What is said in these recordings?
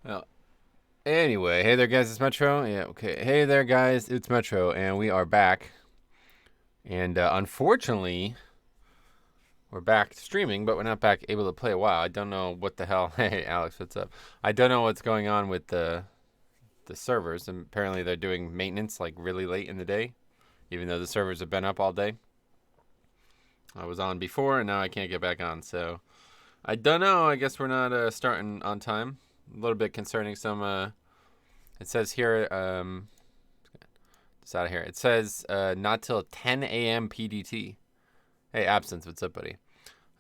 Well, anyway, hey there, guys. It's Metro. Yeah, okay. Hey there, guys. It's Metro, and we are back. And unfortunately, we're back streaming, but we're not back able to play a while. I don't know what the hell. Hey, Alex, what's up? I don't know what's going on with the servers. And apparently, they're doing maintenance like really late in the day, even though the servers have been up all day. I was on before, and now I can't get back on. So I don't know. I guess we're not starting on time. A little bit concerning. It says here. It's out of here. It says not till 10 a.m. PDT. Hey, Absence, what's up, buddy?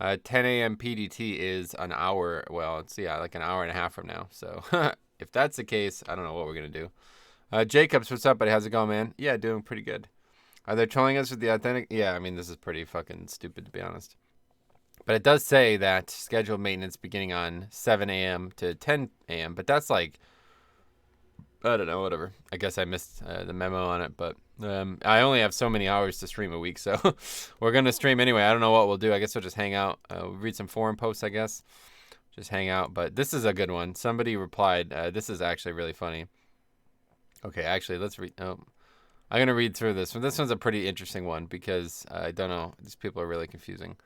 10 a.m. PDT is an hour. Well, it's like an hour and a half from now. So if that's the case, I don't know what we're gonna do. Jacobs, what's up, buddy? How's it going, man? Yeah, doing pretty good. Are they trolling us with the authentic? Yeah, I mean this is pretty fucking stupid to be honest. But it does say that scheduled maintenance beginning on 7 a.m. to 10 a.m. But that's like I don't know, whatever. I guess I missed the memo on it, but I only have so many hours to stream a week, so we're gonna stream anyway. I don't know what we'll do. I guess we'll just hang out, read some forum posts. I guess just hang out. But this is a good one. Somebody replied. This is actually really funny. Okay, actually, let's read. Oh, I'm gonna read through this one. This one's a pretty interesting one because I don't know. These people are really confusing.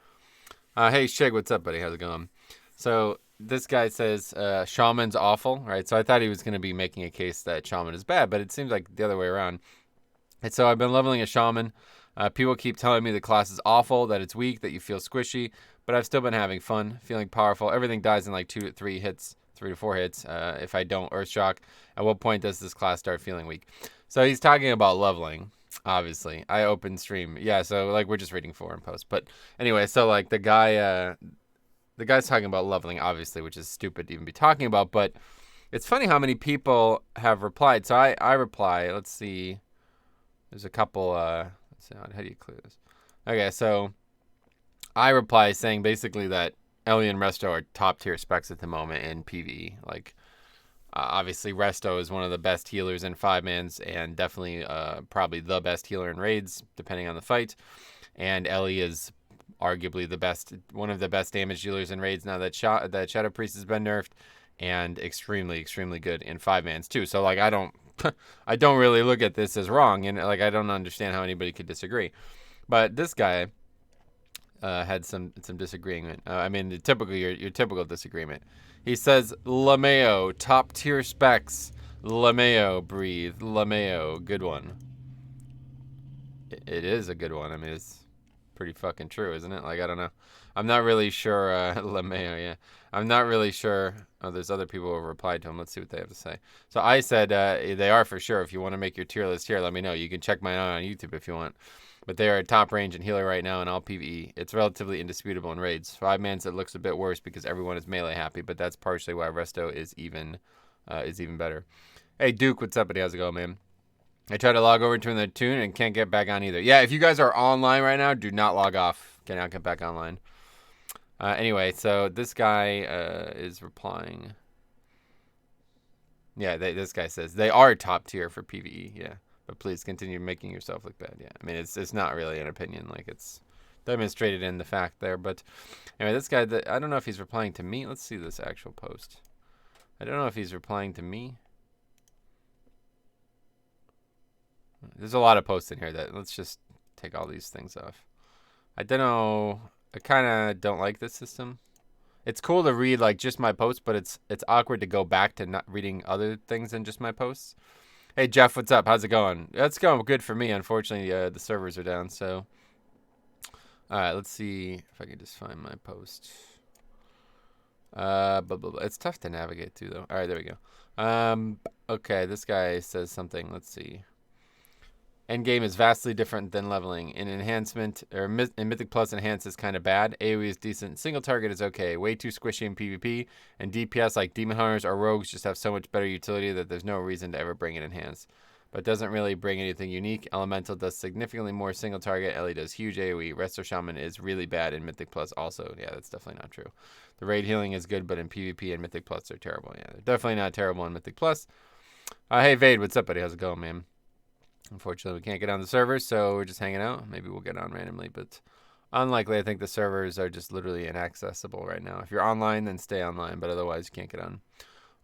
Hey, Shig, what's up, buddy? How's it going? So this guy says Shaman's awful, right? So I thought he was going to be making a case that Shaman is bad, but it seems like the other way around. And so I've been leveling a Shaman. People keep telling me the class is awful, that it's weak, that you feel squishy, but I've still been having fun, feeling powerful. Everything dies in like 3 to 4 hits if I don't Earthshock. At what point does this class start feeling weak? So he's talking about leveling. Obviously, I open stream. Yeah, so like we're just reading forum posts. But anyway, so like the guy's talking about leveling, obviously, which is stupid to even be talking about. But it's funny how many people have replied. So I reply. Let's see. There's a couple. Let's see, how do you clear this? Okay, so I reply saying basically that Ellie and Resto are top tier specs at the moment in PvE. Like, obviously, Resto is one of the best healers in 5-mans and definitely probably the best healer in raids, depending on the fight. And Ellie is arguably one of the best damage dealers in raids now that Shadow Priest has been nerfed, and extremely, extremely good in 5-mans too. So like I don't, I don't really look at this as wrong, and like I don't understand how anybody could disagree. But this guy had some disagreement. I mean, your typical disagreement. He says Lameo top tier specs. Lameo breathe. Lameo good one. It is a good one. I mean, it's pretty fucking true, isn't it? Like, I don't know. I'm not really sure. LeMayo, yeah. I'm not really sure. Oh, there's other people who have replied to him. Let's see what they have to say. So I said they are for sure. If you want to make your tier list here, let me know. You can check mine out on YouTube if you want. But they are top range and healer right now in all PvE. It's relatively indisputable in raids. 5-mans, it looks a bit worse because everyone is melee happy, but that's partially why Resto is even better. Hey Duke, what's up, buddy? How's it going, man? I tried to log over to the tune and can't get back on either. Yeah, if you guys are online right now, do not log off. Cannot get back online. Anyway, so this guy is replying. Yeah, this guy says they are top tier for PvE. Yeah, but please continue making yourself look bad. Yeah, I mean it's not really an opinion. Like it's demonstrated in the fact there. But anyway, this guy, I don't know if he's replying to me. Let's see this actual post. I don't know if he's replying to me. There's a lot of posts in here that let's just take all these things off. I don't know. I kind of don't like this system. It's cool to read like just my posts, but it's awkward to go back to not reading other things than just my posts. Hey Jeff, what's up? How's it going? It's going good for me. Unfortunately, the servers are down. So, all right, let's see if I can just find my post. Blah, blah, blah. It's tough to navigate through though. All right, there we go. Okay, this guy says something. Let's see. Endgame is vastly different than leveling. In enhancement, or in Mythic Plus, enhance is kind of bad. AoE is decent. Single target is okay. Way too squishy in PvP. And DPS like Demon Hunters or Rogues just have so much better utility that there's no reason to ever bring it enhanced. But it doesn't really bring anything unique. Elemental does significantly more single target. Ellie does huge AoE. Resto Shaman is really bad in Mythic Plus also. Yeah, that's definitely not true. The raid healing is good, but in PvP and Mythic Plus they're terrible. Yeah, they're definitely not terrible in Mythic Plus. Hey Vade, what's up, buddy? How's it going, man? Unfortunately, we can't get on the server, so we're just hanging out. Maybe we'll get on randomly, but unlikely. I think the servers are just literally inaccessible right now. If you're online, then stay online, but otherwise you can't get on.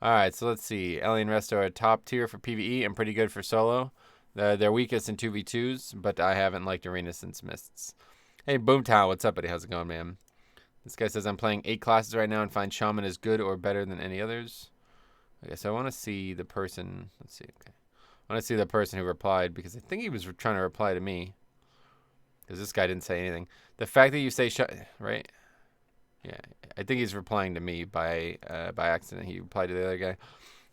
All right, so let's see. Ellie and Resto are top tier for PvE and pretty good for solo. They're weakest in 2v2s, but I haven't liked Arena since Mists. Hey, Boomtown, what's up, buddy? How's it going, man? This guy says, I'm playing 8 classes right now and find Shaman is good or better than any others. Okay, so I want to see the person. Let's see. Okay. I want to see the person who replied because I think he was trying to reply to me. Because this guy didn't say anything. The fact that you say, right? Yeah, I think he's replying to me by accident. He replied to the other guy.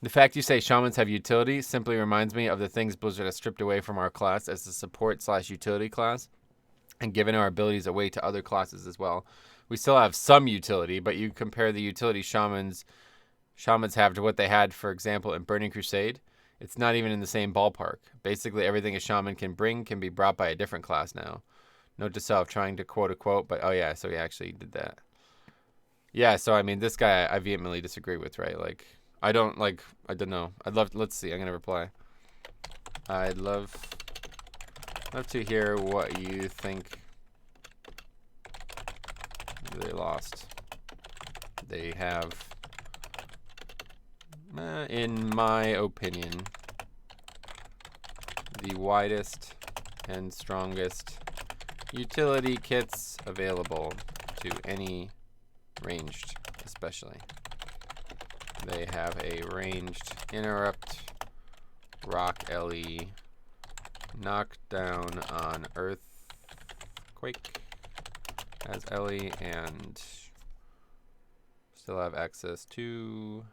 The fact you say shamans have utility simply reminds me of the things Blizzard has stripped away from our class as the support/utility class and given our abilities away to other classes as well. We still have some utility, but you compare the utility shamans have to what they had, for example, in Burning Crusade, it's not even in the same ballpark. Basically, everything a shaman can bring can be brought by a different class now. Note to self, trying to quote a quote, but oh yeah, so he actually did that. Yeah, so I mean, this guy I vehemently disagree with, right? Like, I don't know. Let's see, I'm going to reply. I'd love to hear what you think they lost. They have, in my opinion, the widest and strongest utility kits available to any ranged, especially. They have a ranged interrupt, rock LE, knockdown on earthquake as LE, and still have access to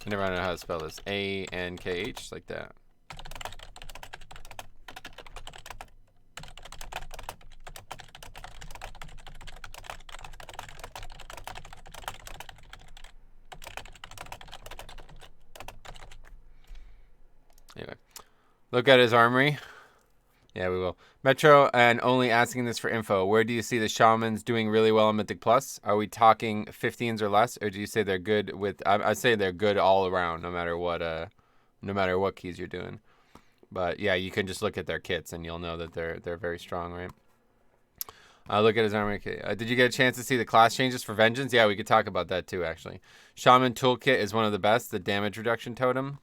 I never know how to spell this. ANKH, like that. Anyway, look at his armory. Yeah, we will. Metro, and only asking this for info. Where do you see the shamans doing really well in Mythic Plus? Are we talking 15s or less, or do you say they're good with? I say they're good all around, no matter what keys you're doing. But yeah, you can just look at their kits and you'll know that they're very strong, right? Look at his armor. Okay. Did you get a chance to see the class changes for Vengeance? Yeah, we could talk about that too, actually. Shaman Toolkit is one of the best. The damage reduction totem.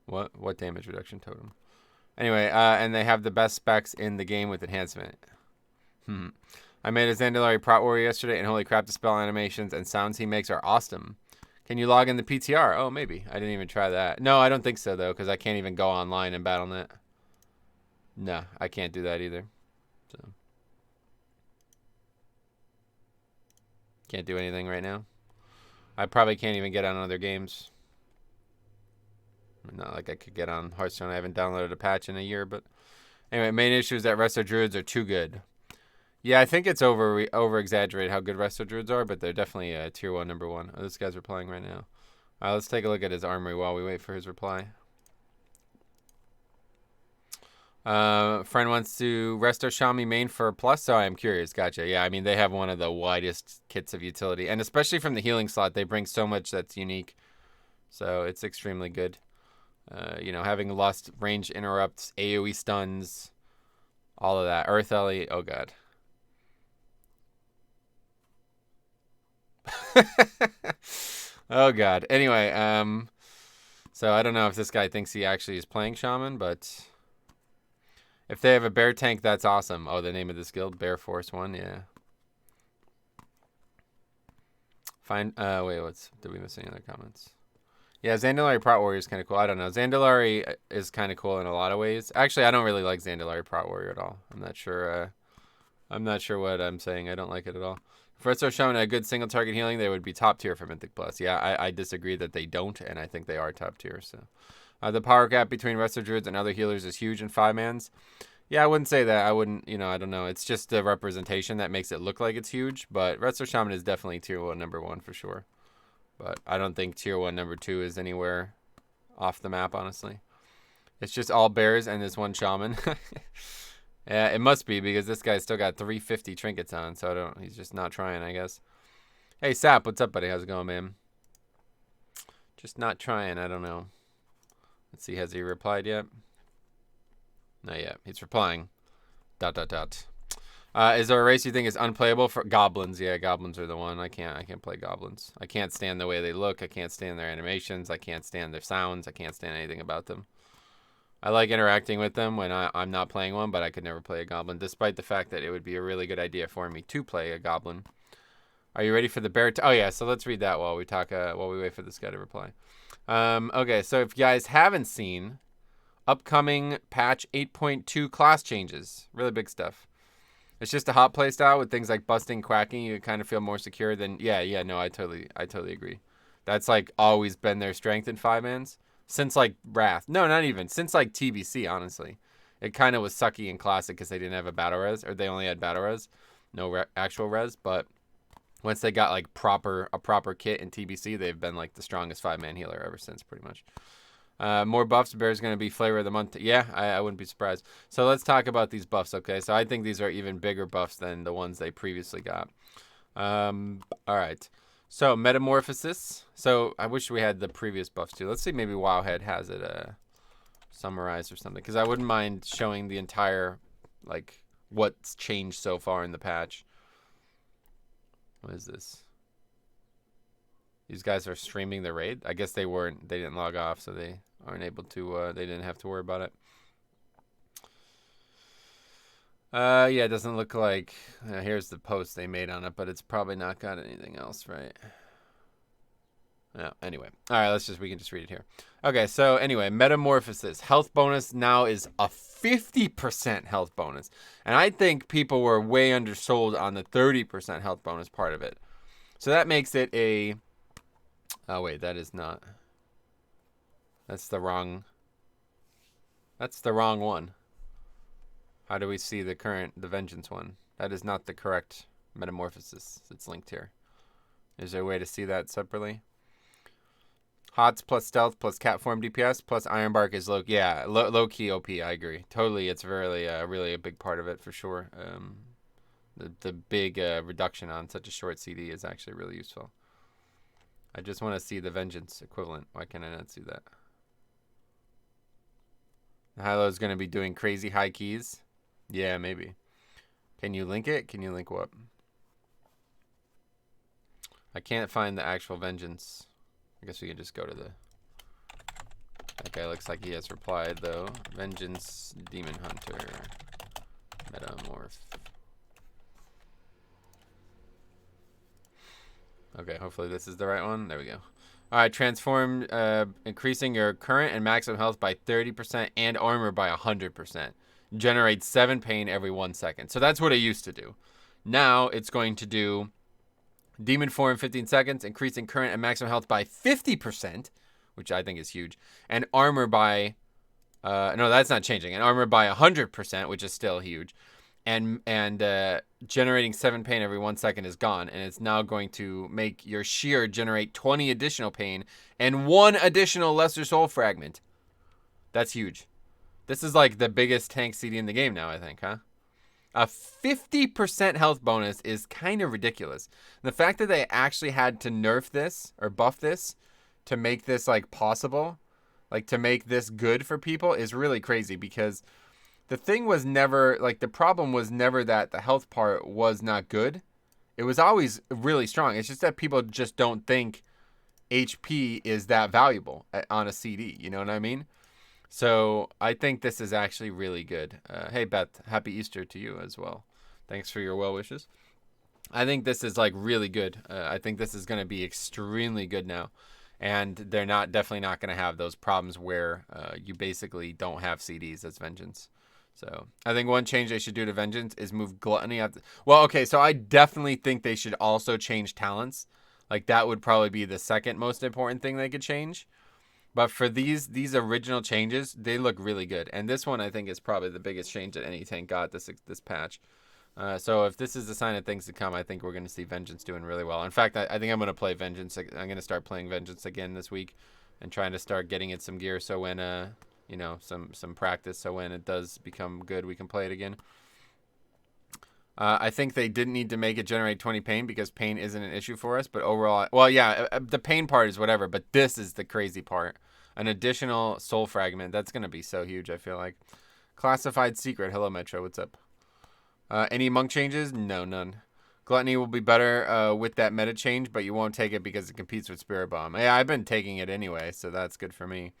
What damage reduction totem? Anyway, and they have the best specs in the game with enhancement. I made a Zandalari Prot Warrior yesterday, and holy crap, the spell animations and sounds he makes are awesome. Can you log in the PTR? Oh, maybe. I didn't even try that. No, I don't think so, though, because I can't even go online in BattleNet. No, I can't do that either. So can't do anything right now. I probably can't even get on other games. Not like I could get on Hearthstone. I haven't downloaded a patch in a year, but anyway, main issue is that Resto Druids are too good. Yeah, I think it's over exaggerated how good Resto Druids are, but they're definitely tier 1, number 1. Oh, this guy's replying right now. All right, let's take a look at his armory while we wait for his reply. Friend wants to Resto Shami main for plus, so I am curious. Gotcha. Yeah, I mean, they have one of the widest kits of utility, and especially from the healing slot, they bring so much that's unique. So it's extremely good. Having Lust, range interrupts, AoE stuns, all of that. Earth Ellie, oh god. Oh god. Anyway, so I don't know if this guy thinks he actually is playing Shaman, but if they have a bear tank, that's awesome. Oh, the name of this guild, Bear Force 1, yeah. Fine. Wait, did we miss any other comments? Yeah, Zandalari Prot Warrior is kind of cool. I don't know. Zandalari is kind of cool in a lot of ways. Actually, I don't really like Zandalari Prot Warrior at all. I'm not sure what I'm saying. I don't like it at all. If Resto Shaman had a good single target healing, they would be top tier for Mythic Plus. Yeah, I disagree that they don't, and I think they are top tier. So, the power gap between Resto Druids and other healers is huge in 5-mans. Yeah, I wouldn't say that. I wouldn't, I don't know. It's just the representation that makes it look like it's huge. But Resto Shaman is definitely tier 1, number 1 for sure. But I don't think tier 1, number 2 is anywhere off the map, honestly. It's just all bears and this one shaman. Yeah, it must be because this guy's still got 350 trinkets on, so he's just not trying, I guess. Hey, Sap, what's up, buddy? How's it going, man? Just not trying, I don't know. Let's see, has he replied yet? Not yet. He's replying. ... Is there a race you think is unplayable for goblins? Yeah, goblins are the one. I can't play goblins. I can't stand the way they look. I can't stand their animations. I can't stand their sounds. I can't stand anything about them. I like interacting with them when I'm not playing one, but I could never play a goblin, despite the fact that it would be a really good idea for me to play a goblin. Are you ready for the bear? Oh yeah, so let's read that while we talk. While we wait for this guy to reply. Okay, so if you guys haven't seen, upcoming patch 8.2 class changes, really big stuff. It's just a hot play style with things like busting, quacking. You kind of feel more secure than no, I totally agree. That's like always been their strength in 5-mans since like Wrath. No, not even since like TBC. Honestly, it kind of was sucky in Classic because they didn't have a battle res, or they only had battle res, no actual res. But once they got like a proper kit in TBC, they've been like the strongest 5-man healer ever since, pretty much. More buffs. Bear's going to be flavor of the month. Yeah, I wouldn't be surprised. So let's talk about these buffs, okay? So I think these are even bigger buffs than the ones they previously got. All right. So Metamorphosis. So I wish we had the previous buffs too. Let's see, maybe Wowhead has it summarized or something, because I wouldn't mind showing the entire, like, what's changed so far in the patch. What is this? These guys are streaming the raid. I guess they didn't log off, so they aren't able to, they didn't have to worry about it. Yeah, it doesn't look like, here's the post they made on it, but it's probably not got anything else, right? No, anyway. All right, we can just read it here. Okay, so anyway, Metamorphosis. Health bonus now is a 50% health bonus. And I think people were way undersold on the 30% health bonus part of it. So that makes it a... Oh, wait, that is not... That's the wrong one. How do we see the Vengeance one? That is not the correct Metamorphosis. It's linked here. Is there a way to see that separately? Hots plus stealth plus cat form DPS plus Iron Bark is low. Yeah, low key OP. I agree. Totally, it's really a big part of it for sure. The big reduction on such a short CD is actually really useful. I just want to see the Vengeance equivalent. Why can I not see that? Hilo is going to be doing crazy high keys. Yeah, maybe. Can you link it? Can you link what? I can't find the actual Vengeance. I guess we can just go to the... That guy looks like he has replied, though. Vengeance, Demon Hunter, Metamorph. Okay, hopefully this is the right one. There we go. All right, transform, increasing your current and maximum health by 30% and armor by 100%. Generate 7 pain every 1 second. So that's what it used to do. Now it's going to do... Demon form 15 seconds, increasing current and maximum health by 50%, which I think is huge, and armor by, no, that's not changing, and armor by 100%, which is still huge, and generating 7 pain every 1 second is gone, and it's now going to make your shear generate 20 additional pain and 1 additional lesser soul fragment. That's huge. This is like the biggest tank CD in the game now, I think, huh? A 50% health bonus is kind of ridiculous. The fact that they actually had to nerf this or buff this to make this like possible, like to make this good for people, is really crazy, because the thing was never, like, the problem was never that the health part was not good. It was always really strong. It's just that people just don't think HP is that valuable on a CD. You know what I mean? So I think this is actually really good. Hey, Beth, happy Easter to you as well. Thanks for your well wishes. I think this is like really good. I think this is going to be extremely good now. And they're definitely not going to have those problems where you basically don't have CDs as Vengeance. So I think one change they should do to Vengeance is move Gluttony out. Well, okay, so I definitely think they should also change talents. Like, that would probably be the second most important thing they could change. But for these original changes, they look really good. And this one, I think, is probably the biggest change that any tank got this patch. So if this is a sign of things to come, I think we're going to see Vengeance doing really well. In fact, I think I'm going to play Vengeance. I'm going to start playing Vengeance again this week and trying to start getting it some gear, so when, you know, some practice, so when it does become good, we can play it again. I think they didn't need to make it generate 20 pain because pain isn't an issue for us. But overall, well, yeah, the pain part is whatever. But this is the crazy part. An additional soul fragment. That's going to be so huge, I feel like. Classified secret. Hello, Metro. What's up? Any monk changes? No, none. Gluttony will be better with that meta change, but you won't take it because it competes with Spirit Bomb. Yeah, I've been taking it anyway, so that's good for me.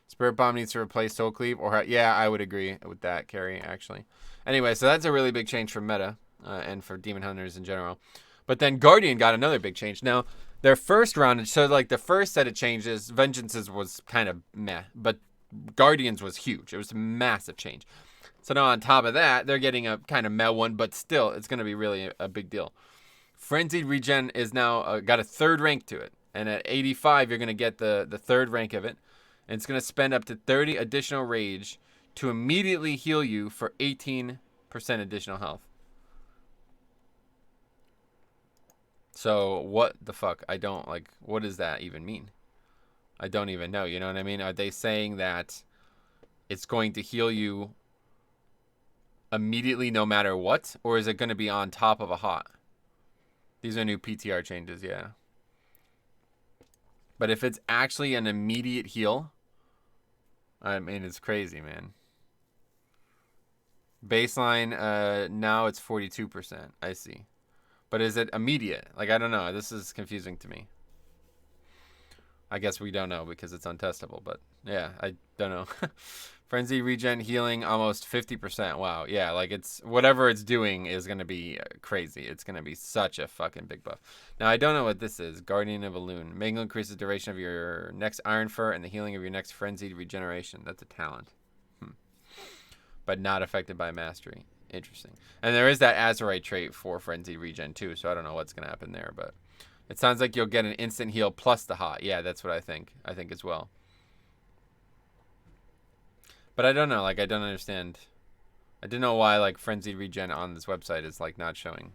Spirit Bomb needs to replace Soul Cleave, or yeah, I would agree with that, Carrie, actually. Anyway, so that's a really big change for meta and for Demon Hunters in general. But then Guardian got another big change. Now, their first round, so like the first set of changes, Vengeances was kind of meh, but Guardians was huge. It was a massive change. So now on top of that, they're getting a kind of meh one, but still, it's going to be really a big deal. Frenzied Regen is now got a third rank to it. And at 85, you're going to get the third rank of it. And it's going to spend up to 30 additional rage to immediately heal you for 18% additional health. So what the fuck? I don't like, what does that even mean? I don't even know. You know what I mean? Are they saying that it's going to heal you immediately no matter what? Or is it going to be on top of a hot? These are new PTR changes, yeah. But if it's actually an immediate heal, I mean, it's crazy, man. Baseline, now it's 42%. I see. But is it immediate? Like, I don't know. This is confusing to me. I guess we don't know because it's untestable. But, yeah, I don't know. Frenzy regen healing almost 50%. Wow. Yeah, like it's whatever it's doing is going to be crazy. It's going to be such a fucking big buff. Now, I don't know what this is. Guardian of a Loon. Mangle increases the duration of your next Iron Fur and the healing of your next Frenzied Regeneration. That's a talent. But not affected by Mastery. Interesting. And there is that Azurite trait for Frenzied Regen too, so I don't know what's going to happen there. But it sounds like you'll get an instant heal plus the hot. Yeah, that's what I think. I think as well. But I don't know, like, I don't understand. I don't know why, like, Frenzied Regen on this website is, like, not showing.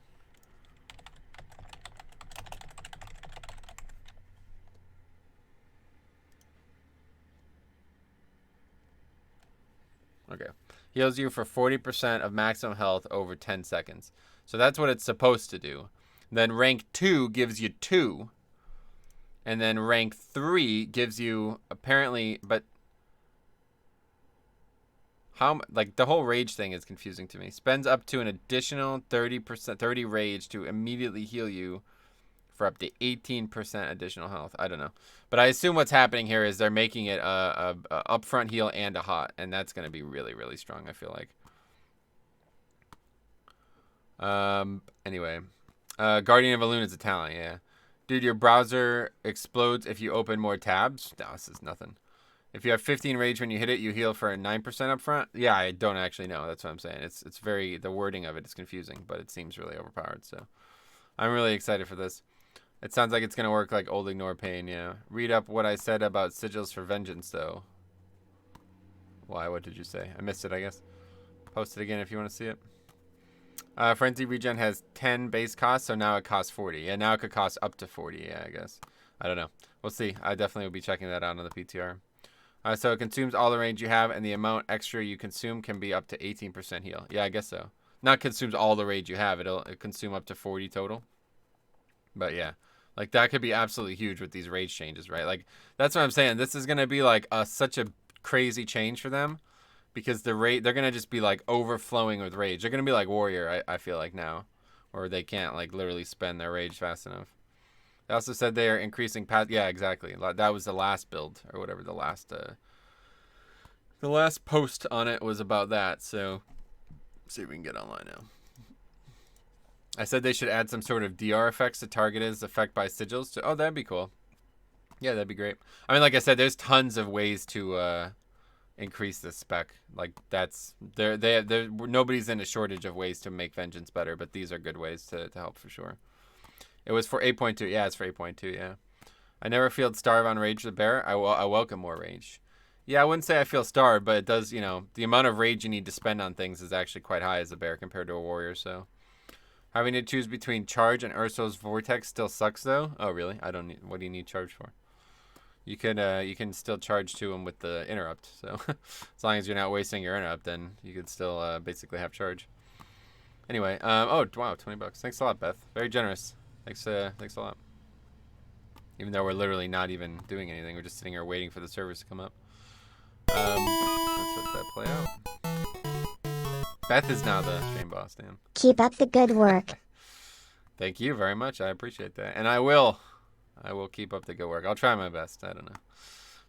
Okay. Heals you for 40% of maximum health over 10 seconds. So that's what it's supposed to do. Then rank 2 gives you 2. And then rank 3 gives you, apparently, but... how, like, the whole rage thing is confusing to me. Spends up to an additional 30 rage to immediately heal you for up to 18% additional health. I don't know. But I assume what's happening here is they're making it a upfront heal and a hot. And that's going to be really, really strong, I feel like. Anyway. Guardian of a Loon is a talent, yeah. Dude, your browser explodes if you open more tabs. No, this is nothing. If you have 15 rage when you hit it, you heal for 9% up front. Yeah, I don't actually know. That's what I'm saying. It's very, the wording of it is confusing, but it seems really overpowered. So I'm really excited for this. It sounds like it's going to work like Old Ignore Pain, yeah. Read up what I said about Sigils for Vengeance, though. Why? What did you say? I missed it, I guess. Post it again if you want to see it. Frenzy Regen has 10 base costs, so now it costs 40. Yeah, now it could cost up to 40, yeah, I guess. I don't know. We'll see. I definitely will be checking that out on the PTR. So it consumes all the range you have, and the amount extra you consume can be up to 18% heal. Yeah, I guess so. Not consumes all the rage you have. It'll consume up to 40 total. But yeah, like that could be absolutely huge with these rage changes, right? Like that's what I'm saying. This is gonna be like such a crazy change for them, because they're gonna just be like overflowing with rage. They're gonna be like Warrior, I feel like now, or they can't like literally spend their rage fast enough. They also said they are increasing yeah, exactly. That was the last build or whatever. The last post on it was about that. So let's see if we can get online now. I said they should add some sort of DR effects to targeted effect by sigils. Oh, that'd be cool. Yeah, that'd be great. I mean, like I said, there's tons of ways to increase the spec. Like that's nobody's in a shortage of ways to make Vengeance better, but these are good ways to help for sure. It was for 8.2. Yeah, it's for 8.2. Yeah. I never feel starved on Rage the Bear. I welcome more rage. Yeah, I wouldn't say I feel starved, but it does, you know, the amount of rage you need to spend on things is actually quite high as a bear compared to a warrior, so. Having to choose between Charge and Urso's Vortex still sucks, though. Oh, really? I don't need, what do you need Charge for? You can still charge to him with the Interrupt, so. As long as you're not wasting your Interrupt, then you could still basically have Charge. Anyway, oh, wow, $20. Thanks a lot, Beth. Very generous. Thanks a lot. Even though we're literally not even doing anything, we're just sitting here waiting for the servers to come up. Let's let that play out. Beth is now the stream boss, damn. Keep up the good work. Thank you very much. I appreciate that. And I will keep up the good work. I'll try my best. I don't know.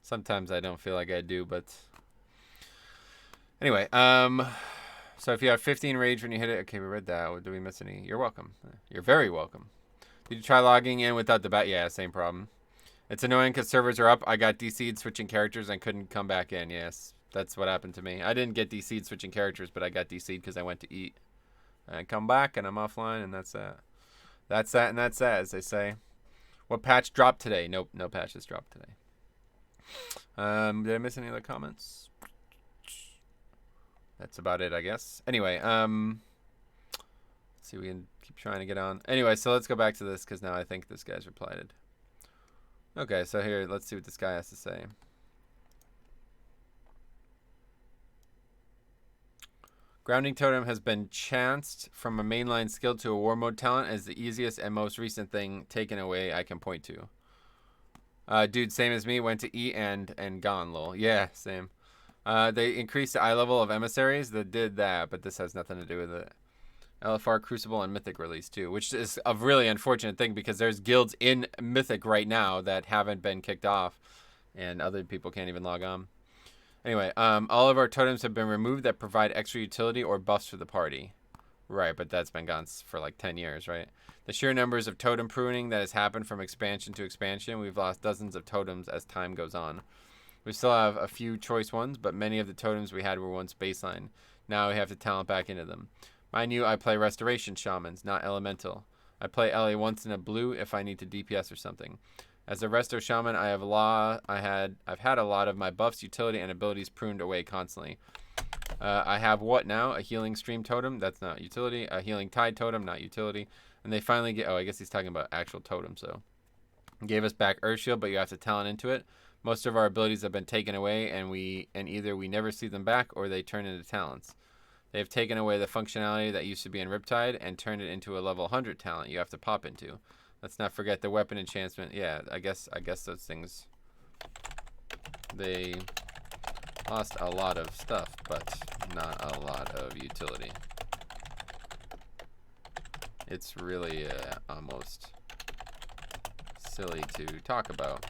Sometimes I don't feel like I do, but anyway, so if you have 15 rage when you hit it, okay, we read that. Did we miss any? You're welcome. You're very welcome. Did you try logging in without the bat? Yeah, same problem. It's annoying because servers are up. I got DC'd switching characters and couldn't come back in. Yes, that's what happened to me. I didn't get DC'd switching characters, but I got DC'd because I went to eat. And I come back and I'm offline, and that's that. That's that, and that's that, as they say. What patch dropped today? Nope, no patches dropped today. Did I miss any other comments? That's about it, I guess. Anyway, let's see, we can keep trying to get on. Anyway, so let's go back to this, because now I think this guy's replied. Okay, so here, let's see what this guy has to say. Grounding Totem has been chanced from a mainline skill to a war mode talent as the easiest and most recent thing taken away I can point to. Dude, same as me, went to eat and gone, lol. Yeah, same. They increased the eye level of emissaries that did that, but this has nothing to do with it. LFR, Crucible, and Mythic release too, which is a really unfortunate thing because there's guilds in Mythic right now that haven't been kicked off, and other people can't even log on. Anyway, all of our totems have been removed that provide extra utility or buffs for the party. Right, but that's been gone for like 10 years, right? The sheer numbers of totem pruning that has happened from expansion to expansion, we've lost dozens of totems as time goes on. We still have a few choice ones, but many of the totems we had were once baseline. Now we have to talent back into them. Mind you, I play Restoration Shamans, not Elemental. I play LA once in a blue if I need to DPS or something. As a Resto Shaman, I've had a lot of my buffs, utility, and abilities pruned away constantly. I have what now? A Healing Stream Totem, that's not utility. A Healing Tide Totem, not utility. And they finally get, oh, I guess he's talking about actual totems, so. Gave us back Earth Shield, but you have to talent into it. Most of our abilities have been taken away, and either we never see them back or they turn into talents. They have taken away the functionality that used to be in Riptide and turned it into a level 100 talent you have to pop into. Let's not forget the weapon enchantment. Yeah, I guess those things, they lost a lot of stuff, but not a lot of utility. It's really almost silly to talk about.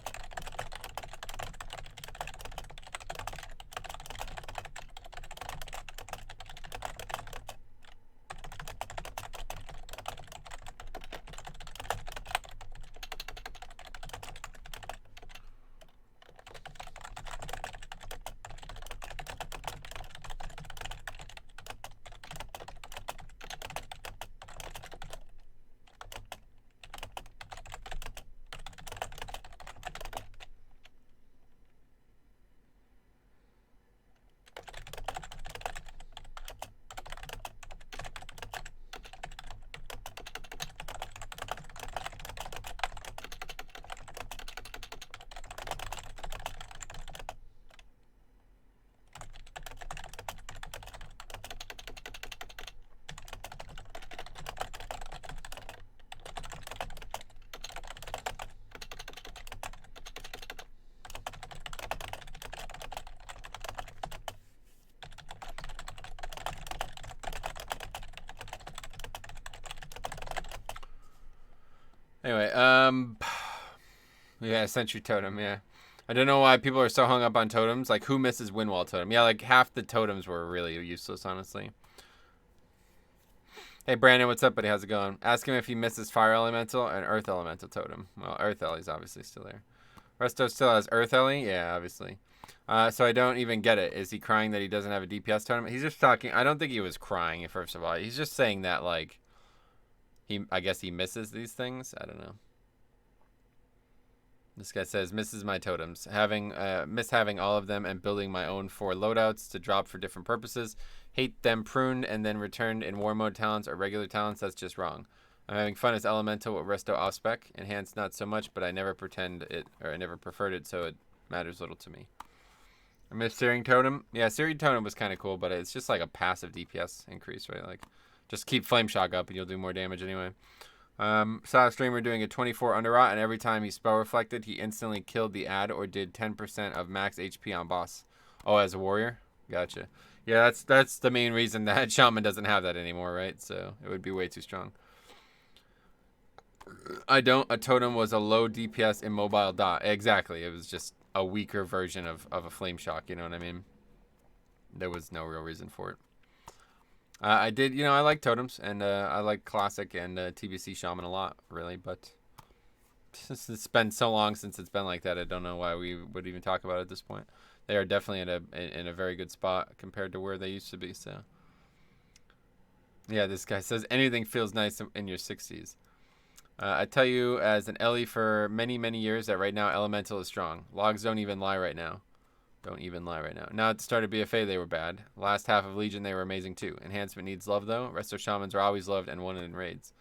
Anyway, yeah, Sentry Totem, yeah. I don't know why people are so hung up on totems. Like, who misses Windwall Totem? Yeah, like, half the totems were really useless, honestly. Hey, Brandon, what's up, buddy? How's it going? Ask him if he misses Fire Elemental and Earth Elemental Totem. Well, Earth Ellie's obviously still there. Resto still has Earth Ellie? Yeah, obviously. So I don't even get it. Is he crying that he doesn't have a DPS totem? He's just talking. I don't think he was crying, first of all. He's just saying that, like, I guess he misses these things. I don't know. This guy says, misses my totems. Miss having all of them and building my own 4 loadouts to drop for different purposes. Hate them pruned and then returned in war mode talents or regular talents. That's just wrong. I'm having fun as Elemental with Resto off spec. Enhanced not so much, but I never preferred it, so it matters little to me. I miss Searing Totem. Yeah, Searing Totem was kind of cool, but it's just like a passive DPS increase, right? Like, just keep Flame Shock up and you'll do more damage anyway. Saw a streamer doing a 24 Underrot, and every time he spell reflected, he instantly killed the ad or did 10% of max HP on boss. Oh, as a warrior? Gotcha. Yeah, that's the main reason that Shaman doesn't have that anymore, right? So it would be way too strong. I don't. A totem was a low DPS immobile dot. Exactly. It was just a weaker version of a flame shock. You know what I mean? There was no real reason for it. I did. You know, I like totems and I like classic and TBC Shaman a lot, really. But since it's been so long since it's been like that, I don't know why we would even talk about it at this point. They are definitely in a very good spot compared to where they used to be. So yeah, this guy says anything feels nice in your 60s. I tell you, as an Ellie for many, many years, that right now Elemental is strong. Logs don't even lie right now. Don't even lie right now. Now at the start of BFA, they were bad. Last half of Legion, they were amazing too. Enhancement needs love, though. Resto Shamans are always loved and won in raids.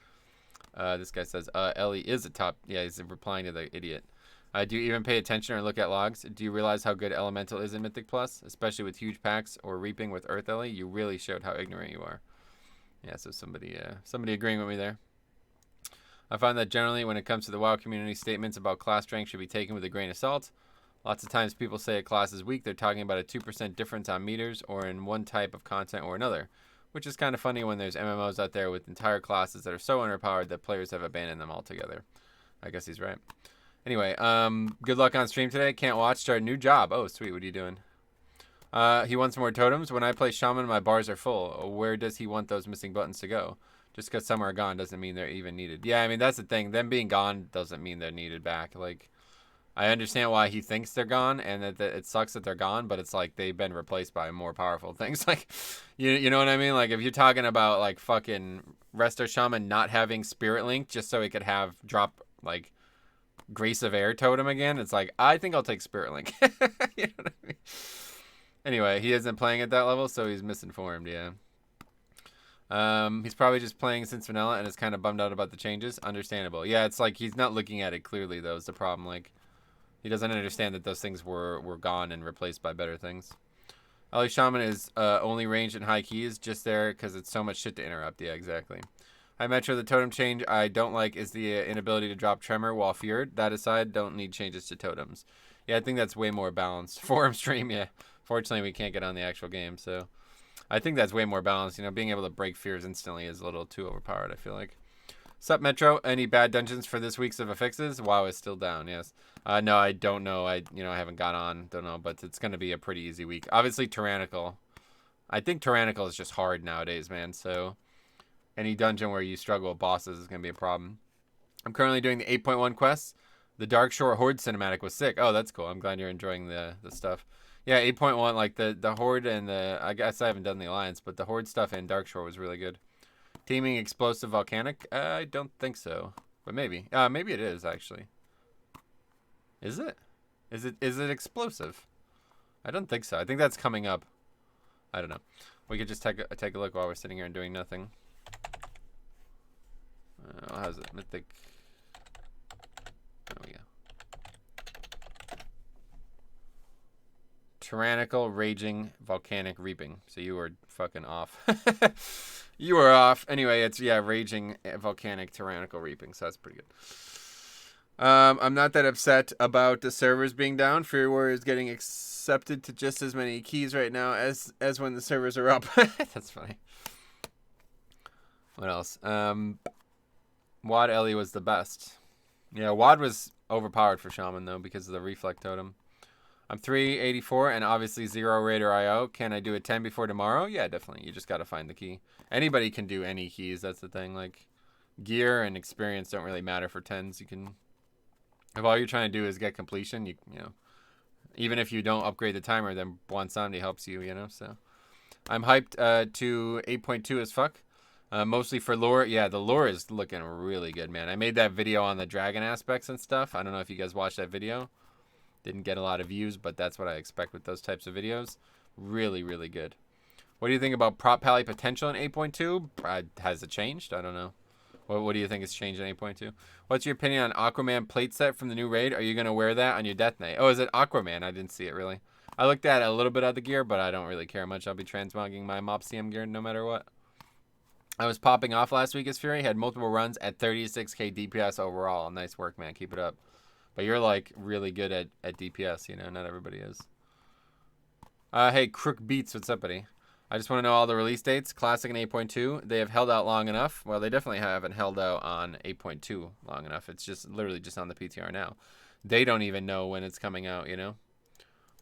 This guy says, Ellie is a top. Yeah, he's replying to the idiot. Do you even pay attention or look at logs? Do you realize how good Elemental is in Mythic Plus? Especially with huge packs or reaping with Earth Ellie? You really showed how ignorant you are. Yeah, so somebody agreeing with me there. I find that generally when it comes to the WoW community, statements about class strength should be taken with a grain of salt. Lots of times people say a class is weak, they're talking about a 2% difference on meters or in one type of content or another, which is kind of funny when there's MMOs out there with entire classes that are so underpowered that players have abandoned them altogether. I guess he's right. Anyway, good luck on stream today. Can't watch. Start a new job. Oh, sweet. What are you doing? He wants more totems. When I play Shaman, my bars are full. Where does he want those missing buttons to go? Just because some are gone doesn't mean they're even needed. Yeah, I mean, that's the thing. Them being gone doesn't mean they're needed back. Like, I understand why he thinks they're gone and that it sucks that they're gone, but it's like they've been replaced by more powerful things. Like, you know what I mean? Like, if you're talking about, like, fucking Resto Shaman not having Spirit Link just so he could have drop, like, Grace of Air totem again, it's like, I think I'll take Spirit Link. You know what I mean? Anyway, he isn't playing at that level, so he's misinformed, yeah. He's probably just playing since vanilla and is kind of bummed out about the changes. Understandable. Yeah, it's like he's not looking at it clearly, though, is the problem. Like, he doesn't understand that those things were gone and replaced by better things. Ellie Shaman is only ranged in high keys, just there because it's so much shit to interrupt. Yeah, exactly. Hi, Metro. The totem change I don't like is the inability to drop Tremor while feared. That aside, don't need changes to totems. Yeah, I think that's way more balanced. Forum stream, yeah. Fortunately, we can't get on the actual game, so I think that's way more balanced. You know, being able to break fears instantly is a little too overpowered, I feel like. Sup, Metro? Any bad dungeons for this week's of affixes? WoW is still down, yes. No, I don't know. I haven't got on. Don't know, but it's going to be a pretty easy week. Obviously, Tyrannical. I think Tyrannical is just hard nowadays, man, so any dungeon where you struggle with bosses is going to be a problem. I'm currently doing the 8.1 quests. The Dark Shore Horde cinematic was sick. Oh, that's cool. I'm glad you're enjoying the stuff. Yeah, 8.1, like the Horde and I guess I haven't done the Alliance, but the Horde stuff in Dark Shore was really good. Teaming Explosive Volcanic? I don't think so, but maybe. Maybe it is, actually. Is it? Is it explosive? I don't think so. I think that's coming up. I don't know. We could just take a look while we're sitting here and doing nothing. How's it? Mythic. There we go. Tyrannical, Raging, Volcanic, Reaping. So you were fucking off. You were off. Anyway, it's, yeah, Raging, Volcanic, Tyrannical, Reaping. So that's pretty good. I'm not that upset about the servers being down. Fear Warrior is getting accepted to just as many keys right now as when the servers are up. That's funny. What else? Wad Ellie was the best. Yeah, Wad was overpowered for Shaman, though, because of the Reflect Totem. I'm 384 and obviously 0 Raider IO. Can I do a 10 before tomorrow? Yeah, definitely. You just got to find the key. Anybody can do any keys. That's the thing. Like, gear and experience don't really matter for 10s. You can, if all you're trying to do is get completion, you know, even if you don't upgrade the timer, then Bwansandi helps you, you know, so. I'm hyped to 8.2 as fuck. Mostly for lore. Yeah, the lore is looking really good, man. I made that video on the dragon aspects and stuff. I don't know if you guys watched that video. Didn't get a lot of views, but that's what I expect with those types of videos. Really, really good. What do you think about prop pally potential in 8.2? Has it changed? I don't know. What do you think has changed in 8.2? What's your opinion on Aquaman plate set from the new raid? Are you going to wear that on your Death Knight? Oh, is it Aquaman? I didn't see it, really. I looked at a little bit of the gear, but I don't really care much. I'll be transmogging my Mop CM gear no matter what. I was popping off last week as Fury. Had multiple runs at 36k DPS overall. Nice work, man. Keep it up. But you're, like, really good at DPS, you know? Not everybody is. Hey, Crook Beats. What's up, buddy? I just want to know all the release dates. Classic and 8.2. They have held out long enough. Well, they definitely haven't held out on 8.2 long enough. It's just literally just on the PTR now. They don't even know when it's coming out, you know?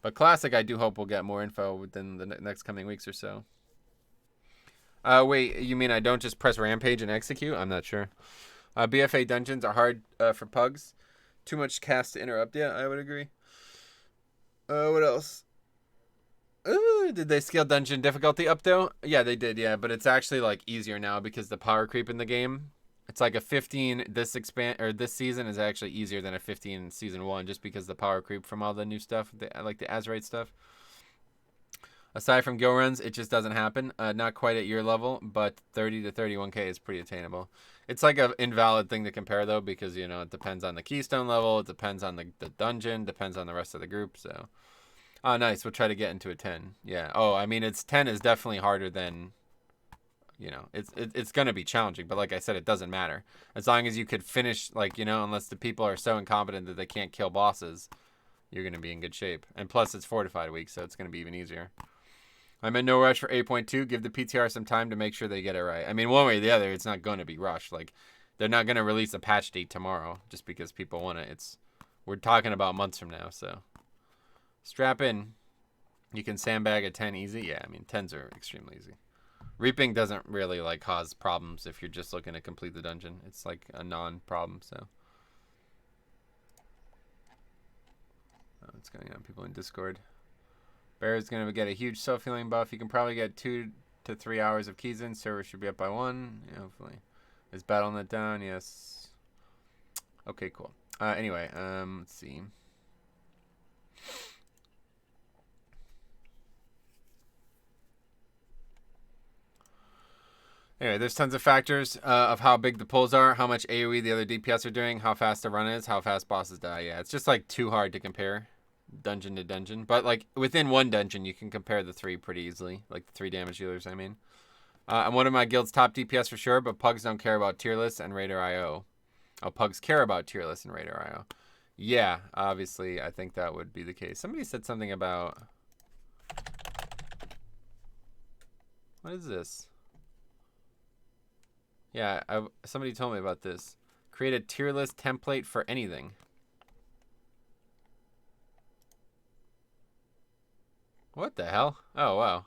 But Classic, I do hope we'll get more info within the next coming weeks or so. Wait, you mean I don't just press Rampage and execute? I'm not sure. BFA dungeons are hard for pugs. Too much cast to interrupt. Yeah, I would agree. What else? Did they scale dungeon difficulty up though? Yeah, they did. Yeah, but it's actually like easier now because the power creep in the game. It's like a 15 this season is actually easier than a 15 in season 1 just because the power creep from all the new stuff, like the Azerite stuff. Aside from go runs, it just doesn't happen. Not quite at your level, but 30 to 31k is pretty attainable. It's like an invalid thing to compare though because you know it depends on the keystone level, it depends on the dungeon, depends on the rest of the group. So. Oh, nice. We'll try to get into a 10. Yeah. Oh, I mean, 10 is definitely harder than, you know, it's going to be challenging. But like I said, it doesn't matter. As long as you could finish, like, you know, unless the people are so incompetent that they can't kill bosses, you're going to be in good shape. And plus, it's fortified week, so it's going to be even easier. I'm in no rush for 8.2. Give the PTR some time to make sure they get it right. I mean, one way or the other, it's not going to be rushed. Like, they're not going to release a patch date tomorrow just because people want it. We're talking about months from now, so. Strap in. You can sandbag a 10 easy. Yeah, I mean 10s are extremely easy. Reaping doesn't really like cause problems if you're just looking to complete the dungeon. It's like a non-problem. So. Oh, what's going on? People in Discord. Bear is gonna get a huge self-healing buff. You can probably get 2 to 3 hours of keys in. Server should be up by 1. Yeah, hopefully. Is BattleNet down? Yes. Okay, cool. Anyway, let's see. Anyway, there's tons of factors of how big the pulls are, how much AoE the other DPS are doing, how fast the run is, how fast bosses die. Yeah, it's just like too hard to compare dungeon to dungeon. But like within one dungeon, you can compare the 3 pretty easily. Like the 3 damage dealers, I mean. I'm one of my guild's top DPS for sure, but pugs don't care about tier lists and Raider IO. Oh, pugs care about tier lists and Raider IO. Yeah, obviously, I think that would be the case. Somebody said something about... What is this? Yeah, somebody told me about this. Create a tier list template for anything. What the hell? Oh, wow.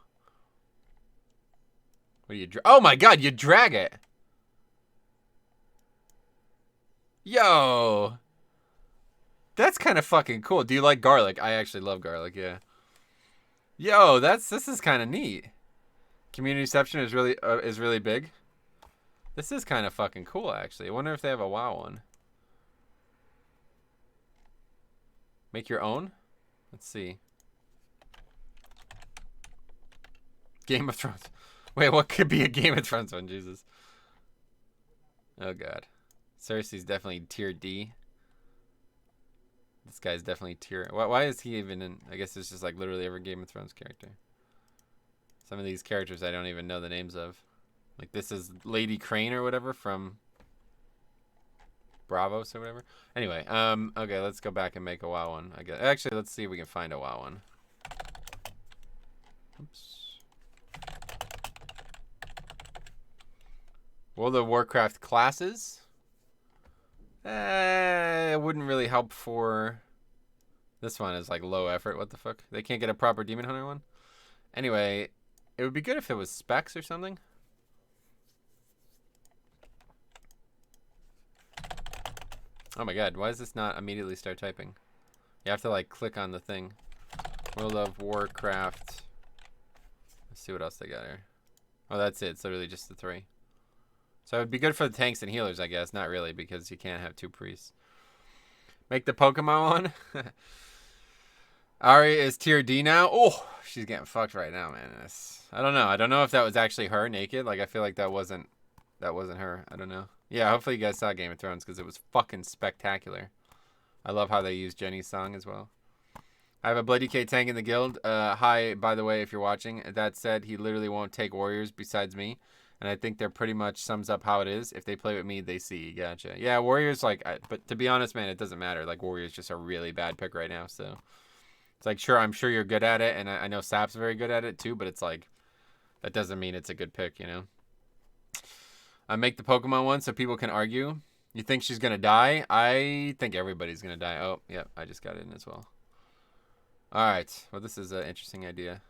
What do you... Oh, my God, you drag it. Yo. That's kind of fucking cool. Do you like garlic? I actually love garlic, yeah. Yo, this is kind of neat. Community reception is really big. This is kind of fucking cool, actually. I wonder if they have a WoW one. Make your own? Let's see. Game of Thrones. Wait, what could be a Game of Thrones one? Jesus. Oh, God. Cersei's definitely tier D. This guy's definitely tier... Why is he even in... I guess it's just like literally every Game of Thrones character. Some of these characters I don't even know the names of. Like this is Lady Crane or whatever from Bravos or whatever. Anyway, okay, let's go back and make a WoW one. I guess. Actually, let's see if we can find a WoW one. Oops. World of Warcraft classes. It wouldn't really help for... This one is like low effort. What the fuck? They can't get a proper Demon Hunter one? Anyway, it would be good if it was specs or something. Oh my God, why does this not immediately start typing? You have to like click on the thing. World of Warcraft. Let's see what else they got here. Oh, that's it. It's literally just the 3. So it'd be good for the tanks and healers, I guess. Not really, because you can't have 2 priests. Make the Pokemon one. Ari is tier D now. Oh, she's getting fucked right now, man. I don't know. I don't know if that was actually her naked. Like, I feel like that wasn't her. I don't know. Yeah, hopefully you guys saw Game of Thrones because it was fucking spectacular. I love how they used Jenny's song as well. I have a Bloody K tank in the guild. Hi, by the way, if you're watching. That said, he literally won't take warriors besides me. And I think they're pretty much sums up how it is. If they play with me, they see. Gotcha. Yeah, warriors, like, but to be honest, man, it doesn't matter. Like, warriors just a really bad pick right now, so. It's like, sure, I'm sure you're good at it. And I know Sap's very good at it, too. But it's like, that doesn't mean it's a good pick, you know? I make the Pokemon one so people can argue. You think she's going to die? I think everybody's going to die. Oh, yep, I just got it in as well. All right. Well, this is an interesting idea.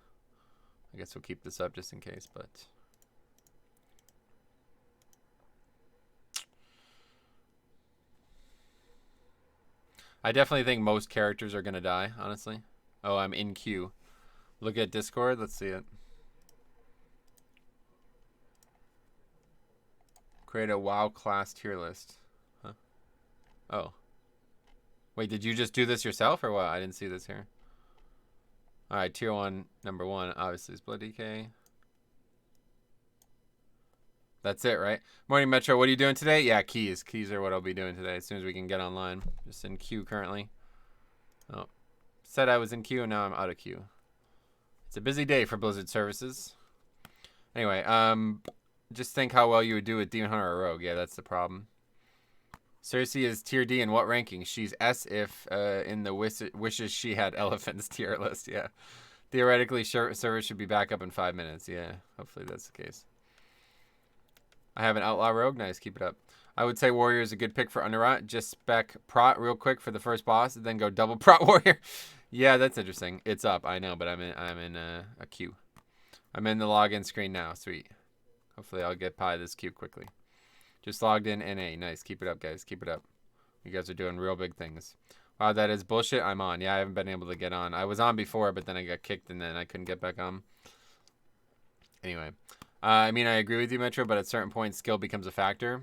I guess we'll keep this up just in case, but... I definitely think most characters are going to die, honestly. Oh, I'm in queue. Look at Discord. Let's see it. Create a WoW class tier list. Huh? Oh. Wait, did you just do this yourself or what? I didn't see this here. Alright, tier 1, number 1, obviously is Blood DK. That's it, right? Morning, Metro. What are you doing today? Yeah, keys. Keys are what I'll be doing today as soon as we can get online. Just in queue currently. Oh. Said I was in queue and now I'm out of queue. It's a busy day for Blizzard services. Anyway, just think how well you would do with Demon Hunter or Rogue. Yeah, that's the problem. Cersei is tier D in what ranking? She's S if in the wishes she had elephants tier list. Yeah. Theoretically, server should be back up in 5 minutes. Yeah, hopefully that's the case. I have an Outlaw Rogue. Nice, keep it up. I would say Warrior is a good pick for Underrot. Just spec Prot real quick for the first boss, and then go double Prot Warrior. Yeah, that's interesting. It's up, I know, but I'm in a queue. I'm in the login screen now. Sweet. Hopefully I'll get by this queue quickly. Just logged in NA. Nice. Keep it up, guys. Keep it up. You guys are doing real big things. Wow, that is bullshit. I'm on. Yeah, I haven't been able to get on. I was on before, but then I got kicked, and then I couldn't get back on. Anyway. I mean, I agree with you, Metro, but at certain points, skill becomes a factor.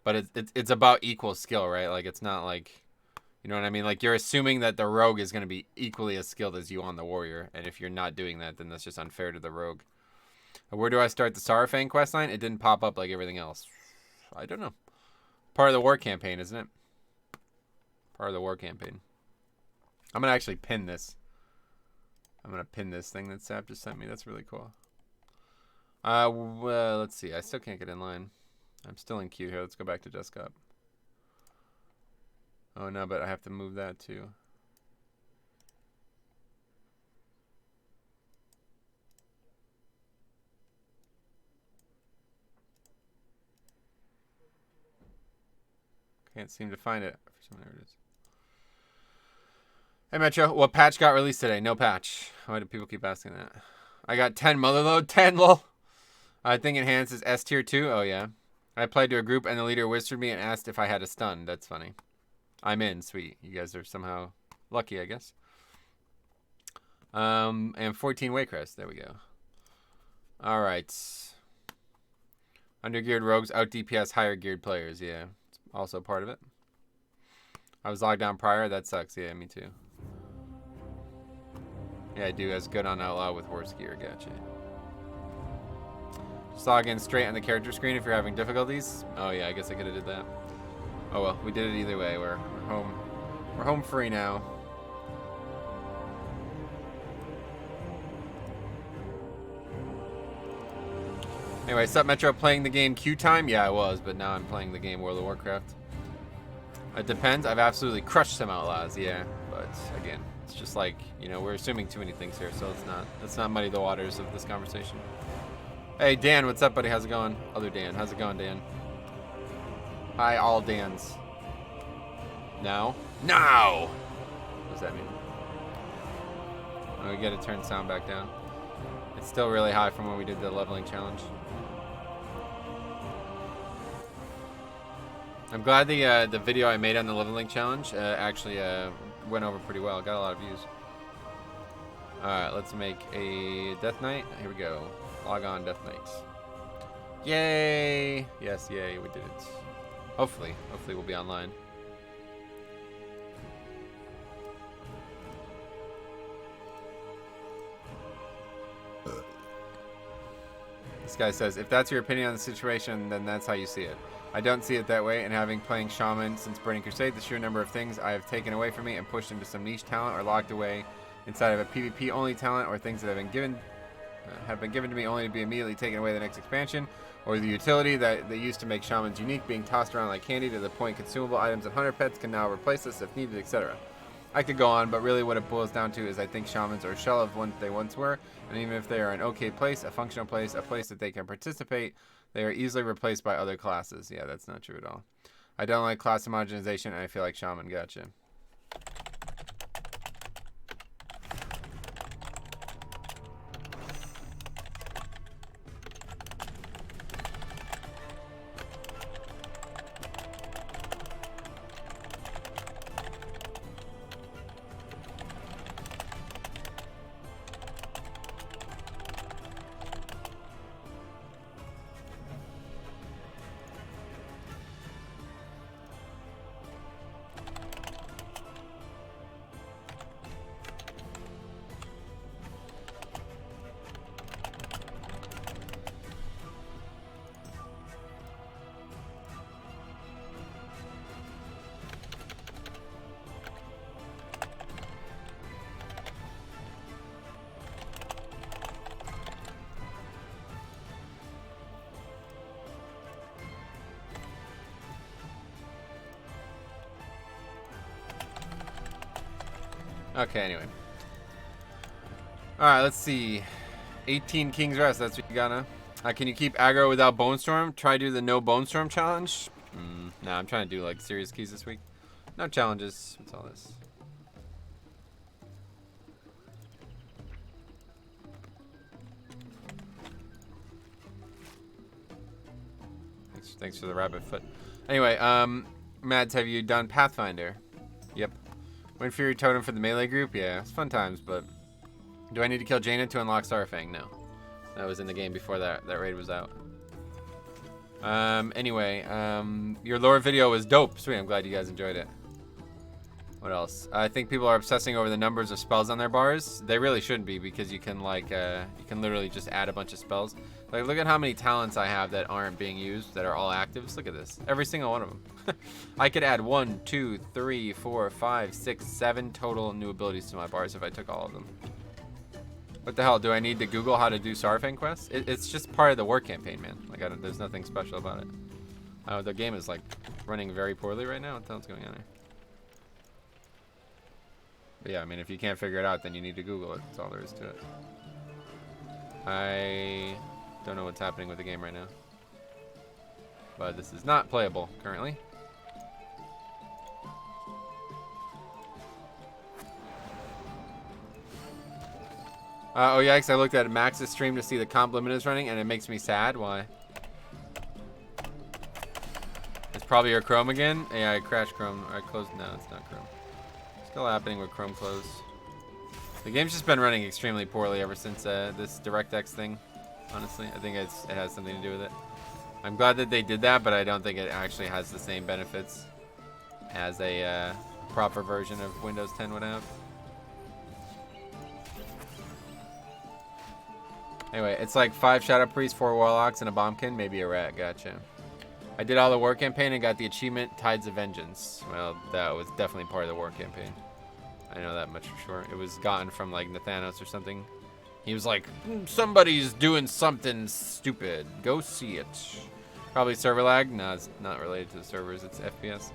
But it's about equal skill, right? Like, it's not like... You know what I mean? Like, you're assuming that the Rogue is going to be equally as skilled as you on the Warrior. And if you're not doing that, then that's just unfair to the Rogue. Where do I start the Sarafang questline? It didn't pop up like everything else. I don't know. Part of the war campaign, isn't it? Part of the war campaign. I'm going to actually pin this. I'm going to pin this thing that Sap just sent me. That's really cool. Well, let's see. I still can't get in line. I'm still in queue here. Let's go back to desktop. Oh, no, but I have to move that too. Can't seem to find it. For some, there it is. Hey, Metro. What patch got released today? No patch. Why do people keep asking that? I got 10 motherload. 10, lol. I think Enhanced is S tier 2. Oh, yeah. I applied to a group and the leader whispered me and asked if I had a stun. That's funny. I'm in. Sweet. You guys are somehow lucky, I guess. And 14 Waycrest. There we go. All right. Undergeared rogues out DPS higher geared players. Yeah. It's also part of it. I was logged down prior. That sucks. Yeah, me too. Yeah, I do as good on Outlaw with horse gear. Gotcha. Just log in straight on the character screen if you're having difficulties. Oh yeah, I guess I could have did that. Oh well, we did it either way. We're home. We're home free now. Anyway, sup Metro, playing the game Q time? Yeah, I was, but now I'm playing the game World of Warcraft. It depends. I've absolutely crushed some Outlaws, yeah. But again, it's just like, you know, we're assuming too many things here, so let's not muddy the waters of this conversation. Hey, Dan, what's up, buddy? How's it going? Other Dan. How's it going, Dan? Hi, all Dans. Now? Now! What does that mean? Oh, we gotta turn sound back down. It's still really high from when we did the leveling challenge. I'm glad the video I made on the leveling challenge actually went over pretty well. Got a lot of views. Alright, let's make a Death Knight. Here we go. Log on Death Knight. Yay! Yes, yay, we did it. Hopefully we'll be online. This guy says, if that's your opinion on the situation, then that's how you see it. I don't see it that way, and having playing Shaman since Burning Crusade, the sheer number of things I have taken away from me and pushed into some niche talent or locked away inside of a PvP only talent, or things that have been given to me only to be immediately taken away the next expansion, or the utility that they used to make shamans unique being tossed around like candy to the point consumable items and hunter pets can now replace us if needed, etc. I could go on, but really what it boils down to is I think shamans are a shell of what they once were, and even if they are an okay place, a functional place, a place that they can participate, they are easily replaced by other classes. Yeah, that's not true at all. I don't like class homogenization, and I feel like shaman. Gotcha. Okay, anyway. Alright, let's see. 18 King's Rest, that's what you got, huh? Can you keep aggro without Bone Storm? Try to do the no Bone Storm challenge? Nah, I'm trying to do like serious keys this week. No challenges. What's all this? Thanks for the rabbit foot. Anyway, Mads, have you done Pathfinder? Yep. Win Fury Totem for the melee group? Yeah, it's fun times, but... Do I need to kill Jaina to unlock Starfang? No. That was in the game before that raid was out. Anyway, your lore video was dope. Sweet, I'm glad you guys enjoyed it. What else? I think people are obsessing over the numbers of spells on their bars. They really shouldn't be, because you can like you can literally just add a bunch of spells. Like, look at how many talents I have that aren't being used, that are all actives. Look at this. Every single one of them. I could add 1, 2, 3, 4, 5, 6, 7 total new abilities to my bars if I took all of them. What the hell? Do I need to Google how to do Starfang quests? It's just part of the war campaign, man. Like, there's nothing special about it. Oh, the game is like running very poorly right now. What the hell's going on here? But yeah, I mean, if you can't figure it out, then you need to Google it. That's all there is to it. I don't know what's happening with the game right now. But this is not playable currently. Oh yeah, because I looked at Max's stream to see the comp limit is running, and it makes me sad. Why? It's probably your Chrome again. Yeah, I crashed Chrome. I closed. No, it's not Chrome. Still happening with Chrome closed. The game's just been running extremely poorly ever since this DirectX thing. Honestly, I think it has something to do with it. I'm glad that they did that, but I don't think it actually has the same benefits as a proper version of Windows 10 would have. Anyway, it's like 5 Shadow Priests, 4 Warlocks, and a Bombkin, maybe a rat. Gotcha. I did all the war campaign and got the achievement Tides of Vengeance. Well, that was definitely part of the war campaign. I know that much for sure. It was gotten from like Nathanos or something. He was like, somebody's doing something stupid. Go see it. Probably server lag. No, it's not related to the servers. It's FPS.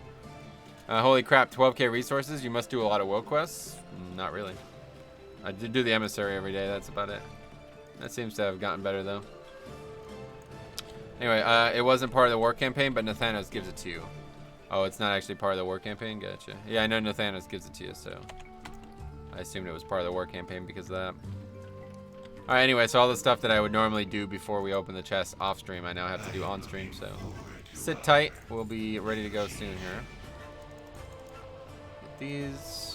Holy crap, 12k resources. You must do a lot of WoW quests. Not really. I did do the emissary every day. That's about it. That seems to have gotten better though. Anyway, it wasn't part of the war campaign, but Nathanos gives it to you. Oh, it's not actually part of the war campaign? Gotcha. Yeah, I know Nathanos gives it to you, so I assumed it was part of the war campaign because of that. Alright, anyway, so all the stuff that I would normally do before we open the chest off stream, I now have to do on stream, so sit tight. We'll be ready to go soon here. Get these.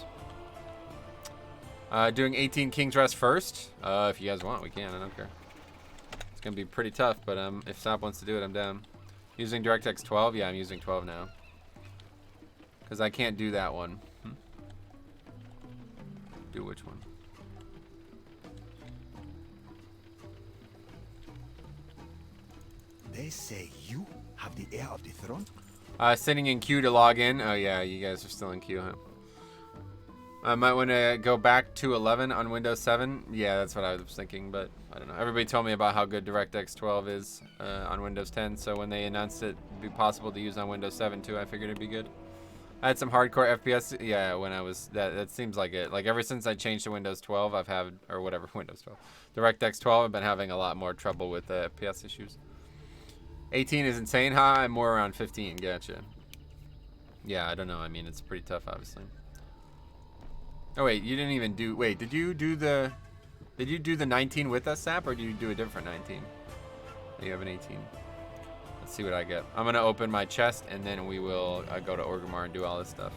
Doing 18 King's Rest first. If you guys want, we can. I don't care. It's gonna be pretty tough, but if Sap wants to do it, I'm down. Using DirectX 12? Yeah, I'm using 12 now. Because I can't do that one. Do which one? They say you have the heir of the throne? Sitting in queue to log in. Oh yeah, you guys are still in queue, huh? I might want to go back to 11 on Windows 7. Yeah, that's what I was thinking, but I don't know. Everybody told me about how good DirectX 12 is on Windows 10, so when they announced it'd be possible to use on Windows 7 too, I figured it'd be good. I had some hardcore FPS. Yeah, when I was that seems like it. Like ever since I changed to Windows 12, I've had or whatever Windows 12, DirectX 12. I've been having a lot more trouble with FPS issues. 18 is insane. Huh? I'm more around 15. Gotcha. Yeah, I don't know. I mean, it's pretty tough, obviously. Oh wait, you didn't even do. Wait, did you do the 19 with us, Sap, or did you do a different 19? You have an 18. Let's see what I get. I'm gonna open my chest and then we will go to Orgrimmar and do all this stuff.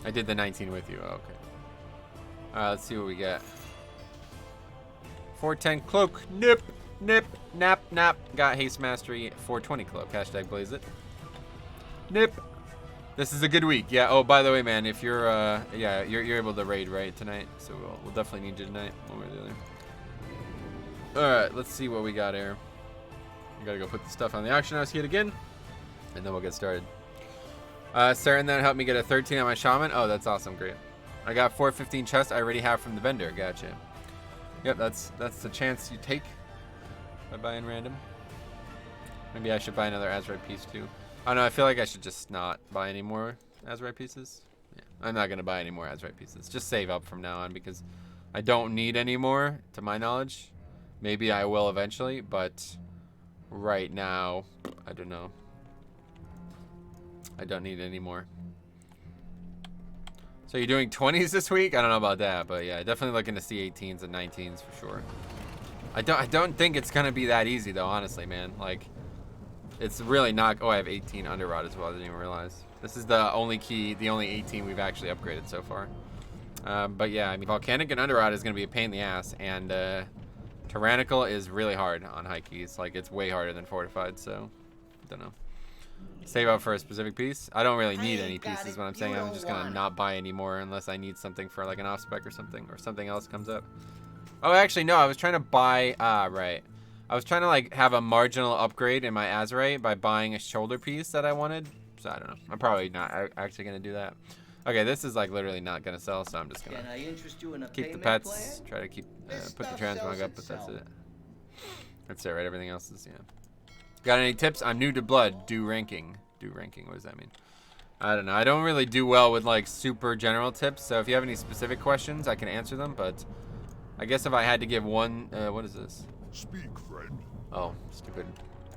I did the 19 with you. Oh, okay. All right, let's see what we get. 410 cloak. Nip, nip, nap, nap. Got haste mastery. 420 cloak. Hashtag blaze it. Nip. This is a good week. Yeah. Oh, by the way, man, if you're yeah, you're able to raid right tonight, so we'll definitely need you tonight, one way or the other. All right, let's see what we got here. We gotta go put the stuff on the auction house yet again, and then we'll get started. Sarah, and then helped me get a 13 on my shaman. Oh, that's awesome. Great. I got 415 chests I already have from the vendor. Gotcha. Yep, that's the chance you take by buying random. Maybe I should buy another Azurite piece too. I don't know, I feel like I should just not buy any more Azurite pieces. Yeah, I'm not going to buy any more Azurite pieces. Just save up from now on because I don't need any more, to my knowledge. Maybe I will eventually, but right now, I don't know. I don't need any more. So you're doing 20s this week? I don't know about that, but yeah, definitely looking to see 18s and 19s for sure. I don't think it's going to be that easy though, honestly, man. Like, it's really not. Oh, I have 18 Underrot as well. I didn't even realize. This is the only 18 we've actually upgraded so far. But yeah, I mean, Volcanic and Underrot is going to be a pain in the ass, and Tyrannical is really hard on high keys. Like, it's way harder than Fortified, so I don't know. Save up for a specific piece. I don't really need any pieces when I'm saying I'm just going to not buy any more unless I need something for like an off spec or something else comes up. Oh, actually, no, I was trying to buy, right. I was trying to like have a marginal upgrade in my Azurite by buying a shoulder piece that I wanted. So I don't know. I'm probably not actually going to do that. Okay, this is like literally not going to sell, so I'm just going to keep the pets, try to keep, put the transmog up, but that's it. That's it, right? Everything else is, yeah. Got any tips? I'm new to Blood. Do ranking. Do ranking. What does that mean? I don't know. I don't really do well with like super general tips, so if you have any specific questions, I can answer them, but I guess if I had to give one, what is this? Speak, friend. Oh, stupid.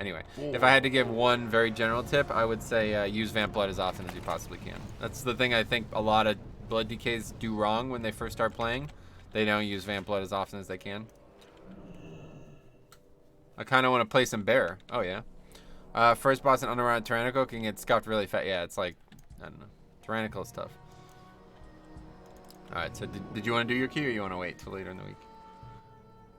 Anyway, if I had to give one very general tip, I would say use Vamp Blood as often as you possibly can. That's the thing I think a lot of Blood DKs do wrong when they first start playing. They don't use Vamp Blood as often as they can. I kind of want to play some Bear. Oh, yeah. First boss in Underground Tyrannical can get scuffed really fast. Yeah, it's like, I don't know. Tyrannical is tough. Alright, so did you want to do your key or you want to wait till later in the week?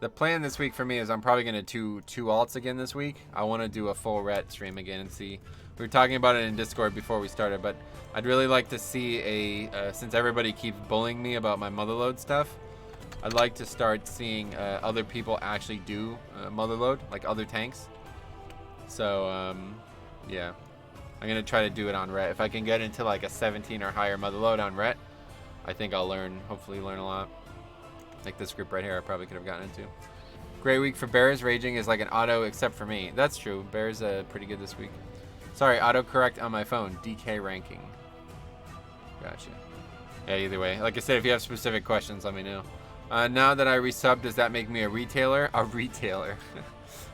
The plan this week for me is I'm probably going to do 2 alts again this week. I want to do a full ret stream again and see. We were talking about it in Discord before we started, but I'd really like to see a, since everybody keeps bullying me about my motherload stuff, I'd like to start seeing other people actually do motherload, like other tanks. So, yeah. I'm going to try to do it on ret. If I can get into like a 17 or higher motherload on ret, I think I'll hopefully learn a lot. Like this group right here, I probably could have gotten into. Great week for Bears. Raging is like an auto, except for me. That's true. Bears pretty good this week. Sorry, autocorrect on my phone. DK ranking. Gotcha. Yeah, either way. Like I said, if you have specific questions, let me know. Now that I resubbed, does that make me a retailer? A retailer.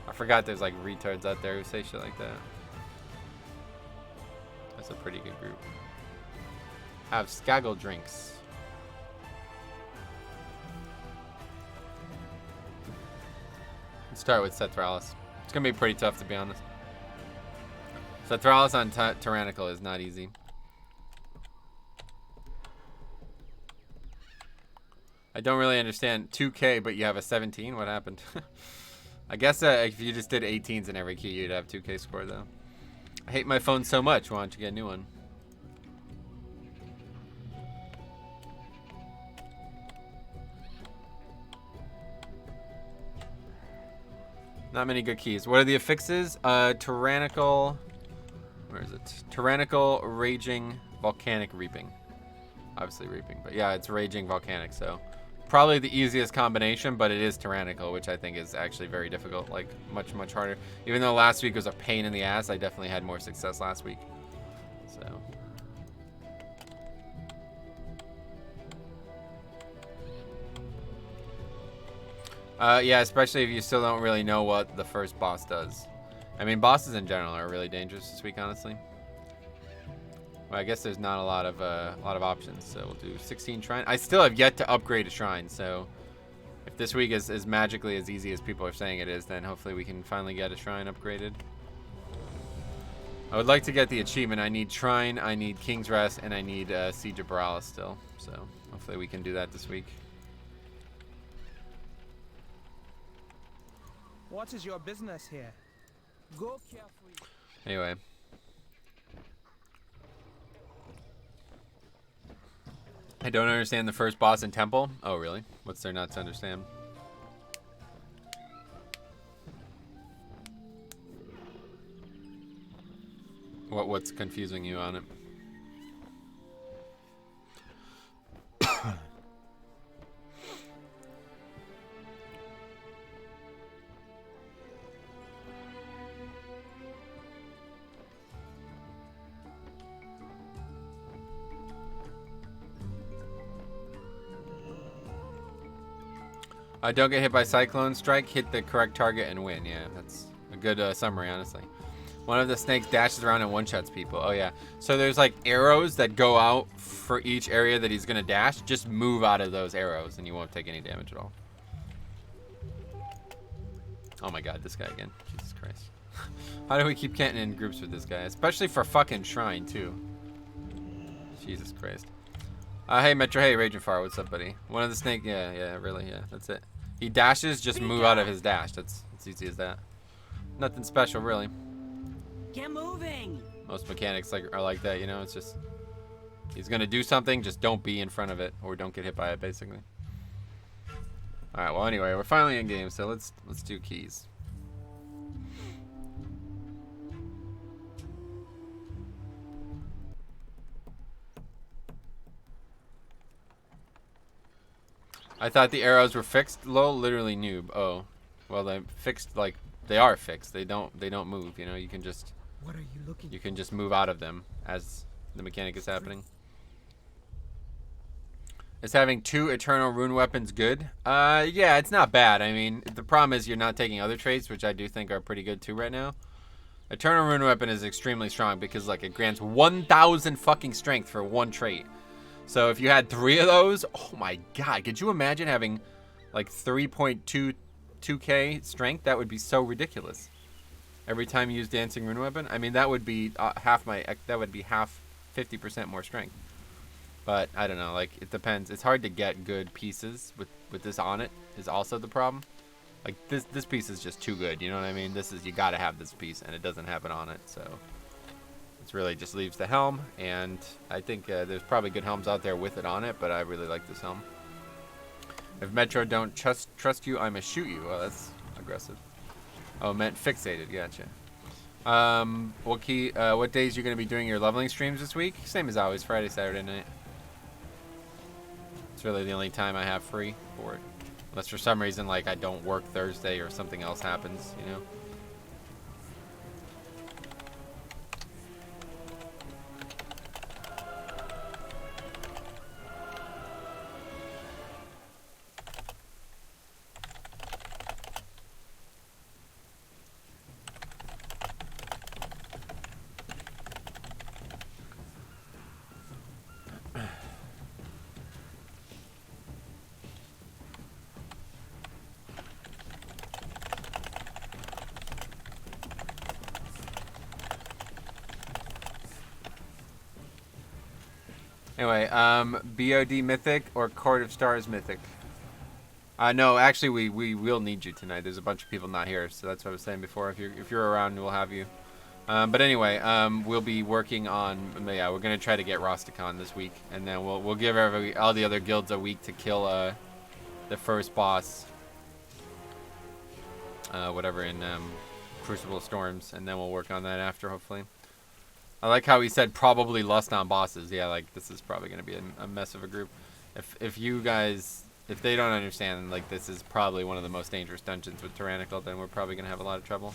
I forgot there's like retards out there who say shit like that. That's a pretty good group. Have Skaggle drinks. Let's start with Sethralis. It's going to be pretty tough, to be honest. Sethralis on Tyrannical is not easy. I don't really understand 2K, but you have a 17. What happened? I guess if you just did 18s in every key, you'd have 2K score, though. I hate my phone so much. Why don't you get a new one? Not many good keys. What are the affixes? Tyrannical. Where is it? Tyrannical, Raging, Volcanic, Reaping. Obviously Reaping, but yeah, it's Raging, Volcanic, so probably the easiest combination, but it is tyrannical, which I think is actually very difficult, like much, much harder. Even though last week was a pain in the ass, I definitely had more success last week. So. Yeah, especially if you still don't really know what the first boss does. I mean, bosses in general are really dangerous this week, honestly. Well, I guess there's not a lot of options, so we'll do 16 shrine. I still have yet to upgrade a shrine, so if this week is magically as easy as people are saying it is, then hopefully we can finally get a shrine upgraded. I would like to get the achievement. I need shrine, I need King's Rest, and I need Siege of Baralis still. So hopefully we can do that this week. What is your business here? Go carefully. Anyway. I don't understand the first boss in Temple. Oh, really? What's there not to understand? What's confusing you on it? Don't get hit by Cyclone Strike, hit the correct target and win. Yeah, that's a good summary, honestly. One of the snakes dashes around and one-shots people. Oh, yeah. So there's, like, arrows that go out for each area that he's going to dash. Just move out of those arrows and you won't take any damage at all. Oh, my God. This guy again. Jesus Christ. How do we keep getting in groups with this guy? Especially for fucking Shrine, too. Jesus Christ. Hey, Metro. Hey, Raging Fire. What's up, buddy? One of the snake. Yeah, really. Yeah, that's it. He dashes, just move out of his dash. That's easy as that. Nothing special, really. Get moving. Most mechanics are like that, you know. It's just he's gonna do something, just don't be in front of it or don't get hit by it, basically. All right. Well, anyway, we're finally in game, so let's do keys. I thought the arrows were fixed. Lol, literally noob. Oh, well, they fixed, like they are fixed. They don't move. You know, you can just. What are you looking? You can just move out of them as the mechanic is happening. Is having 2 Eternal Rune Weapons good? Yeah, it's not bad. I mean, the problem is you're not taking other traits, which I do think are pretty good too right now. Eternal Rune Weapon is extremely strong because, like, it grants 1,000 fucking strength for 1 trait. So if you had 3 of those, oh my God, could you imagine having, like, 3.22k strength? That would be so ridiculous. Every time you use Dancing Rune Weapon, I mean, that would be half 50% more strength. But I don't know, like, it depends. It's hard to get good pieces with this on it is also the problem. Like, this piece is just too good, you know what I mean? This is, you gotta have this piece, and it doesn't have it on it, so it's really just leaves the helm, and I think there's probably good helms out there with it on it, but I really like this helm. If Metro don't trust you, I'ma shoot you. Oh, that's aggressive. Oh, meant fixated. Gotcha. What days you're gonna be doing your leveling streams this week? Same as always, Friday, Saturday night. It's really the only time I have free for it, unless for some reason like I don't work Thursday or something else happens, you know. Anyway, BOD Mythic or Court of Stars Mythic? No, actually, we will need you tonight. There's a bunch of people not here, so that's what I was saying before. If you're around, we'll have you. But anyway, we'll be working on. Yeah, we're gonna try to get Rosticon this week, and then we'll give all the other guilds a week to kill the first boss. Whatever in Crucible Storms, and then we'll work on that after, hopefully. I like how he said probably lust on bosses. Yeah, like this is probably gonna be a mess of a group. If if they don't understand, like, this is probably one of the most dangerous dungeons with Tyrannical, then we're probably going to have a lot of trouble.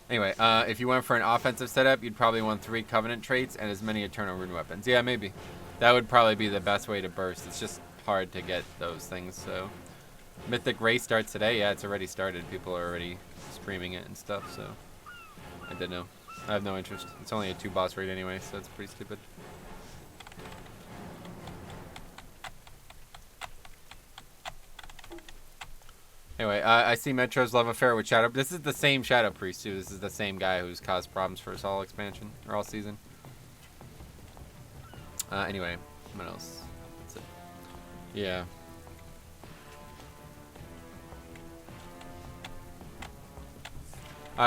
Anyway, if you went for an offensive setup, you'd probably want 3 Covenant traits and as many Eternal Rune weapons. Yeah, maybe. That would probably be the best way to burst. It's just hard to get those things, so... Mythic race starts today. Yeah, it's already started. People are already streaming it and stuff, so... I don't know. I have no interest. It's only a 2 boss raid anyway, so it's pretty stupid. Anyway, I see Metro's love affair with Shadow. This is the same Shadow Priest, too. This is the same guy who's caused problems for us all expansion, or all season. Anyway, what else? That's it. Yeah.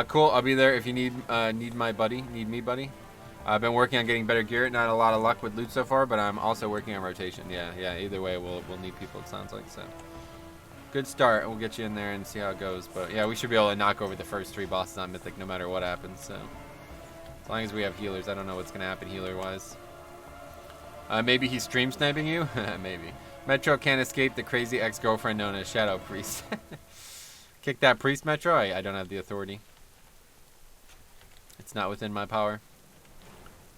Cool. I'll be there if you need my buddy. Need me, buddy. I've been working on getting better gear. Not a lot of luck with loot so far, but I'm also working on rotation. Yeah. Either way, we'll need people. It sounds like so. Good start. We'll get you in there and see how it goes. But yeah, we should be able to knock over the first 3 bosses on Mythic, no matter what happens. So as long as we have healers, I don't know what's gonna happen healer-wise. Maybe he's stream sniping you. Maybe. Metro can't escape the crazy ex-girlfriend known as Shadow Priest. Kick that priest, Metro. I don't have the authority. It's not within my power.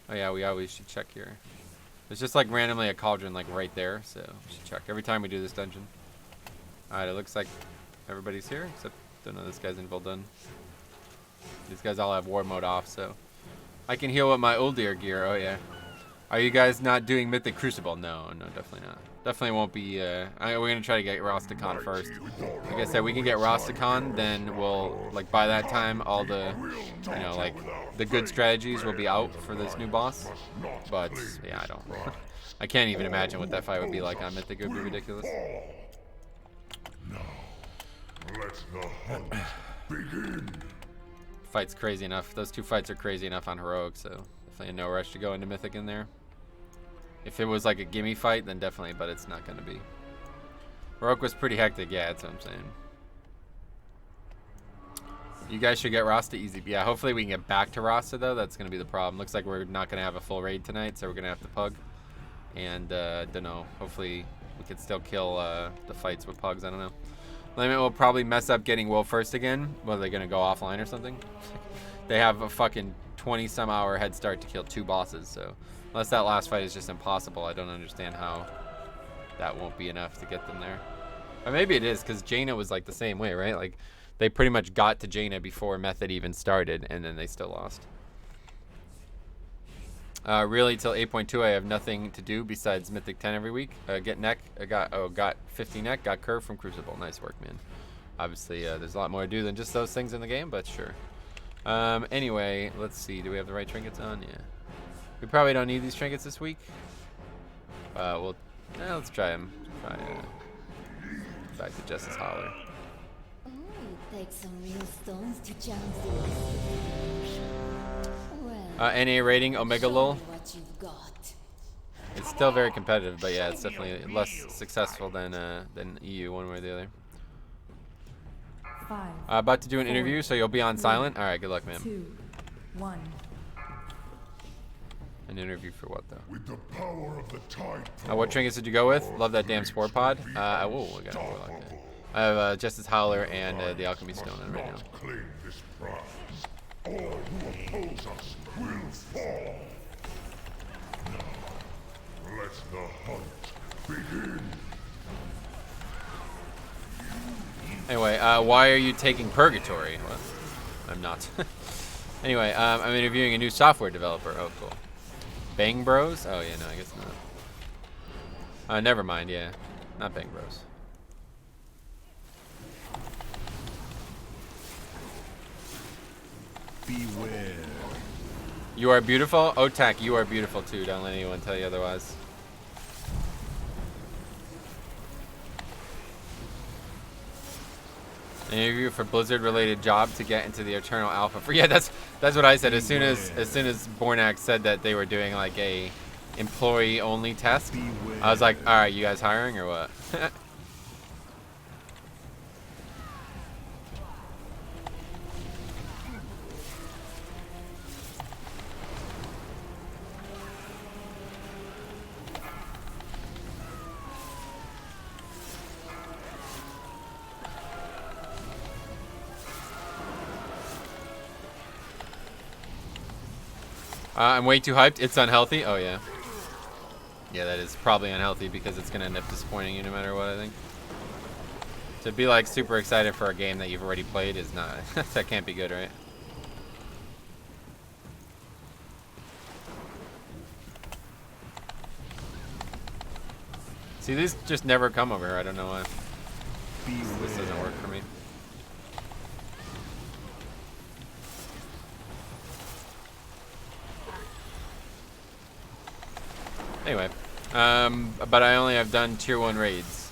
Oh yeah, we always should check here. There's just like randomly a cauldron like right there, so we should check every time we do this dungeon. Alright, it looks like everybody's here, except don't know this guy's in done. These guys all have war mode off, so I can heal with my Uldir gear. Oh yeah. Are you guys not doing Mythic Crucible? No, definitely not. Definitely won't be. We're gonna try to get Rosticon first. Like I said, we can get Rosticon, then we'll like by that time all the, like the good strategies will be out for this new boss. But yeah, I don't. I can't even imagine what that fight would be like on Mythic. It would be ridiculous. Let the hunt begin. Fight's crazy enough. Those 2 fights are crazy enough on Heroic, so definitely no rush to go into Mythic in there. If it was like a gimme fight, then definitely, but it's not going to be. Heroic was pretty hectic, yeah, that's what I'm saying. You guys should get Rasta easy. Yeah, hopefully we can get back to Rasta, though. That's going to be the problem. Looks like we're not going to have a full raid tonight, so we're going to have to Pug. And, don't know, hopefully we could still kill the fights with Pugs, I don't know. Limit will probably mess up getting Will first again. Well, they're going to go offline or something? They have a fucking 20-some hour head start to kill 2 bosses, so unless that last fight is just impossible, I don't understand how that won't be enough to get them there. Or maybe it is, because Jaina was like the same way, right? Like, they pretty much got to Jaina before Method even started, and then they still lost. Really, till 8.2, I have nothing to do besides Mythic 10 every week. Get neck. I got 50 neck. Got curve from Crucible. Nice work, man. Obviously, there's a lot more to do than just those things in the game, but sure. Anyway, let's see. Do we have the right trinkets on? Yeah. We probably don't need these trinkets this week. Let's try them. Back to Justice Holler. Oh, it takes some real stones to jump through. Well, NA rating Omega Lol. what you've got. It's still very competitive, but yeah, it's definitely less successful than EU one way or the other. 5, About to do an interview, so you'll be on silent. All right, good luck, man. 2, 1. An interview for what though? With the power of the tide. What trinkets did you go with? Love that damn Spore Pod. We got a Warlock there. I have Justice Howler and the Alchemy Stone on right now. Claim this prize. All who oppose us will fall. Now, let the hunt begin. Anyway, why are you taking Purgatory? Well, I'm not. Anyway, I'm interviewing a new software developer. Oh, cool. Bang Bros? Oh, yeah, no, I guess not. Never mind, yeah. Not Bang Bros. Beware. You are beautiful? Otak, you are beautiful too. Don't let anyone tell you otherwise. An interview for Blizzard-related job to get into the Eternal Alpha. Yeah, that's what I said. As soon as Bornak said that they were doing like a employee-only test, I was like, all right, you guys hiring or what? I'm way too hyped. It's unhealthy. Oh, yeah. Yeah, that is probably unhealthy because it's going to end up disappointing you no matter what, I think. To be, like, super excited for a game that you've already played is not... that can't be good, right? See, these just never come over here. I don't know why. This doesn't work for me. Anyway, but I only have done tier 1 raids.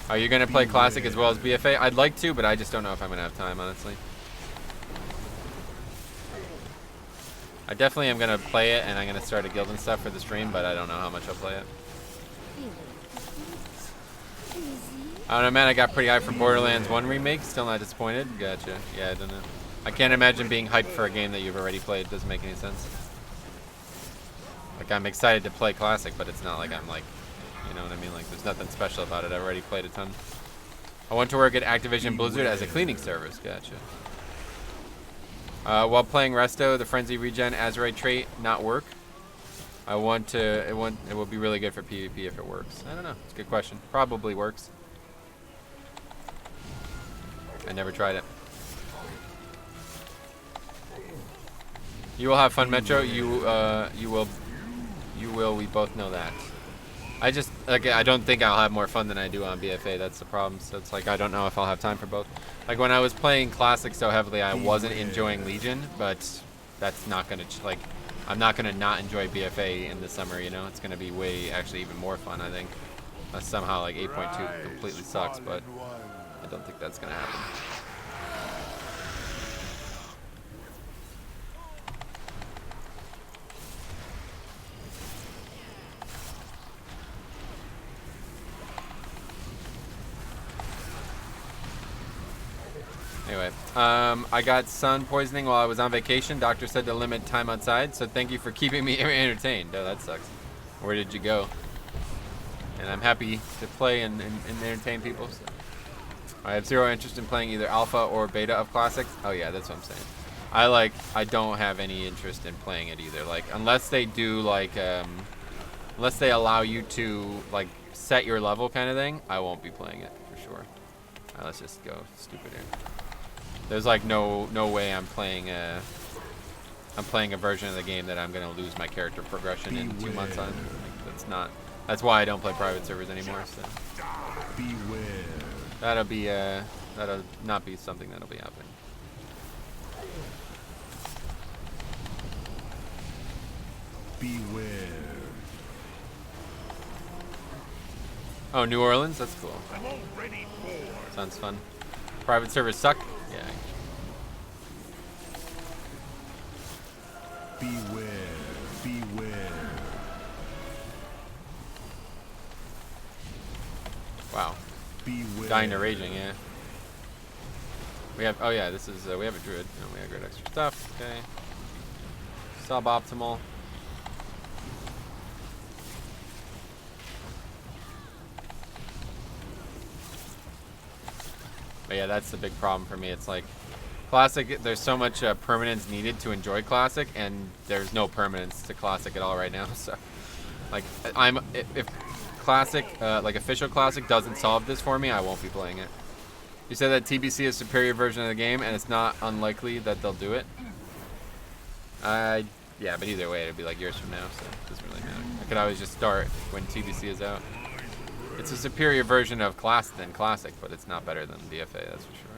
Are you gonna play classic as well as BFA? I'd like to, but I just don't know if I'm gonna have time, honestly. I definitely am gonna play it, and I'm gonna start a guild and stuff for the stream, but I don't know how much I'll play it. I don't know, man. I got pretty hyped for Borderlands 1 remake. Still not disappointed. Gotcha. Yeah, I don't know. I can't imagine being hyped for a game that you've already played. Doesn't make any sense. Like, I'm excited to play classic, but it's not like I'm like, you know what I mean? Like, there's nothing special about it. I've already played a ton. I want to work at Activision Blizzard as a cleaning service. Gotcha. While playing Resto, the Frenzy Regen Azerite trait not work. I want to. It will be really good for PvP if it works. I don't know. It's a good question. Probably works. I never tried it. You will have fun, Metro. You will. We both know that. I just, like, I don't think I'll have more fun than I do on BFA. That's the problem. So it's like I don't know if I'll have time for both. Like when I was playing Classic so heavily, I wasn't enjoying Legion, but that's not gonna like. I'm not gonna not enjoy BFA in the summer. You know, it's gonna be way actually even more fun. I think. Unless somehow like 8.2 completely sucks, but I don't think that's gonna happen. Anyway, I got sun poisoning while I was on vacation. Doctor said to limit time outside, so thank you for keeping me entertained. Oh, that sucks. Where did you go? And I'm happy to play and entertain people. So. I have zero interest in playing either alpha or beta of classics. Oh yeah, that's what I'm saying. I don't have any interest in playing it either. Like, unless they do like, unless they allow you to like set your level kind of thing, I won't be playing it for sure. All right, let's just go stupid here. There's like no way I'm playing a version of the game that I'm gonna lose my character progression in 2 months on. Like, that's why I don't play private servers anymore. So that'll not be something that'll be happening. Beware. Oh, New Orleans? That's cool. Sounds fun. Private servers suck? Yeah. Beware. Beware. Wow. Beware. Dying to raging, yeah. We have, oh yeah, this is, we have a druid. Oh, we have great extra stuff, okay. Suboptimal. But yeah, that's the big problem for me. It's like, Classic, there's so much permanence needed to enjoy Classic, and there's no permanence to Classic at all right now, so. Like, if Classic, like official Classic doesn't solve this for me, I won't be playing it. You said that TBC is a superior version of the game, and it's not unlikely that they'll do it. Yeah, but either way, it'll be like years from now, so it doesn't really matter. I could always just start when TBC is out. It's a superior version of Classic, but it's not better than BFA, that's for sure.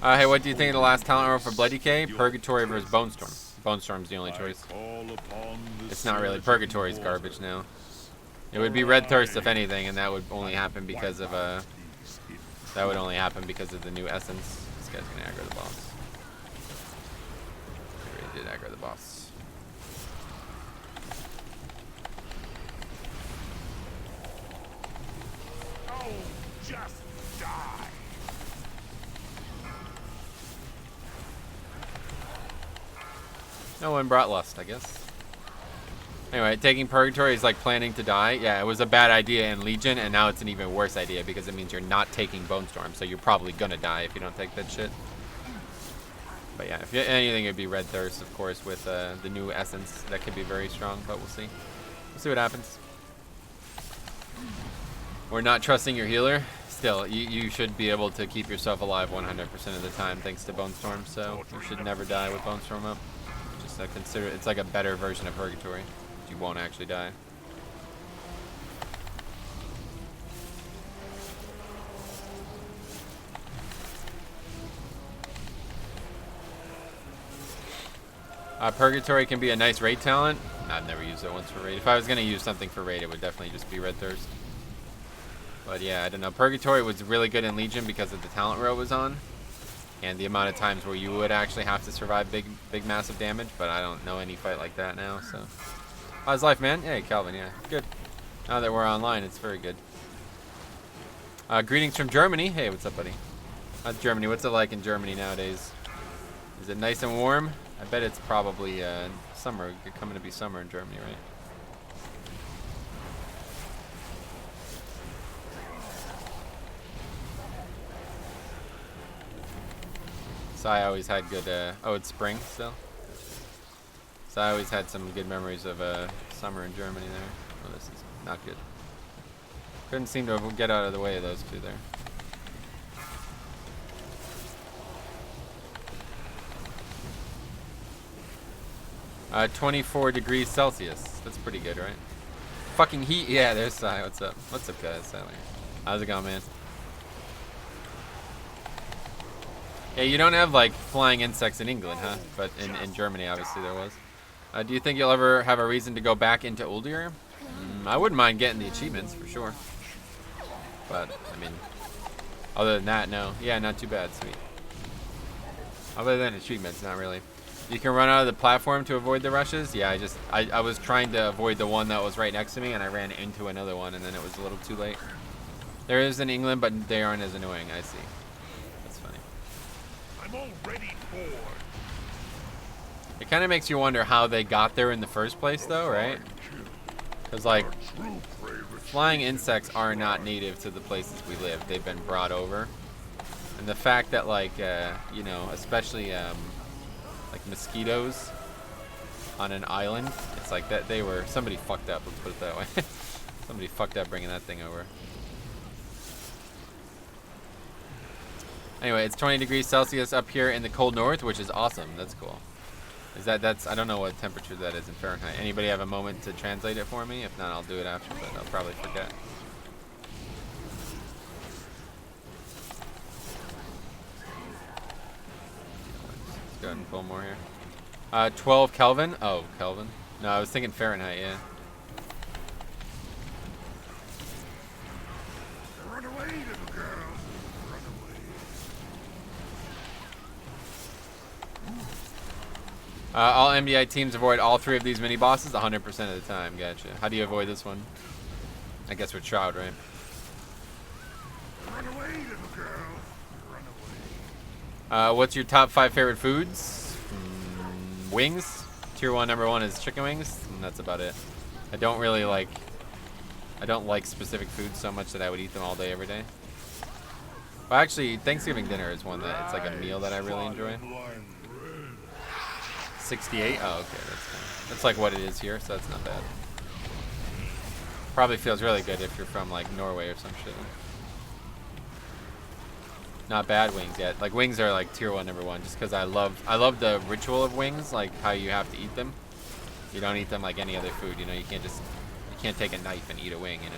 Hey, what do you think of the last talent roll for Blood Decay? Purgatory versus Bone Storm. Bone Storm's the only choice. It's not really. Purgatory's garbage now. It would be Red Thirst if anything, and that would only happen because of the new essence. This guy's gonna aggro the boss. He really did aggro the boss. Oh, just die. No one brought lust, I guess. Anyway, taking Purgatory is like planning to die. Yeah, it was a bad idea in Legion, and now it's an even worse idea because it means you're not taking Bone Storm, so you're probably gonna die if you don't take that shit. But yeah, if anything, it'd be Red Thirst, of course, with the new Essence. That could be very strong, but we'll see. We'll see what happens. We're not trusting your healer. Still, you should be able to keep yourself alive 100% of the time thanks to Bone Storm, so you should never die with Bone Storm up. Just consider it's like a better version of Purgatory. You won't actually die. Purgatory can be a nice raid talent. I've never used it once for raid. If I was going to use something for raid, it would definitely just be Red Thirst. But yeah, I don't know. Purgatory was really good in Legion because of the talent row it was on. And the amount of times where you would actually have to survive big massive damage. But I don't know any fight like that now, so... How's life, man? Hey, Calvin, yeah. Good. Now that we're online, it's very good. Greetings from Germany. Hey, what's up, buddy? How's Germany? What's it like in Germany nowadays? Is it nice and warm? I bet it's probably summer. It's coming to be summer in Germany, right? So I always had good... oh, it's spring still? So I always had some good memories of summer in Germany there. Oh, this is not good. Couldn't seem to get out of the way of those two there. 24 degrees Celsius. That's pretty good, right? Fucking heat. Yeah, there's Sai. What's up? What's up, guys? How's it going, man? Yeah, you don't have, like, flying insects in England, huh? But in Germany, obviously, there was. Do you think you'll ever have a reason to go back into Uldir? I wouldn't mind getting the achievements, for sure. But, I mean, other than that, no. Yeah, not too bad. Sweet. Other than achievements, not really. You can run out of the platform to avoid the rushes? Yeah, I was trying to avoid the one that was right next to me, and I ran into another one, and then it was a little too late. There is in England, but they aren't as annoying, I see. That's funny. I'm already bored. It kind of makes you wonder how they got there in the first place, though, right? Because, like, flying insects are not native to the places we live. They've been brought over. And the fact that, like, you know, especially, like, mosquitoes on an island, it's like that they were, somebody fucked up, let's put it that way. Somebody fucked up bringing that thing over. Anyway, it's 20 degrees Celsius up here in the cold north, which is awesome. That's cool. That's I don't know what temperature that is in Fahrenheit. Anybody have a moment to translate it for me? If not, I'll do it after, but I'll probably forget. Let's go ahead and pull more here. 12 Kelvin? Oh, Kelvin. No, I was thinking Fahrenheit, yeah. Run away, little girl. Run away. All MDI teams avoid all 3 of these mini bosses 100% of the time. Gotcha. How do you avoid this one? I guess with Shroud, right? Run away, little girl. Run away. What's your top 5 favorite foods? Wings. Tier 1 number 1 is chicken wings, and that's about it. I don't like specific foods so much that I would eat them all day, every day. Well, actually, Thanksgiving dinner is one that it's like a meal that I really enjoy. 68? Oh, okay, that's like what it is here, so that's not bad. Probably feels really good if you're from like Norway or some shit. Not bad wings yet. Like wings are like tier 1 number 1, just because I love the ritual of wings, like how you have to eat them. You don't eat them like any other food, you know. You can't take a knife and eat a wing, you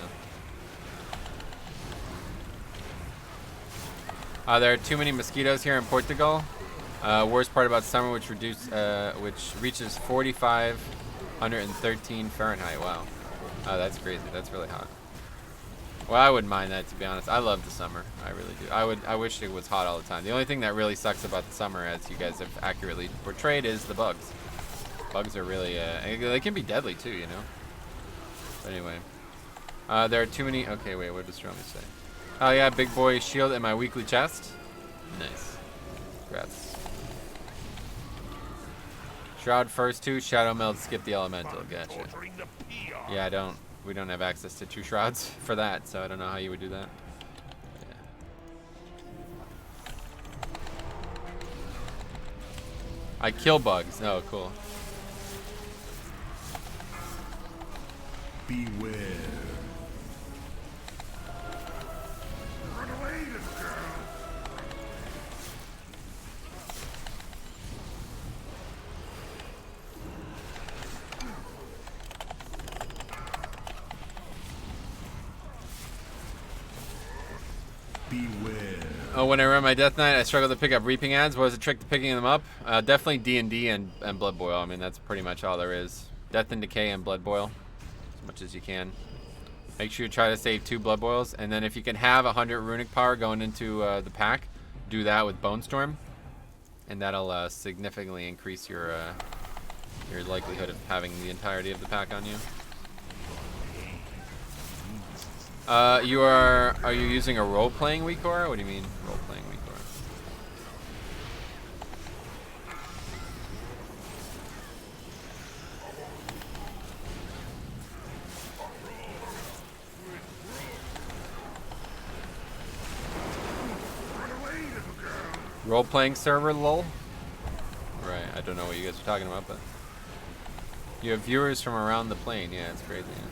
know. There are too many mosquitoes here in Portugal. Worst part about summer, which reaches 4,513 Fahrenheit. Wow. Oh, that's crazy. That's really hot. Well, I wouldn't mind that, to be honest. I love the summer. I really do. I wish it was hot all the time. The only thing that really sucks about the summer, as you guys have accurately portrayed, is the bugs. Bugs are really, they can be deadly too, you know. But anyway. There are too many. Okay, wait, what does Stromy say? Oh yeah, big boy shield in my weekly chest. Nice. Congrats. Shroud first 2, Shadow Meld, skip the Elemental. Gotcha. Ordering the peon. Yeah, we don't have access to 2 Shrouds for that, so I don't know how you would do that. Yeah. I kill bugs. Oh, cool. Beware. Run away, little girl. Beware. Oh, when I run my Death Knight, I struggle to pick up Reaping ads. What is the trick to picking them up? Definitely D&D and Blood Boil. I mean, that's pretty much all there is. Death and Decay and Blood Boil, as much as you can. Make sure you try to save 2 Blood Boils, and then if you can have 100 Runic Power going into the pack, do that with Bone Storm, and that'll significantly increase your likelihood of having the entirety of the pack on you. Are you using a role-playing weak aura? What do you mean, role-playing weak aura? Role-playing server, lol? Right, I don't know what you guys are talking about, but you have viewers from around the plane. Yeah, it's crazy. Yeah.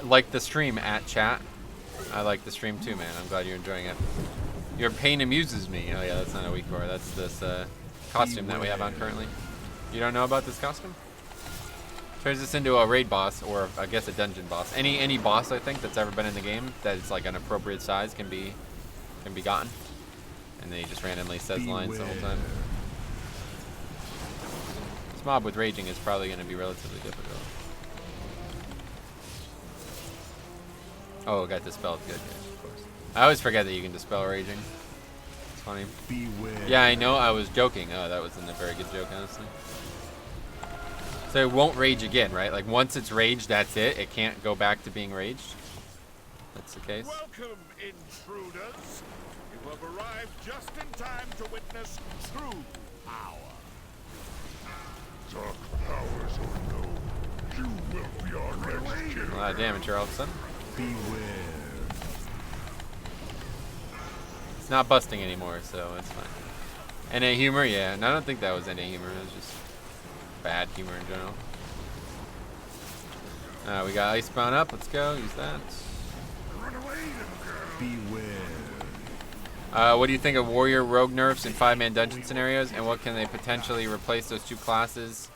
Like the stream at chat. I like the stream too, man. I'm glad you're enjoying it. Your pain amuses me. Oh yeah, that's not a weak aura. That's this costume that we have on currently. You don't know about this costume? Turns this into a raid boss, or I guess a dungeon boss. Any boss I think that's ever been in the game that is like an appropriate size can be gotten. And then he just randomly says lines the whole time. This mob with raging is probably going to be relatively difficult. Oh, got dispelled. Good, yeah, of course. I always forget that you can dispel raging. It's funny. Beware. Yeah, I know. I was joking. Oh, that wasn't a very good joke, honestly. So it won't rage again, right? Like once it's raged, that's it. It can't go back to being raged. That's the case. Welcome, intruders. You have arrived just in time to witness true power. Dark powers or no, you will be our next kill. A lot of damage here all of a sudden. Beware. It's not busting anymore, so it's fine. NA humor, yeah. And I don't think that was NA humor. It was just bad humor in general. We got Icebound up. Let's go. Use that. Run away, little girl. Beware. What do you think of Warrior Rogue nerfs in 5-man dungeon scenarios, and what can they potentially replace those 2 classes?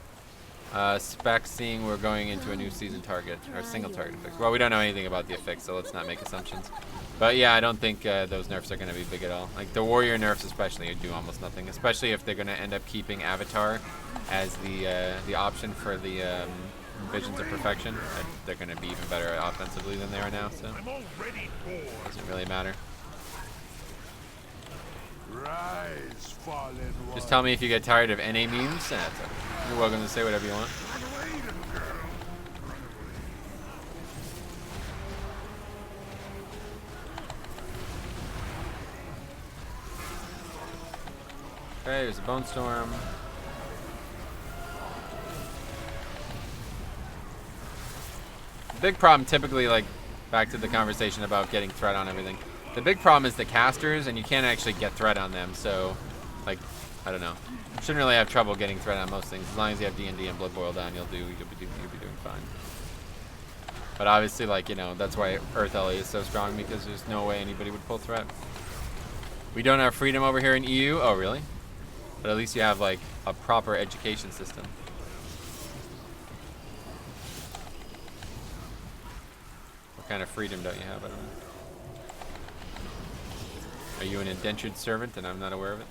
Spec, seeing we're going into a new season target, or single target fix. Well, we don't know anything about the affix, so let's not make assumptions. But yeah, I don't think those nerfs are going to be big at all. Like the Warrior nerfs especially do almost nothing, especially if they're going to end up keeping Avatar as the option for the Visions of Perfection. They're going to be even better offensively than they are now, so I'm already bored. doesn't really matter. Rise, fallen one. Just tell me if you get tired of NA memes. That's okay. You're welcome to say whatever you want. Run away, little girl. Okay, there's a Bone Storm. The big problem typically, like, back to the conversation about getting threat on everything. The big problem is the casters, and you can't actually get threat on them, so, like, I don't know. You shouldn't really have trouble getting threat on most things. As long as you have D&D and Blood Boil down, you'll be doing fine. But obviously, like, you know, that's why Earth LA is so strong, because there's no way anybody would pull threat. We don't have freedom over here in EU? Oh, really? But at least you have, like, a proper education system. What kind of freedom don't you have? I don't know. Are you an indentured servant and I'm not aware of it?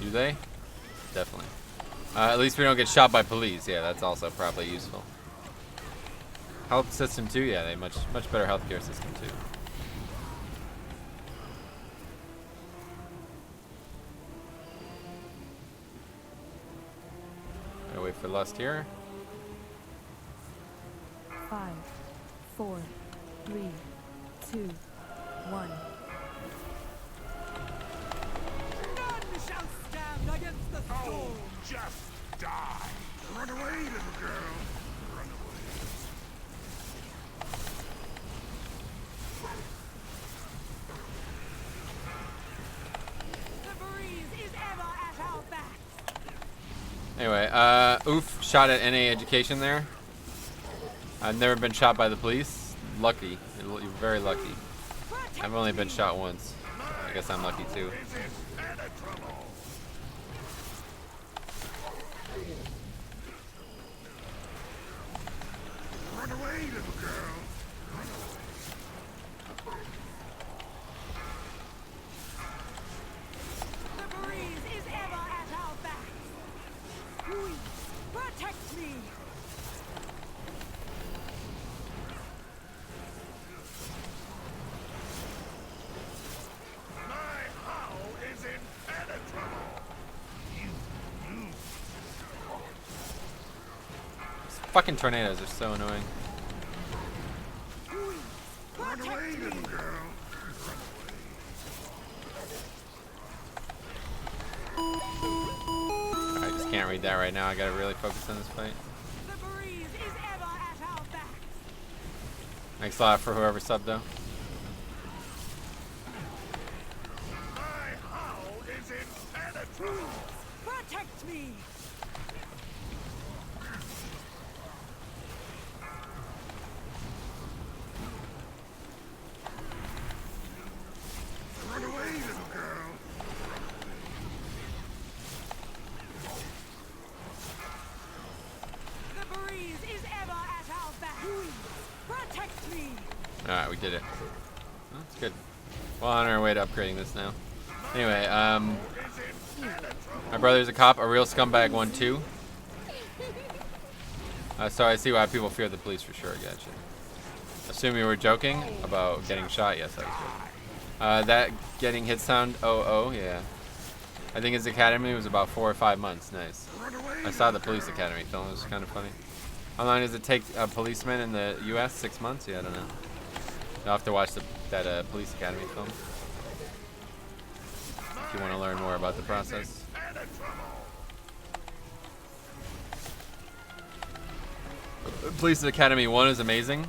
Do they? Definitely. At least we don't get shot by police. Yeah, that's also probably useful. Health system too? Yeah, they much better healthcare system too. Gonna wait for Lust here. 5, 4, 3, 2, 1. None shall stand against the storm. Oh, just die. Run away, little girl. Run away. The breeze is ever at our back. Anyway, oof, shot at NA education there. I've never been shot by the police. Lucky. You're very lucky. I've only been shot once. I guess I'm lucky too. Is impenetrable. Run away, little girl. Run away. The breeze is ever at our back. Please, protect me. My howl is impenetrable. These fucking tornadoes are so annoying. Run away, little girl. I just can't read that right now. I gotta really focus on this fight. The breeze is ever at our back. Thanks a lot for whoever subbed though. My howl is impenetrable. Protect me. Run away, little girl. The breeze is ever at our back. Protect me. Alright, we did it. Well, that's good. Well, on our way to upgrading this now. Anyway, my brother's a cop, a real scumbag one too. So I see why people fear the police for sure. Gotcha. Assume you were joking about getting shot. Yes, I was joking. That getting hit sound. Oh, yeah. I think his academy was about 4 or 5 months. Nice. I saw the police academy film. It was kind of funny. How long does it take a policeman in the U.S.? 6 months? Yeah, I don't know. You'll have to watch that police academy film if you want to learn more about the process. Police Academy 1 is amazing.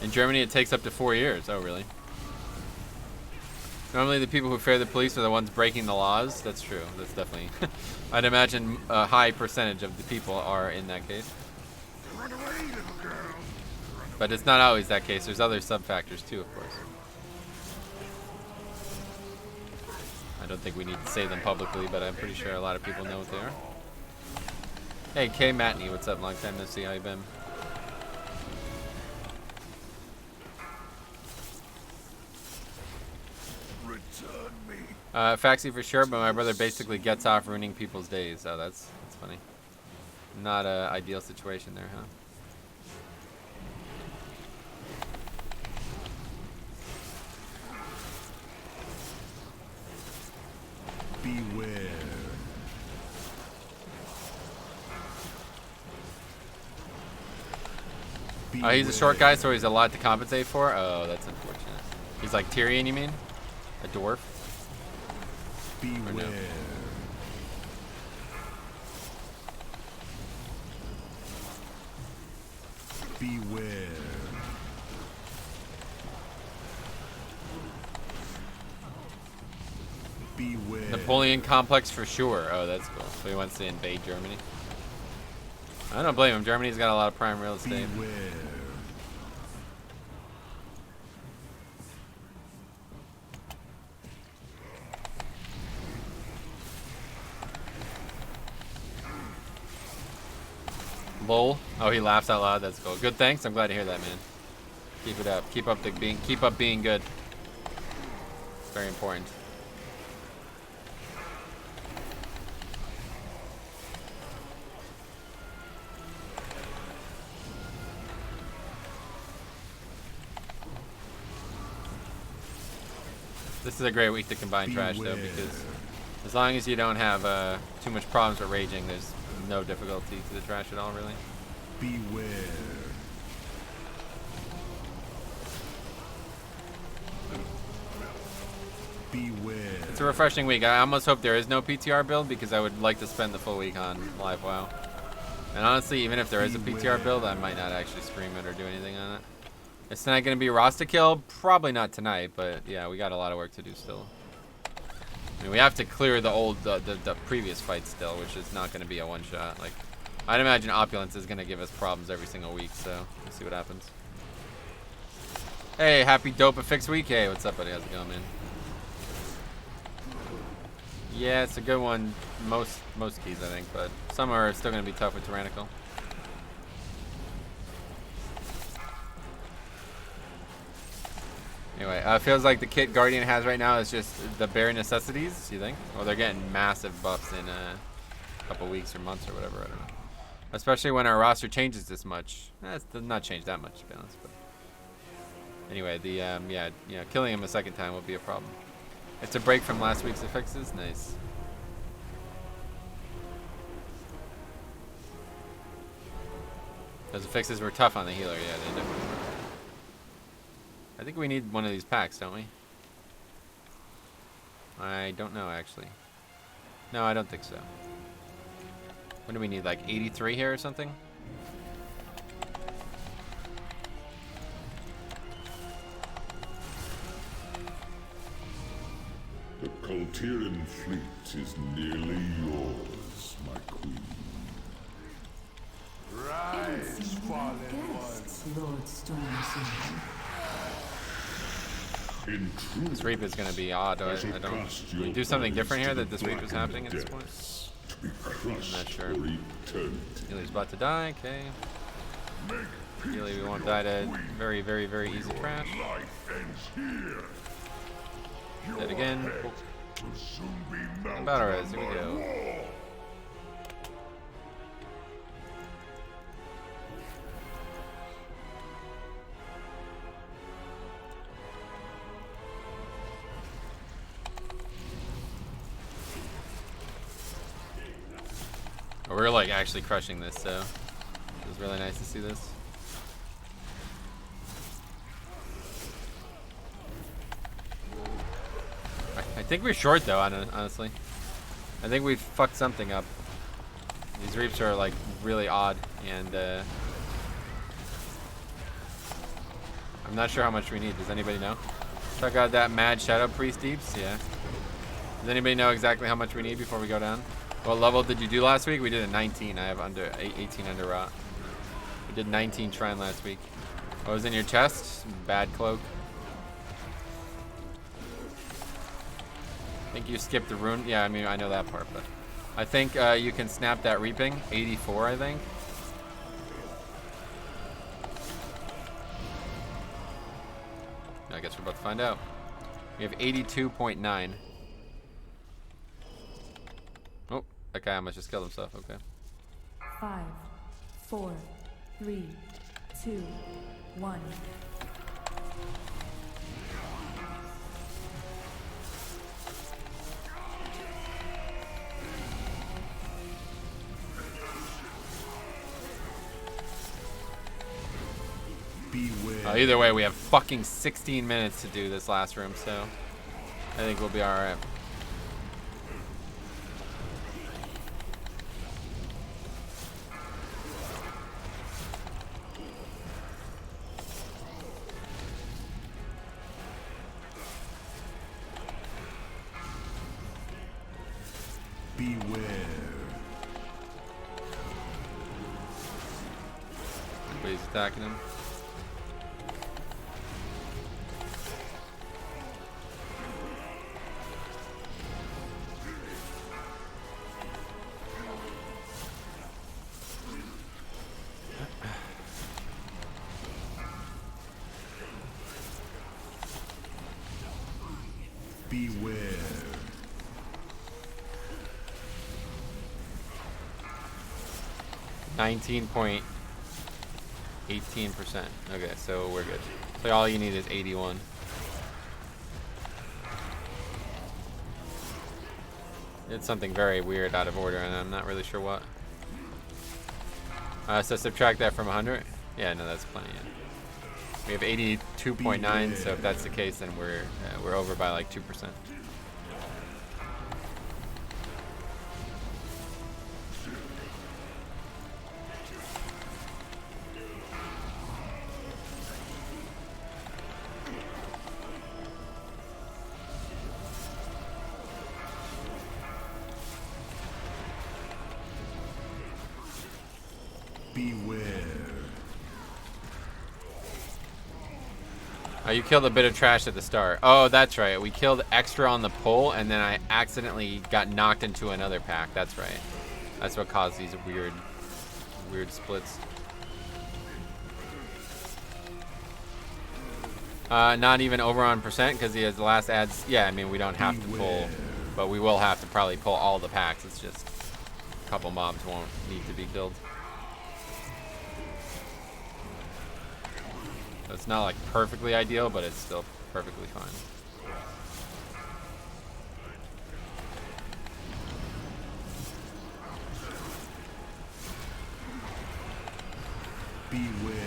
In Germany, it takes up to 4 years. Oh, really? Normally, the people who fear the police are the ones breaking the laws. That's true. That's definitely... I'd imagine a high percentage of the people are in that case. Run away, little girl. But it's not always that case. There's other sub-factors, too, of course. I don't think we need to say them publicly, but I'm pretty sure a lot of people know what they are. Hey, Kay Matney, what's up? Long time no see. How you been? Return me. Faxi for sure, but my brother basically gets off ruining people's days. Oh, that's funny. Not a ideal situation there, huh? Beware. Oh, he's a short guy, so he's a lot to compensate for? Oh, that's unfortunate. He's like Tyrion, you mean? A dwarf? Beware. Beware. Beware. Napoleon complex for sure. Oh, that's cool. So he wants to invade Germany. I don't blame him. Germany's got a lot of prime real estate. Beware. Lol. Oh, he laughs out loud. That's cool. Good. Thanks. I'm glad to hear that, man. Keep it up. Keep up being good. It's very important. This is a great week to combine trash, though, because as long as you don't have too much problems with raging, there's no difficulty to the trash at all, really. Beware. Beware. It's a refreshing week. I almost hope there is no PTR build because I would like to spend the full week on live WoW. And honestly, even if there is a PTR build, I might not actually stream it or do anything on it. Is tonight going to be Rasta kill? Probably not tonight, but yeah, we got a lot of work to do still. I mean, we have to clear the previous fight still, which is not going to be a one-shot. Like, I'd imagine Opulence is going to give us problems every single week, so we'll see what happens. Hey, happy Dope Fix week. Hey, what's up, buddy? How's it going, man? Yeah, it's a good one. Most keys, I think, but some are still going to be tough with Tyrannical. Anyway, feels like the kit Guardian has right now is just the bare necessities, you think? Or they're getting massive buffs in a couple weeks or months or whatever, I don't know. Especially when our roster changes this much. It does not change that much, to be honest, but... Anyway, the, yeah, killing him a second time will be a problem. It's a break from last week's affixes. Nice. Those affixes were tough on the healer, yeah, they definitely were. I think we need one of these packs, don't we? I don't know, actually. No, I don't think so. What do we need, like 83 here or something? The Kultiran fleet is nearly yours, my queen. Rise, fallen ones. Lord Stormson. In truth, This reap is going to be odd. I don't. Can we do something different here that this reap is happening at this point? to be crushed I'm not sure. for eternity. Healy's about to die. Okay. Healy, we won't die to very, very, very easy trash. Life ends here. Dead again. Cool. Will soon be melted Battle res. on Here we my go. wall. We're like actually crushing this, so it was really nice to see this. I think we're short though, honestly. I think we fucked something up. These reaps are like really odd, and I'm not sure how much we need. Does anybody know? Check out that Mad Shadow Priest deeps. Yeah. Does anybody know exactly how much we need before we go down? What level did you do last week? We did a 19. I have under 18 under rot. We did 19 shrine last week. What was in your chest? Bad cloak. I think you skipped the rune. Yeah, I mean, I know that part, but I think you can snap that reaping. 84, I think. I guess we're about to find out. We have 82.9. Oh, that guy almost just killed himself. Okay. 5, 4, 3, 2, 1. Beware. Either way, we have fucking 16 minutes to do this last room, so I think we'll be alright. Beware. Everybody's attacking him. Beware. 19.18%. Okay, so we're good. So all you need is 81. It's something very weird out of order, and I'm not really sure what. So subtract that from 100. Yeah, no, that's plenty. Yeah. We have 82.9, so if that's the case, then we're over by like 2%. Beware. Oh, you killed a bit of trash at the start. Oh, that's right. We killed extra on the pole, and then I accidentally got knocked into another pack. That's right. That's what caused these weird splits. Not even over on percent because he has the last ads. Yeah, I mean, we don't have to pull, but we will have to probably pull all the packs. It's just a couple mobs won't need to be killed. So it's not like perfectly ideal, but it's still perfectly fine. Beware.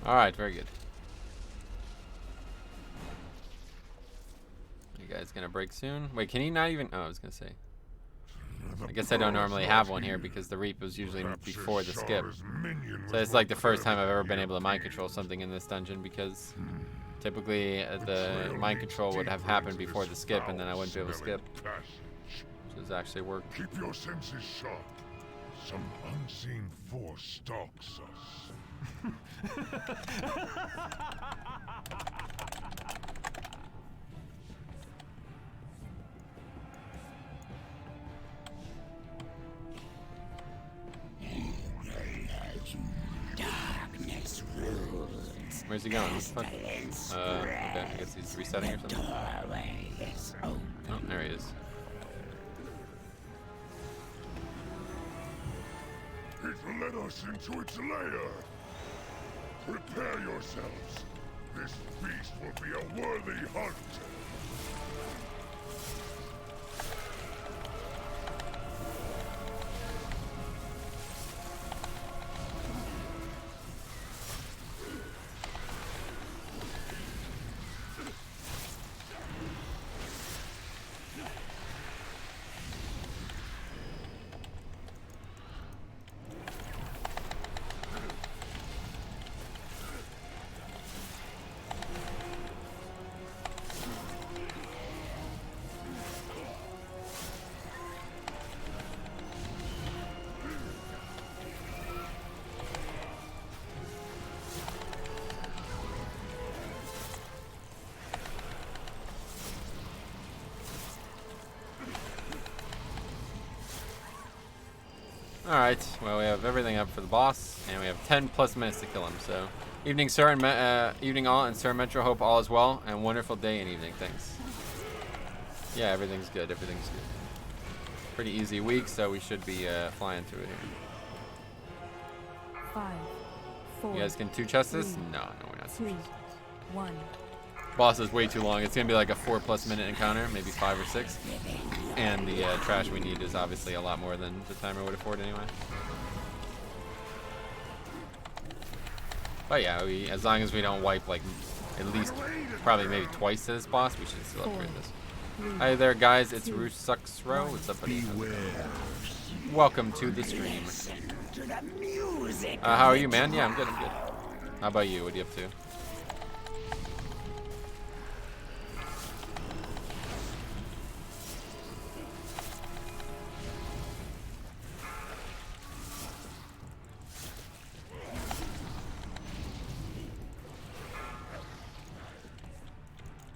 All right, very good. You guys gonna break soon? Wait, can he not even? Oh, I was gonna say. I guess I don't normally have one here because the Reap was usually before the skip. So it's like the first time I've ever been able to mind control something in this dungeon because typically the mind control would have happened before the skip and then I wouldn't be able to skip. So it's actually worked. Keep your senses sharp. Some unseen force stalks us. Darkness rules. Where's he going? What the fuck? Okay, I guess he's resetting or something. Oh, there he is. It led us into its lair. Prepare yourselves. This beast will be a worthy hunt. Alright, well we have everything up for the boss, and we have 10 plus minutes to kill him, so... Evening, sir, and evening all, and Sir Metro, hope all is well, and wonderful day and evening, thanks. Yeah, everything's good, everything's good. Pretty easy week, so we should be flying through it here. 5, 4. You guys can two-chest this? 3, No, we're not 2, two-chest. 1. Boss is way too long. It's gonna be like a 4+ minute encounter, maybe 5 or 6. And the trash we need is obviously a lot more than the timer would afford anyway. But yeah, as long as we don't wipe like at least probably maybe twice to this boss, we should still upgrade this. 3, Hi there guys, it's Rusuxro. What's up, buddy? Welcome to the stream. How are you, man? Yeah, I'm good, I'm good. How about you? What are you up to?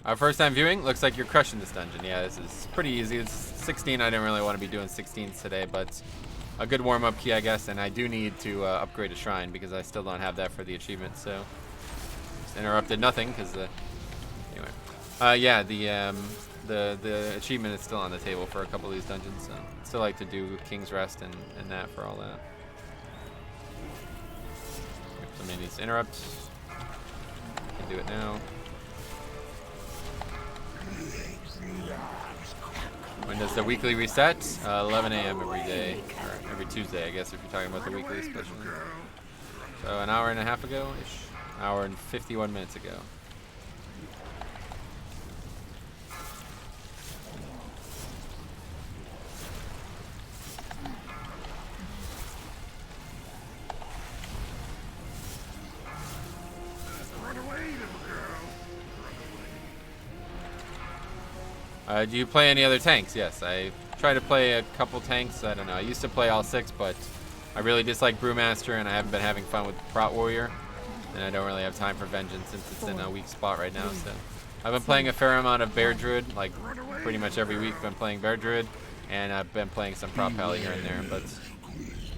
Our first time viewing, looks like you're crushing this dungeon. Yeah, this is pretty easy. It's 16. I didn't really want to be doing 16s today, but a good warm-up key, I guess. And I do need to upgrade a shrine because I still don't have that for the achievement. So just interrupted nothing because anyway. Yeah, the the achievement is still on the table for a couple of these dungeons, so still like to do King's Rest and that for all that. If somebody needs to interrupt, I can do it now. When does the weekly reset? 11 a.m. every day, or every Tuesday, I guess, if you're talking about the weekly especially. So an hour and a half ago-ish, hour and 51 minutes ago. Do you play any other tanks? Yes, I try to play a couple tanks. I don't know. I used to play all 6, but I really dislike Brewmaster, and I haven't been having fun with Prot Warrior, and I don't really have time for Vengeance since it's in a weak spot right now. So I've been playing a fair amount of Bear Druid, like pretty much every week. I've been playing Bear Druid, and I've been playing some Prot Pally here and there. But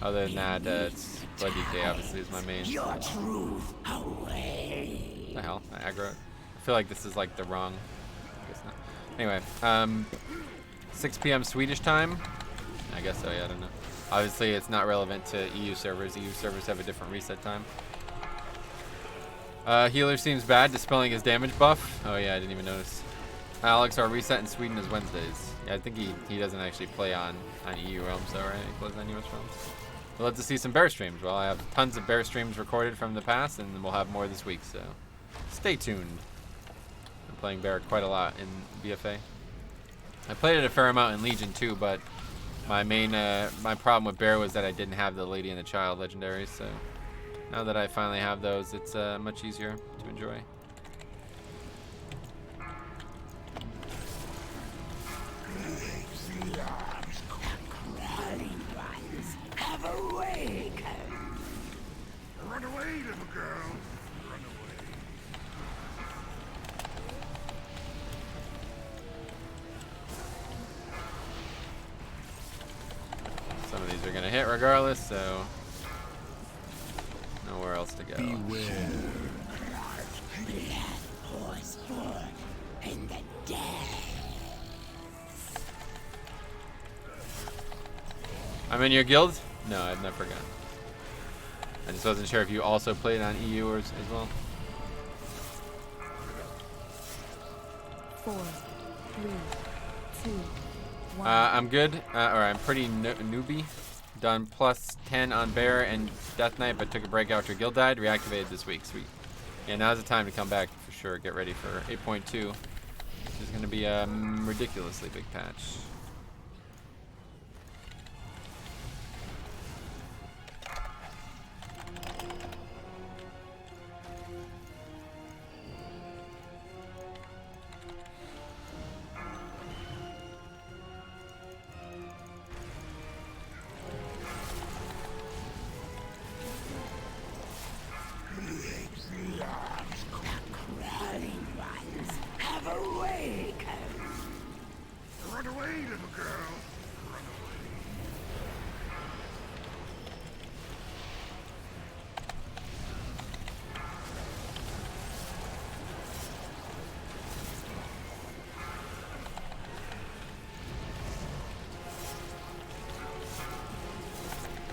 other than that, it's Blood DK obviously is my main. Your truth away. What the hell? I aggro it. I feel like this is like the wrong. I guess not. Anyway, 6 p.m. Swedish time. I guess so. Yeah, I don't know. Obviously, it's not relevant to EU servers. EU servers have a different reset time. Healer seems bad, dispelling his damage buff. Oh yeah, I didn't even notice. Alex, our reset in Sweden is Wednesdays. Yeah, I think he doesn't actually play on EU realms though, right? He plays on US realms. We'll love to see some bear streams. Well, I have tons of bear streams recorded from the past, and we'll have more this week. So, stay tuned. I'm playing bear quite a lot in BFA. I played it a fair amount in Legion too, but my main my problem with bear was that I didn't have the Lady and the Child legendaries. So now that I finally have those, it's much easier to enjoy. Have awakened. Run away, little girl. Run away. Some of these are gonna hit regardless, so nowhere else to go. Beware. Blood pours forth in the dead. I'm in your guild? No, I've never gone. I just wasn't sure if you also played on EU or as well. 4, 3, 2, 1. I'm good, or I'm pretty newbie. Done plus 10 on Bear and Death Knight, but took a break after Guild died. Reactivated this week. Sweet. Yeah, now's the time to come back for sure. Get ready for 8.2, which is going to be a ridiculously big patch. Have awakened. Run away, little girl. Run away.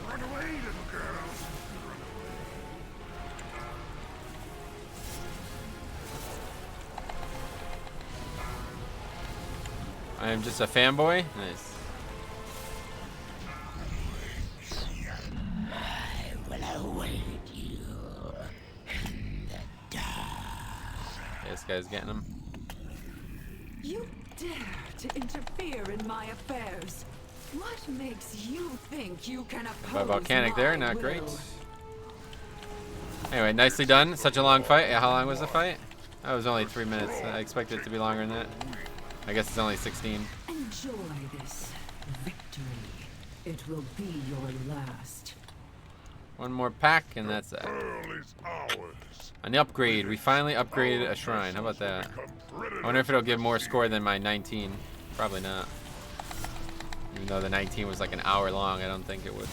Run away, little girl. Run away. I am just a fanboy. Nice. I will await you in the dark. Yeah, this guy's getting him. You dare to interfere in my affairs. What makes you think you can oppose By volcanic there, my not will? great. Anyway, nicely done. Such a long fight. Yeah, how long was the fight? That was only 3 minutes. I expected it to be longer than that. I guess it's only 16. Enjoy this victory. It will be your last. One more pack, and that's that. Pearl is ours. On the upgrade, we finally upgraded a shrine. How about that? I wonder if it'll give more score than my 19. Probably not. Even though the 19 was like an hour long, I don't think it would.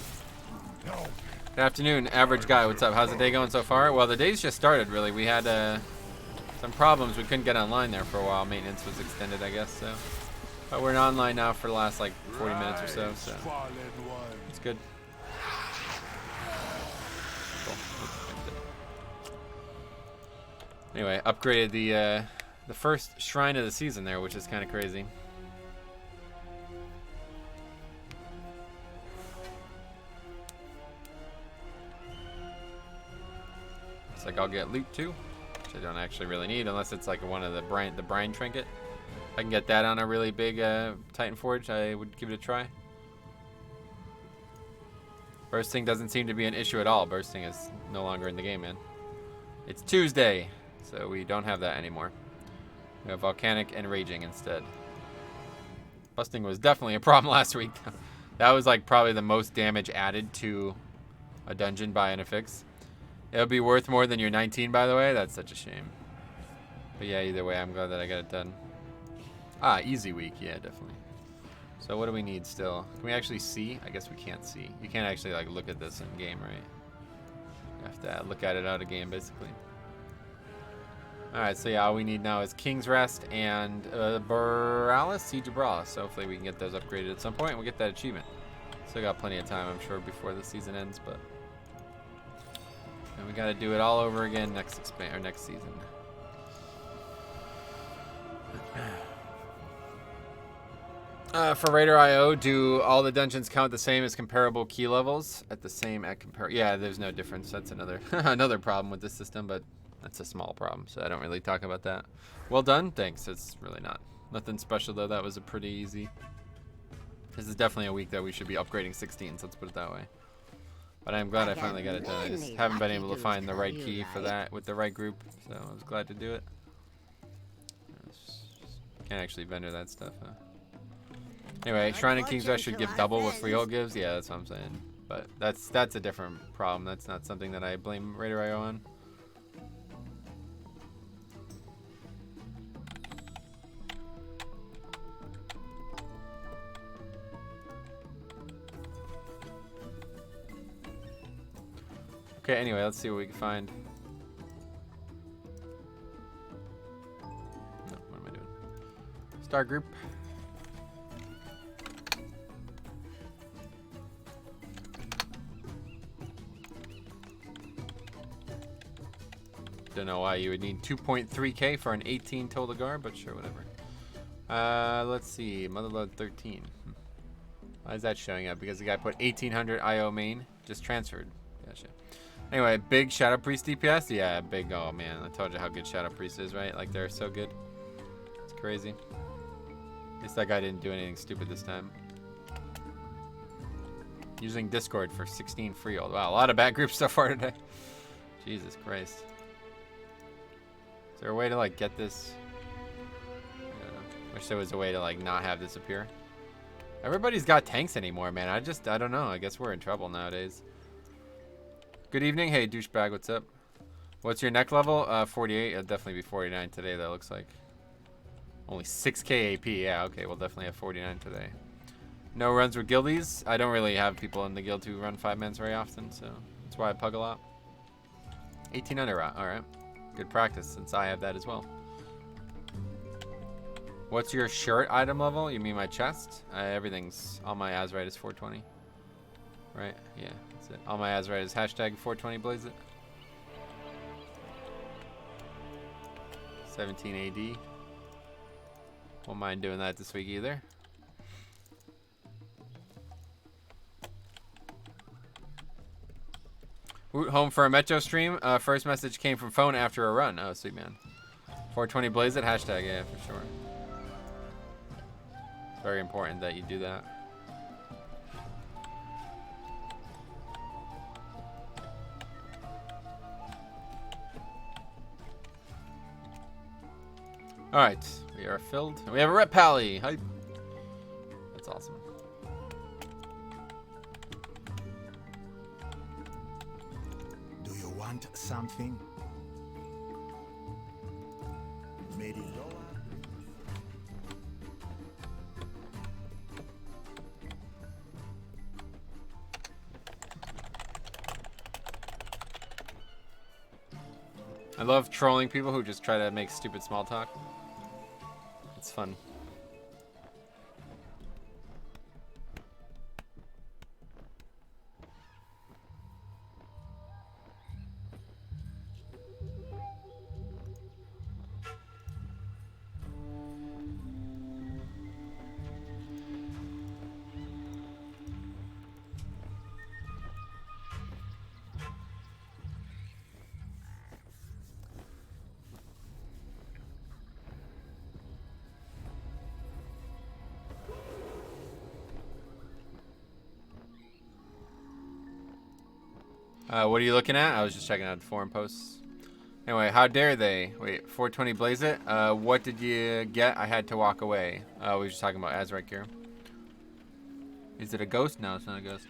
Good afternoon, average guy. What's up? How's the day going so far? Well, the day's just started, really. We had some problems. We couldn't get online there for a while. Maintenance was extended, I guess. So, but we're online now for the last like 40 minutes or so. So Fallen one. it's good. Cool. Anyway, upgraded the first shrine of the season there, which is kind of crazy. Looks like I'll get loot too, which I don't actually really need unless it's like one of the brine trinket. If I can get that on a really big Titan Forge, I would give it a try. Bursting doesn't seem to be an issue at all. Bursting is no longer in the game, man. It's Tuesday, so we don't have that anymore. We have Volcanic and Raging instead. Busting was definitely a problem last week. That was like probably the most damage added to a dungeon by an affix. It'll be worth more than your 19, by the way. That's such a shame. But yeah, either way, I'm glad that I got it done. Ah, easy week. Yeah, definitely. So what do we need still? Can we actually see? I guess we can't see. You can't actually like look at this in game, right? You have to look at it out of game, basically. Alright, so yeah, all we need now is King's Rest and Borealis, Siege of Borealis. So hopefully we can get those upgraded at some point and we'll get that achievement. Still got plenty of time, I'm sure, before the season ends, but... And we gotta do it all over again next season. For Raider IO, do all the dungeons count the same as comparable key levels? Yeah, there's no difference. That's another another problem with this system, but that's a small problem, so I don't really talk about that. Well done, thanks. It's really nothing special though. That was a pretty easy. This is definitely a week that we should be upgrading 16s. Let's put it that way. But I'm glad I finally got it done. I just haven't been able to find the right key for that with the right group, so I was glad to do it. Can't actually vendor that stuff, huh? Anyway, Shrine and King's Rest should give double what Freehold gives. Yeah, that's what I'm saying. But that's a different problem. That's not something that I blame Raider IO on. Okay, anyway, let's see what we can find. No, what am I doing? Star group. Don't know why you would need 2.3k for an 18 total guard, but sure, whatever. Let's see, Motherload 13. Why is that showing up? Because the guy put 1800 IO main, just transferred. Gotcha. Anyway, big Shadow Priest DPS? Yeah, big. Oh man, I told you how good Shadow Priest is, right? Like, they're so good. It's crazy. At least that guy didn't do anything stupid this time. Using Discord for 16 Freehold. Wow, a lot of bad groups so far today. Jesus Christ. Is there a way to, like, get this? I don't know. Wish there was a way to, like, not have this appear. Everybody's got tanks anymore, man. I don't know. I guess we're in trouble nowadays. Good evening. Hey, douchebag, what's up? What's your neck level? 48. It'll definitely be 49 today, that looks like. Only 6k AP. Yeah, okay, we'll definitely have 49 today. No runs with guildies. I don't really have people in the guild who run 5-mans very often, so that's why I pug a lot. 18 under rot. All right. Good practice, since I have that as well. What's your shirt item level? You mean my chest? Everything's... All my Azrite is 420. Right? Yeah. All my Azrite is hashtag 420 blaze it. 17 AD. Won't mind doing that this week either. Woot home for a Metro stream. First message came from phone after a run. Oh, sweet man. 420 blaze it. Hashtag, yeah, for sure. It's very important that you do that. All right, we are filled. We have a rep pally. Hype. That's awesome. Do you want something? Maybe lower. I love trolling people who just try to make stupid small talk. It's fun. What are you looking at? I was just checking out the forum posts. Anyway, how dare they? Wait, 420 blaze it? What did you get? I had to walk away. We were just talking about Azrek here. Is it a ghost? No, it's not a ghost.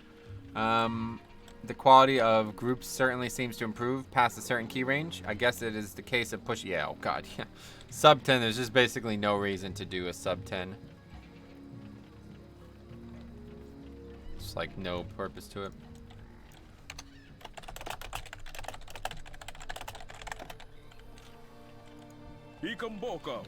The quality of groups certainly seems to improve past a certain key range. I guess it is the case of push. Yeah, oh god, yeah. Sub 10, there's just basically no reason to do a sub 10. Just like no purpose to it. Ikamboka.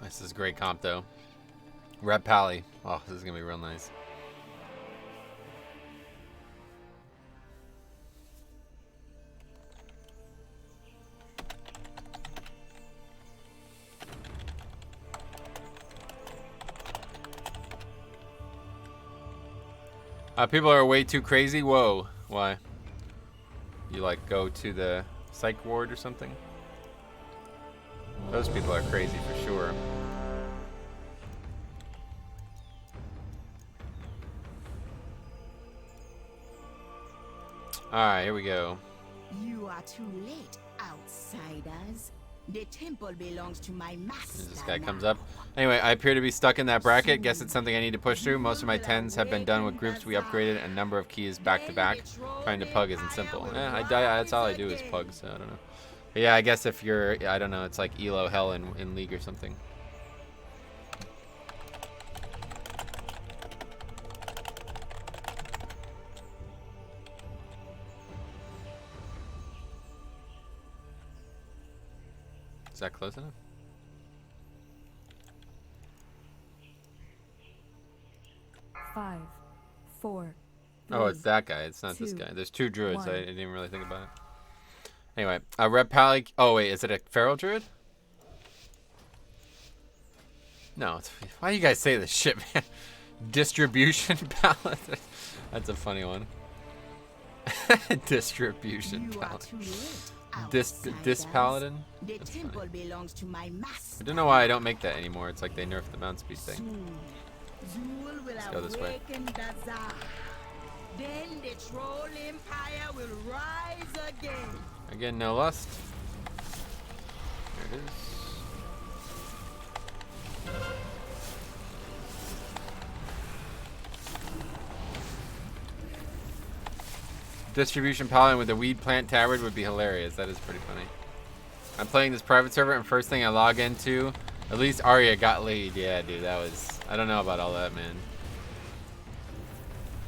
This is great comp though. Red Pally. Oh, this is gonna be real nice. People are way too crazy. Whoa. Why? You like go to the psych ward or something? Those people are crazy for sure. Alright, here we go. You are too late, outsiders. The temple belongs to my master. This guy comes up. Anyway, I appear to be stuck in that bracket. Guess it's something I need to push through. Most of my 10s have been done with groups we upgraded, and a number of keys back to back. Trying to pug isn't simple. I die. That's all I do is pug, so I don't know. But yeah, I guess if you're, I don't know, it's like Elo Hell in League or something. Is that close enough? Five, four. Oh, it's that guy. It's not this guy. There's two druids. I didn't even really think about it. Anyway, Red Pally. Oh wait, is it a feral druid? No. It's, why do you guys say this shit, man? Distribution palette. That's a funny one. Distribution palette. Dis paladin. That's funny. I don't know why I don't make that anymore. It's like they nerfed the mount speed thing. Let's go this way. Then the troll empire will rise again. Again, no lust. There it is. Distribution paladin with a weed plant tabard would be hilarious. That is pretty funny. I'm playing this private server, and first thing I log into, at least Arya got laid. Yeah, dude, that was. I don't know about all that, man.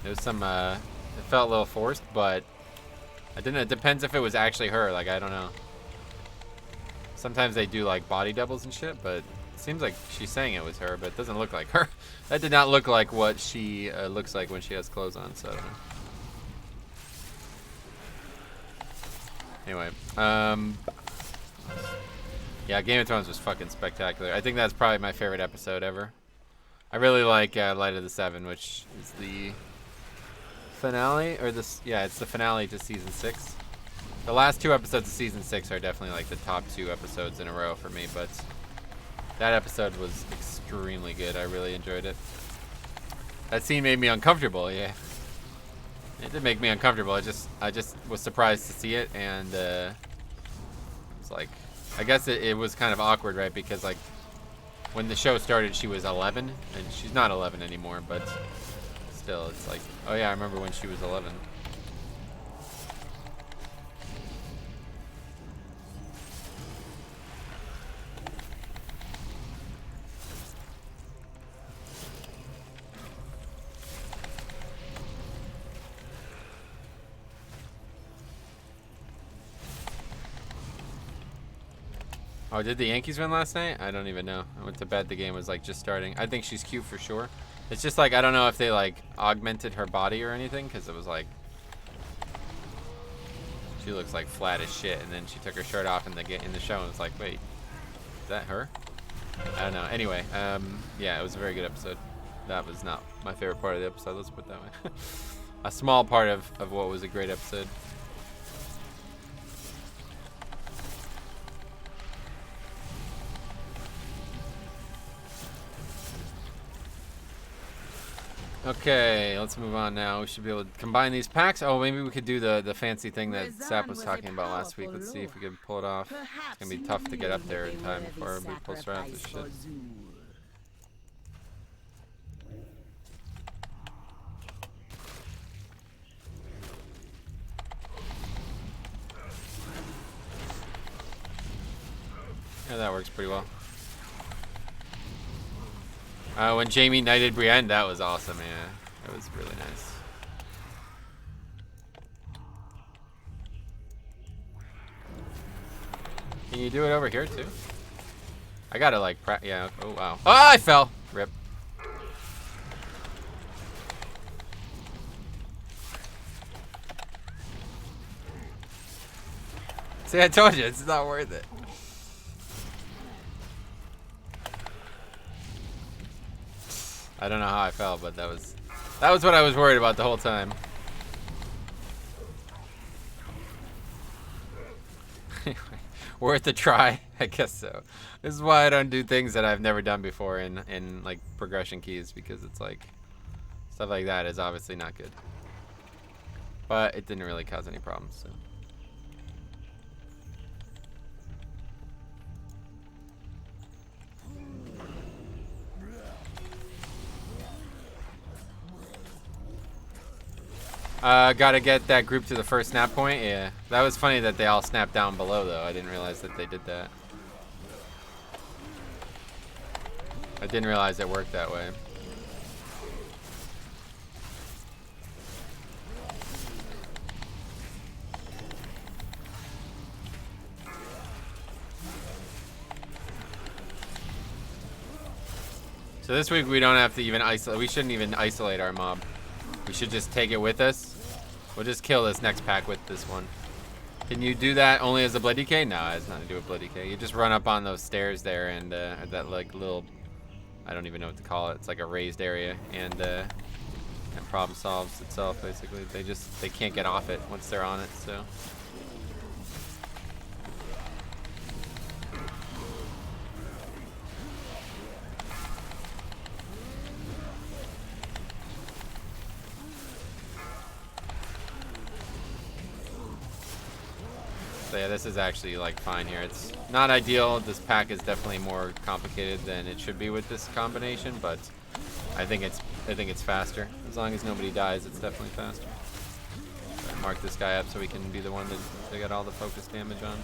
It was some. It felt a little forced, but I didn't. It depends if it was actually her. Like I don't know. Sometimes they do like body doubles and shit, but it seems like she's saying it was her, but it doesn't look like her. That did not look like what she looks like when she has clothes on. So I don't know. Anyway, yeah, Game of Thrones was fucking spectacular. I think that's probably my favorite episode ever. I really like Light of the Seven, which is the finale, or this, yeah, it's the finale to season 6. The last 2 episodes of season 6 are definitely like the top 2 episodes in a row for me, but that episode was extremely good. I really enjoyed it. That scene made me uncomfortable, yeah. It did make me uncomfortable. I just was surprised to see it, and it's like, I guess it was kind of awkward, right? Because like when the show started, she was 11, and she's not 11 anymore. But still, it's like, oh yeah, I remember when she was 11. Oh, did the Yankees win last night? I don't even know. I went to bed. The game was like just starting. I think she's cute for sure. It's just like, I don't know if they like augmented her body or anything, because it was like, she looks like flat as shit, and then she took her shirt off in the show and was like, wait, is that her? I don't know. Anyway, yeah, it was a very good episode. That was not my favorite part of the episode. Let's put it that way. A small part of what was a great episode. Okay, let's move on now. We should be able to combine these packs. Oh, maybe we could do the fancy thing that Sap was talking about last week. Let's see if we can pull it off. It's gonna be tough to get up there in time before we pull out this shit. Yeah, that works pretty well. When Jamie knighted Brienne, that was awesome, yeah. That was really nice. Can you do it over here too? I gotta like, yeah, oh wow. Oh, I fell! Rip. See, I told you, it's not worth it. I don't know how I fell, but that was what I was worried about the whole time. Worth a try, I guess so. This is why I don't do things that I've never done before in like progression keys, because it's like stuff like that is obviously not good. But it didn't really cause any problems, so. Gotta get that group to the first snap point. Yeah, that was funny that they all snapped down below, though. I didn't realize that they did that. I didn't realize it worked that way. So this week we don't have to even isolate. We shouldn't even isolate our mob. We should just take it with us. We'll just kill this next pack with this one. Can you do that only as a Blood DK? No, it has nothing to do with Blood DK. You just run up on those stairs there and that like little, I don't even know what to call it. It's like a raised area, and problem solves itself basically. They can't get off it once they're on it, so. So yeah, this is actually like fine here. It's not ideal. This pack is definitely more complicated than it should be with this combination, but I think it's faster. As long as nobody dies, it's definitely faster. So mark this guy up so we can be the one that got all the focus damage on.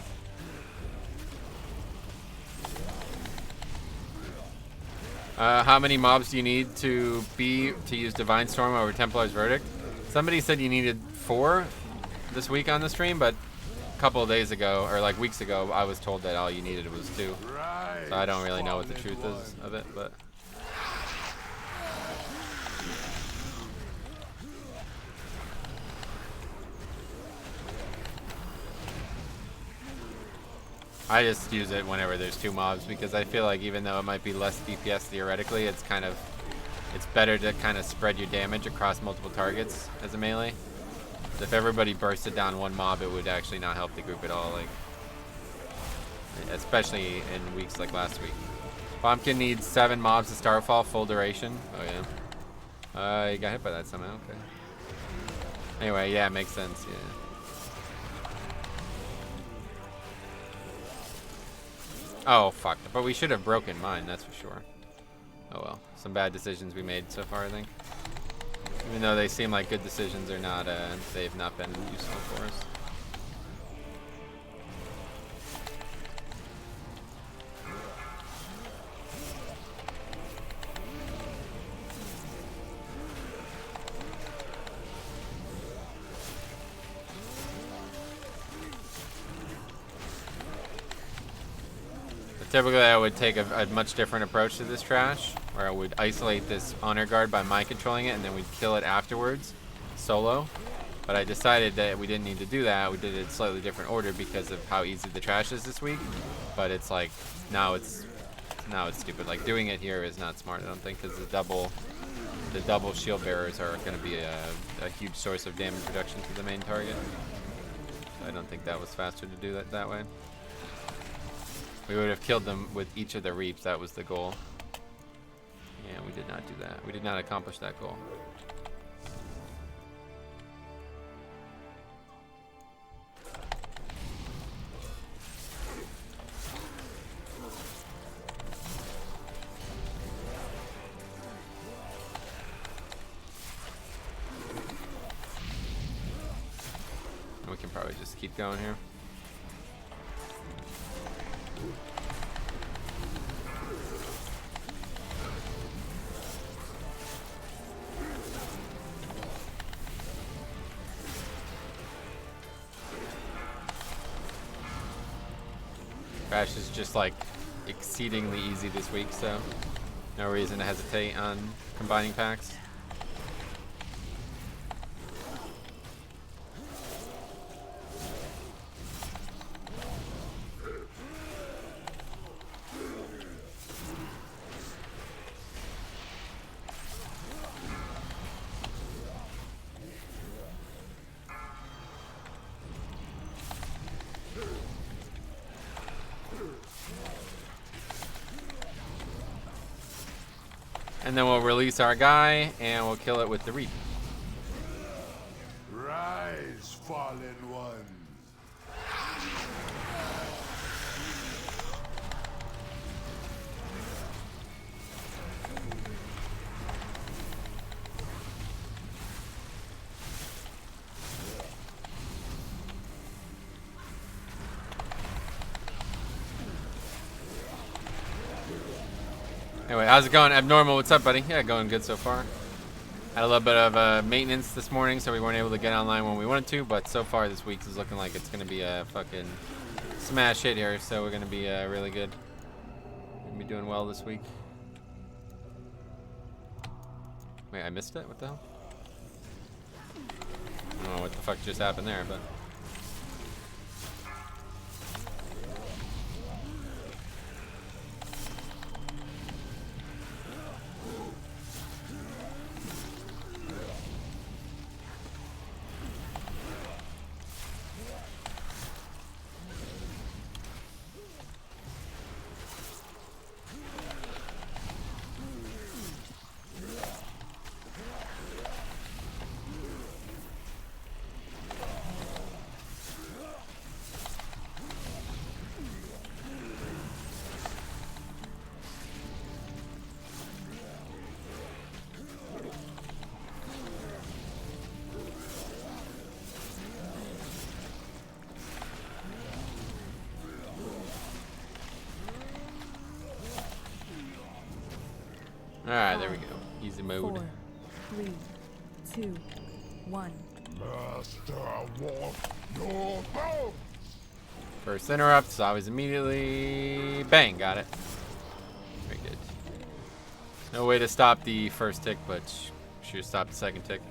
How many mobs do you need to use Divine Storm over Templar's Verdict? Somebody said you needed 4 this week on the stream, but a couple of days ago, or like weeks ago, I was told that all you needed was 2. So I don't really know what the truth is of it, but. I just use it whenever there's 2 mobs, because I feel like even though it might be less DPS theoretically, it's better to kind of spread your damage across multiple targets as a melee. If everybody bursted down one mob, it would actually not help the group at all, like, especially in weeks like last week. Pumpkin needs 7 mobs to Starfall, full duration. Oh yeah. You got hit by that somehow, okay. Anyway, yeah, it makes sense. Yeah. Oh fuck! But we should have broken mine. That's for sure. Oh well. Some bad decisions we made so far, I think. Even though they seem like good decisions, or not. They've not been useful for us. Typically, I would take a much different approach to this trash, where I would isolate this honor guard by mind controlling it, and then we'd kill it afterwards, solo. But I decided that we didn't need to do that. We did it in slightly different order because of how easy the trash is this week. But it's like now it's stupid. Like doing it here is not smart, I don't think, because the double shield bearers are going to be a huge source of damage reduction to the main target. I don't think that was faster to do that way. We would have killed them with each of the reaps. That was the goal. Yeah, we did not do that. We did not accomplish that goal. And we can probably just keep going here. Crash is just like exceedingly easy this week, so no reason to hesitate on combining packs. And then we'll release our guy, and we'll kill it with the reap. Rise, fallen one. Anyway, how's it going? Abnormal, what's up, buddy? Yeah, going good so far. Had a little bit of maintenance this morning, so we weren't able to get online when we wanted to, but so far this week is looking like it's going to be a fucking smash hit here, so we're going to be really good. We're going to be doing well this week. Wait, I missed it? What the hell? I don't know what the fuck just happened there, but... Alright, there we go. Easy mode. 4, 3, 2, 1. Master, I want your bones. First interrupt, so I was immediately... Bang, got it. Very good. No way to stop the first tick, but should stop the second tick.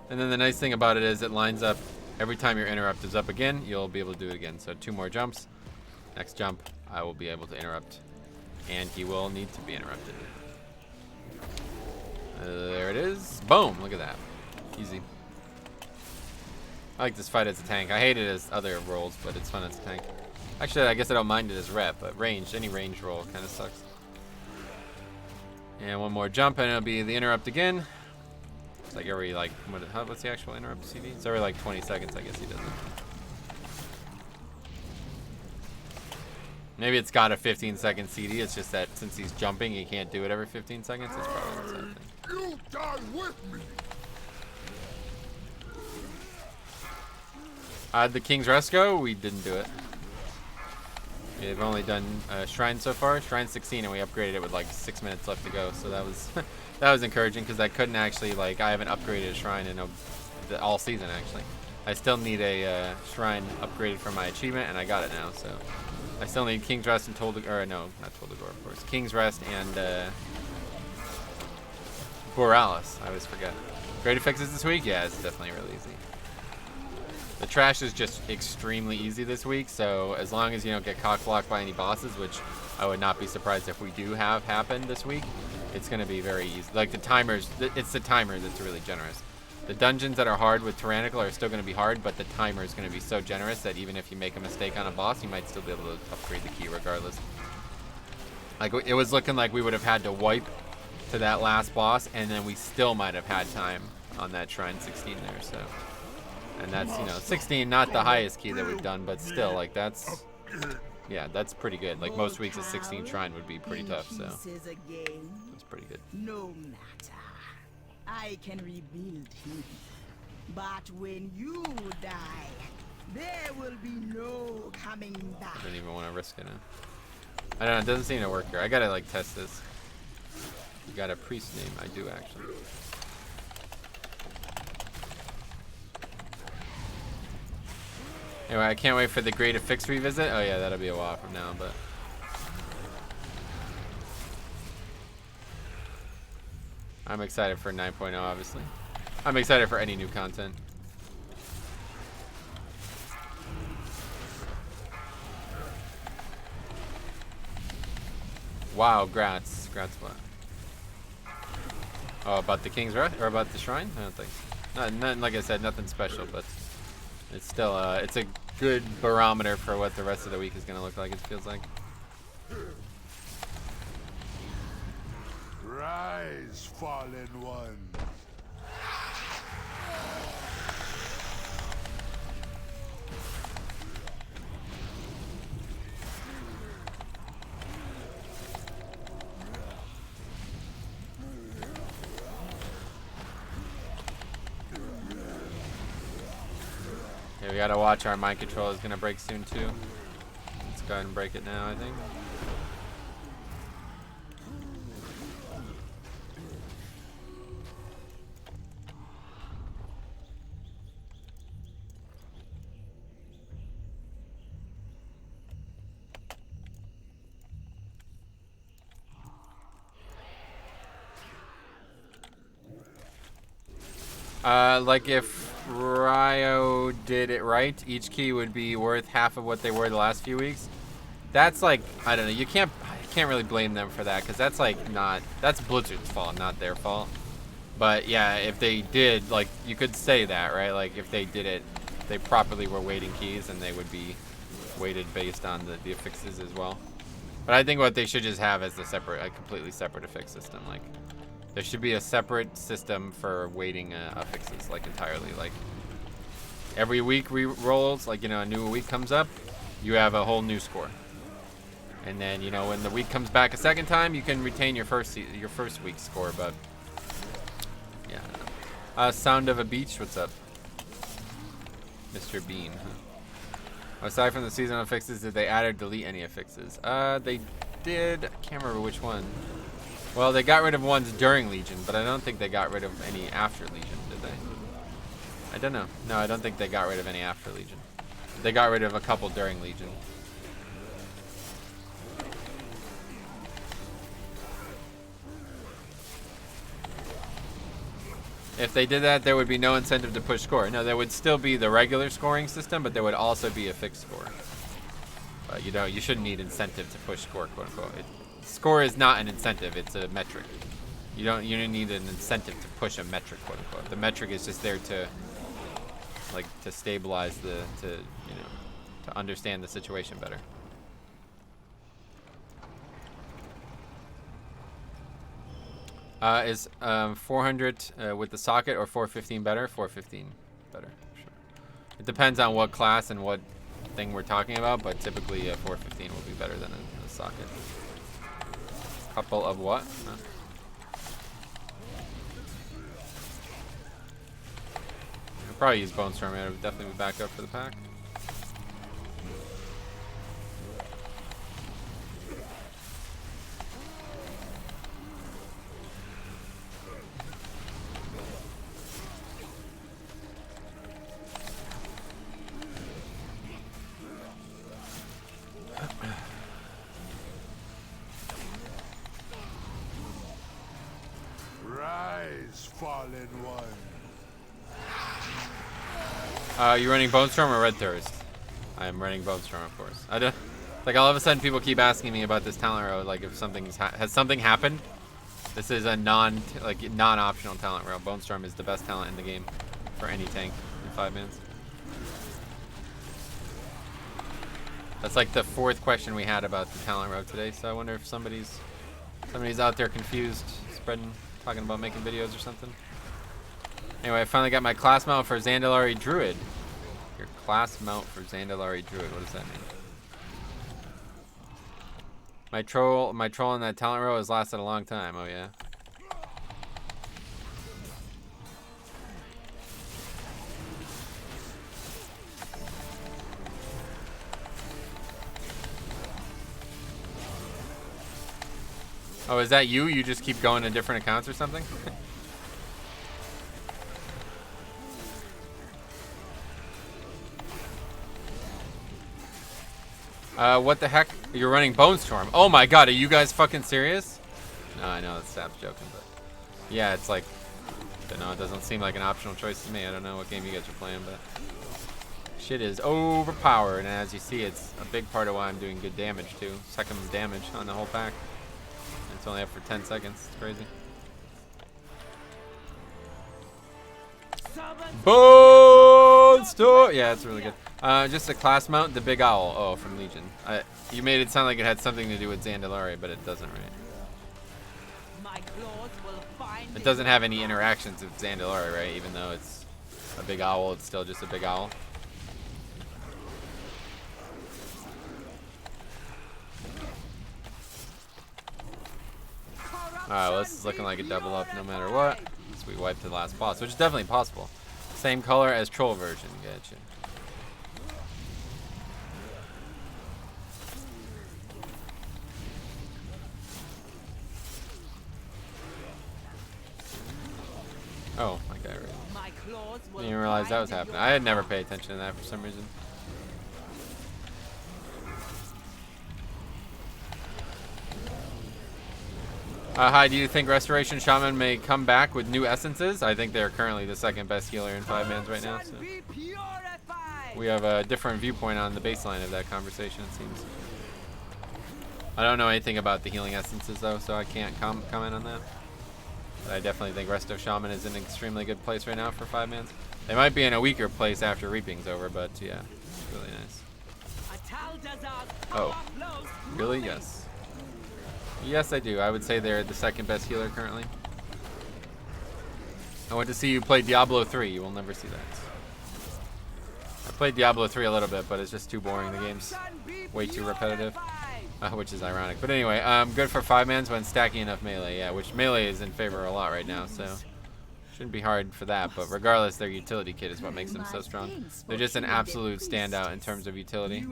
And then the nice thing about it is it lines up every time your interrupt is up again, you'll be able to do it again. So 2 more jumps. Next jump, I will be able to interrupt. And he will need to be interrupted. There it is. Boom, look at that. Easy. I like this fight as a tank. I hate it as other roles, but it's fun as a tank. Actually, I guess I don't mind it as rep, but ranged, any range roll kind of sucks. And one more jump, and it'll be the interrupt again. It's like every like what's the actual interrupt CD? It's every like 20 seconds, I guess he does it. Maybe it's got a 15-second CD. It's just that since he's jumping, he can't do it every 15 seconds. It's probably the same thing. You die with me. The King's Rest go? We didn't do it. We've only done Shrine so far. Shrine 16, and we upgraded it with like 6 minutes left to go. So that was that was encouraging because I couldn't actually like I haven't upgraded a Shrine in all season actually. I still need a Shrine upgraded for my achievement, and I got it now. So I still need King's Rest and or no, not Toldagor, of course. King's Rest and Borealis. I always forget. Great fixes this week? Yeah, it's definitely really easy. The trash is just extremely easy this week, so as long as you don't get cock-blocked by any bosses, which I would not be surprised if we do have happen this week, it's going to be very easy. Like the timers, it's the timer that's really generous. The dungeons that are hard with Tyrannical are still going to be hard, but the timer is going to be so generous that even if you make a mistake on a boss, you might still be able to upgrade the key regardless. Like it was looking like we would have had to wipe to that last boss, and then we still might have had time on that Shrine 16 there, so... And that's, you know, 16, not the highest key that we've done, but still, like, that's, yeah, that's pretty good. Like, most weeks a 16 Shrine would be pretty tough, so that's pretty good. No matter. I can rebuild him. But when you die, there will be no coming back. I don't even want to risk it now. I don't know, it doesn't seem to work here. I gotta, like, test this. You got a priest name? I do, actually. Anyway, I can't wait for the Great Affix revisit. Oh yeah, that'll be a while from now, but... I'm excited for 9.0, obviously. I'm excited for any new content. Wow, grats. Grats what? Oh, about the King's Rest? Or about the Shrine? I don't think so. Nothing, like I said, nothing special, but... It's still, it's a good barometer for what the rest of the week is going to look like, it feels like. Rise, fallen one. Yeah, we gotta watch our mind control is gonna break soon too. Let's go ahead and break it now, I think. Like if Ryo did it right, each key would be worth half of what they were the last few weeks. That's like, I don't know, I can't really blame them for that, because that's like that's Blizzard's fault, not their fault. But yeah, if they did, like, you could say that, right? Like if they did it, they properly were weighting keys, and they would be weighted based on the affixes as well. But I think what they should just have is a completely separate affix system. Like, there should be a separate system for weighting affixes, like entirely. Like every week rolls, like, you know, a new week comes up, you have a whole new score. And then, you know, when the week comes back a second time, you can retain your first week's score. But yeah, Sound of a Beach, what's up, Mr. Bean? Huh? Aside from the seasonal affixes, did they add or delete any affixes? They did. I can't remember which one. Well, they got rid of ones during Legion, but I don't think they got rid of any after Legion, did they? I don't know. No, I don't think they got rid of any after Legion. They got rid of a couple during Legion. If they did that, there would be no incentive to push score. No, there would still be the regular scoring system, but there would also be a fixed score. But you shouldn't need incentive to push score, quote unquote. Score is not an incentive; it's a metric. You don't need an incentive to push a metric, quote unquote. The metric is just there to, like, to stabilize to understand the situation better. Is 400 with the socket or 415 better? 415 better. Sure. It depends on what class and what thing we're talking about, but typically 415 will be better than a socket. Couple of what? Huh? I'll probably use Bone Storm. It would definitely be back up for the pack. Rise, fallen one. You running Bone Storm or Red Thirst? I am running Bone Storm, of course. I don't like all of a sudden people keep asking me about this talent row. Like if something's has something happened. This is a non-optional talent row. Bone Storm is the best talent in the game for any tank in 5 minutes. That's like the 4th question we had about the talent row today. So I wonder if somebody's out there confused, talking about making videos or something. Anyway, I finally got my class mount for Zandalari Druid. Your class mount for Zandalari Druid. What does that mean? My troll in that talent row has lasted a long time. Oh yeah. Oh, is that you? You just keep going to different accounts or something? What the heck? You're running Bone Storm. Oh my god, are you guys fucking serious? No, I know that's Sap's joking, but yeah, it's like, I don't know, it doesn't seem like an optional choice to me. I don't know what game you guys are playing, but shit is overpowered, and as you see, it's a big part of why I'm doing good damage too. Second damage on the whole pack. It's only up for 10 seconds. It's crazy. Bone Storm! Yeah, it's really good. Just a class mount, the Big Owl. Oh, from Legion. You made it sound like it had something to do with Zandalari, but it doesn't, right? It doesn't have any interactions with Zandalari, right? Even though it's a Big Owl, it's still just a Big Owl. Alright, well, this is looking like a double up no matter what. So we wipe to the last boss, which is definitely possible. Same color as Troll version. Gotcha. Oh, my guy, right. Didn't even realize that was happening. I had never paid attention to that for some reason. Hi, do you think Restoration Shaman may come back with new essences? I think they're currently the 2nd best healer in 5 mans right now. So we have a different viewpoint on the baseline of that conversation, it seems. I don't know anything about the healing essences, though, so I can't comment on that. But I definitely think Resto Shaman is in an extremely good place right now for 5 mans. They might be in a weaker place after Reaping's over, but yeah, it's really nice. Oh, really? Yes. Yes, I do. I would say they're the 2nd best healer currently. I went to see you play Diablo 3. You will never see that. I played Diablo 3 a little bit, but it's just too boring. The game's way too repetitive, which is ironic. But anyway, good for 5 mans when stacking enough melee. Yeah, which melee is in favor a lot right now, so shouldn't be hard for that. But regardless, their utility kit is what makes them so strong. They're just an absolute standout in terms of utility.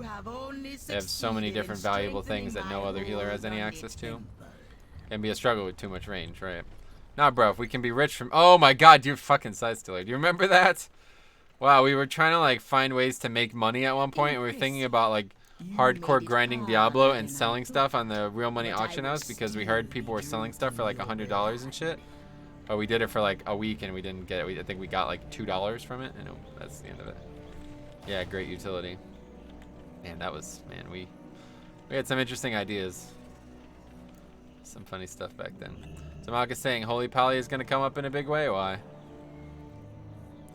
They have so many different valuable things that no other healer has any access to. Can be a struggle with too much range, right? Nah, bro, if we can be rich from... Oh my god, you're fucking side stealer. Do you remember that? Wow, we were trying to like find ways to make money at one point, and we were thinking about like hardcore grinding Diablo and selling stuff on the real money auction house because we heard people were selling stuff for like $100 and shit. But we did it for like a week and we didn't get it. I think we got like $2 from it, and that's the end of it. Yeah, great utility. Man, that was, man, we had some interesting ideas. Some funny stuff back then. So Maka's saying Holy Pally is going to come up in a big way. Why?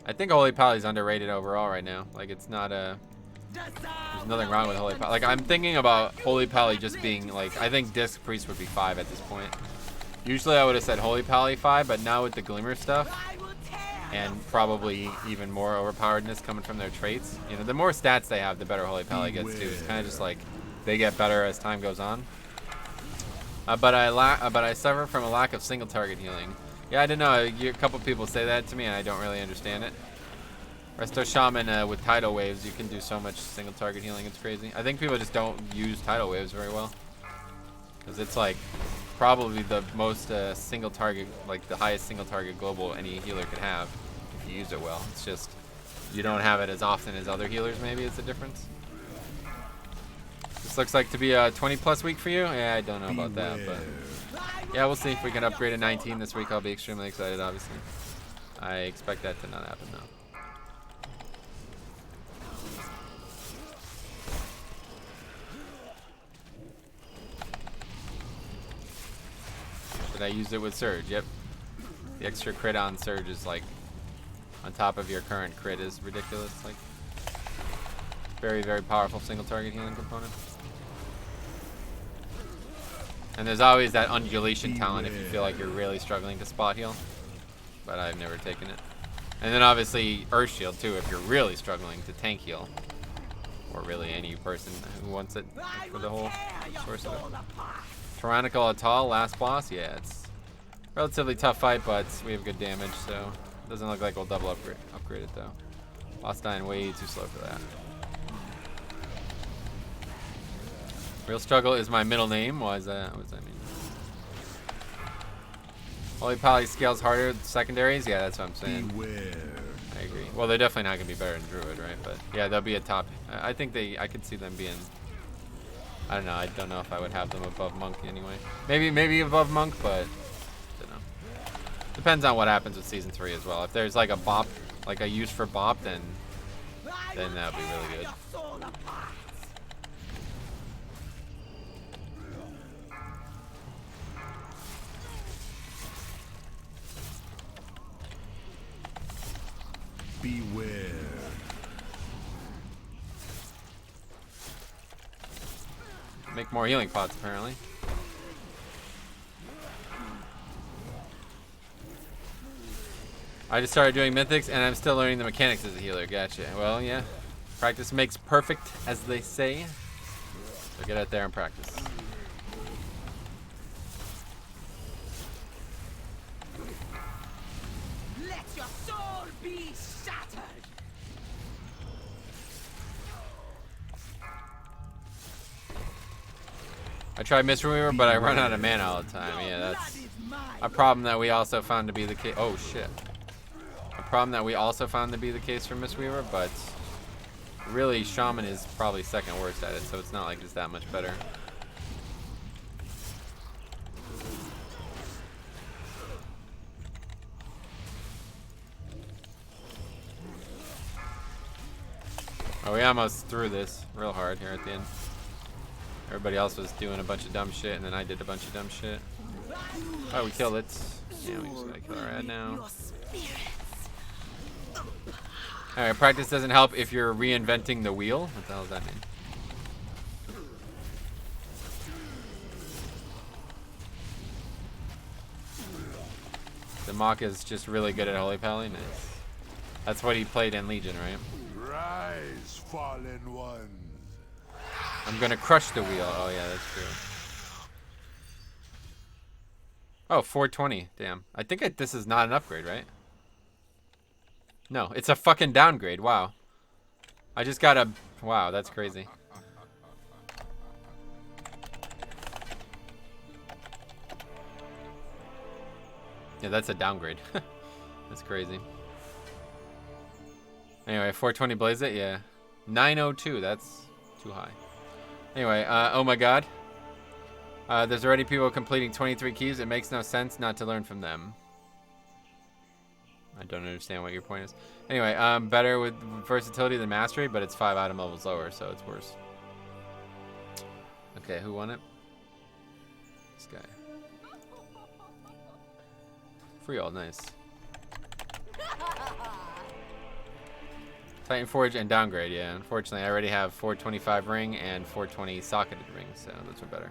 I think Holy Pally is underrated overall right now. Like, it's not a... There's nothing wrong with Holy Pally. Like, I'm thinking about Holy Pally just being, like... I think Disc Priest would be 5 at this point. Usually I would have said Holy Pally 5, but now with the Glimmer stuff, I will tear and probably even more overpoweredness coming from their traits, you know, the more stats they have, the better Holy Pally gets too. It's kind of just like they get better as time goes on. But I suffer from a lack of single target healing. Yeah, I don't know. A couple people say that to me, and I don't really understand it. Resto Shaman with tidal waves, you can do so much single target healing. It's crazy. I think people just don't use tidal waves very well, because it's like probably the most single target, like the highest single target global any healer could have if you use it well. It's just you don't have it as often as other healers. Maybe is the difference. This looks like to be a 20+ week for you. Yeah, I don't know about that, but yeah, we'll see if we can upgrade to 19 this week. I'll be extremely excited, obviously. I expect that to not happen though. Should I use it with Surge? Yep. The extra crit on Surge is like on top of your current crit is ridiculous. Like very, very powerful single target healing component. And there's always that undulation talent if you feel like you're really struggling to spot heal. But I've never taken it. And then obviously Earth Shield too if you're really struggling to tank heal. Or really any person who wants it for the whole source of it. Tyrannical Atoll, last boss. Yeah, it's a relatively tough fight, but we have good damage, so it doesn't look like we'll double upgrade it though. Boss dying way too slow for that. Real Struggle is my middle name. Why is that? What does that mean? Holy Pally scales harder secondaries? Yeah, that's what I'm saying. Beware. I agree. Well, they're definitely not going to be better than Druid, right? But yeah, they'll be a top. I think I could see them being, I don't know. I don't know if I would have them above Monk anyway. Maybe above Monk, but I don't know. Depends on what happens with Season 3 as well. If there's like a bop, like a use for bop, then that would be really good. Beware. Make more healing pots, apparently. I just started doing Mythics, and I'm still learning the mechanics as a healer. Gotcha. Well, yeah. Practice makes perfect, as they say. So get out there and practice. Let your soul be shattered. I tried Mistweaver, but I run out of mana all the time. Yeah, that's a problem that we also found to be the case. Oh, shit. A problem that we also found to be the case for Mistweaver, but really, Shaman is probably second worst at it, so it's not like it's that much better. Oh, we almost threw this real hard here at the end. Everybody else was doing a bunch of dumb shit, and then I did a bunch of dumb shit. Oh, we killed it. Yeah, we just gotta kill it right now. Alright, practice doesn't help if you're reinventing the wheel. What the hell does that mean? The Mach is just really good at Holy Pally. Nice. That's what he played in Legion, right? Rise, fallen ones. I'm gonna crush the wheel. Oh yeah, that's true. Oh, 420. Damn. I think this is not an upgrade, right? No, it's a fucking downgrade. Wow. I just got a... Wow, that's crazy. Yeah, that's a downgrade. That's crazy. Anyway, 420 blaze it? Yeah. 902, that's too high. Anyway, oh my god. There's already people completing 23 keys. It makes no sense not to learn from them. I don't understand what your point is. Anyway, better with versatility than mastery, but it's 5 item levels lower, so it's worse. Okay, who won it? This guy. Free all, nice. Titan Forge and downgrade, yeah. Unfortunately, I already have 425 ring and 420 socketed ring, so those are better.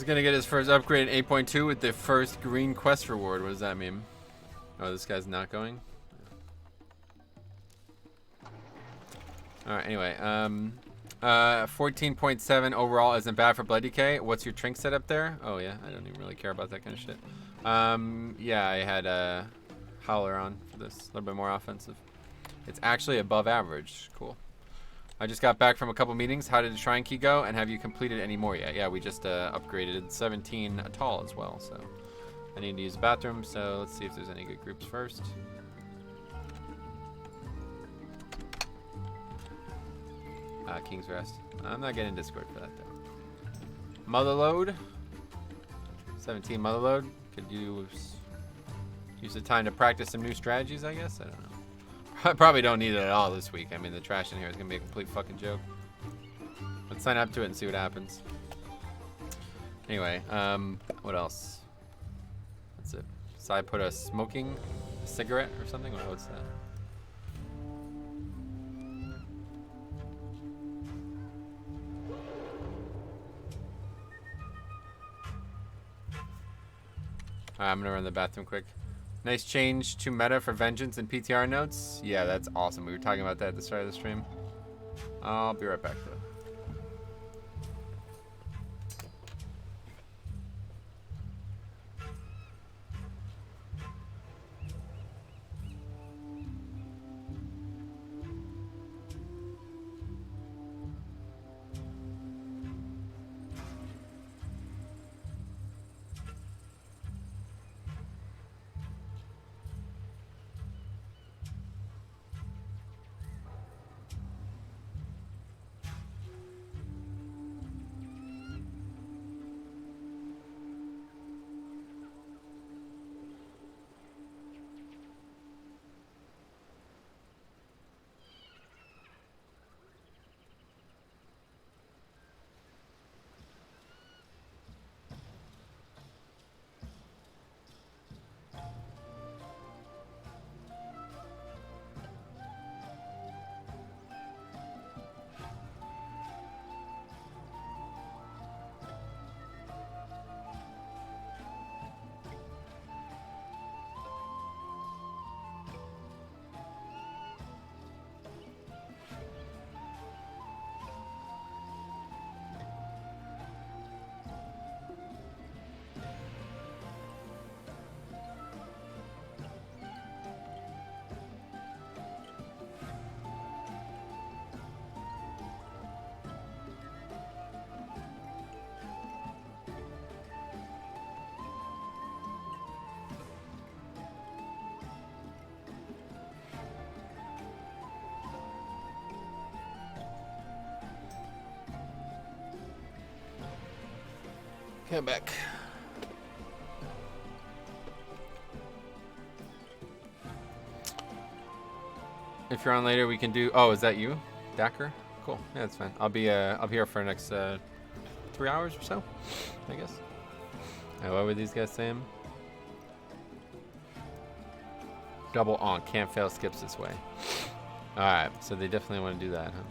He's gonna get his first upgrade in 8.2 with the first green quest reward. What does that mean? Oh, this guy's not going? Alright, anyway. 14.7 overall isn't bad for Blood Decay. What's your Trink set up there? Oh, yeah. I don't even really care about that kind of shit. Yeah, I had a Howler on for this. A little bit more offensive. It's actually above average. Cool. I just got back from a couple meetings. How did the Shrine Key go? And have you completed any more yet? Yeah, we just upgraded 17 tall as well. So I need to use the bathroom. So let's see if there's any good groups first. King's Rest. I'm not getting Discord for that though. Motherload. 17 Motherload. Could use the time to practice some new strategies, I guess. I don't know. I probably don't need it at all this week. I mean, the trash in here is gonna be a complete fucking joke. Let's sign up to it and see what happens. Anyway, what else? That's it. So I put a smoking cigarette or something. What's that? I'm gonna run the bathroom quick. Nice change to meta for Vengeance and PTR notes. Yeah, that's awesome. We were talking about that at the start of the stream. I'll be right back though. Come back. If you're on later, we can do. Oh, is that you, Dacker? Cool. Yeah, that's fine. I'll be here for the next 3 hours or so, I guess. What were these guys saying? Double on. Can't fail. Skips this way. All right. So they definitely want to do that, huh?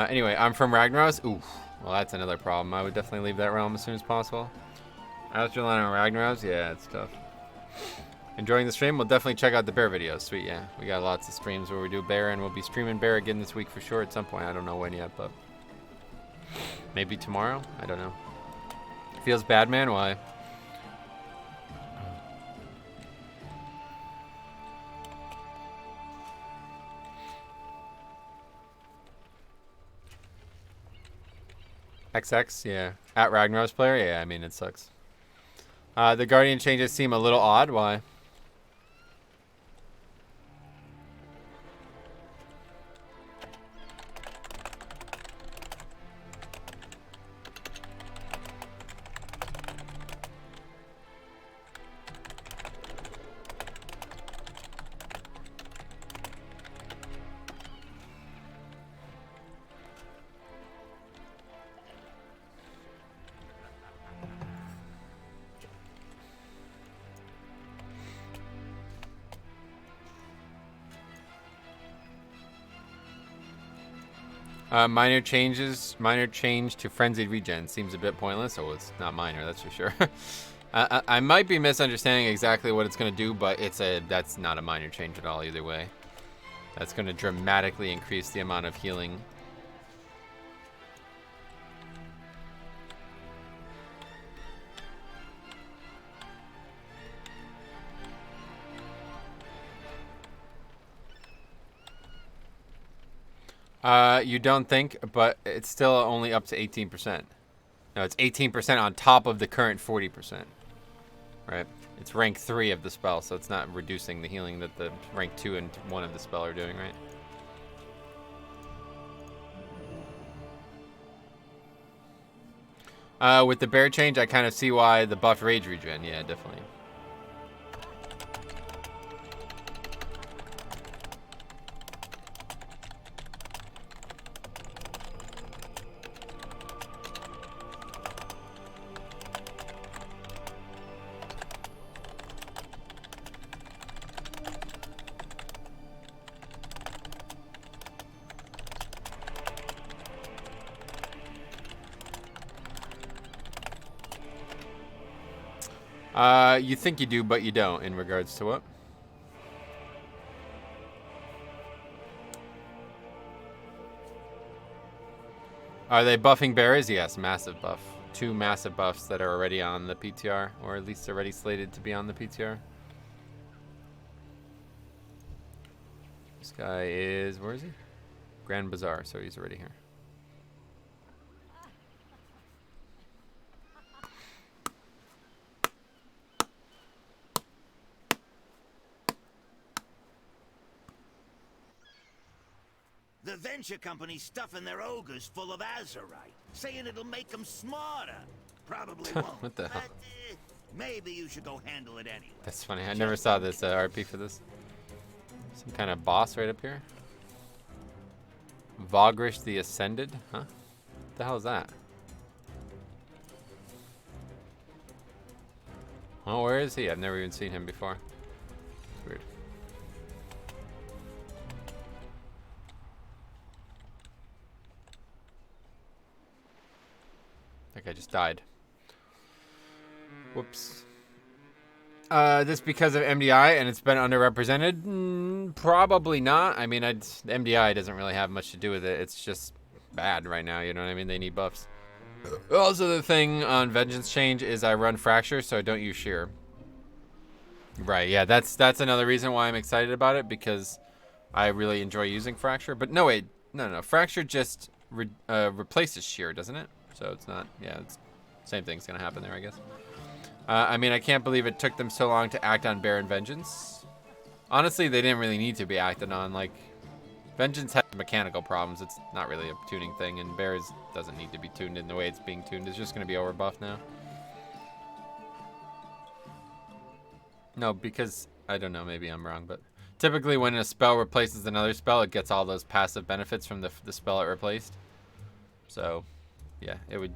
Anyway, I'm from Ragnaros. Oof. Well, that's another problem. I would definitely leave that realm as soon as possible. Astroline on Ragnaros? Yeah, it's tough. Enjoying the stream? We'll definitely check out the bear videos. Sweet, yeah. We got lots of streams where we do bear, and we'll be streaming bear again this week for sure at some point. I don't know when yet, but maybe tomorrow? I don't know. Feels bad, man? Why? XX, yeah. At Ragnaros player? Yeah, I mean, it sucks. The Guardian changes seem a little odd. Why? Minor change to frenzied regen seems a bit pointless. Oh, it's not minor, that's for sure. I might be misunderstanding exactly what it's going to do, but that's not a minor change at all either way. That's going to dramatically increase the amount of healing. You don't think, but it's still only up to 18%. No, it's 18% on top of the current 40%. Right? It's rank 3 of the spell, so it's not reducing the healing that the rank 2 and 1 of the spell are doing, right? With the bear change, I kind of see why the buff rage regen. Yeah, definitely. You think you do, but you don't, in regards to what? Are they buffing berries? Yes, massive buff. 2 massive buffs that are already on the PTR, or at least already slated to be on the PTR. This guy is, where is he? Grand Bazaar, so he's already here. The venture company's stuffing their ogres full of azurite, saying it'll make them smarter. Probably won't. What the hell? But, maybe you should go handle it anyway. That's funny. I never saw this RP for this. Some kind of boss right up here. Vogrish the Ascended? Huh? What the hell is that? Oh, where is he? I've never even seen him before. It's weird. I think I just died. Whoops. This because of MDI and it's been underrepresented? Probably not. I mean, MDI doesn't really have much to do with it. It's just bad right now, you know what I mean? They need buffs. Also, the thing on Vengeance Change is I run Fracture, so I don't use Shear. Right, yeah, that's another reason why I'm excited about it, because I really enjoy using Fracture. But no, wait, no. Fracture just replaces Shear, doesn't it? So it's not, yeah, it's same thing's gonna happen there, I guess. I mean, I can't believe it took them so long to act on Baron Vengeance. Honestly, they didn't really need to be acted on. Like, Vengeance has mechanical problems. It's not really a tuning thing, and Bears doesn't need to be tuned in the way it's being tuned. It's just gonna be overbuffed now. No, because, I don't know, maybe I'm wrong, but typically when a spell replaces another spell, it gets all those passive benefits from the spell it replaced. So, yeah, it would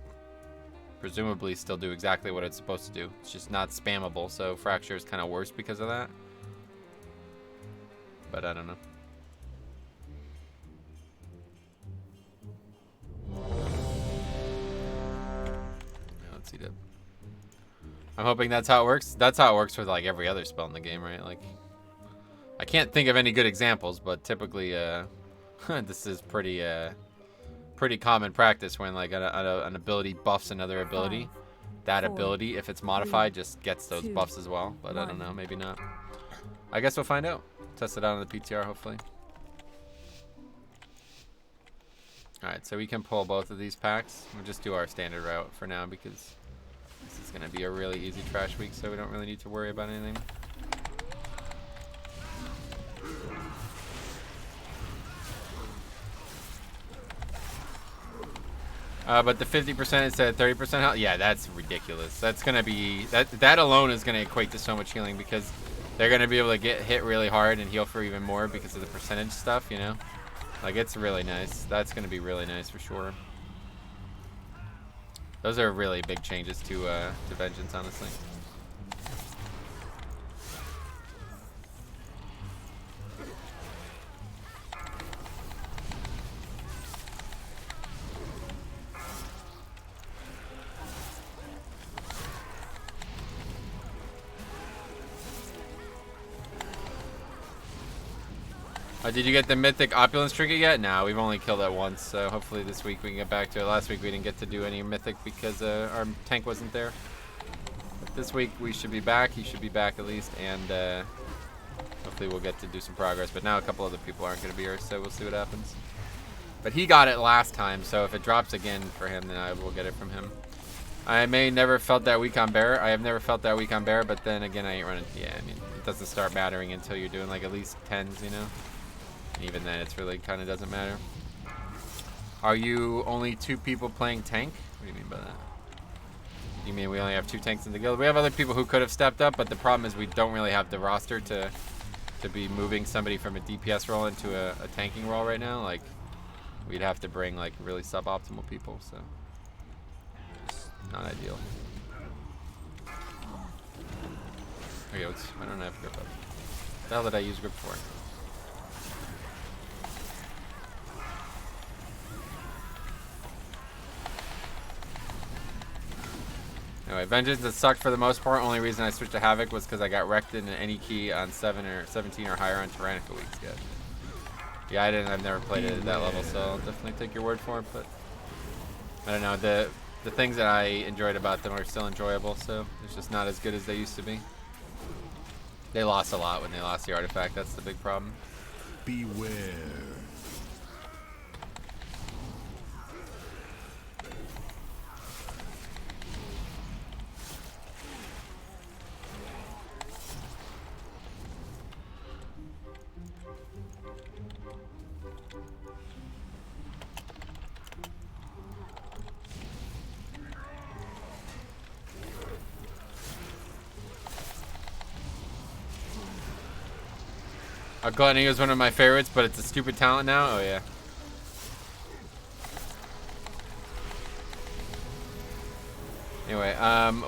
presumably still do exactly what it's supposed to do. It's just not spammable, so Fracture is kind of worse because of that. But I don't know. Let's see that. I'm hoping that's how it works. That's how it works with like every other spell in the game, right? Like, I can't think of any good examples, but typically, this is pretty common practice when like an ability buffs another ability. That ability, if it's modified, just gets those buffs as well. But I don't know, maybe not. I guess we'll find out. Test it out on the PTR, hopefully. Alright, so we can pull both of these packs. We'll just do our standard route for now because this is going to be a really easy trash week, so we don't really need to worry about anything. But the 50% instead of 30% health, yeah, that's ridiculous. That's gonna be that alone is gonna equate to so much healing because they're gonna be able to get hit really hard and heal for even more because of the percentage stuff, you know. Like, it's really nice. That's gonna be really nice for sure. Those are really big changes to Vengeance, honestly. Did you get the Mythic Opulence Trinket yet? No, we've only killed it once, so hopefully this week we can get back to it. Last week we didn't get to do any Mythic because our tank wasn't there. But this week we should be back. He should be back at least, and hopefully we'll get to do some progress. But now a couple other people aren't going to be here, so we'll see what happens. But he got it last time, so if it drops again for him, then I will get it from him. I may never felt that weak on bear. I have never felt that weak on bear, but then again, I ain't running. Yeah, I mean, it doesn't start mattering until you're doing like at least 10s, you know? And even then, it's really kind of doesn't matter. Are you only 2 people playing tank? What do you mean by that? You mean we only have 2 tanks in the guild? We have other people who could have stepped up, but the problem is we don't really have the roster to be moving somebody from a DPS role into a tanking role right now. Like, we'd have to bring like really suboptimal people, so it's not ideal. Okay, I don't have grip up. What the hell did I use grip for? Anyway, Vengeance has sucked for the most part. Only reason I switched to Havoc was because I got wrecked in any key on 7 or 17 or higher on Tyrannica weeks. Good. Yeah, I've never played it at that level, so I'll definitely take your word for it. But I don't know, the things that I enjoyed about them are still enjoyable, so it's just not as good as they used to be. They lost a lot when they lost the artifact. That's the big problem. Beware. Gluttony was one of my favorites, but it's a stupid talent now. Oh yeah. Anyway,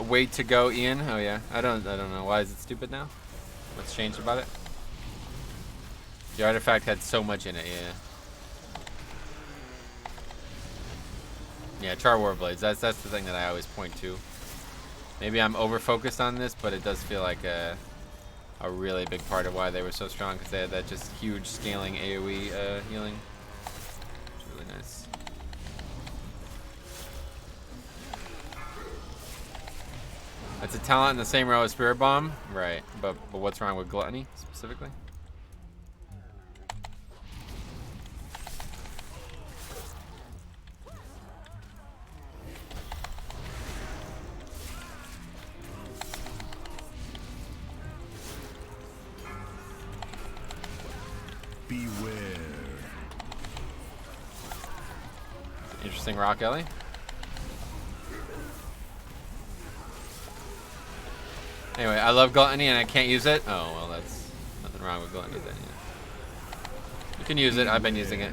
way to go, Ian. Oh yeah. I don't know. Why is it stupid now? What's changed about it? The artifact had so much in it. Yeah. Yeah, Char Warblades. That's the thing that I always point to. Maybe I'm over focused on this, but it does feel like a really big part of why they were so strong, because they had that just huge scaling AoE healing. It's really nice. It's a talent in the same row as Spirit Bomb, right? But what's wrong with Gluttony specifically? Beware. Interesting rock, Ellie. Anyway, I love Gluttony and I can't use it. Oh, well, that's nothing wrong with Gluttony then, yeah. You can use it. I've been using it.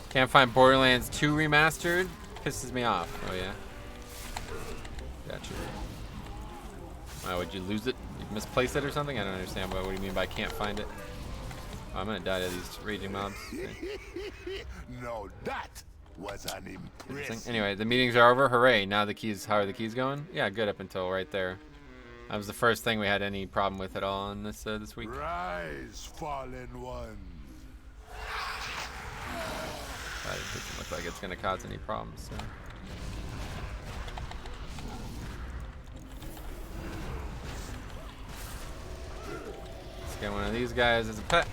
Can't find Borderlands 2 remastered. Pisses me off. Oh yeah. Gotcha. Why would you lose it? You misplace it or something? I don't understand. What do you mean by can't find it? Oh, I'm gonna die to these raging mobs. Okay. No, that was an impressive. Anyway, the meetings are over. Hooray! Now the keys. How are the keys going? Yeah, good up until right there. That was the first thing we had any problem with at all in this this week. Rise, fallen one. It doesn't look like it's going to cause any problems. So. Let's get one of these guys as a pet.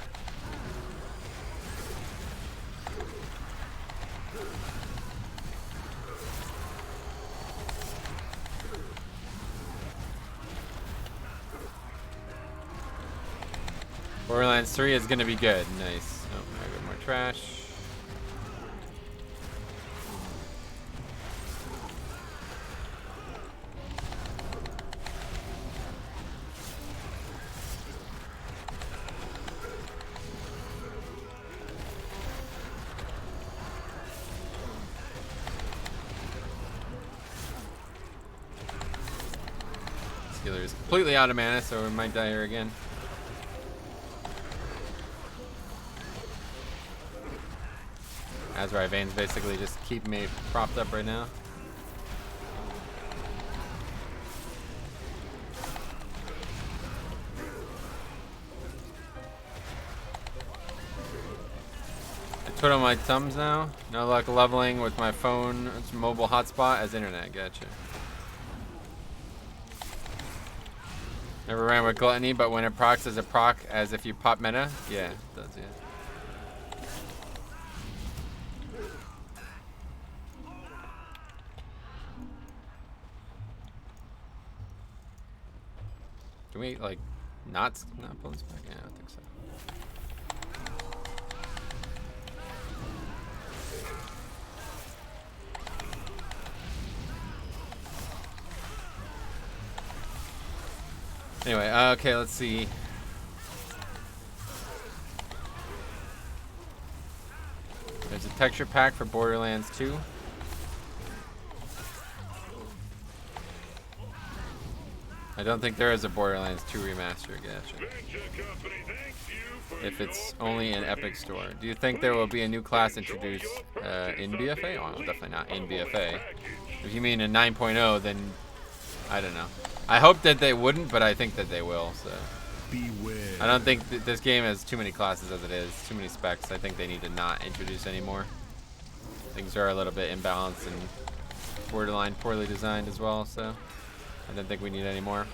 Borderlands 3 is going to be good. Nice. Oh, I got more trash. Healer is completely out of mana, so we might die here again. Azrai Veins basically just keep me propped up right now. I twiddle my thumbs now. No luck leveling with my phone. It's mobile hotspot as internet. Gotcha. Never ran with Gluttony, but when it procs, does it proc as if you pop meta? Yeah, it does, yeah. Can we, like, not pull this back? Yeah, I don't think so. Anyway, okay, let's see. There's a texture pack for Borderlands 2. I don't think there is a Borderlands 2 remaster, gotcha. If it's only in Epic Store. Do you think there will be a new class introduced in BFA? Oh, definitely not in BFA. If you mean in 9.0, then I don't know. I hope that they wouldn't, but I think that they will, so. Beware. I don't think this game has too many classes as it is, too many specs. I think they need to not introduce any more. Things are a little bit imbalanced and borderline poorly designed as well, so I don't think we need any more.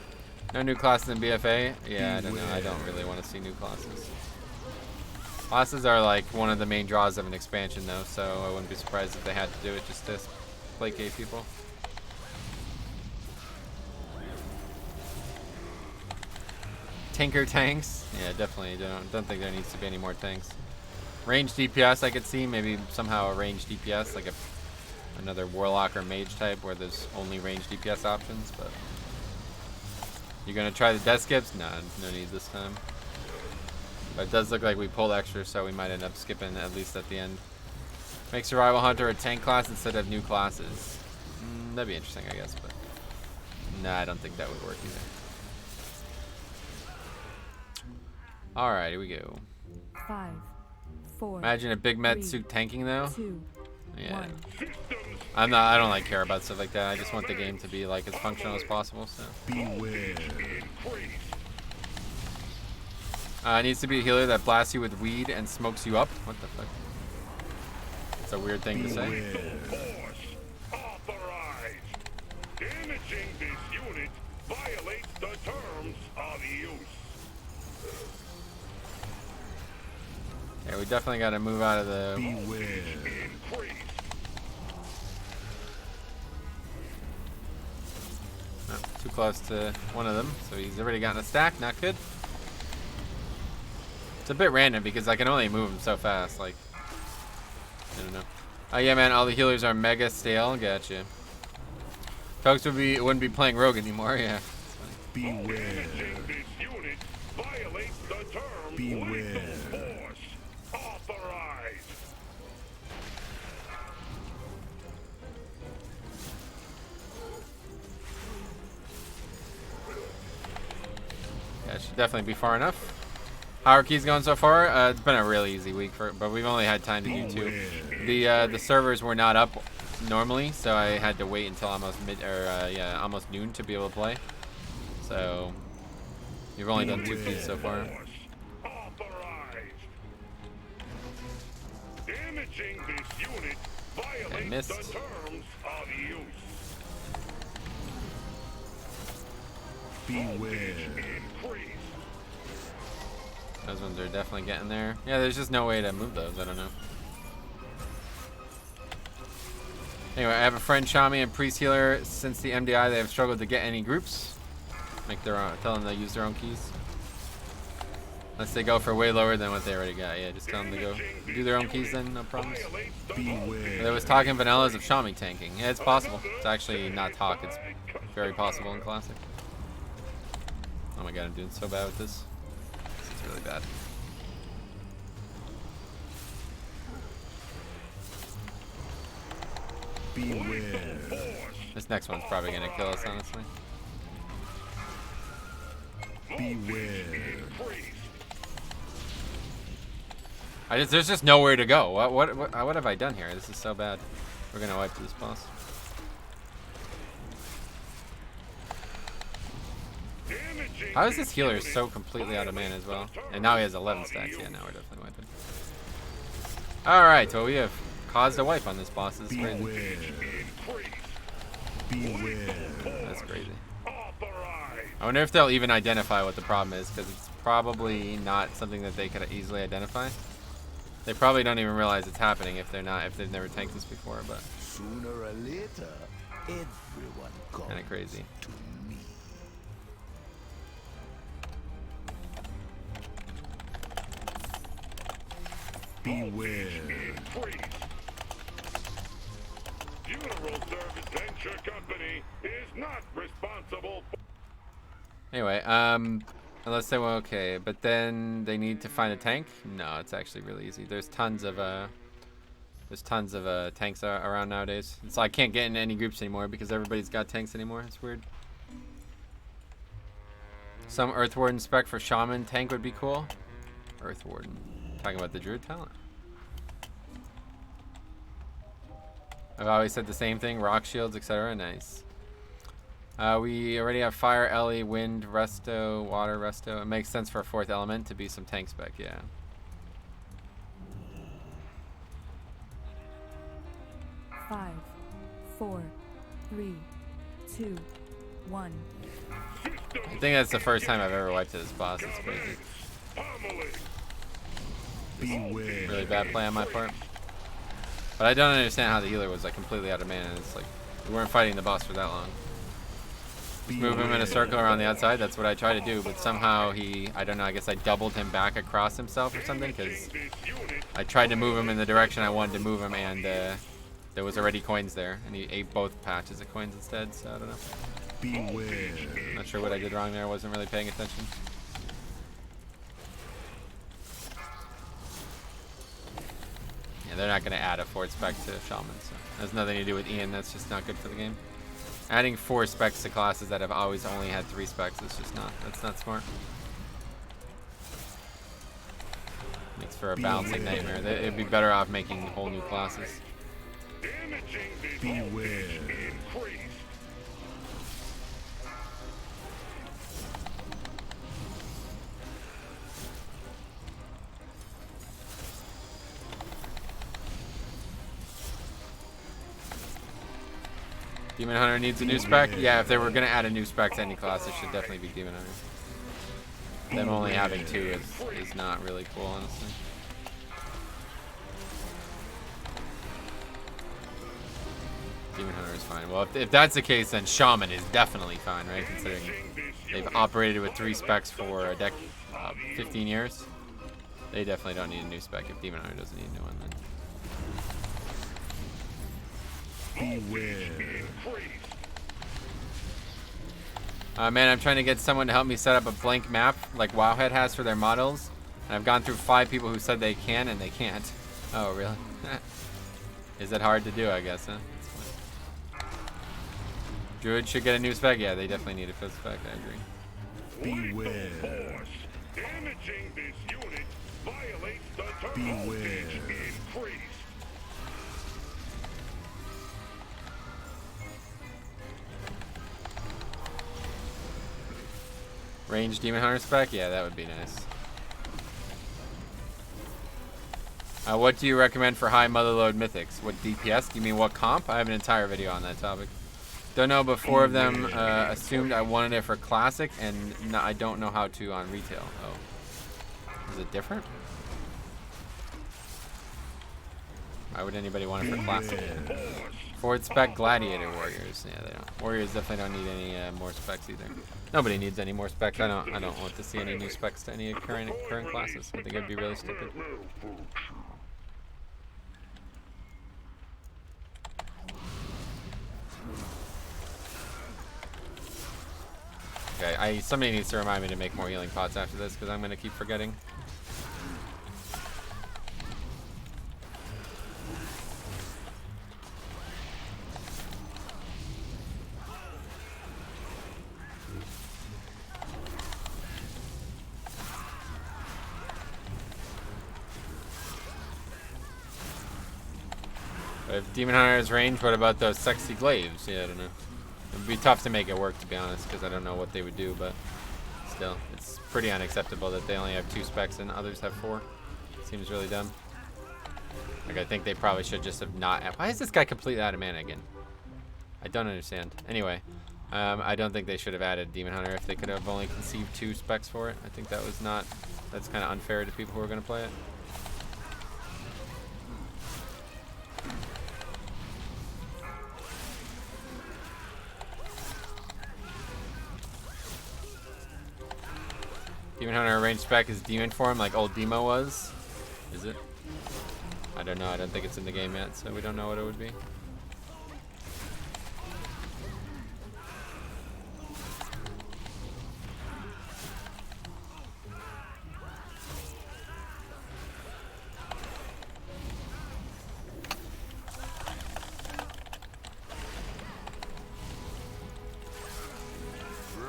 No new classes in BFA? Yeah, I don't know. I don't really want to see new classes. Classes are like one of the main draws of an expansion though, so I wouldn't be surprised if they had to do it just to placate people. Tinker tanks? Yeah, definitely don't think there needs to be any more tanks. Ranged DPS I could see, maybe somehow a ranged DPS, like another Warlock or Mage type where there's only ranged DPS options, but you're gonna try the death skips? Nah, no need this time. But it does look like we pulled extra, so we might end up skipping at least at the end. Make Survival Hunter a tank class instead of new classes. That'd be interesting, I guess, but nah, I don't think that would work either. Alright, here we go. 5, 4. Imagine a big med 3, suit tanking though. 2, Yeah. 1. I don't like care about stuff like that. I just want the game to be like as functional as possible, so. Beware. It needs to be a healer that blasts you with weed and smokes you up. What the fuck? It's a weird thing to say. Authorized. Damaging this unit violates the terms of use. Yeah, we definitely got to move out of the. Beware. Oh, too close to one of them, so he's already gotten a stack. Not good. It's a bit random because I can only move him so fast. Like, I don't know. Oh yeah, man, all the healers are mega stale. Gotcha. Folks wouldn't be playing Rogue anymore. Yeah. Beware. Beware. Authorized. Yeah, it should definitely be far enough. How are keys going so far? It's been a really easy week, but we've only had time to do 2. The servers were not up normally, so I had to wait until almost almost noon to be able to play. So you've only done 2 keys so far. Damaging this unit violates missed. the terms of use. Beware. Those ones are definitely getting there. Yeah, there's just no way to move those. I don't know. Anyway, I have a friend, Shami, and Priest Healer. Since the MDI, they have struggled to get any groups. Make their own. Tell them they use their own keys. Unless they go for way lower than what they already got. Yeah, just tell them to go do their own keys then, no problems. Beware. There was talk in vanillas of Shami tanking. Yeah, it's possible. It's actually not talk. It's very possible in Classic. Oh my god, I'm doing so bad with this. This is really bad. Beware. This next one's probably gonna kill us, honestly. Beware. There's just nowhere to go. What have I done here? This is so bad. We're gonna wipe this boss. How is this healer so completely out of mana as well? And now he has 11 stacks. Yeah, now we're definitely wiping. Alright, well we have caused a wipe on this boss. This is crazy. Beware. That's crazy. I wonder if they'll even identify what the problem is, because it's probably not something that they could easily identify. They probably don't even realize it's happening if they've never tanked this before, but Sooner or later, everyone comes kind of crazy. to me. Beware. Funeral Service Venture Company is not responsible for... Anyway, unless they were okay, but then they need to find a tank. No, it's actually really easy. There's tons of tanks around nowadays. So I can't get in any groups anymore because everybody's got tanks anymore. It's weird. Some Earth Warden spec for Shaman tank would be cool. Earth Warden. Talking about the Druid talent. I've always said the same thing. Rock shields, etc. Nice. We already have fire, Ellie, wind, resto, water, resto. It makes sense for a fourth element to be some tank spec, yeah. Five, 4, 3, 2, 1. I think that's the first time I've ever wiped to this boss. It's crazy. Beware. Really bad play on my part. But I don't understand how the healer was like completely out of mana. It's like we weren't fighting the boss for that long. Just move him in a circle around the outside. That's what I try to do. But somehow I don't know, I guess I doubled him back across himself or something, because I tried to move him in the direction I wanted to move him, and there was already coins there, and he ate both patches of coins instead, so I don't know. Beware. Not sure what I did wrong there. I wasn't really paying attention. Yeah, they're not going to add a 4th spec to Shaman, so that's nothing to do with Ian. That's just not good for the game. Adding 4 specs to classes that have always only had 3 specs is just that's not smart. Makes for a balancing nightmare. It'd be better off making whole new classes. Beware. Demon Hunter needs a new spec? Yeah, if they were going to add a new spec to any class, it should definitely be Demon Hunter. Them only having 2 is not really cool, honestly. Demon Hunter is fine. Well, if that's the case, then Shaman is definitely fine, right? Considering they've operated with 3 specs for 15 years. They definitely don't need a new spec if Demon Hunter doesn't need a new one then. Beware. Man, I'm trying to get someone to help me set up a blank map like Wowhead has for their models. And I've gone through 5 people who said they can and they can't. Oh, really? Is it hard to do, I guess, huh? Druid should get a new spec? Yeah, they definitely need a 5th spec, I agree. Beware. Damaging this unit violates the terms Beware. increase. Range Demon Hunter spec? Yeah, that would be nice. What do you recommend for high motherload mythics? What DPS? Do you mean what comp? I have an entire video on that topic. Don't know, but 4 of them assumed I wanted it for classic, and I don't know how to on retail. Oh. Is it different? Why would anybody want it for classic? 4th spec Gladiator Warriors. Yeah, they don't. Warriors definitely don't need any more specs either. Nobody needs any more specs. I don't want to see any new specs to any current classes. I think it'd be really stupid. Okay, somebody needs to remind me to make more healing pots after this, because I'm going to keep forgetting. But if Demon Hunter has range, what about those sexy glaives? Yeah, I don't know. It would be tough to make it work, to be honest, because I don't know what they would do, but still, it's pretty unacceptable that they only have 2 specs and others have 4. Seems really dumb. Like, I think they probably should just have not... Why is this guy completely out of mana again? I don't understand. Anyway, I don't think they should have added Demon Hunter if they could have only conceived 2 specs for it. I think that was not... That's kind of unfair to people who are going to play it. Demon Hunter range spec is demon form like old Demo was. Is it? I don't know. I don't think it's in the game yet, so we don't know what it would be.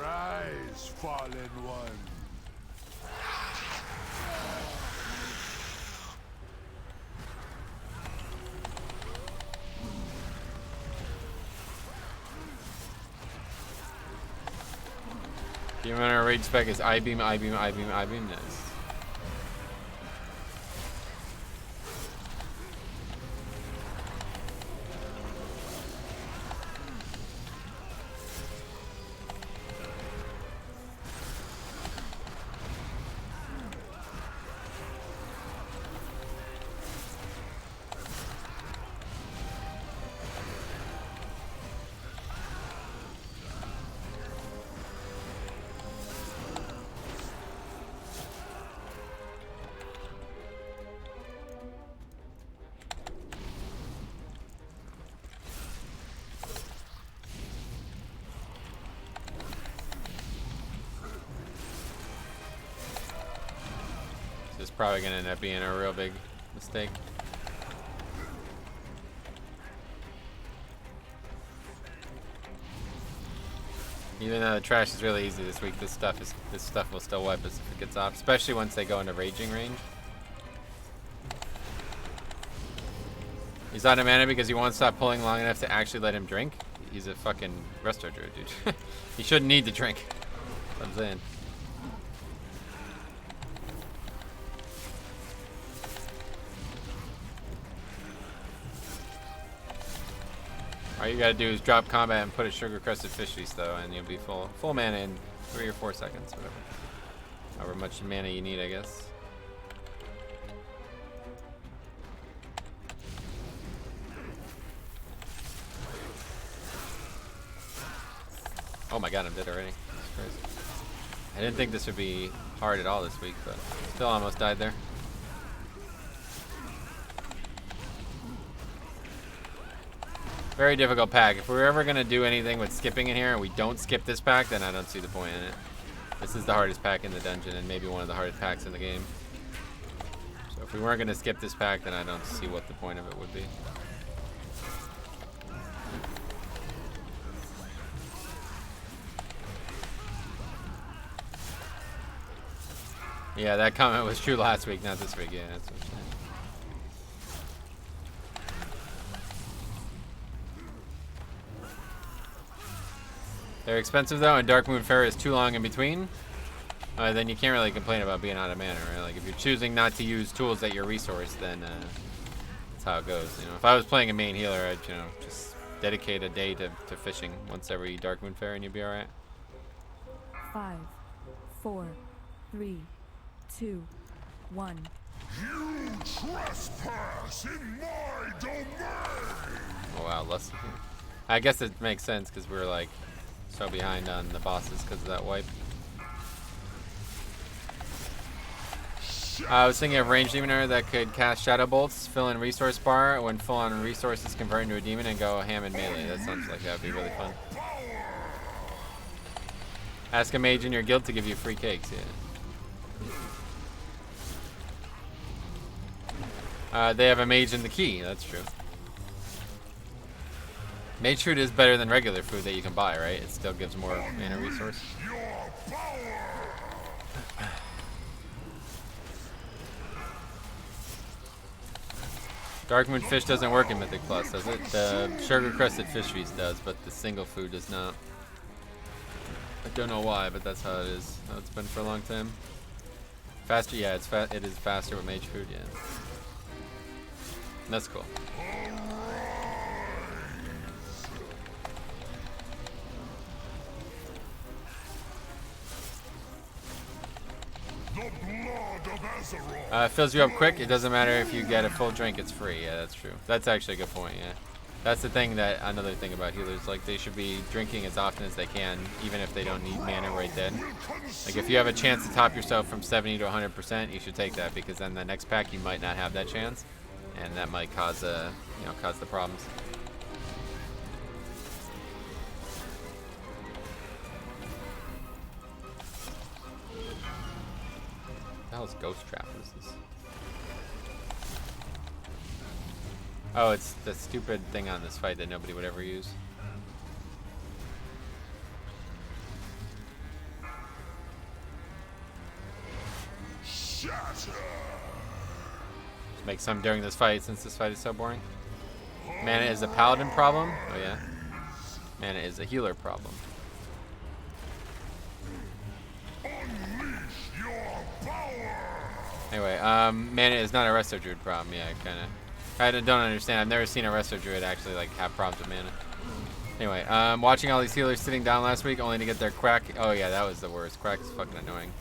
Rise, fallen one. Demon Hunter range spec is I-beam, I-beam, I-beam, I-beam. Nice. This is probably going to end up being a real big mistake. Even though the trash is really easy this week, this stuff will still wipe us if it gets off, especially once they go into raging range. He's out of mana because he won't stop pulling long enough to actually let him drink. He's a fucking resto druid, dude. He shouldn't need to drink. That's what I'm saying. All you gotta do is drop combat and put a sugar crusted fish feast though, and you'll be full mana in 3 or 4 seconds, whatever. However much mana you need, I guess. Oh my god, I'm dead already. That's crazy. I didn't think this would be hard at all this week, but still almost died there. Very difficult pack. If we're ever going to do anything with skipping in here and we don't skip this pack, then I don't see the point in it. This is the hardest pack in the dungeon and maybe one of the hardest packs in the game. So if we weren't going to skip this pack, then I don't see what the point of it would be. Yeah, that comment was true last week, not this week. Yeah, that's what I'm saying. They're expensive though, and Dark Moon Fair is too long in between. Then you can't really complain about being out of mana, right? Like if you're choosing not to use tools at your resource, then that's how it goes. You know, if I was playing a main healer, I'd just dedicate a day to fishing once every Dark Moon Fair, and you'd be all right. 5, 4, 3, 2, 1. You trespass in my domain! Oh wow, less. I guess it makes sense because we're like so behind on the bosses because of that wipe. I was thinking of ranged demoner that could cast shadow bolts, fill in resource bar when full on resources convert into a demon, and go ham and melee. That sounds like that would be really fun. Ask a mage in your guild to give you free cakes. Yeah. They have a mage in the key. That's true. Mage food is better than regular food that you can buy, right? It still gives more mana resource. Dark Moon Fish doesn't work in Mythic Plus, does it? The Sugar Crusted Fish Feast does, but the single food does not. I don't know why, but that's how it is. How it's been for a long time. Faster, yeah, it is faster with Mage Food, yeah. That's cool. It fills you up quick. It doesn't matter if you get a full drink, it's free. Yeah, that's true. That's actually a good point, yeah. That's the thing another thing about healers, like they should be drinking as often as they can, even if they don't need mana right then. Like if you have a chance to top yourself from 70 to 100%, you should take that, because then the next pack you might not have that chance, and that might cause the problems. What the hell is Ghost Trap? What is this? Oh, it's the stupid thing on this fight that nobody would ever use. Shatter. Just make some during this fight, since this fight is so boring. Mana is a paladin problem. Oh yeah. Mana is a healer problem. Anyway, mana is not a Resto Druid problem. Yeah, I don't understand. I've never seen a Resto Druid actually like have problems with mana. Anyway, watching all these healers sitting down last week only to get their Quack. Oh yeah, that was the worst. Quack is fucking annoying.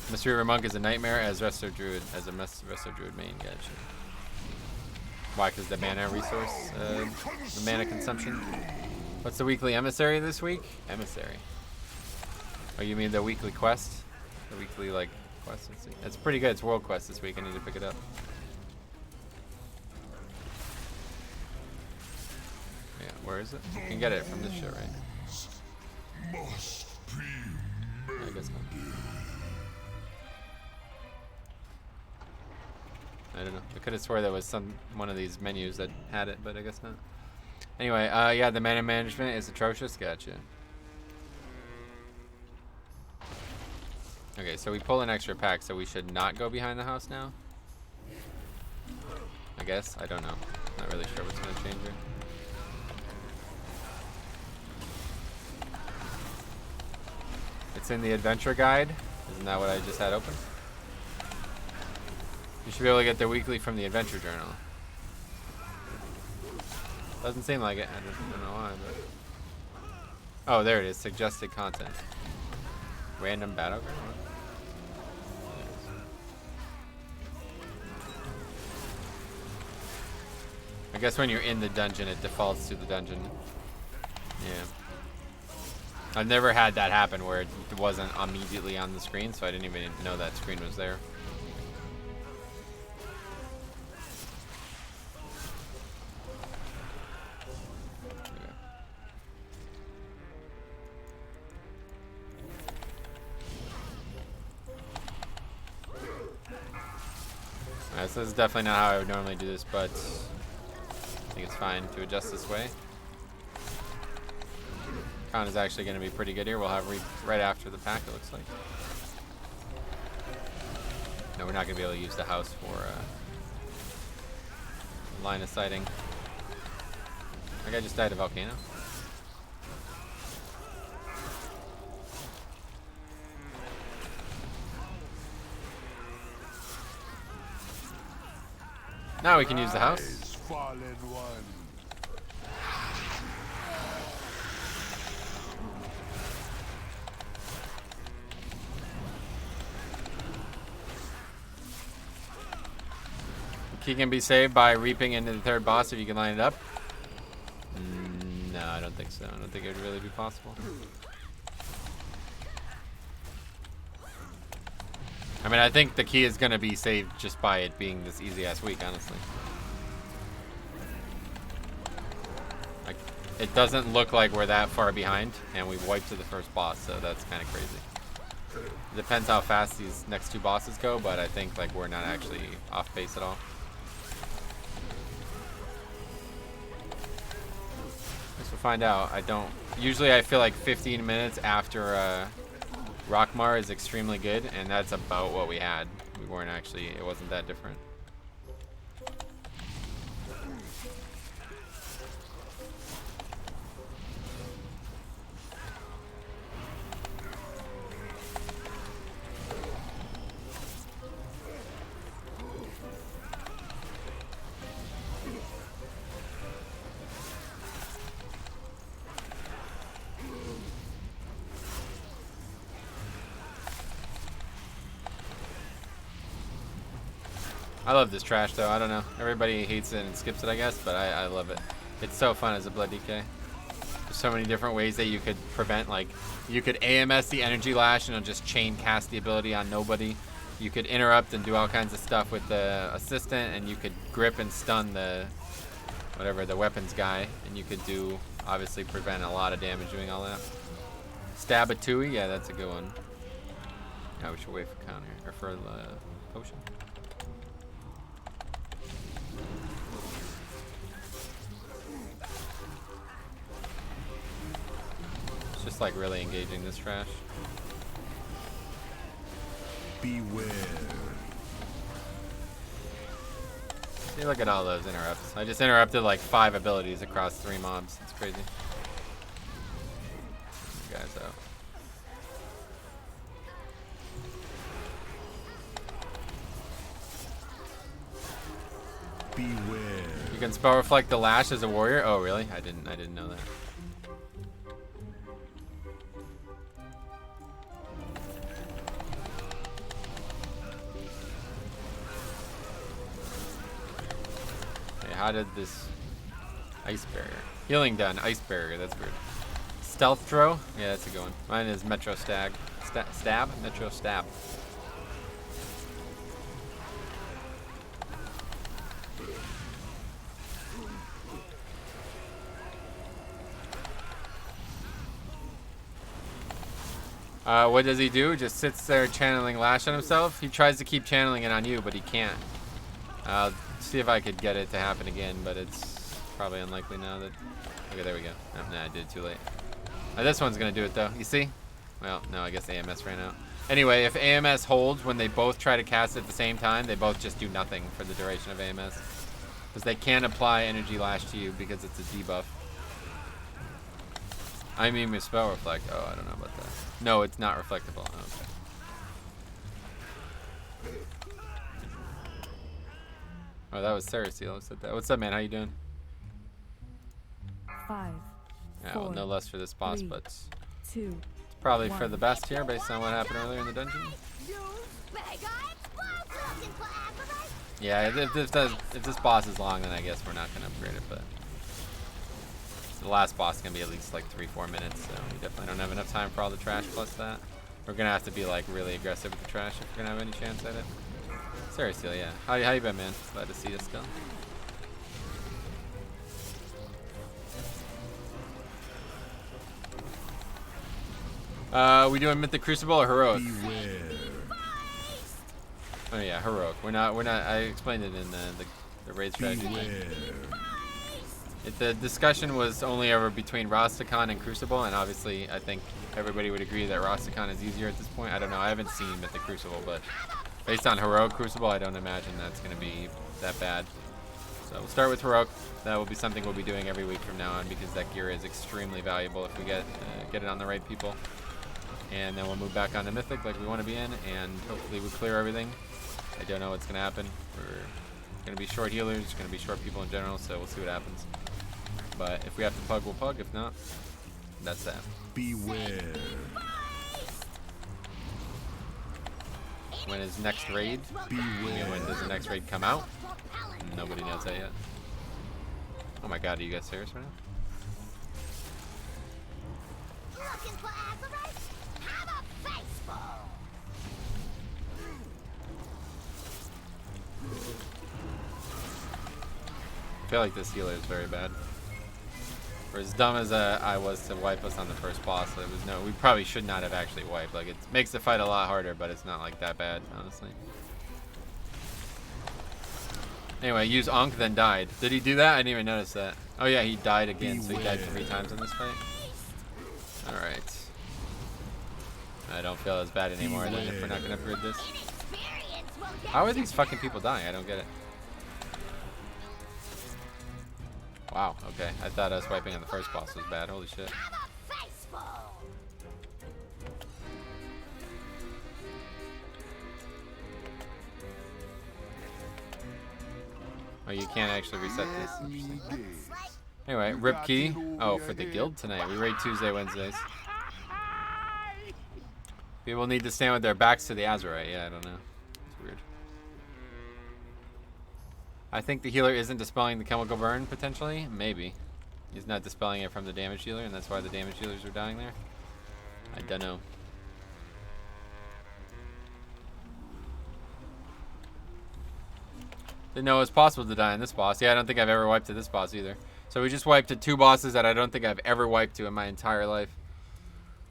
Mystery River Monk is a nightmare as Resto Druid, as a Resto Druid main. Gotcha. Why? Because the mana resource, the mana consumption. What's the weekly emissary this week? Emissary. Oh, you mean the weekly quest? The weekly like quest. Let's see. It's pretty good. It's World Quest this week. I need to pick it up. Yeah, where is it? You can get it from this shit, right? Must be I guess not. I don't know. I could have swore there was one of these menus that had it, but I guess not. Anyway, yeah, the mana management is atrocious. Gotcha. Okay, so we pull an extra pack, so we should not go behind the house now? I guess? I don't know. Not really sure what's going to change here. It's in the adventure guide. Isn't that what I just had open? You should be able to get the weekly from the adventure journal. Doesn't seem like it. I don't know why, but... Oh, there it is. Suggested content. Random battleground? I guess when you're in the dungeon, it defaults to the dungeon. Yeah. I've never had that happen where it wasn't immediately on the screen, so I didn't even know that screen was there. Alright, so this is definitely not how I would normally do this, but I think it's fine to adjust this way. Con is actually going to be pretty good here. We'll have right after the pack, it looks like. No, we're not going to be able to use the house for line of sighting. That guy just died of volcano. Now we can use the house. fallen one. Key can be saved by reaping into the third boss if you can line it up. No, I don't think so. I don't think it would really be possible. I mean, I think the key is going to be saved just by it being this easy-ass week, honestly. Like, it doesn't look like we're that far behind, and we wiped to the first boss, so that's kind of crazy. It depends how fast these next two bosses go, but I think like we're not actually off base at all. Guess we'll find out. Usually I feel like 15 minutes after Rockmar is extremely good, and that's about what we had. We weren't actually, it wasn't that different. I love this trash though. I don't know. Everybody hates it and skips it, I guess, but I love it. It's so fun as a Blood DK. There's so many different ways that you could prevent, like, you could AMS the Energy Lash and it'll just chain cast the ability on nobody. You could interrupt and do all kinds of stuff with the assistant, and you could grip and stun the, whatever, the weapons guy, and you could do, obviously, prevent a lot of damage doing all that. Stab a Tui, yeah, that's a good one. Yeah, we should wait for counter, or for the potion. It's just like really engaging this trash. Beware. See, look at all those interrupts. I just interrupted like 5 abilities across 3 mobs. It's crazy. You guys out. Beware. You can spell reflect the lash as a warrior. Oh, really? I didn't know that. Hey, how did this ice barrier? Healing done. Ice barrier. That's weird. Stealth throw. Yeah, that's a good one. Mine is Metro Stag. Stab. Metro Stab. What does he do? Just sits there channeling lash on himself. He tries to keep channeling it on you, but he can't. I'll see if I could get it to happen again, but it's probably unlikely now that... Okay, there we go. Oh, nah, I did it too late. This one's gonna do it though. You see? Well, no, I guess AMS ran out. Anyway, if AMS holds when they both try to cast it at the same time, they both just do nothing for the duration of AMS. Because they can't apply Energy Lash to you because it's a debuff. I mean with Spell Reflect. Oh, I don't know about that. No, it's not reflectable. Oh, okay. Oh, that was Cereseal who said that. What's up, man? How you doing? 5. Yeah, well, no less for this boss, 3, but it's 2, probably for the best here based on what happened earlier in the dungeon. Yeah, if this boss is long, then I guess we're not going to upgrade it, but the last boss is going to be at least like 3-4 minutes, so we definitely don't have enough time for all the trash plus that. We're going to have to be like really aggressive with the trash if we're going to have any chance at it. Seriously, yeah. How you been, man? Glad to see you still. We doing Mythic Crucible or Heroic? Beware. Oh yeah, Heroic. We're not, I explained it in the raid strategy. Beware. The discussion was only ever between Rastakhan and Crucible, and obviously I think everybody would agree that Rastakhan is easier at this point. I don't know, I haven't seen Mythic Crucible, but based on Heroic Crucible, I don't imagine that's going to be that bad. So we'll start with Heroic. That will be something we'll be doing every week from now on because that gear is extremely valuable if we get it on the right people. And then we'll move back on to Mythic like we want to be in, and hopefully we clear everything. I don't know what's going to happen. We're going to be short healers, going to be short people in general, so we'll see what happens. But if we have to pug, we'll pug. If not, that's that. Beware. When is next raid? Beware. When does the next raid come out? Nobody knows that yet. Oh my god, are you guys serious right now? Looking for Agarite? Have a baseball! I feel like this healer is very bad. For as dumb as I was to wipe us on the first boss, it was we probably should not have actually wiped. Like, it makes the fight a lot harder, but it's not like that bad, honestly. Anyway, use Ankh, then died. Did he do that? I didn't even notice that. Oh yeah, he died again, so he died 3 times in this fight. Alright. I don't feel as bad anymore then if we're not gonna upgrade this. How are these fucking people dying? I don't get it. Wow, okay. I thought us wiping on the first boss was bad. Holy shit. Oh, you can't actually reset this. Anyway, rip key. Oh, for the guild tonight. We raid Tuesday, Wednesdays. People need to stand with their backs to the Azurite. Yeah, I don't know. It's weird. I think the healer isn't dispelling the chemical burn, potentially. Maybe. He's not dispelling it from the damage healer, and that's why the damage healers are dying there. I don't know. Didn't know it was possible to die on this boss. Yeah, I don't think I've ever wiped to this boss either. So we just wiped to 2 bosses that I don't think I've ever wiped to in my entire life.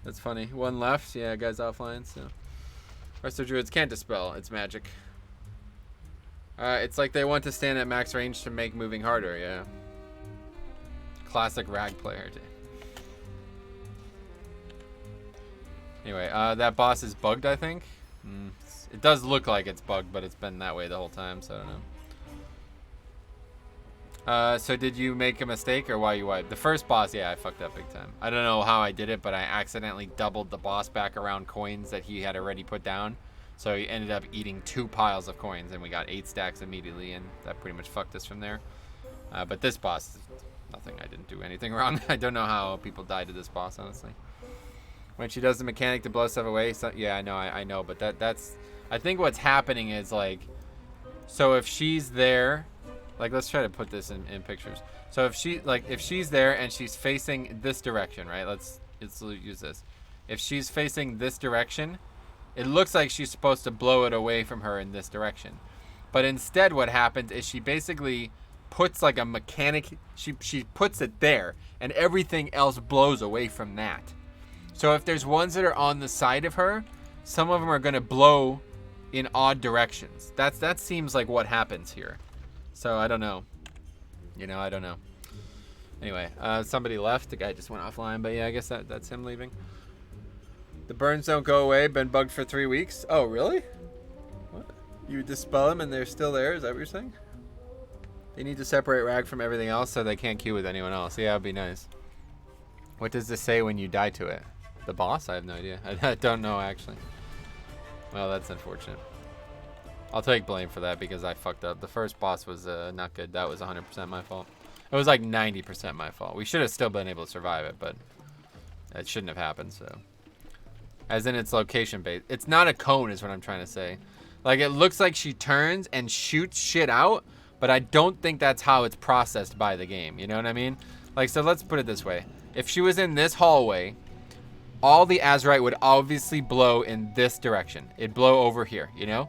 That's funny. 1 left. Yeah, guy's offline, so. Rest of druids can't dispel. It's magic. It's like they want to stand at max range to make moving harder, yeah. Classic rag player. Anyway, that boss is bugged, I think. It does look like it's bugged, but it's been that way the whole time, so I don't know. So did you make a mistake or why you wiped? The first boss, yeah, I fucked up big time. I don't know how I did it, but I accidentally doubled the boss back around coins that he had already put down. So he ended up eating 2 piles of coins, and we got 8 stacks immediately, and that pretty much fucked us from there. But this boss, nothing. I didn't do anything wrong. I don't know how people died to this boss, honestly. When she does the mechanic to blow stuff away, so, yeah, I know, but that's... I think what's happening is, like... So if she's there... Like, let's try to put this in pictures. So if she's there and she's facing this direction, right? Let's use this. If she's facing this direction, it looks like she's supposed to blow it away from her in this direction. But instead what happens is she basically puts like a mechanic, she puts it there, and everything else blows away from that. So if there's ones that are on the side of her, some of them are going to blow in odd directions. That seems like what happens here. So I don't know. You know, I don't know. Anyway, somebody left. The guy just went offline, but yeah, I guess that's him leaving. The burns don't go away. Been bugged for 3 weeks. Oh, really? What? You dispel them and they're still there? Is that what you're saying? They need to separate rag from everything else so they can't queue with anyone else. Yeah, that'd be nice. What does this say when you die to it? The boss? I have no idea. I don't know, actually. Well, that's unfortunate. I'll take blame for that because I fucked up. The first boss was not good. That was 100% my fault. It was like 90% my fault. We should have still been able to survive it, but it shouldn't have happened, so. As in its location based. It's not a cone is what I'm trying to say. Like, it looks like she turns and shoots shit out, but I don't think that's how it's processed by the game. You know what I mean? Like, so let's put it this way. If she was in this hallway, all the Azurite would obviously blow in this direction. It'd blow over here, you know?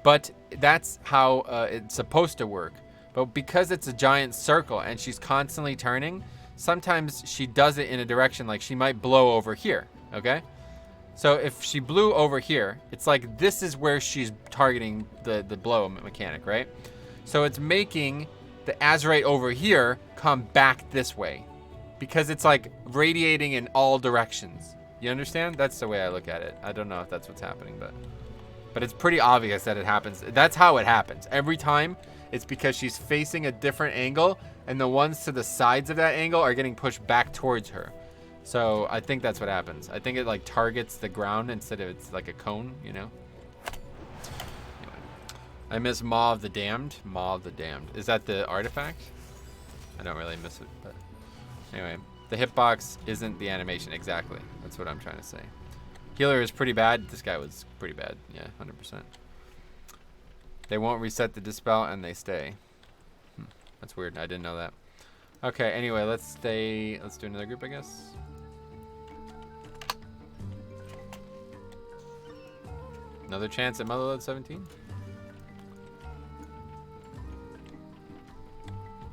But that's how it's supposed to work. But because it's a giant circle and she's constantly turning, sometimes she does it in a direction like she might blow over here, okay? So if she blew over here, it's like this is where she's targeting the blow mechanic, right? So it's making the Azurite over here come back this way because it's like radiating in all directions. You understand? That's the way I look at it. I don't know if that's what's happening, but it's pretty obvious that it happens. That's how it happens. Every time it's because she's facing a different angle and the ones to the sides of that angle are getting pushed back towards her. So I think that's what happens. I think it like targets the ground instead of it's like a cone, you know? Anyway. I miss Maw of the Damned. Maw of the Damned. Is that the artifact? I don't really miss it, but anyway. The hitbox isn't the animation, exactly. That's what I'm trying to say. Healer is pretty bad. This guy was pretty bad. Yeah, 100%. They won't reset the dispel and they stay. That's weird. I didn't know that. Okay, anyway, let's do another group, I guess. Another chance at Motherload 17?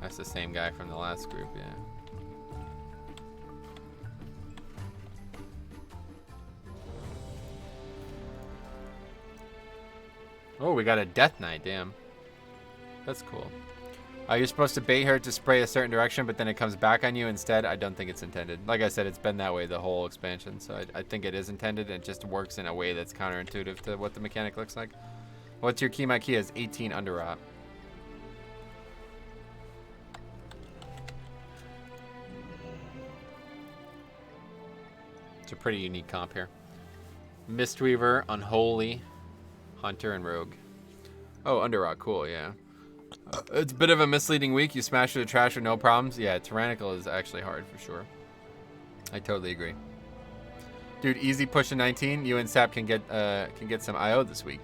That's the same guy from the last group, yeah. Oh, we got a Death Knight, damn. That's cool. You're supposed to bait her to spray a certain direction, but then it comes back on you instead. I don't think it's intended. Like I said, it's been that way the whole expansion, so I think it is intended. It just works in a way that's counterintuitive to what the mechanic looks like. What's your key? My key is 18 underrot. It's a pretty unique comp here. Mistweaver, Unholy, Hunter, and Rogue. Oh, Underrot, cool, yeah. It's a bit of a misleading week. You smash through the trash with no problems. Yeah, Tyrannical is actually hard for sure. I totally agree. Dude, easy push to 19. You and Sap can get some IO this week.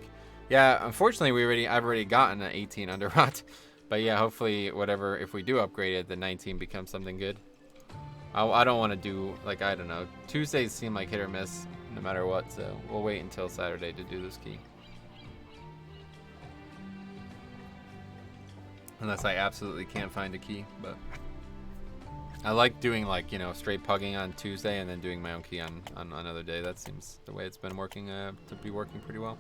Yeah, unfortunately I've already gotten an 18 Underrot. But yeah, hopefully whatever, if we do upgrade it, the 19 becomes something good. I don't want to do, like, I don't know. Tuesdays seem like hit or miss no matter what, so we'll wait until Saturday to do this key. Unless I absolutely can't find a key, but I like doing, like, you know, straight pugging on Tuesday and then doing my own key on another day. That seems the way it's been working, to be working pretty well.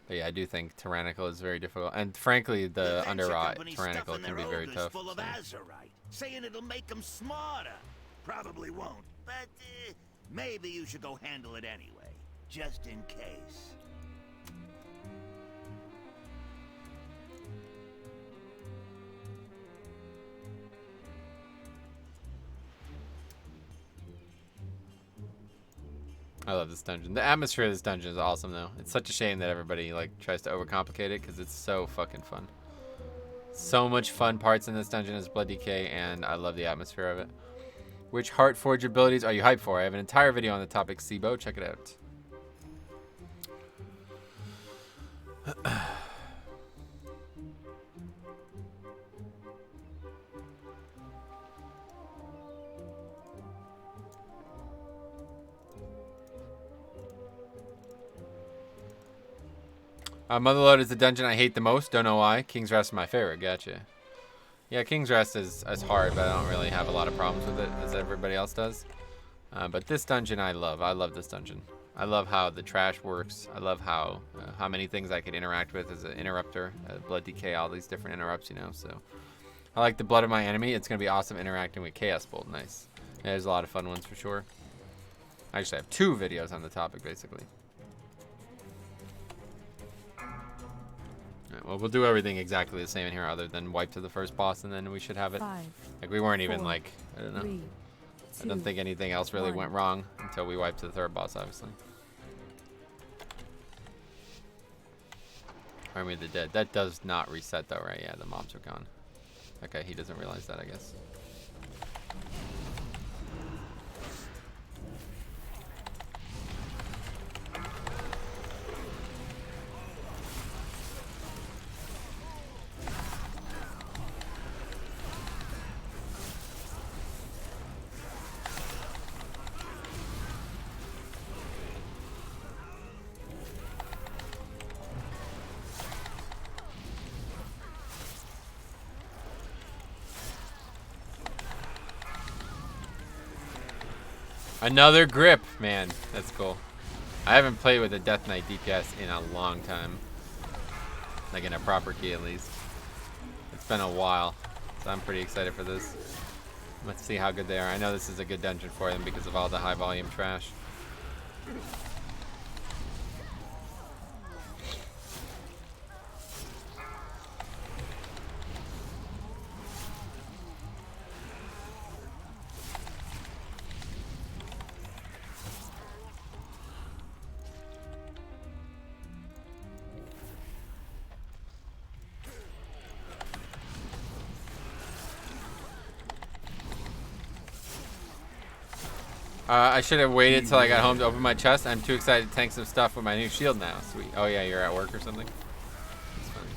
But yeah, I do think Tyrannical is very difficult, and frankly, the Underrot Tyrannical can be very tough. Full of azurite, saying it'll make them smarter. Probably won't, but maybe you should go handle it anyway, just in case. I love this dungeon. The atmosphere of this dungeon is awesome, though. It's such a shame that everybody, like, tries to overcomplicate it, because it's so fucking fun. So much fun parts in this dungeon as Blood Decay, and I love the atmosphere of it. Which Heartforge abilities are you hyped for? I have an entire video on the topic, Sibo. Check it out. Motherlode is the dungeon I hate the most. Don't know why. King's Rest is my favorite. Gotcha. Yeah, King's Rest is hard, but I don't really have a lot of problems with it as everybody else does. But this dungeon I love. I love this dungeon. I love how the trash works. I love how many things I can interact with as an interrupter. Blood Decay, all these different interrupts, you know. So I like the blood of my enemy. It's going to be awesome interacting with Chaos Bolt. Nice. Yeah, there's a lot of fun ones for sure. I actually have 2 videos on the topic, basically. Alright, well, we'll do everything exactly the same in here other than wipe to the first boss, and then we should have it. 5, Like, we weren't even, 4, like, I don't know. 3, I don't 2, think anything else really 1. went wrong until we wiped to the third boss, obviously. Army of the Dead. That does not reset, though, right? Yeah, the mobs are gone. Okay, he doesn't realize that, I guess. Another grip, man. That's cool. I haven't played with a Death Knight DPS in a long time. Like in a proper key, at least. It's been a while, so I'm pretty excited for this. Let's see how good they are. I know this is a good dungeon for them because of all the high volume trash. I should have waited till I got home to open my chest. I'm too excited to tank some stuff with my new shield now. Sweet. Oh yeah, you're at work or something? That's funny.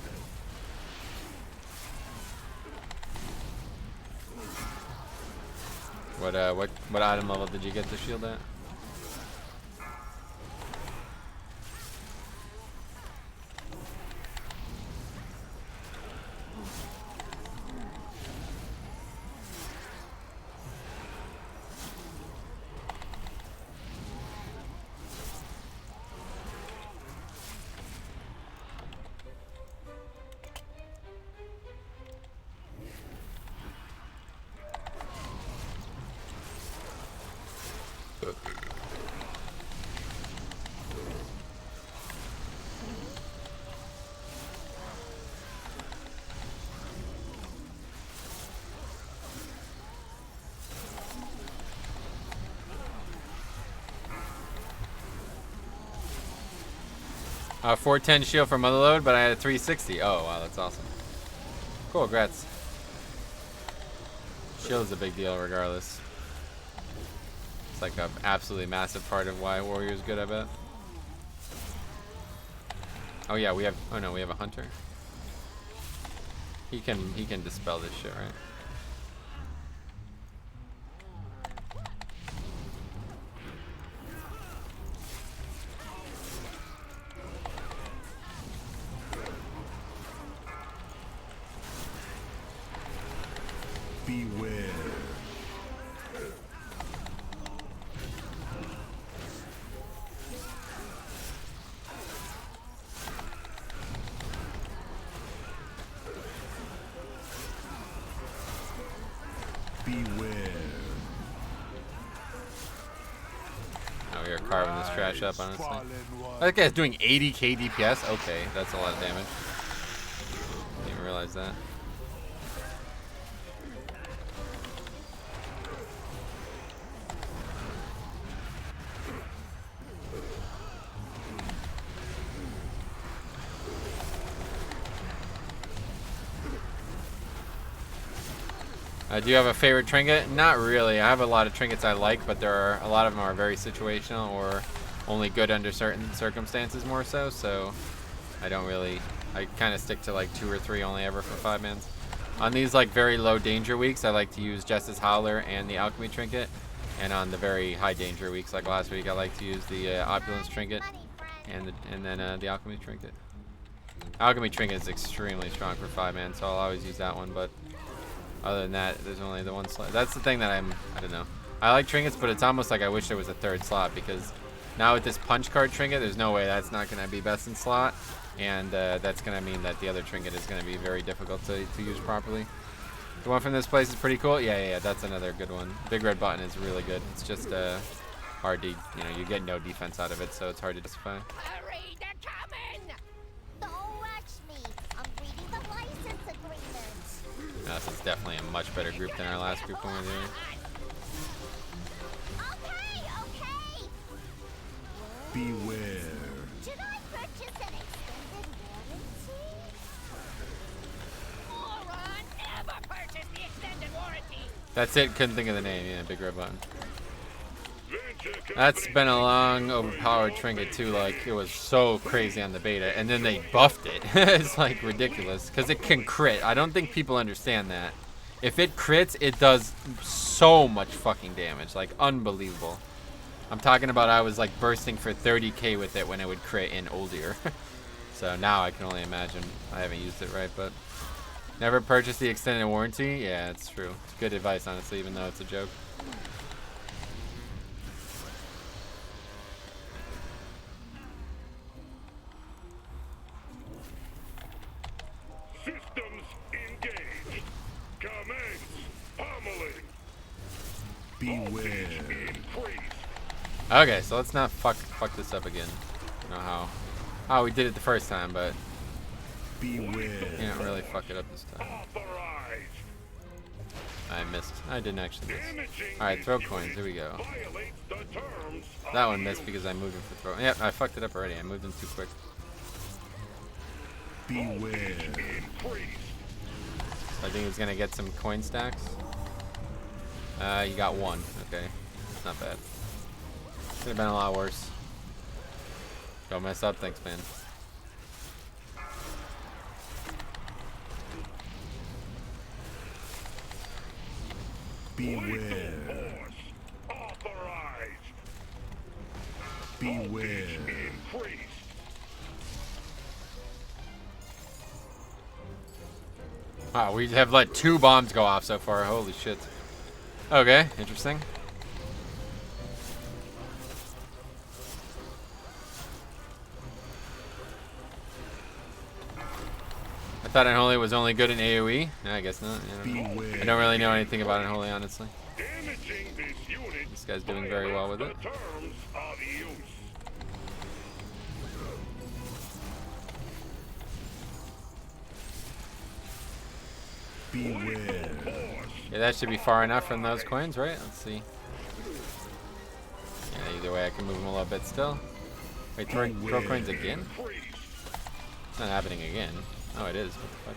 What item level did you get the shield at? A 410 shield for Motherload, but I had a 360. Oh, wow, that's awesome. Cool, congrats. Shield is a big deal regardless. It's like an absolutely massive part of why Warrior's good, I bet. Oh yeah, we have, oh no, we have a Hunter. He can dispel this shit, right? Beware. Beware. Oh, you're carving this trash up, honestly. That guy's doing 80k DPS? Okay, that's a lot of damage. Didn't even realize that. Do you have a favorite trinket? Not really. I have a lot of trinkets I like, but there are a lot of them are very situational or only good under certain circumstances more so. So I don't really. I kind of stick to like 2 or 3 only ever for 5-mans. On these like very low danger weeks, I like to use Justice Howler and the Alchemy trinket. And on the very high danger weeks, like last week, I like to use the Opulence trinket and then the Alchemy trinket. Alchemy trinket is extremely strong for 5-man, so I'll always use that one. But other than that, there's only the one slot. That's the thing that I don't know. I like trinkets, but it's almost like I wish there was a 3rd slot, because now with this punch card trinket, there's no way that's not going to be best in slot, and that's going to mean that the other trinket is going to be very difficult to use properly. The one from this place is pretty cool. Yeah, that's another good one. Big red button is really good. It's just hard to, you get no defense out of it, so it's hard to justify. Hurry, they're coming! Don't rush me. I'm reading the license agreement. This is definitely a much better group than our last group when we were there. Okay. Beware. Should I purchase an extended warranty? Moron, never purchase the extended warranty. That's it. Couldn't think of the name. Yeah, big red button. That's been a long, overpowered trinket too. Like, it was so crazy on the beta, and then they buffed it. It's like ridiculous because it can crit. I don't think people understand that. If it crits, it does so much fucking damage. Like, unbelievable. I'm talking about I was like bursting for 30k with it when it would crit in oldier. So now I can only imagine. I haven't used it right, but never purchase the extended warranty. Yeah, it's true. It's good advice, honestly, even though it's a joke. Systems engaged. Commence pummeling. Beware. Increase. Okay, so let's not fuck this up again. I don't know how we did it the first time, but Beware. can't really fuck it up this time. Authorized. I missed. I didn't actually miss. Damaging All right, throw this coins. unit Here we go. violates the terms of That one the missed because I moved him for throw. Yep, I fucked it up already. I moved him too quick. Beware. increase. I think he's gonna get some coin stacks. You got 1. Okay, not bad. Could have been a lot worse. Don't mess up. Thanks, man. Beware. Force authorized. Beware. Increase. Wow, we have let 2 bombs go off so far. Holy shit. Okay, interesting. I thought Unholy was only good in AoE. No, I guess not. I don't know. Beware. I don't really know anything about Unholy, honestly. Damaging this unit This guy's doing very well with it. Beware. Yeah, that should be far enough from those coins, right? Let's see. Yeah, either way, I can move them a little bit still. Wait, throw coins again? It's not happening again. Oh, it is. What the fuck?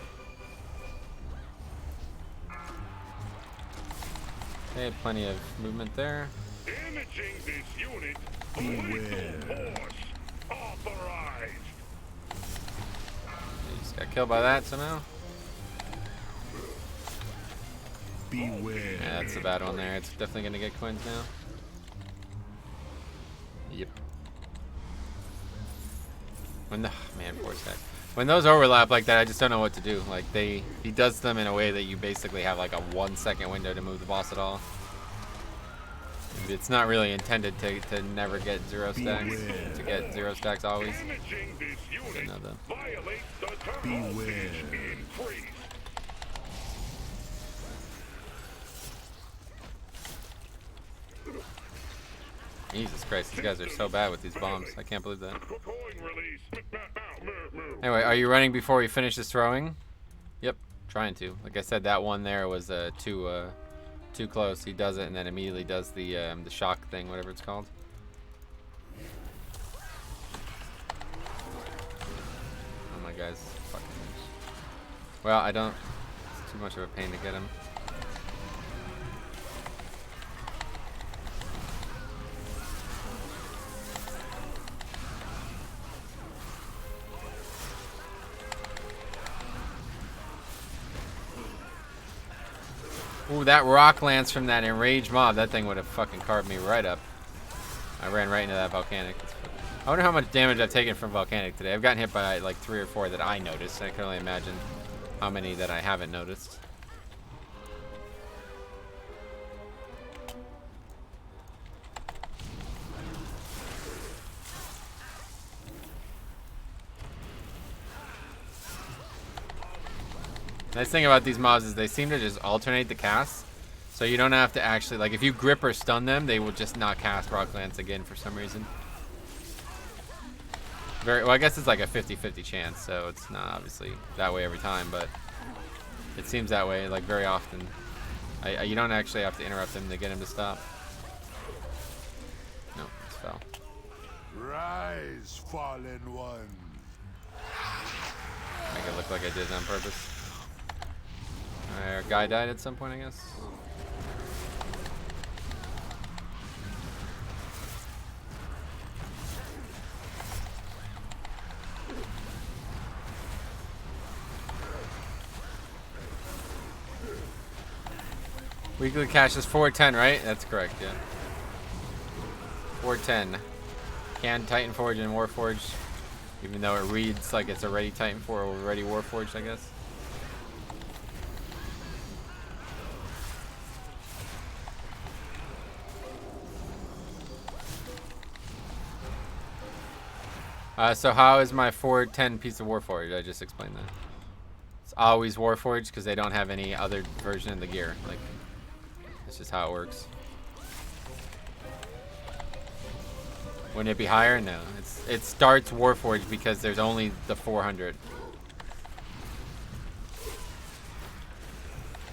Okay, plenty of movement there. Damaging this unit. Beware. Authorized. He just got killed by that somehow. Beware. Yeah, that's a bad one there. It's definitely gonna get coins now. Yep. When the man, poor stack. When those overlap like that, I just don't know what to do. Like he does them in a way that you basically have like a 1 second window to move the boss at all. It's not really intended to never get 0 stacks. Beware. To get 0 stacks always. Damaging this unit. Don't know though. Violates the terminal Beware. stage increase. Jesus Christ, these guys are so bad with these bombs. I can't believe that. Coin release. Anyway, are you running before we finish this throwing? Yep, trying to. Like I said, that one there was too close. He does it and then immediately does the shock thing, whatever it's called. Oh my guy's fucking. Well, I don't. It's too much of a pain to get him. Ooh, that rock lance from that enraged mob, that thing would have fucking carved me right up. I ran right into that volcanic. I wonder how much damage I've taken from volcanic today. I've gotten hit by like 3 or 4 that I noticed. I can only imagine how many that I haven't noticed. Nice thing about these mobs is they seem to just alternate the casts. So you don't have to actually, like if you grip or stun them, they will just not cast Rock Lance again for some reason. Well, I guess it's like a 50-50 chance, so it's not obviously that way every time, but it seems that way like very often. You don't actually have to interrupt him to get him to stop. No, it fell. Rise, fallen one. Make it look like I did it on purpose. Our guy died at some point, I guess. Weekly cash is 410, right? That's correct, yeah. 410. Can Titan Forge and Warforge, even though it reads like it's already Titan Forge or already Warforged, I guess. So how is my 410 piece of Warforged? I just explained that. It's always Warforged because they don't have any other version of the gear. Like, that's just how it works. Wouldn't it be higher? No. It starts Warforged because there's only the 400.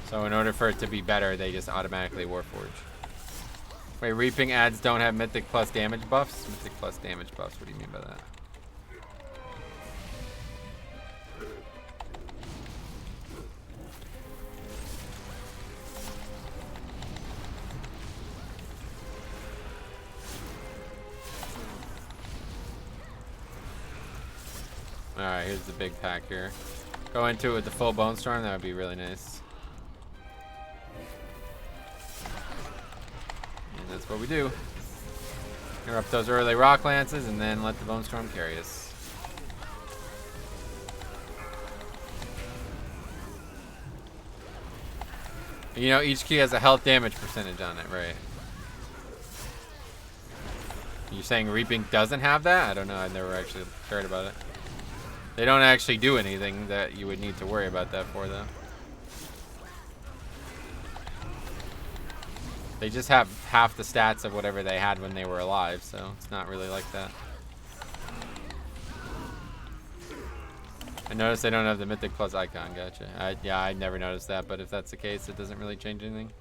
So in order for it to be better, they just automatically Warforge. Wait, Reaping ads don't have Mythic plus damage buffs? Mythic plus damage buffs, what do you mean by that? Alright, here's the big pack here. Go into it with the full Bone Storm, that would be really nice. And that's what we do. Interrupt those early Rock Lances and then let the Bone Storm carry us. You know, each key has a health damage percentage on it, right? You're saying Reaping doesn't have that? I don't know, I've never actually cared about it. They don't actually do anything that you would need to worry about that for, though. They just have half the stats of whatever they had when they were alive, so it's not really like that. I noticed they don't have the Mythic Plus icon. Gotcha. Yeah, I never noticed that, but if that's the case, it doesn't really change anything.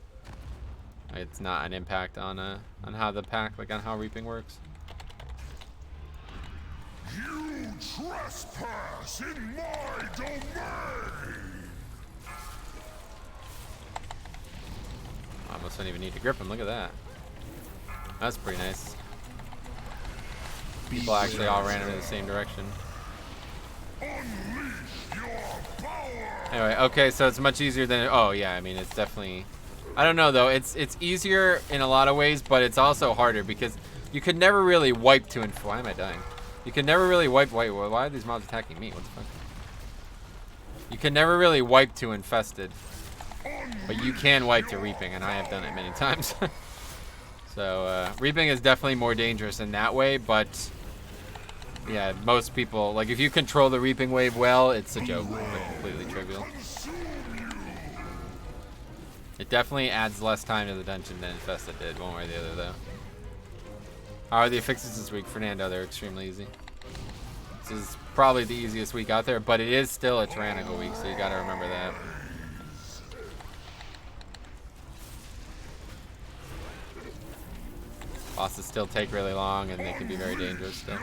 It's not an impact on how the pack, like on how reaping works. You trespass in my domain! I almost don't even need to grip him. Look at that. That's pretty nice. People actually all ran in the same direction. Anyway, okay, so it's much easier than. Oh yeah, I mean it's definitely. I don't know though. It's easier in a lot of ways, but it's also harder because you could never really wipe to infest. Why am I dying? You can never really wipe. Wait, why are these mobs attacking me? What the fuck? You can never really wipe to infested, but you can wipe to reaping, and I have done it many times. So reaping is definitely more dangerous in that way, but yeah, most people like if you control the reaping wave well, it's a joke, like completely trivial. It definitely adds less time to the dungeon than infested did, one way or the other though. How are the fixes this week, Fernando? They're extremely easy. This is probably the easiest week out there, but it is still a tyrannical week, so you gotta remember that. Bosses still take really long, and they can be very dangerous still.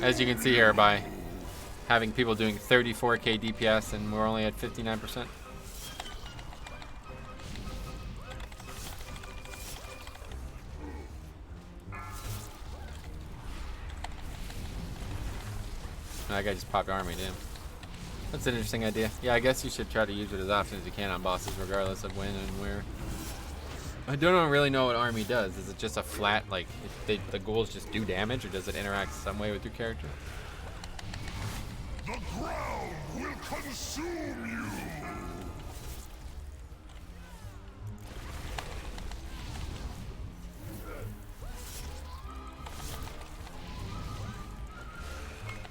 As you can see here, by having people doing 34k DPS, and we're only at 59%. That guy just popped army, damn. That's an interesting idea. Yeah, I guess you should try to use it as often as you can on bosses, regardless of when and where. I don't really know what army does. Is it just a flat, like, the ghouls just do damage, or does it interact some way with your character? The ground will consume you!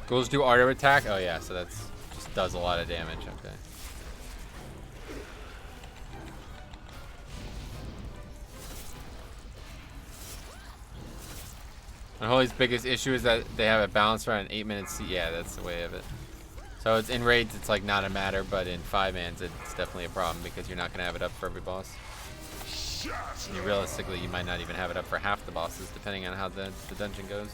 Ghouls do auto attack? Oh yeah, so that's just does a lot of damage, okay. Unholy's biggest issue is that they have it balanced around an 8-minute C. Yeah, that's the way of it. So it's in raids, it's like not a matter, but in 5-mans, it's definitely a problem because you're not gonna have it up for every boss. And realistically, you might not even have it up for half the bosses, depending on how the dungeon goes.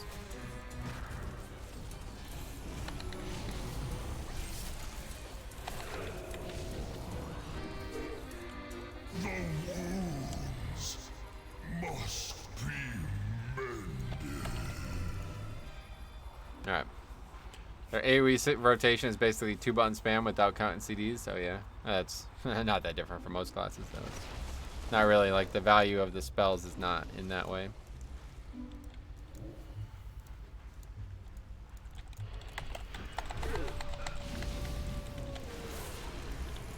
The wounds must be mended. Alright. Their AoE rotation is basically 2-button spam without counting CDs, so yeah. That's not that different from most classes, though. It's not really, like, the value of the spells is not in that way.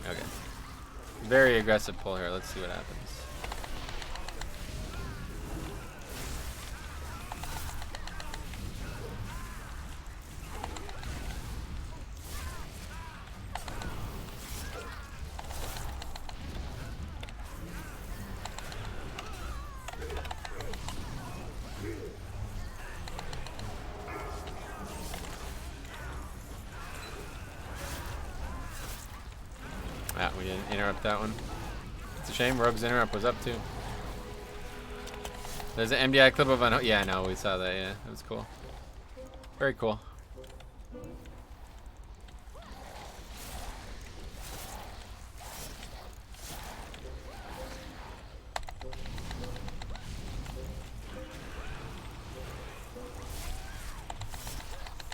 Okay. Very aggressive pull here. Let's see what happens. Ah, we didn't interrupt that one. It's a shame. Rogue's interrupt was up too. There's an MDI clip of an. Yeah, no, we saw that. Yeah, it was cool. Very cool.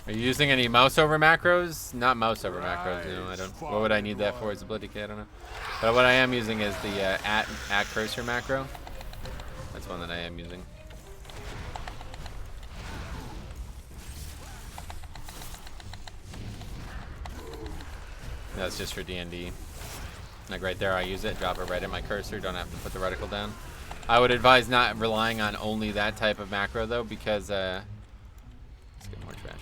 Are you using any mouse over macros? Not mouse over macros, you know, I don't. What would I need that for? Is ability? I don't know. But what I am using is the at cursor macro. That's one that I am using. That's just for D&D. Like right there, I use it. Drop it right in my cursor. Don't have to put the reticle down. I would advise not relying on only that type of macro though, because let's get more trash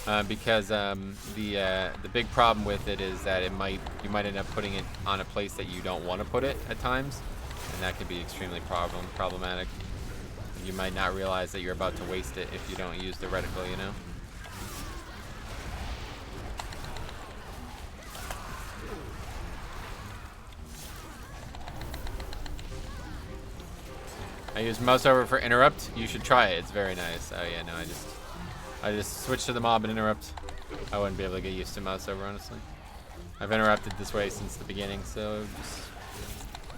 here. Because the big problem with it is that you might end up putting it on a place that you don't want to put it at times, and that can be extremely problematic. You might not realize that you're about to waste it if you don't use the reticle, you know? I use mouse over for interrupt. You should try it. It's very nice. Oh yeah, no, I just switched to the mob and interrupt. I wouldn't be able to get used to mouse over, honestly. I've interrupted this way since the beginning, so just,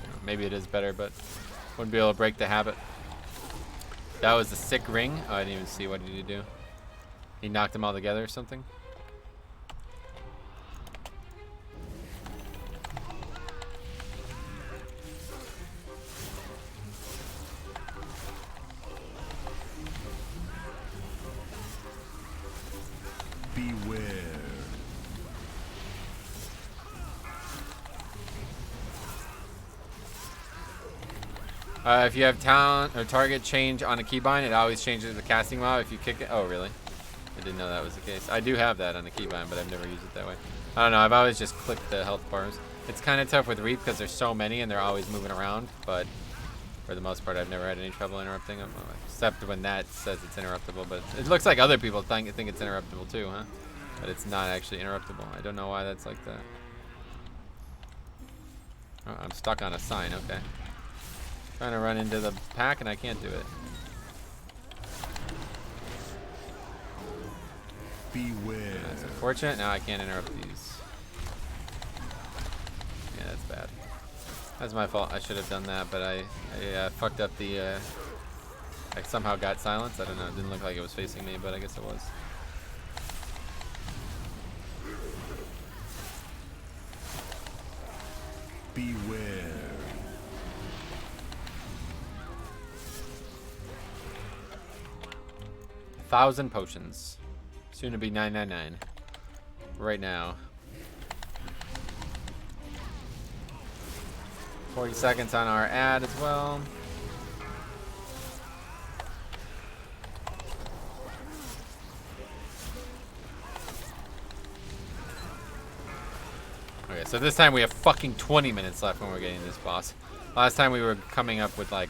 you know, maybe it is better, but wouldn't be able to break the habit. That was a sick ring. Oh, I didn't even see. What did he do? He knocked them all together or something? Beware. If you have talent or target change on a keybind, it always changes the casting mob if you kick it. Oh, really? I didn't know that was the case. I do have that on the keybind, but I've never used it that way. I don't know. I've always just clicked the health bars. It's kind of tough with Reap because there's so many and they're always moving around, but for the most part, I've never had any trouble interrupting them, except when that says it's interruptible. But it looks like other people think it's interruptible too, huh? But it's not actually interruptible. I don't know why that's like that. Oh, I'm stuck on a sign. Okay. Trying to run into the pack and I can't do it. Beware. That's unfortunate. Now I can't interrupt these. Yeah, that's bad. That's my fault. I should have done that, but I fucked up the. I somehow got silenced. I don't know. It didn't look like it was facing me, but I guess it was. Beware. 1,000 potions. Soon to be 999. Right now. 40 seconds on our ad as well. Okay, so this time we have fucking 20 minutes left when we're getting this boss. Last time we were coming up with like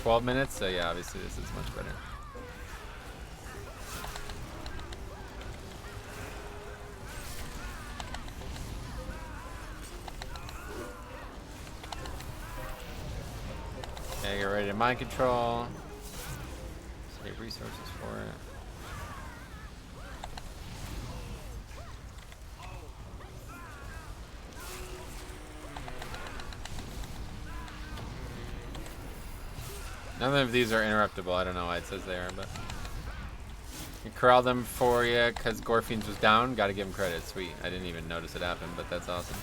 12 minutes, so yeah, obviously this is much better. Okay, get ready to mind control. Save resources for it. None of these are interruptible. I don't know why it says they are, but we corral them for you because Gorfiends was down. Got to give him credit. Sweet. I didn't even notice it happen, but that's awesome.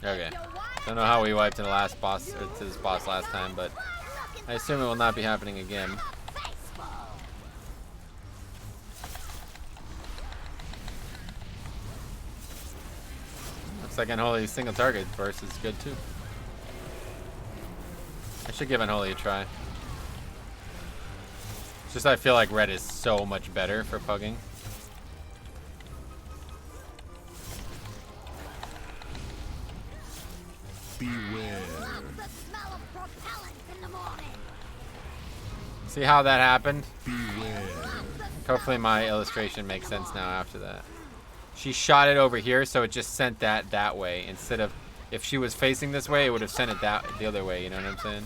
Okay. Don't know how we wiped to the last boss, or to this boss last time, but I assume it will not be happening again. Looks like Unholy single target burst is good too. I should give Unholy a try. It's just I feel like red is so much better for pugging. Beware. See how that happened? Beware. Hopefully my illustration makes sense now after that. She shot it over here, so it just sent that way instead of, if she was facing this way, it would have sent it the other way, you know what I'm saying?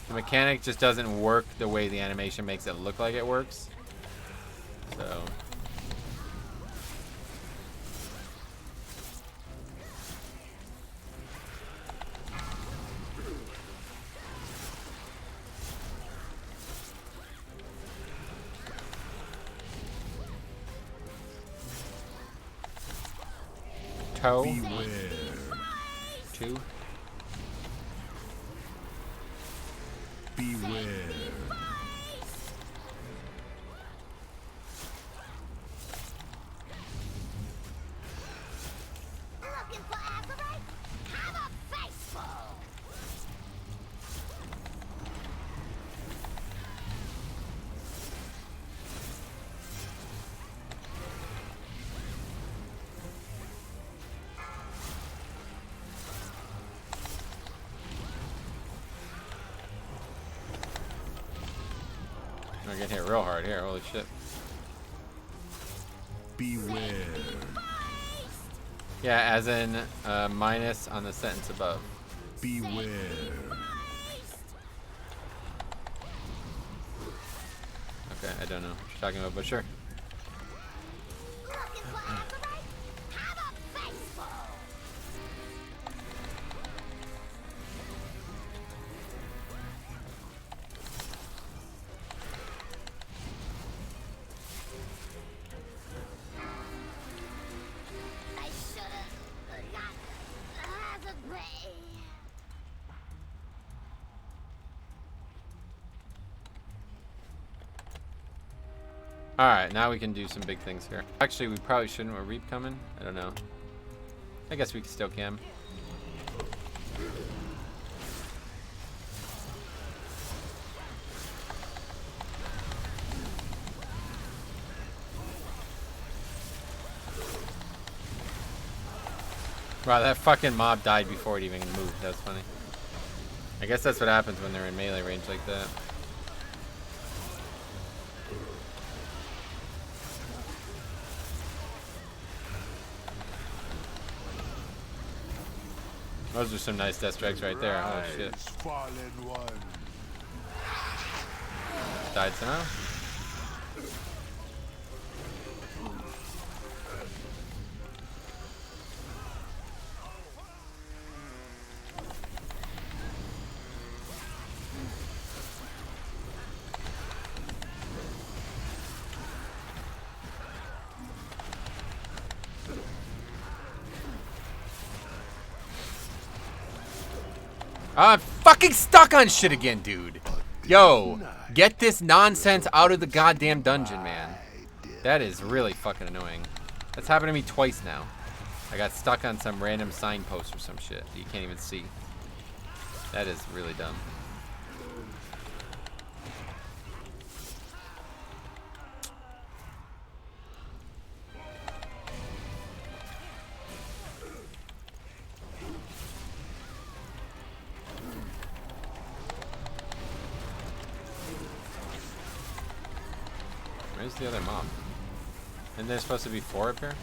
The mechanic just doesn't work the way the animation makes it look like it works. So toe. Beware. 2. Beware. Looking for Azurite? Have a faceful! I'm getting hit real hard here. Holy shit. Beware. Yeah, as in minus on the sentence above. Beware. Okay, I don't know what you're talking about, but sure. Looking for Azurite? Have a faceful! I should've got Azurite. Alright, now we can do some big things here. Actually, we probably shouldn't with Reap coming. I don't know. I guess we still can. Wow, that fucking mob died before it even moved. That's funny. I guess that's what happens when they're in melee range like that. Those are some nice death strikes right there. Holy shit. Rise, fallen one. Died somehow? I'm fucking stuck on shit again, dude. Yo, get this nonsense out of the goddamn dungeon, man. That is really fucking annoying. That's happened to me twice now. I got stuck on some random signpost or some shit that you can't even see. That is really dumb. Where's the other mob? Isn't there supposed to be 4 up here?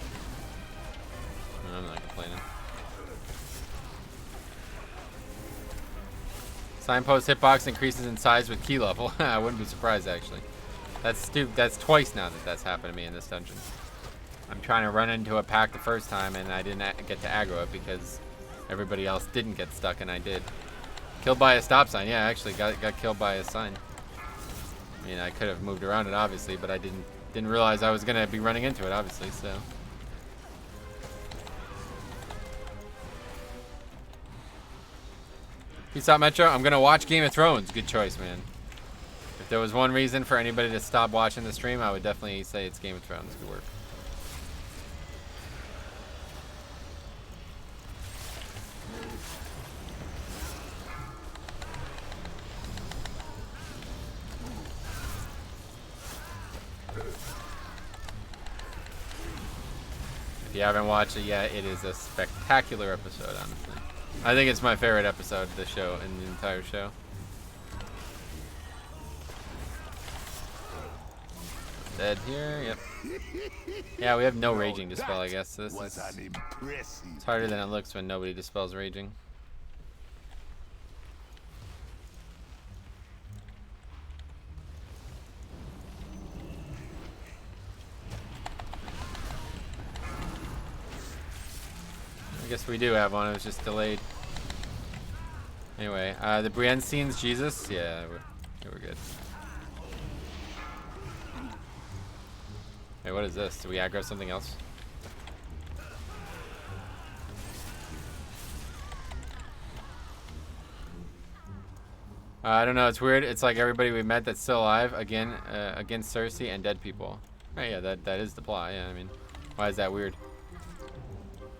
No, I'm not complaining. Signpost hitbox increases in size with key level. I wouldn't be surprised, actually. That's stupid. That's twice now that that's happened to me in this dungeon. I'm trying to run into a pack the first time and I didn't get to aggro it because everybody else didn't get stuck and I did. Killed by a stop sign. Yeah, actually got killed by a sign. I mean, I could have moved around it, obviously, but I didn't realize I was gonna be running into it, obviously. So. Peace out, Metro. I'm gonna watch Game of Thrones. Good choice, man. If there was one reason for anybody to stop watching the stream, I would definitely say it's Game of Thrones. Good work. If you haven't watched it yet, it is a spectacular episode, honestly. I think it's my favorite episode of the show, in the entire show. Dead here, yep. Yeah, we have no raging dispel, I guess. This is, it's harder than it looks when nobody dispels raging. I guess we do have one, it was just delayed. Anyway, the Brienne scenes, Jesus? Yeah, we're good. Hey, what is this? Do we aggro something else? I don't know. It's weird. It's like everybody we met that's still alive again against Cersei and dead people. Right? Yeah, that is the plot. Yeah, I mean, why is that weird?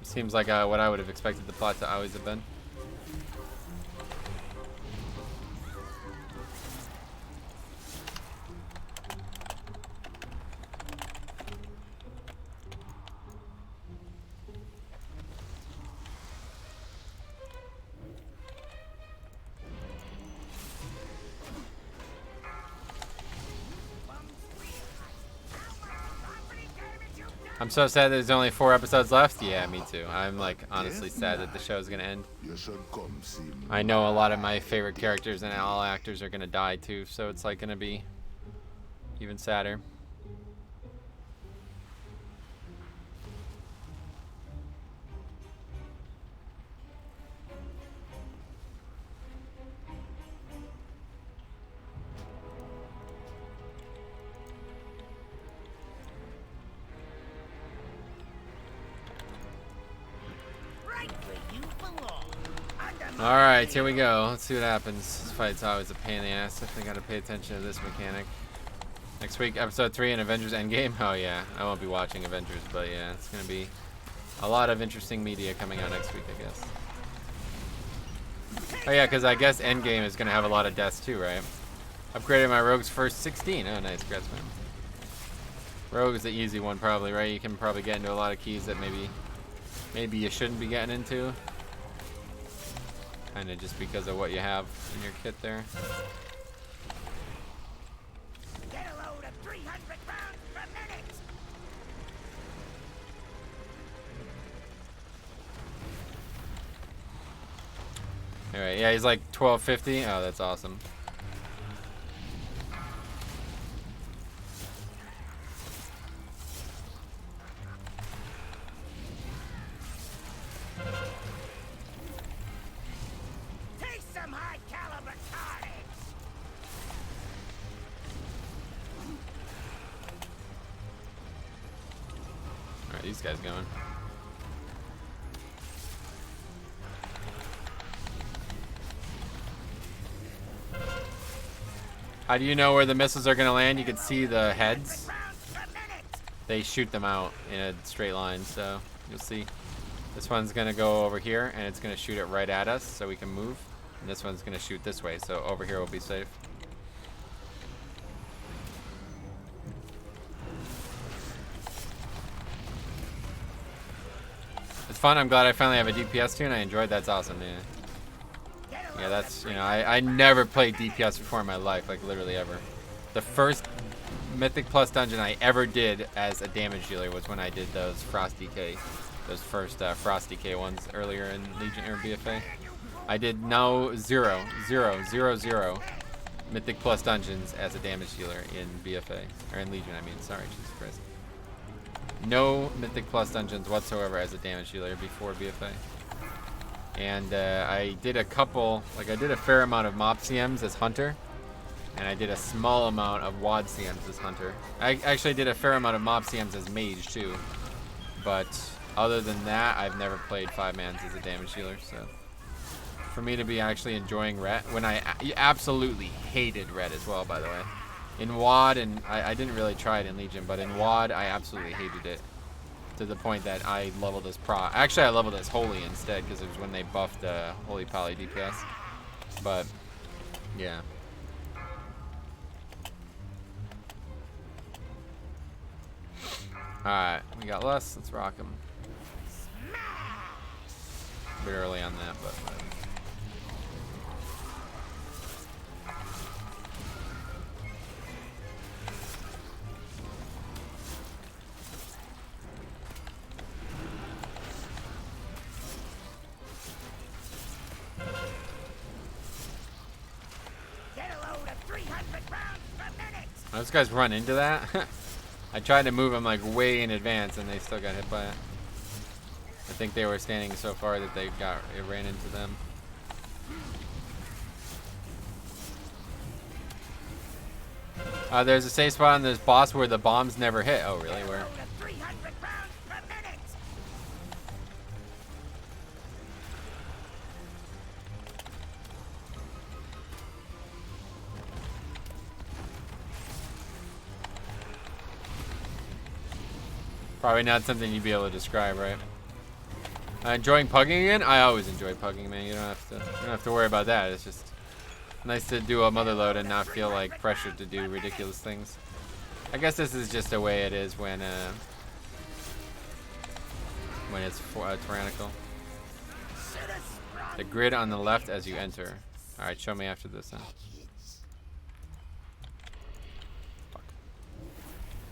Seems like what I would have expected the plot to always have been. I'm so sad there's only 4 episodes left. Yeah, me too. I'm like honestly sad that the show's gonna end. You should come see me. I know a lot of my favorite characters and all actors are gonna die too, so it's like gonna be even sadder. Alright, here we go. Let's see what happens. This fight's always a pain in the ass. Definitely gotta pay attention to this mechanic. Next week, episode 3 in Avengers Endgame. Oh yeah, I won't be watching Avengers, but yeah, it's gonna be a lot of interesting media coming out next week, I guess. Oh yeah, because I guess Endgame is gonna have a lot of deaths too, right? Upgraded my Rogue's first 16. Oh nice, congrats man. Rogue is the easy one probably, right? You can probably get into a lot of keys that maybe you shouldn't be getting into. Kind of just because of what you have in your kit there. Get a load of 300 rounds per minute. Alright, yeah, he's like 1250. Oh, that's awesome. These guys going. How do you know where the missiles are gonna land? You can see the heads. They shoot them out in a straight line, so you'll see. This one's gonna go over here and it's gonna shoot it right at us so we can move. And this one's gonna shoot this way, so over here we'll be safe. Fun. I'm glad I finally have a DPS too, and I enjoyed. That's awesome, man. Yeah, that's, you know, I never played DPS before in my life, like literally ever. The first Mythic Plus dungeon I ever did as a damage dealer was when I did those Frost DK, those first Frost DK ones earlier in Legion or BFA. I did zero Mythic Plus dungeons as a damage dealer in BFA, or in Legion, I mean, sorry, Jesus Christ. No Mythic Plus dungeons whatsoever as a damage dealer before BFA. And I did a couple, like I did a fair amount of Mop CMs as Hunter. And I did a small amount of WAD CMs as Hunter. I actually did a fair amount of Mop CMs as Mage too. But other than that, I've never played 5-mans as a damage dealer, so. For me to be actually enjoying Ret, when I absolutely hated Ret as well, by the way. In WAD, and I didn't really try it in Legion, but in WAD, I absolutely hated it. To the point that I leveled as Pro. Actually, I leveled as Holy instead, because it was when they buffed Holy Poly DPS. But, yeah. Alright, we got less. Let's rock them. A bit early on that, but whatever. Those guys run into that. I tried to move them like way in advance and they still got hit by it. I think they were standing so far that it ran into them. There's a safe spot on this boss where the bombs never hit. Oh really? Where? Probably not something you'd be able to describe, right? Enjoying pugging again? I always enjoy pugging, man. You don't have to worry about that. It's just nice to do a mother load and not feel like pressured to do ridiculous things. I guess this is just the way it is when it's tyrannical. The grid on the left as you enter. All right, show me after this then. Fuck.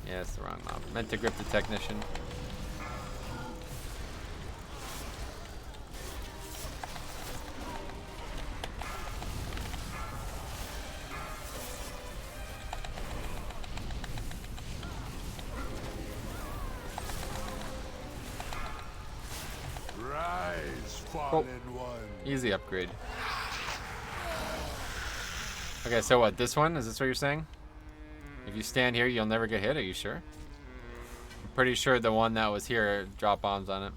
Yeah, it's the wrong mob. Meant to grip the technician. Rise, fallen one. Easy upgrade. Okay, so what? This one? Is this what you're saying? If you stand here, you'll never get hit? Are you sure? I'm pretty sure the one that was here dropped bombs on it.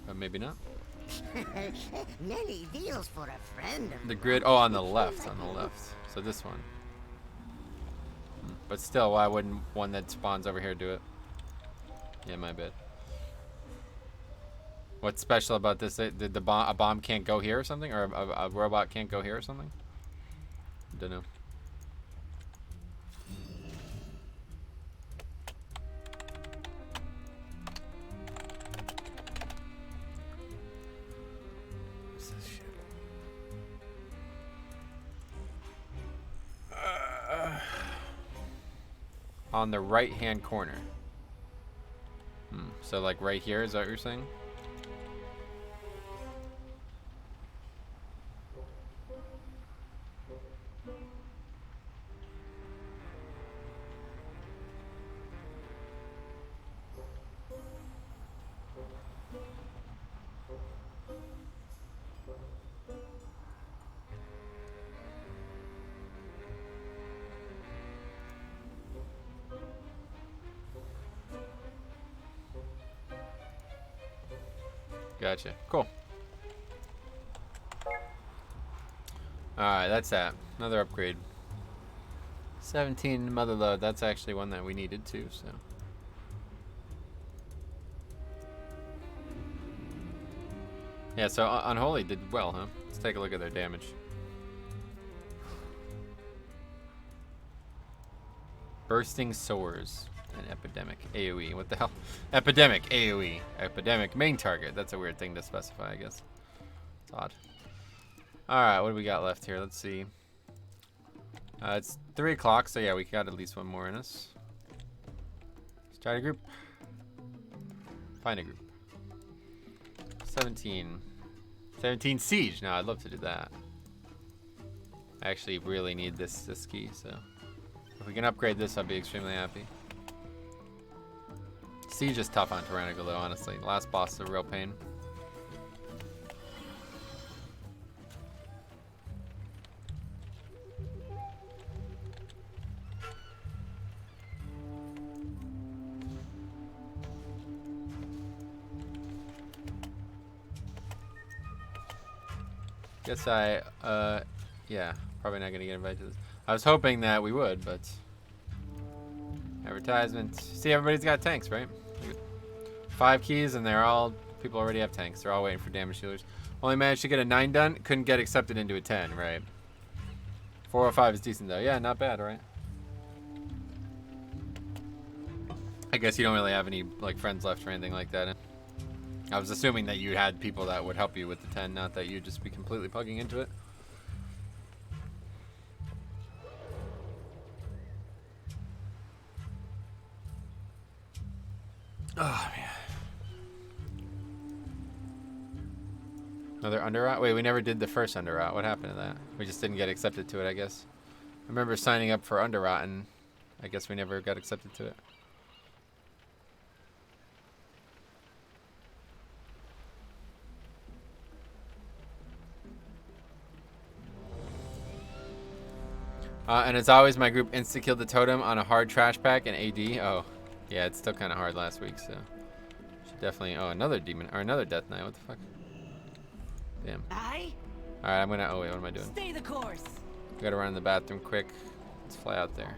But maybe not. Many deals for a friend of The grid. Oh, on the left. On the left. So this one. But still, why wouldn't one that spawns over here do it? Yeah, my bad. What's special about this? Did a bomb can't go here or something? Or a robot can't go here or something? Don't know. What's this shit? On the right-hand corner. So like right here, is that what you're saying? Gotcha. Cool. Alright, that's that. Another upgrade. 17 mother load. That's actually one that we needed too, so. Yeah, so Unholy did well, huh? Let's take a look at their damage. Bursting Sores. An epidemic AoE. What the hell? Epidemic AoE. Epidemic main target. That's a weird thing to specify, I guess. It's odd. Alright, what do we got left here? Let's see. It's 3 o'clock, so yeah, we got at least one more in us. Start a group. Find a group. 17. 17 Siege. Now, I'd love to do that. I actually really need this key, so. If we can upgrade this, I'll be extremely happy. Siege is tough on Tyrannical though, honestly. The last boss is a real pain. Guess yeah, probably not gonna get invited to this. I was hoping that we would, but advertisement. See, everybody's got tanks, right? 5 keys, and people already have tanks. They're all waiting for damage dealers. Only managed to get a 9 done. Couldn't get accepted into a 10, right? 4 or 5 is decent though. Yeah, not bad, right? I guess you don't really have any like friends left or anything like that. I was assuming that you had people that would help you with the 10, not that you'd just be completely plugging into it. Oh, man. Another under route? Wait, we never did the first under route. What happened to that? We just didn't get accepted to it, I guess. I remember signing up for under route, and I guess we never got accepted to it. And as always, my group insta-killed the totem on a hard trash pack and AD. Oh, yeah, it's still kind of hard last week, so should definitely. Oh, another demon or another death knight. What the fuck? Damn. All right, I'm gonna. Oh wait, what am I doing? Stay the course. I gotta run in the bathroom quick. Let's fly out there.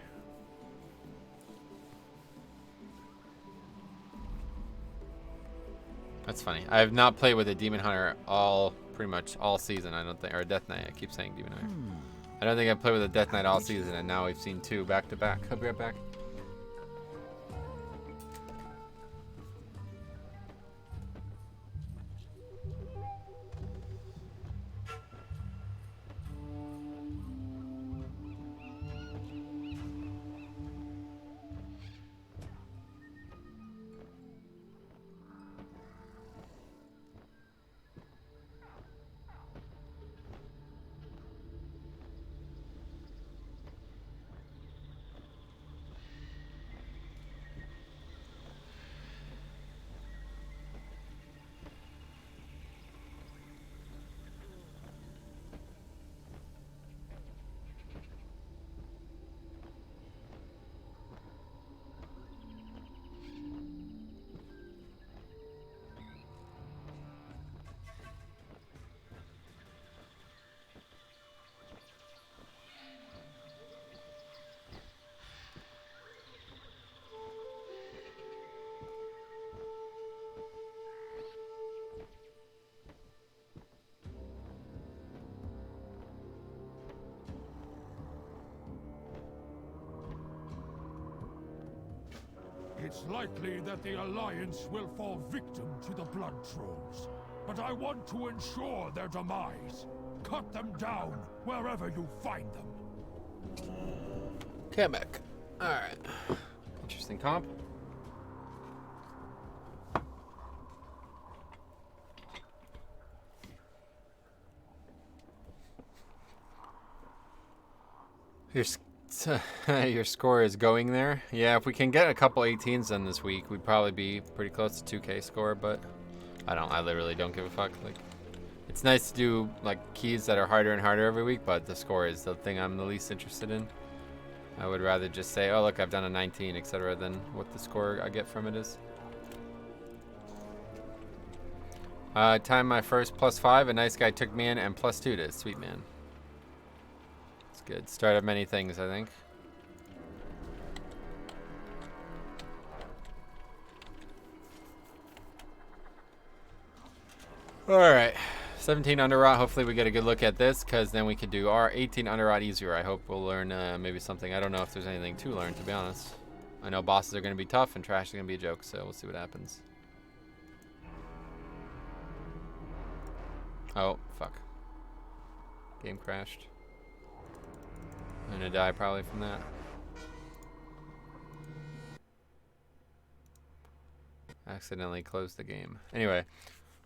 That's funny. I have not played with a Demon Hunter pretty much all season, I don't think. Or a Death Knight. I keep saying Demon Hunter. I don't think I've played with a Death Knight all season, and now we've seen 2 back to back. I'll be right back. It's likely that the Alliance will fall victim to the Blood Trolls, but I want to ensure their demise. Cut them down wherever you find them. Kamek. Alright. Interesting comp. Your score is going there. Yeah, if we can get a couple 18s done this week, we'd probably be pretty close to 2K score, but I literally don't give a fuck. Like, it's nice to do like keys that are harder and harder every week, but the score is the thing I'm the least interested in. I would rather just say, oh look, I've done a 19, etc., than what the score I get from it is. Time my first +5. A nice guy took me in, and +2 to sweet man. It's good. Start of many things, I think. Alright. 17 Underrot. Hopefully we get a good look at this, because then we could do our 18 Underrot easier. I hope we'll learn maybe something. I don't know if there's anything to learn, to be honest. I know bosses are going to be tough, and trash is going to be a joke, so we'll see what happens. Oh, fuck. Game crashed. I'm gonna die probably from that. Accidentally closed the game. Anyway,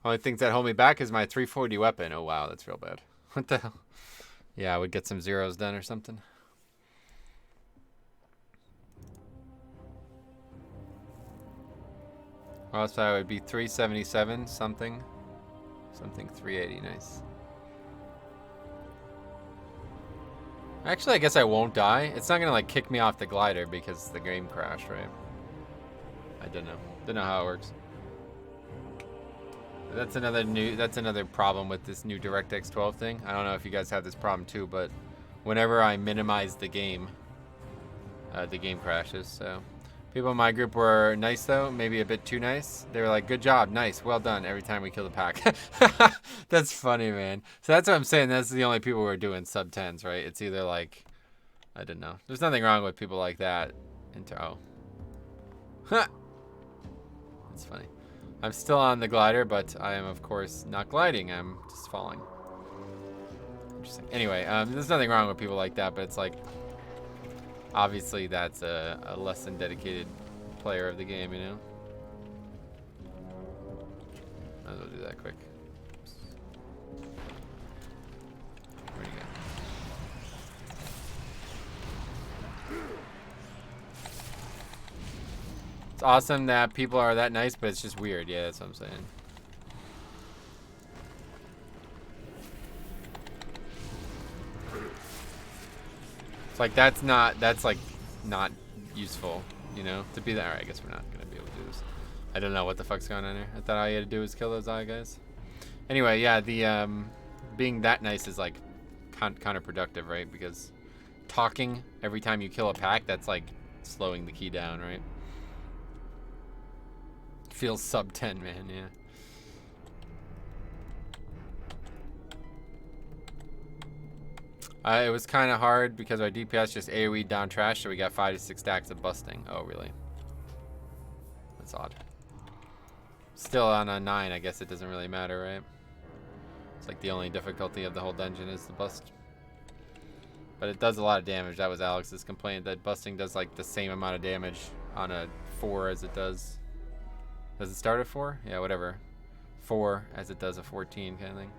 only things that hold me back is my 340 weapon. Oh wow, that's real bad. What the hell? Yeah, I would get some zeros done or something. Also, I would be 377 something. Something 380, nice. Actually, I guess I won't die. It's not gonna like kick me off the glider because the game crashed, right? I don't know. Don't know how it works. That's another problem with this new DirectX 12 thing. I don't know if you guys have this problem too, but whenever I minimize the game crashes. So people in my group were nice though, maybe a bit too nice. They were like, "Good job, nice, well done." Every time we kill the pack. That's funny, man. So that's what I'm saying. That's the only people who are doing sub 10s, right? It's either like, I don't know. There's nothing wrong with people like that. Oh. Huh. That's funny. I'm still on the glider, but I am of course not gliding. I'm just falling. Interesting. Anyway, there's nothing wrong with people like that, but it's like, obviously that's a less than dedicated player of the game, you know? Might as well do that quick. Where'd he go? It's awesome that people are that nice, but it's just weird. Yeah, that's what I'm saying. It's like that's like not useful, you know, to be there. Alright, I guess we're not gonna be able to do this. I don't know what the fuck's going on here. I thought all you had to do was kill those eye guys. Anyway, yeah, the being that nice is like counterproductive, right? Because talking every time you kill a pack, that's like slowing the key down, right? Feels sub 10, man. Yeah. It was kind of hard because our DPS just AoE down trash, so we got 5 to 6 stacks of busting. Oh, really? That's odd. Still on a 9, I guess it doesn't really matter, right? It's like the only difficulty of the whole dungeon is the bust. But it does a lot of damage. That was Alex's complaint, that busting does like the same amount of damage on a 4 as it does. Does it start at 4? Yeah, whatever. 4 as it does a 14 kind of thing.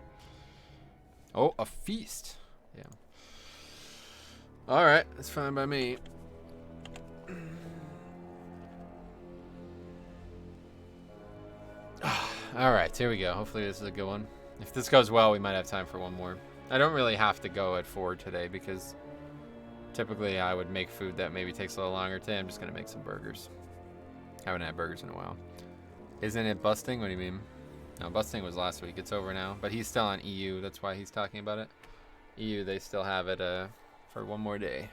Oh, a feast. Yeah. Alright, that's fine by me. Alright, here we go. Hopefully this is a good one. If this goes well, we might have time for one more. I don't really have to go at 4 today because typically I would make food that maybe takes a little longer. Today I'm just going to make some burgers. Haven't had burgers in a while. Isn't it busting? What do you mean? No, busting was last week. It's over now. But he's still on EU. That's why he's talking about it. EU, they still have it for one more day.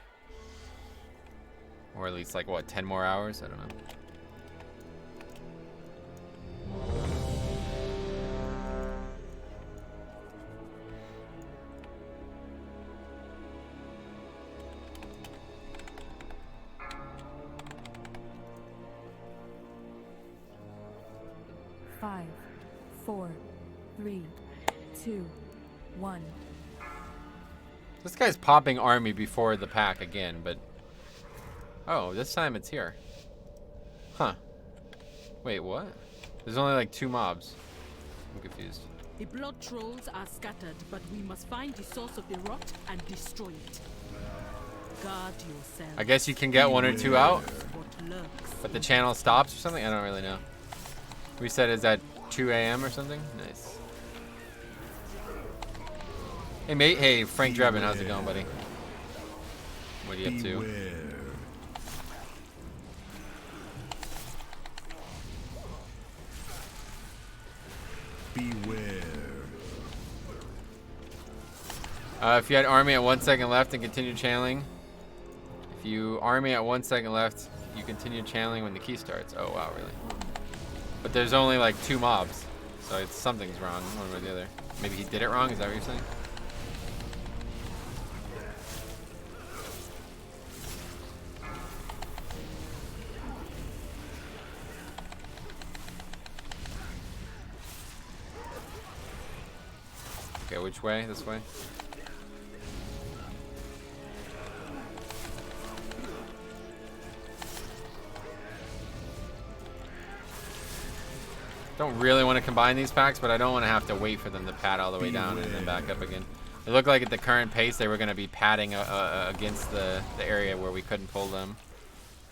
Or at least like, what, 10 more hours? I don't know. Five, 4, 3, 2, 1. This guy's popping army before the pack again, but... Oh, this time it's here. Huh. Wait, what? There's only like 2 mobs. I'm confused. The blood trolls are scattered, but we must find the source of the rot and destroy it. Guard yourself. I guess you can get 1 or 2 out, What lurks. but the channel stops or something? I don't really know. We said it's at 2 a.m. or something? Nice. Hey, mate. Hey, Frank Drebin. How's it going, buddy? What are you up to? Beware. If you had army at 1 second left and continue channeling. If you army at 1 second left, you continue channeling when the key starts. Oh, wow, really? But there's only like 2 mobs. So it's, something's wrong, one way or the other. Maybe he did it wrong? Is that what you're saying? Okay, which way? This way? Don't really want to combine these packs, but I don't want to have to wait for them to pad all the way down and then back up again. It looked like at the current pace they were going to be padding against the area where we couldn't pull them.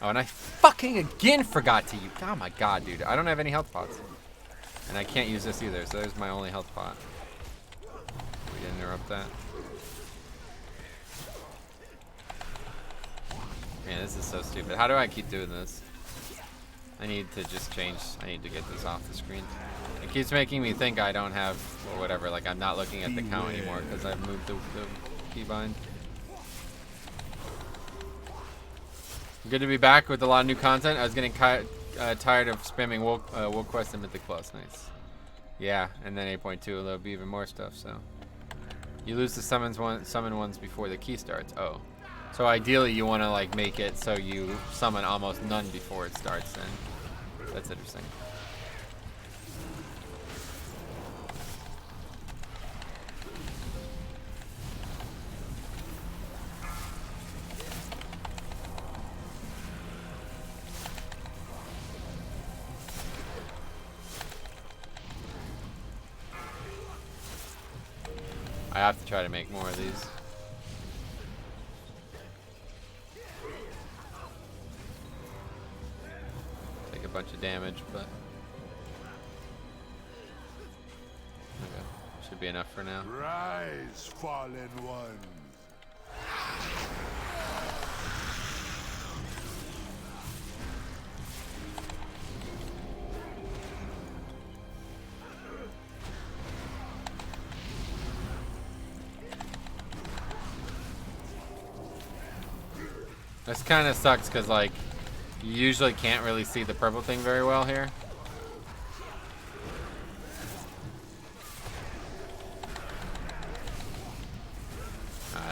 Oh, and I fucking again forgot to use... Oh my god, dude. I don't have any health pots. And I can't use this either, so there's my only health pot. We didn't interrupt that. Man, this is so stupid. How do I keep doing this? I need to just change. I need to get this off the screen. It keeps making me think I don't have, or whatever, like I'm not looking at the count anymore because I've moved the keybind. Good to be back with a lot of new content. I was getting tired of spamming Woke Quest and Mythic Plus. Nice. Yeah, and then 8.2 there'll be even more stuff, so. You lose the summon ones before the key starts. Oh. So ideally you want to like make it so you summon almost none before it starts then. That's interesting. I have to try to make more of these. Take a bunch of damage, but okay. Should be enough for now. Rise, fallen one. This kind of sucks because like you usually can't really see the purple thing very well here.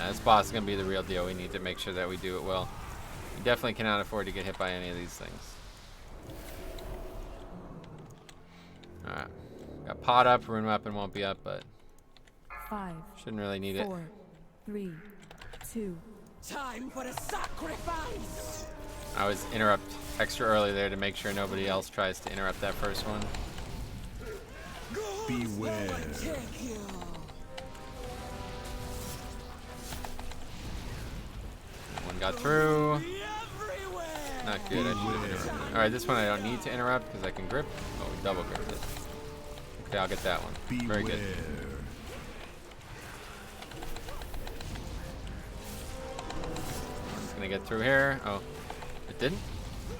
This boss is going to be the real deal. We need to make sure that we do it well. We definitely cannot afford to get hit by any of these things. Alright. Got pot up. Rune weapon won't be up, but 5, shouldn't really need it. 4, 3, 2. Time for a sacrifice! I always interrupt extra early there to make sure nobody else tries to interrupt that first one. Beware. One got through. Not good. I should have interrupted. Alright, this one I don't need to interrupt because I can grip. Oh, we double gripped it. Okay, I'll get that one. Very good. One's gonna get through here. Oh, it didn't?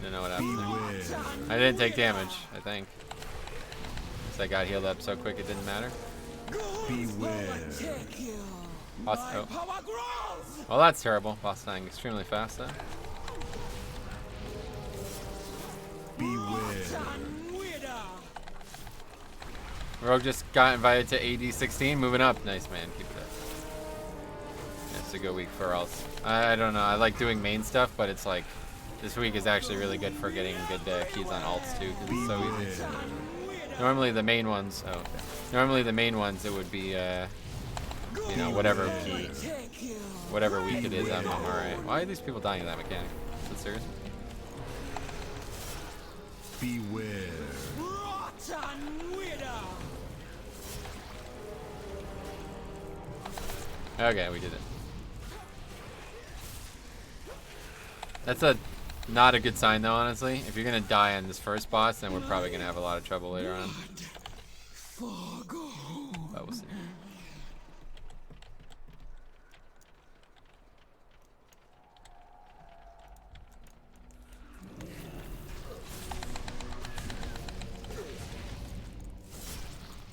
Didn't know what happened there. I didn't take damage, I think. So I got healed up so quick it didn't matter. Beware. Boss, oh. Well, that's terrible. Boss dying extremely fast then. Beware. Rogue just got invited to AD 16, moving up. Nice, man. Keep it up. Yeah, it's a good week for us. I don't know. I like doing main stuff, but it's like this week is actually really good for getting good keys on alts too, because it's so easy. Normally the main ones. Oh, okay. Normally the main ones it would be, you know, whatever key, whatever week it is. I'm alright. Why are these people dying to that mechanic? Is it serious? Beware. Okay, we did it. That's not a good sign though, honestly. If you're gonna die on this first boss, then we're probably gonna have a lot of trouble later on. But we'll see.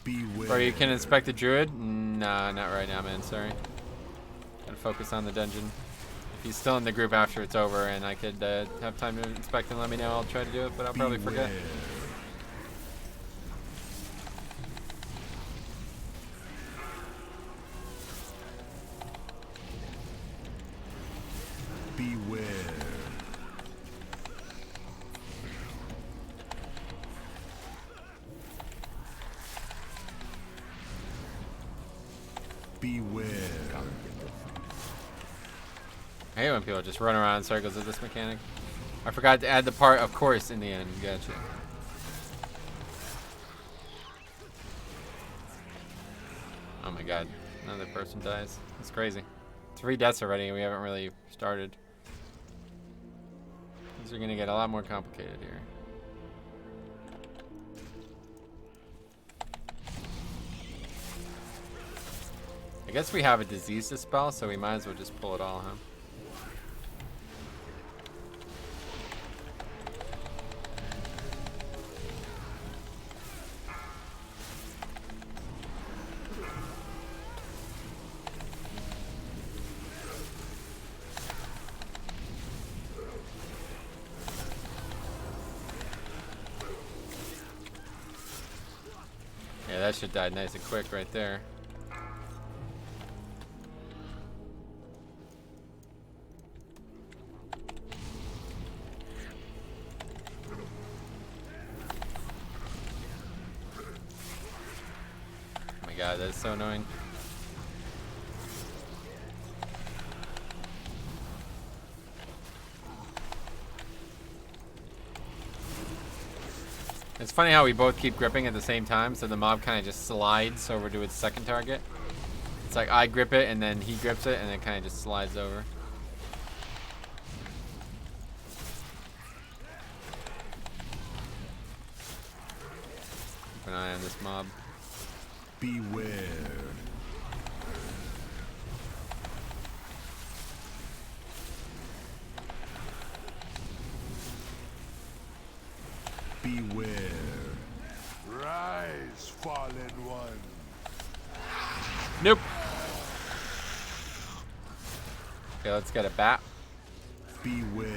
Beware. Or you can inspect the druid? Nah, not right now, man. Sorry. Gotta focus on the dungeon. If he's still in the group after it's over and I could have time to inspect and let me know, I'll try to do it, but I'll probably forget. Beware. Beware. I hate when people just run around in circles with this mechanic. I forgot to add the part, of course, in the end. Gotcha. Oh my god. Another person dies. That's crazy. 3 deaths already and we haven't really started. Things are going to get a lot more complicated here. I guess we have a disease dispel, so we might as well just pull it all, huh? Yeah, that should die nice and quick right there. Oh my god, that's so annoying. It's funny how we both keep gripping at the same time, so the mob kind of just slides over to its second target. It's like I grip it, and then he grips it, and it kind of just slides over. Keep an eye on this mob. Beware. Beware. Rise, fallen one. Nope. Okay, let's get a bat. Beware.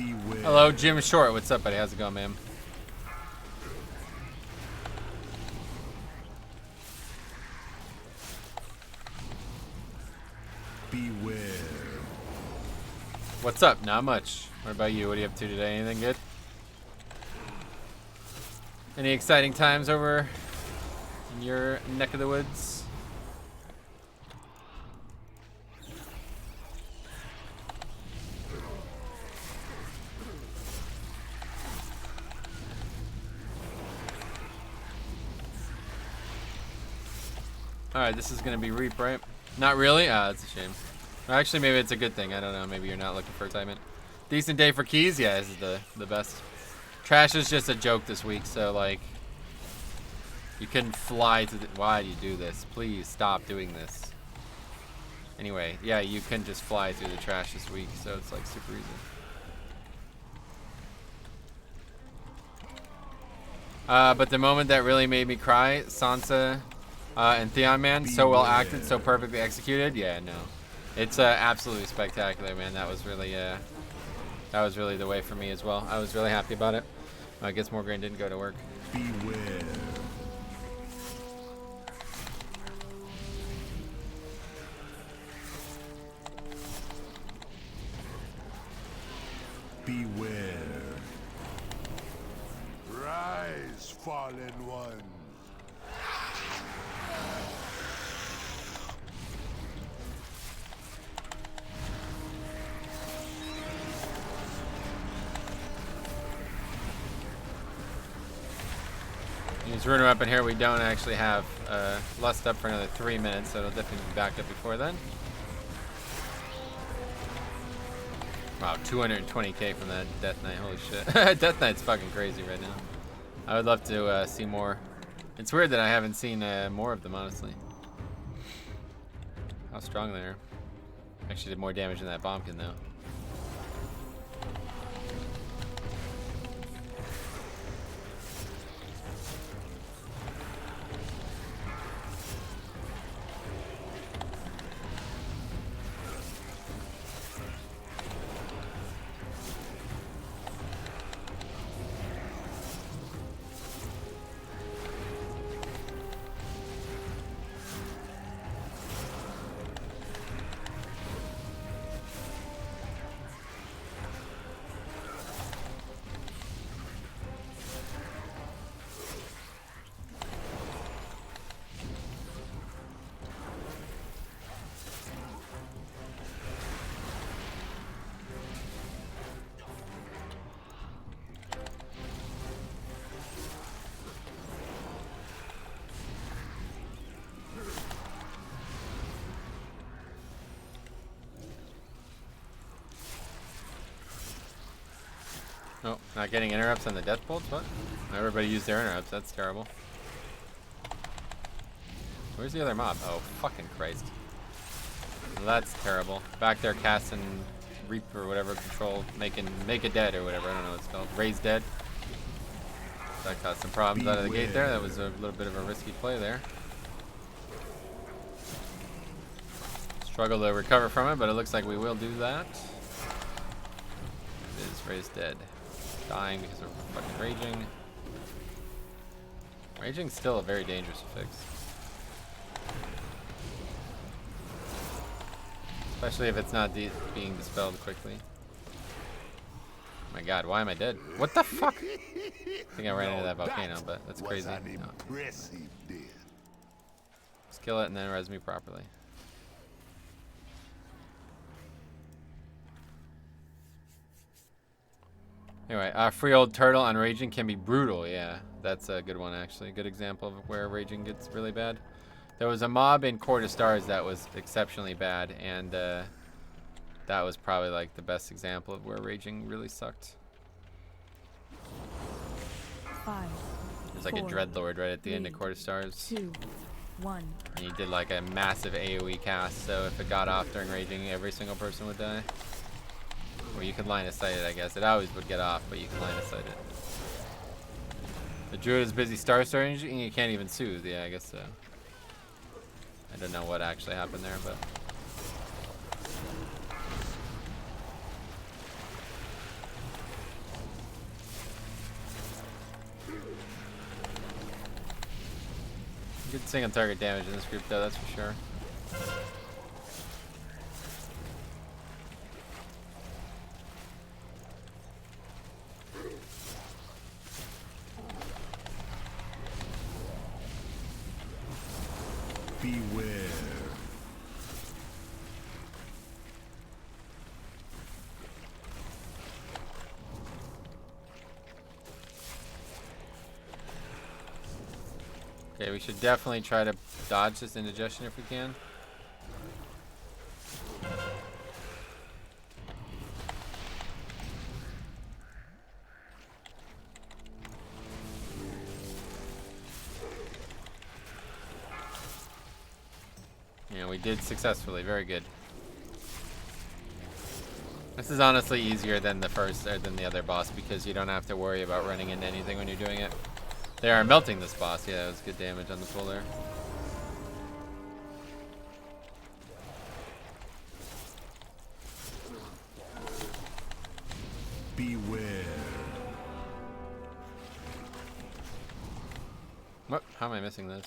Beware. Hello, Jim Short. What's up, buddy? How's it going, man? Beware. What's up? Not much. What about you? What are you up to today? Anything good? Any exciting times over in your neck of the woods? Alright, this is gonna be Reap, right? Not really? Ah, that's a shame. Actually, maybe it's a good thing. I don't know. Maybe you're not looking for excitement. Decent day for keys? Yeah, this is the best. Trash is just a joke this week, so, like, you couldn't fly to the... Why do you do this? Please stop doing this. Anyway, yeah, you couldn't just fly through the trash this week, so it's, like, super easy. But the moment that really made me cry, Sansa and Theon, man, so well acted, so perfectly executed. Yeah, no. It's absolutely spectacular, man. That was really the way for me as well. I was really happy about it. I guess Morgan didn't go to work. Beware. Beware. Rise, fallen one. Use Runner up in here. We don't actually have Lust up for another 3 minutes, so it'll definitely be backed up before then. Wow, 220k from that Death Knight. Holy shit. Death Knight's fucking crazy right now. I would love to see more. It's weird that I haven't seen more of them, honestly. How strong they are. Actually did more damage than that Bombkin, though. Oh, not getting interrupts on the death bolts? What? Everybody used their interrupts. That's terrible. Where's the other mob? Oh, fucking Christ. That's terrible. Back there casting Reap or whatever, control, make it dead or whatever. I don't know what it's called. Raise dead. That caused some problems out of the gate there. That was a little bit of a risky play there. Struggle to recover from it, but it looks like we will do that. It is raised dead. Dying because of fucking raging. Raging's still a very dangerous fix. Especially if it's not being dispelled quickly. Oh my god, why am I dead? What the fuck? I think I ran into that volcano, but that's crazy. No. Just kill it and then res me properly. Anyway, free old turtle on raging can be brutal. Yeah, that's a good one actually. A good example of where raging gets really bad. There was a mob in Court of Stars that was exceptionally bad, and that was probably like the best example of where raging really sucked. 5. There's like 4, a Dreadlord right at the end of Court of Stars. 2, 1. And he did like a massive AoE cast, so if it got off during raging, every single person would die. Or you could line of sight it, I guess. It always would get off, but you can line of sight it. The Druid is busy starring, and you can't even soothe. Yeah, I guess so. I don't know what actually happened there, but... Good single target damage in this group, though, that's for sure. Beware. Okay, we should definitely try to dodge this indigestion if we can. Yeah, we did successfully. Very good. This is honestly easier than the first or than the other boss because you don't have to worry about running into anything when you're doing it. They are melting this boss. Yeah, it was good damage on the pull there. Beware. What? How am I missing this?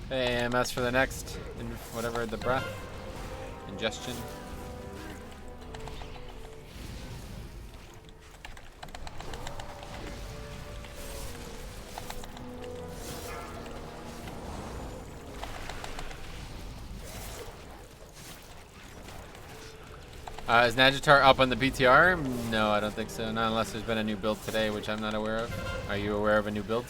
Hey, AMS for the next, whatever, the breath. Ingestion. Is Nagitar up on the BTR? No, I don't think so. Not unless there's been a new build today, which I'm not aware of. Are you aware of a new build?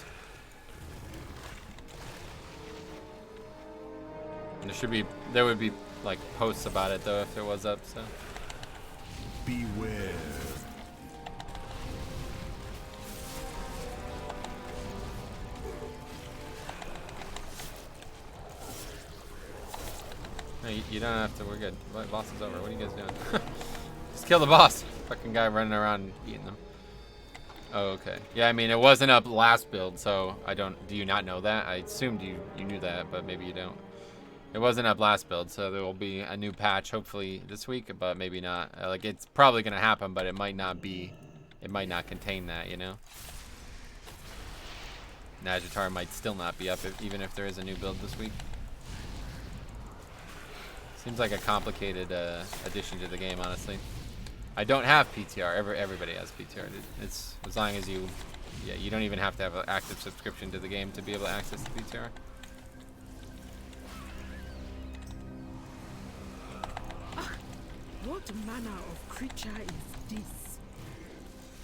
There would be like posts about it though if it was up, so. Beware. No, you don't have to, we're good. Boss is over. What are you guys doing? Just kill the boss. Fucking guy running around eating them. Oh, okay. Yeah, I mean, it wasn't up last build, so do you not know that? I assumed you knew that, but maybe you don't. It wasn't up last build, so there will be a new patch hopefully this week, but maybe not. Like, it's probably going to happen, but it might not be, it might not contain that, you know? Nagitar might still not be up even if there is a new build this week. Seems like a complicated addition to the game, honestly. I don't have PTR. Everybody has PTR. It's as long as you don't even have to have an active subscription to the game to be able to access the PTR. What manner of creature is this?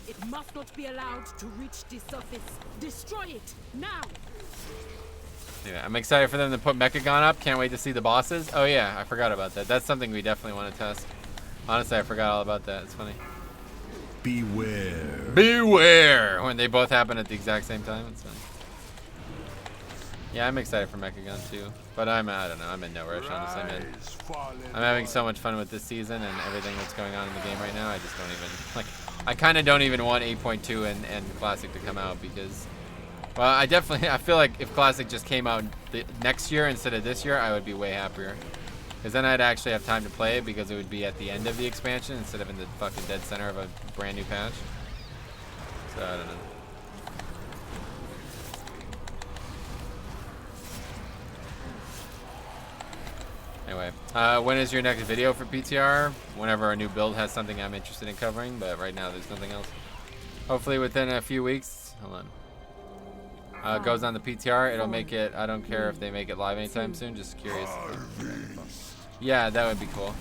It must not be allowed to reach the surface. Destroy it, now! Yeah, I'm excited for them to put Mechagon up. Can't wait to see the bosses. Oh yeah, I forgot about that. That's something we definitely want to test. Honestly, I forgot all about that. It's funny. Beware. Beware! When they both happen at the exact same time. It's funny. Yeah, I'm excited for Mechagon too. But I don't know. I'm in no rush, honestly, man. I'm having so much fun with this season and everything that's going on in the game right now. I just don't even, like, I kind of don't even want 8.2 and Classic to come out because, well, I feel like if Classic just came out next year instead of this year, I would be way happier. Because then I'd actually have time to play it because it would be at the end of the expansion instead of in the fucking dead center of a brand new patch. So, I don't know. Anyway, when is your next video for PTR? Whenever a new build has something I'm interested in covering, but right now there's nothing else. Hopefully within a few weeks. Hold on. Goes on the PTR. It'll make it. I don't care if they make it live anytime soon. Just curious. Yeah, that would be cool.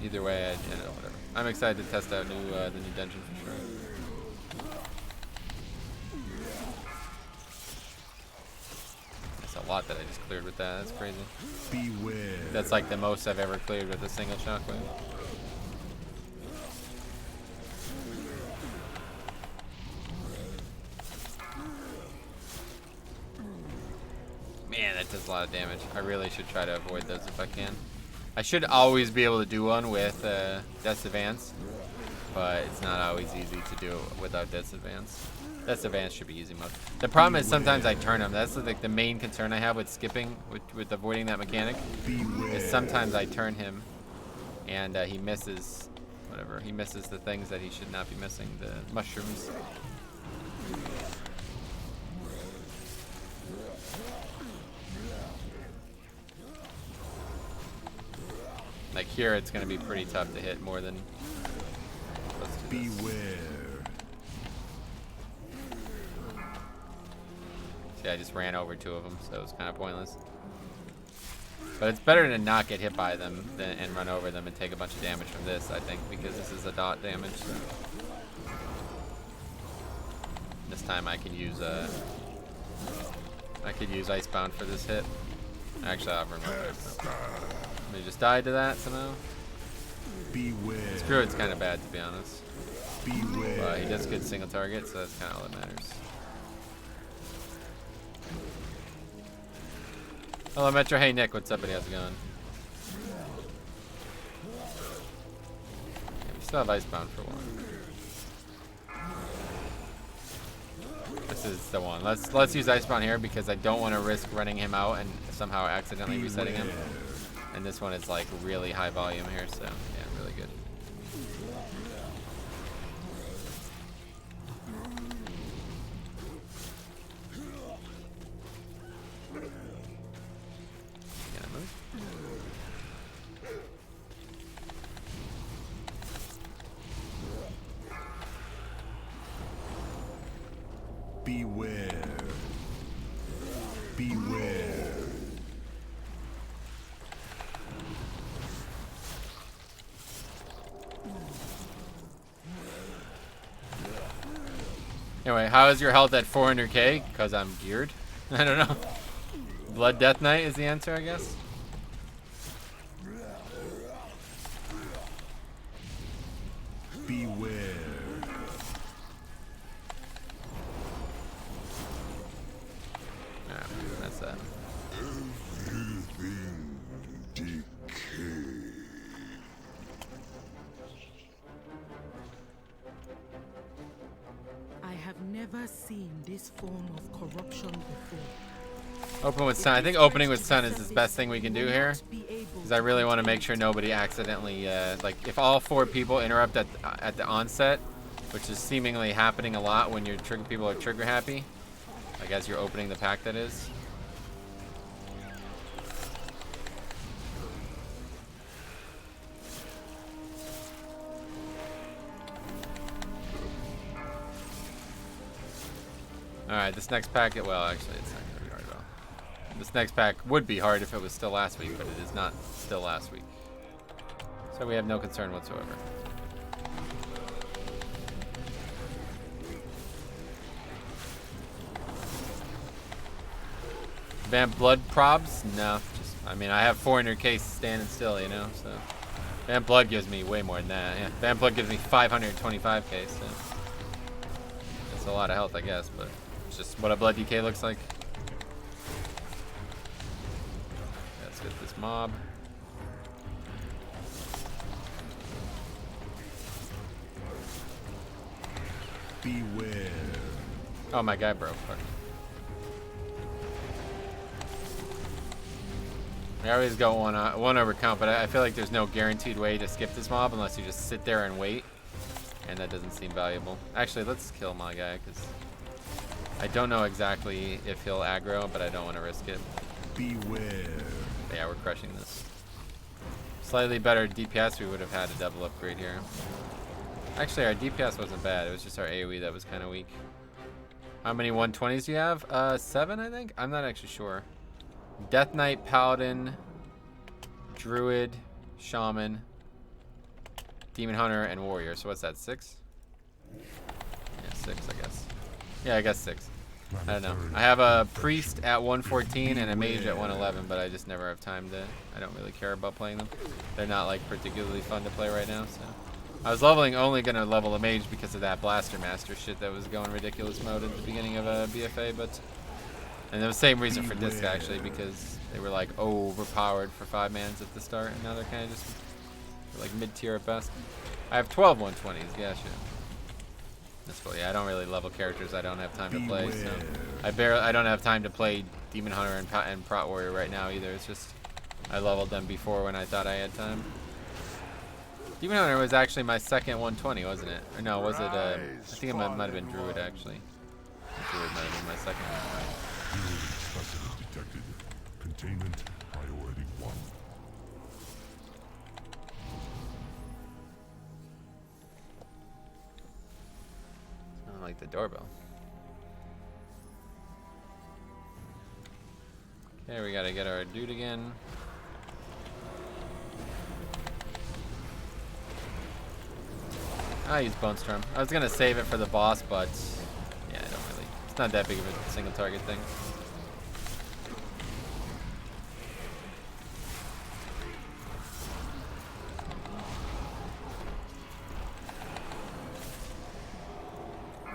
Either way, whatever. I'm excited to test out the new dungeon for sure. A lot that I just cleared with that. That's crazy. Beware. That's like the most I've ever cleared with a single shockwave. Man, that does a lot of damage. I really should try to avoid those if I can. I should always be able to do one with Death's Advance, but it's not always easy to do without Death's Advance. Death's Advance should be easy mode. The problem is sometimes I turn them. That's like the main concern I have with skipping, with avoiding that mechanic, is sometimes I turn him and he misses whatever. He misses the things that he should not be missing, the mushrooms. Like here, it's going to be pretty tough to hit more than. Beware. See, I just ran over 2 of them, so it was kind of pointless. But it's better to not get hit by them and run over them and take a bunch of damage from this, I think, because this is a dot damage. So. This time I can use Icebound for this hit. Actually, I'll remember. They just died to that somehow. Beware. Screw it's kind of bad, to be honest. Beware. But he does good single target, so that's kind of all that matters. Hello, Metro. Hey, Nick. What's up, buddy? How's it going? Yeah, we still have Icebound for 1. This is the one. Let's use Icebound here because I don't want to risk running him out and somehow accidentally resetting him. And this one is like really high volume here, so yeah, really good. Can I move? Beware. Beware. Anyway, how is your health at 400k? Because I'm geared. I don't know. Blood Death Knight is the answer, I guess. Beware. Alright, that's that. I have never seen this form of corruption before. Open with Sun. I think opening with Sun is the best thing we can do here. Because I really want to make sure nobody accidentally, like, if all 4 people interrupt at the onset, which is seemingly happening a lot when your people are trigger happy, like as you're opening the pack, that is. Alright, this next pack, well, actually, it's not going to be hard at all. This next pack would be hard if it was still last week, but it is not still last week. So we have no concern whatsoever. Vamp Blood probs? No, just, I mean, I have 400k standing still, you know, so. Vamp Blood gives me way more than that, yeah. Vamp Blood gives me 525k, so. That's a lot of health, I guess, but it's just what a Blood DK looks like. Let's get this mob. Beware. Oh, my guy broke. Fuck. I always go one over count, but I feel like there's no guaranteed way to skip this mob unless you just sit there and wait, and that doesn't seem valuable. Actually, let's kill my guy because I don't know exactly if he'll aggro, but I don't want to risk it. Beware. But yeah, we're crushing this. Slightly better DPS, we would have had a double upgrade here. Actually, our DPS wasn't bad. It was just our AoE that was kind of weak. How many 120s do you have? 7, I think? I'm not actually sure. Death Knight, Paladin, Druid, Shaman, Demon Hunter, and Warrior. So what's that, 6? Yeah, 6, I guess. Yeah, I guess 6. I don't know. I have a Priest at 114 and a Mage at 111, but I just never have time to... I don't really care about playing them. They're not, like, particularly fun to play right now, so... I was only going to level a Mage because of that Blaster Master shit that was going ridiculous mode at the beginning of BFA, but... And the same reason for Disc, actually, because they were, like, overpowered for 5-mans at the start, and now they're kind of just, like, mid-tier at best. I have 12 120s, yeah, sure. That's cool. Yeah, I don't really level characters I don't have time to play, so... I don't have time to play Demon Hunter and Prot Warrior right now, either. It's just, I leveled them before when I thought I had time. Demon Hunter was actually my second 120, wasn't it? Or no, was it? I think it might have been Druid actually. Druid might have been my second one. Druid specimen detected. Containment priority 1. I don't like the doorbell. Okay, we gotta get our dude again. I'll use Bone Storm. I was gonna save it for the boss, but yeah, I don't really. It's not that big of a single target thing.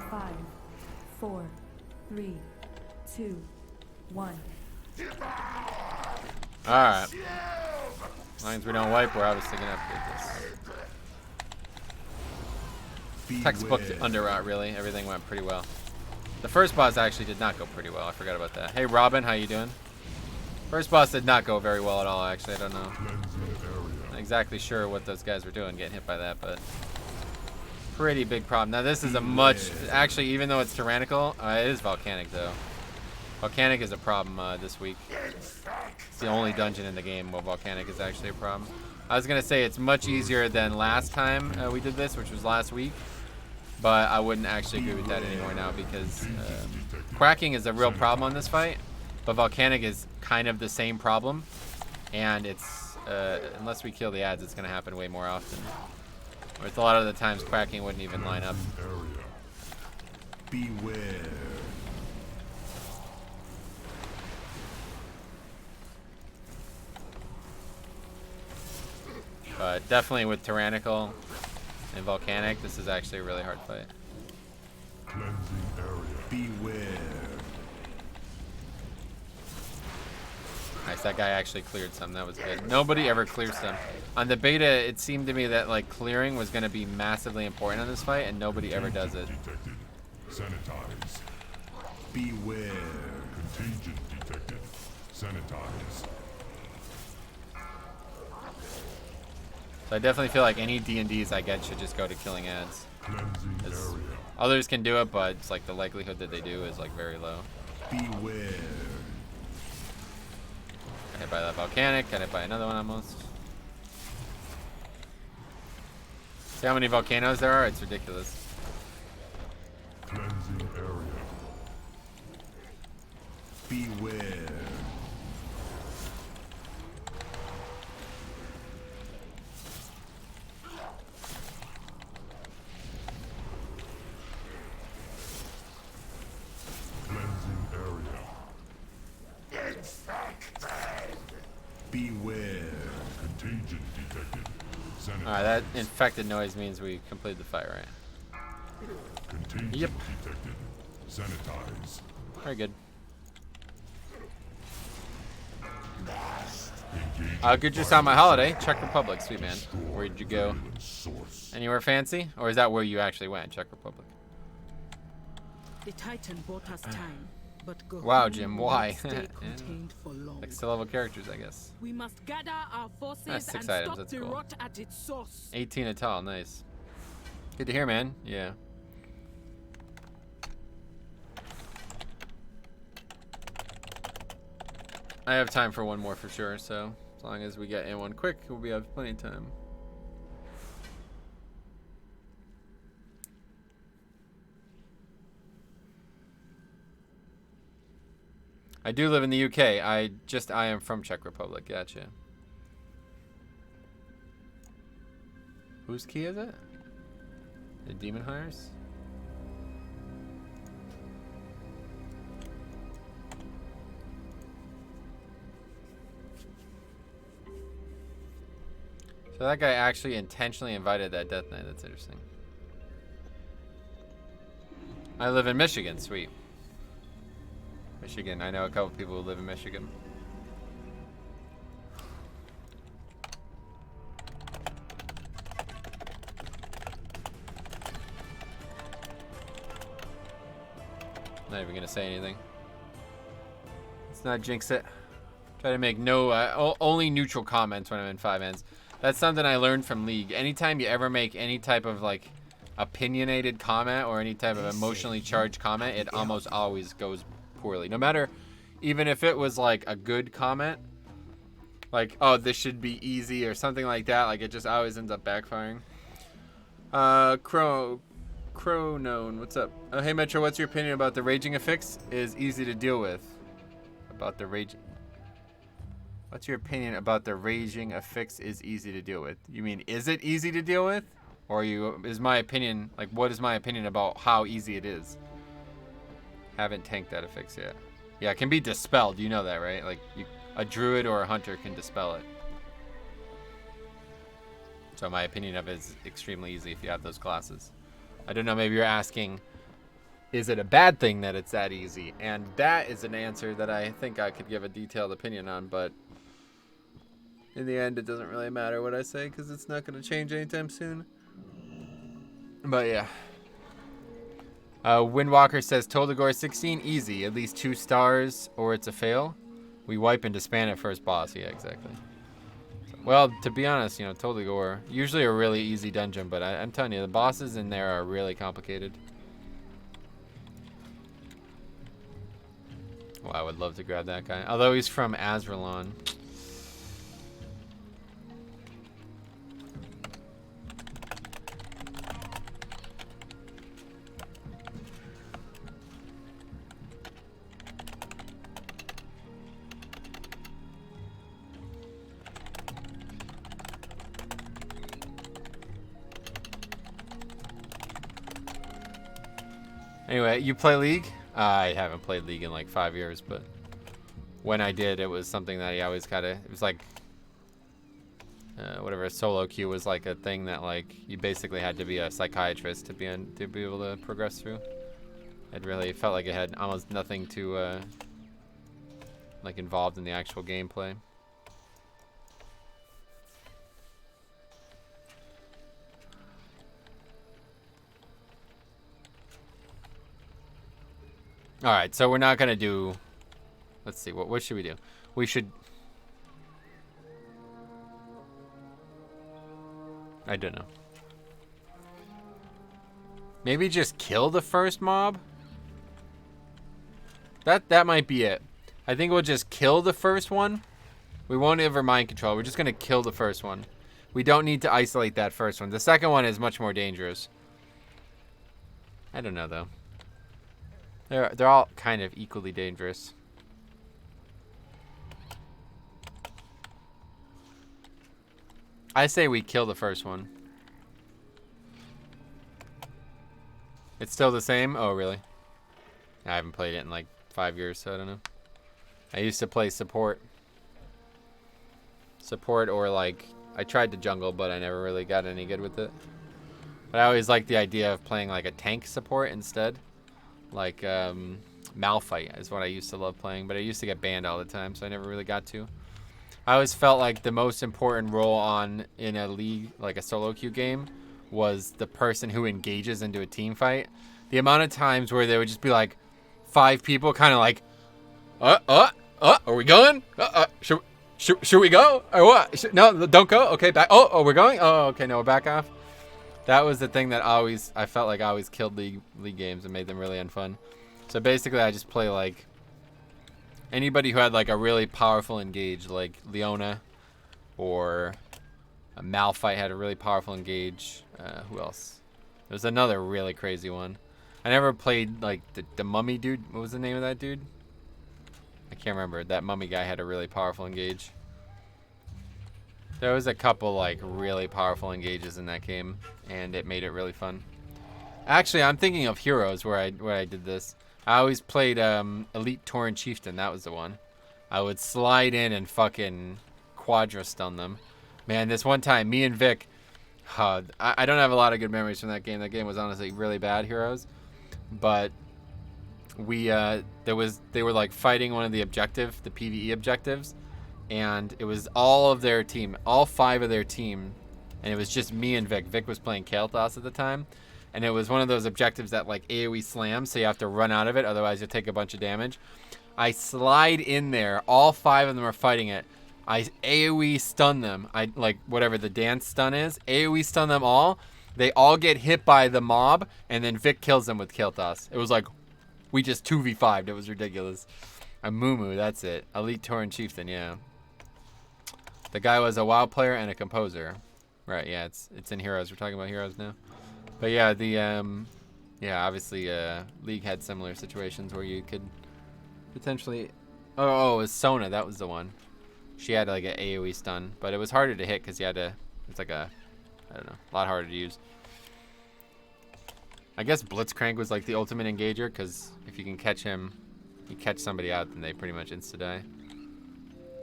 Five, 4, 3, 2, 1. Alright. As long as we don't wipe, we're obviously gonna upgrade this. Textbook underroute, really. Everything went pretty well. The first boss actually did not go pretty well. I forgot about that. Hey, Robin, how you doing? First boss did not go very well at all, actually. I don't know. Not exactly sure what those guys were doing, getting hit by that, but pretty big problem. Now, this is a much... Actually, even though it's tyrannical, it is volcanic, though. Volcanic is a problem this week. It's the only dungeon in the game where volcanic is actually a problem. I was going to say it's much easier than last time we did this, which was last week. But I wouldn't actually agree with that anymore now because quacking is a real problem on this fight. But volcanic is kind of the same problem. And it's, unless we kill the ads, it's going to happen way more often. Whereas a lot of the times quacking wouldn't even line up. Beware. But definitely with tyrannical and volcanic, this is actually a really hard fight. Cleansing area. Beware. Nice, that guy actually cleared some. That was good. Nobody ever clears some. On the beta, it seemed to me that like clearing was going to be massively important on this fight, and nobody ever does it. Detected. Sanitize. Beware. Contagion detected. Sanitize. So I definitely feel like any D&Ds I get should just go to killing ads. Cleansing area. Others can do it, but it's like the likelihood that they do is like very low. Beware. Got hit by that volcanic, got hit by another one almost. See how many volcanoes there are? It's ridiculous. Cleansing area. Beware. Cleansing area. Beware. Contagion detected. Sanitize. Alright, that infected noise means we completed the fight, right? Contagion Yep. detected. Sanitize. Very good. Engage. Good just on my holiday. Czech Republic, sweet man. Where'd you go? Source. Anywhere fancy? Or is that where you actually went, Czech Republic? The Titan bought us time, but go Wow, home Jim, will why? stay Yeah. contained for long. Like still level characters, I guess. We must gather our forces That's and 6 items, stop that's the cool. rot at its source. 18 a tall, nice. Good to hear, man. Yeah. I have time for one more for sure, so as long as we get in one quick, we'll have plenty of time. I do live in the UK. I am from Czech Republic. Gotcha. Whose key is it? The Demon Hunters? So that guy actually intentionally invited that Death Knight. That's interesting. I live in Michigan. Sweet. Michigan. I know a couple people who live in Michigan. Not even gonna say anything. Let's not jinx it. Try to make no only neutral comments when I'm in 5 ends. That's something I learned from League. Anytime you ever make any type of like opinionated comment or any type of emotionally charged comment, it almost always goes poorly. No matter, even if it was like a good comment, like, oh, this should be easy or something like that, like it just always ends up backfiring. Crownone, what's up? Hey Metro, what's your opinion about the raging affix is easy to deal with? About the raging. What's your opinion about the raging affix is easy to deal with? You mean, is it easy to deal with? Or is my opinion, like, what is my opinion about how easy it is? Haven't tanked that affix yet. Yeah, it can be dispelled. You know that, right? Like, a druid or a hunter can dispel it. So my opinion of it is extremely easy if you have those classes. I don't know, maybe you're asking, is it a bad thing that it's that easy? And that is an answer that I think I could give a detailed opinion on, but in the end, it doesn't really matter what I say because it's not going to change anytime soon. But yeah. Windwalker says, Toldagor 16, easy. At least 2 stars or it's a fail. We wipe and disband at first boss. Yeah, exactly. So, well, to be honest, you know, Toldagor, usually a really easy dungeon, but I'm telling you, the bosses in there are really complicated. Well, I would love to grab that guy. Although he's from Azralon. Anyway, you play League? I haven't played League in like 5 years, but when I did, it was something that I always kind of, it was like, whatever, a solo queue was like a thing that like, you basically had to be a psychiatrist to be able to progress through. It really felt like it had almost nothing to, like involved in the actual gameplay. All right, so we're not gonna do. Let's see. What should we do? We should. I don't know. Maybe just kill the first mob. That might be it. I think we'll just kill the first one. We won't ever mind control. We're just gonna kill the first one. We don't need to isolate that first one. The second one is much more dangerous. I don't know though. They're all kind of equally dangerous. I say we kill the first one. It's still the same? Oh, really? I haven't played it in like 5 years, so I don't know. I used to play support. Support or like, I tried to jungle, but I never really got any good with it. But I always liked the idea of playing like a tank support instead. Like, Malphite is what I used to love playing, but I used to get banned all the time, so I never really got to. I always felt like the most important role in a league, like a solo queue game, was the person who engages into a team fight. The amount of times where there would just be like 5 people kind of like, are we going? Should we go? Or what? No, don't go. Okay, back. Oh, we're going? Oh, okay, no, we're back off. That was the thing that I felt like I always killed league games and made them really unfun. So basically I just play like anybody who had like a really powerful engage, like Leona or a Malphite had a really powerful engage. Who else? There's another really crazy one. I never played like the mummy dude. What was the name of that dude? I can't remember. That mummy guy had a really powerful engage. There was a couple like really powerful engages in that game, and it made it really fun. Actually, I'm thinking of Heroes where I did this. I always played Elite Tauren Chieftain. That was the one. I would slide in and fucking quadra stun them. Man, this one time, me and Vic, I don't have a lot of good memories from that game. That game was honestly really bad, Heroes. But they were like fighting one of the PvE objectives. And it was all of their team, all 5 of their team, and it was just me and Vic. Vic was playing Kael'thas at the time, and it was one of those objectives that like AoE slams, so you have to run out of it, otherwise you'll take a bunch of damage. I slide in there, all 5 of them are fighting it. I AoE stun them. I like whatever the dance stun is. AoE stun them all. They all get hit by the mob, and then Vic kills them with Kill Toss. It was like, we just 2v5'd. It was ridiculous. A Mumu, that's it. Elite Tauren Chieftain, yeah. The guy was a WoW player and a composer. Right, yeah, it's in Heroes. We're talking about Heroes now. But yeah, the, yeah, obviously, League had similar situations where you could potentially... Oh, it was Sona, that was the one. She had like an AoE stun, but it was harder to hit because you had to... It's like a... I don't know, a lot harder to use. I guess Blitzcrank was like the ultimate engager because if you can catch him, you catch somebody out, then they pretty much insta-die.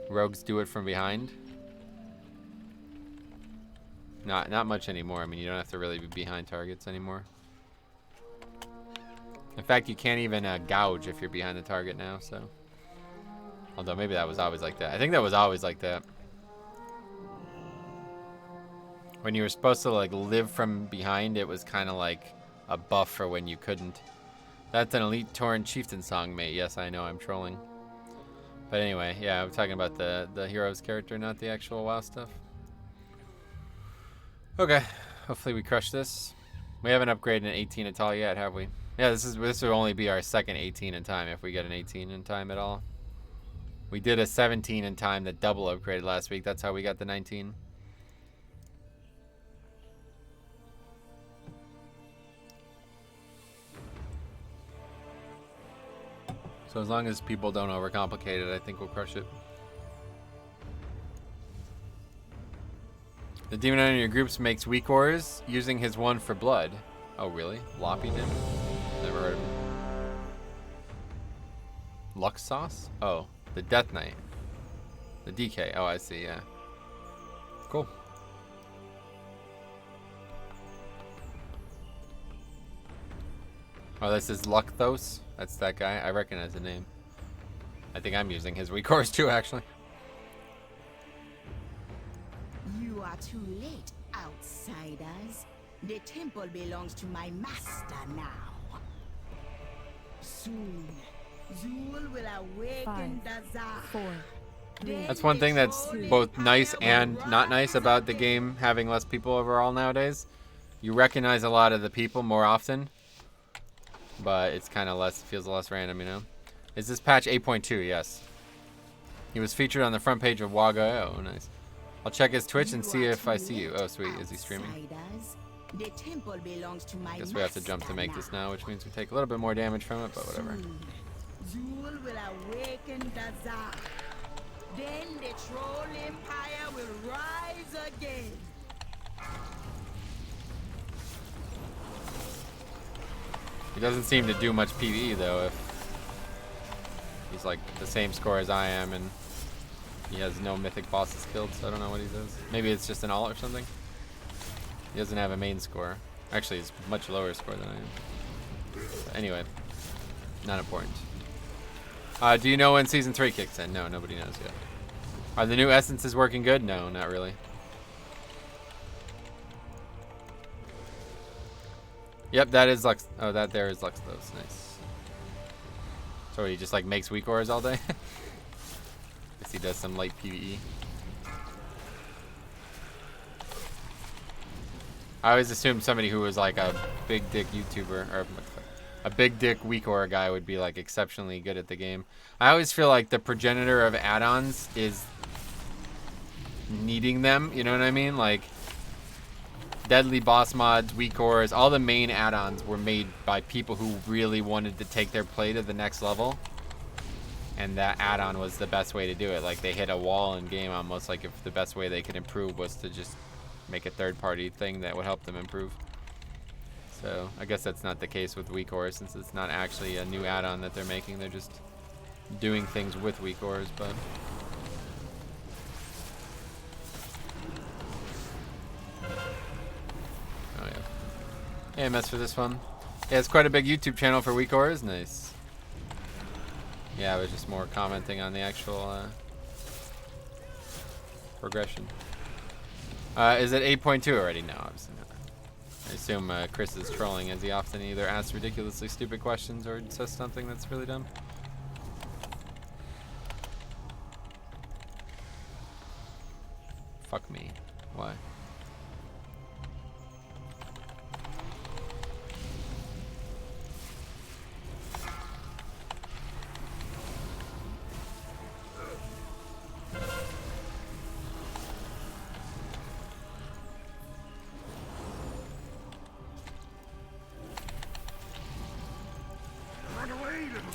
Rogues do it from behind. Not much anymore. I mean, you don't have to really be behind targets anymore. In fact, you can't even gouge if you're behind the target now, so. Although maybe that was always like that. I think that was always like that. When you were supposed to like live from behind, it was kind of like a buff for when you couldn't. That's an Elite Tauren Chieftain song, mate. Yes, I know, I'm trolling. But anyway, yeah, I'm talking about the Heroes character, not the actual WoW stuff. Okay, hopefully we crush this. We haven't upgraded an 18 at all yet, have we? Yeah, this will only be our second 18 in time if we get an 18 in time at all. We did a 17 in time that double upgraded last week. That's how we got the 19. So as long as people don't overcomplicate it, I think we'll crush it. The demon under your groups makes weak ores using his one for blood. Oh, really? Lopping him? Never heard of him. Lux Sauce? Oh, the Death Knight. The DK. Oh, I see, yeah. Cool. Oh, this is Lucthos? That's that guy? I recognize the name. I think I'm using his weak ores too, actually. You are too late, outsiders. The temple belongs to my master now. Soon, Zul will awaken the Zah. 4, 3. That's one thing that's both nice and not nice about the game having less people overall nowadays. You recognize a lot of the people more often, but it's kind of less, feels less random, you know? Is this patch 8.2? Yes. He was featured on the front page of Waga. Oh, nice. I'll check his Twitch and see if I see you. Oh, sweet. Is he streaming? The temple belongs to my Guess we have to jump to make this now, which means we take a little bit more damage from it, but whatever. Zul will awaken the Zah. Then the troll empire will rise again. He doesn't seem to do much PvE though. If he's like the same score as I am, and he has no mythic bosses killed, so I don't know what he does. Maybe it's just an alt or something. He doesn't have a main score. Actually, he's much lower score than I am. But anyway, not important. Do you know when Season 3 kicks in? No, nobody knows yet. Are the new essences working good? No, not really. Yep, that is Lux. Oh, that there is Luxthos. Nice. So he just like makes weak ores all day? Guess he does some light PvE. I always assumed somebody who was like a big dick YouTuber or a big dick weak ore guy would be like exceptionally good at the game. I always feel like the progenitor of add-ons is needing them, you know what I mean? Like Deadly boss mods, weak ores, all the main add-ons were made by people who really wanted to take their play to the next level. And that add-on was the best way to do it. Like they hit a wall in game almost, like if the best way they could improve was to just make a third-party thing that would help them improve. So I guess that's not the case with weak ores, since it's not actually a new add-on that they're making. They're just doing things with weak ores, but oh yeah. AMS for this one. Yeah, it's quite a big YouTube channel for weak ores. Nice. Yeah, I was just more commenting on the actual progression. Is it 8.2 already? No, obviously not. I assume Chris is trolling, as he often either asks ridiculously stupid questions or says something that's really dumb. Fuck me. Why?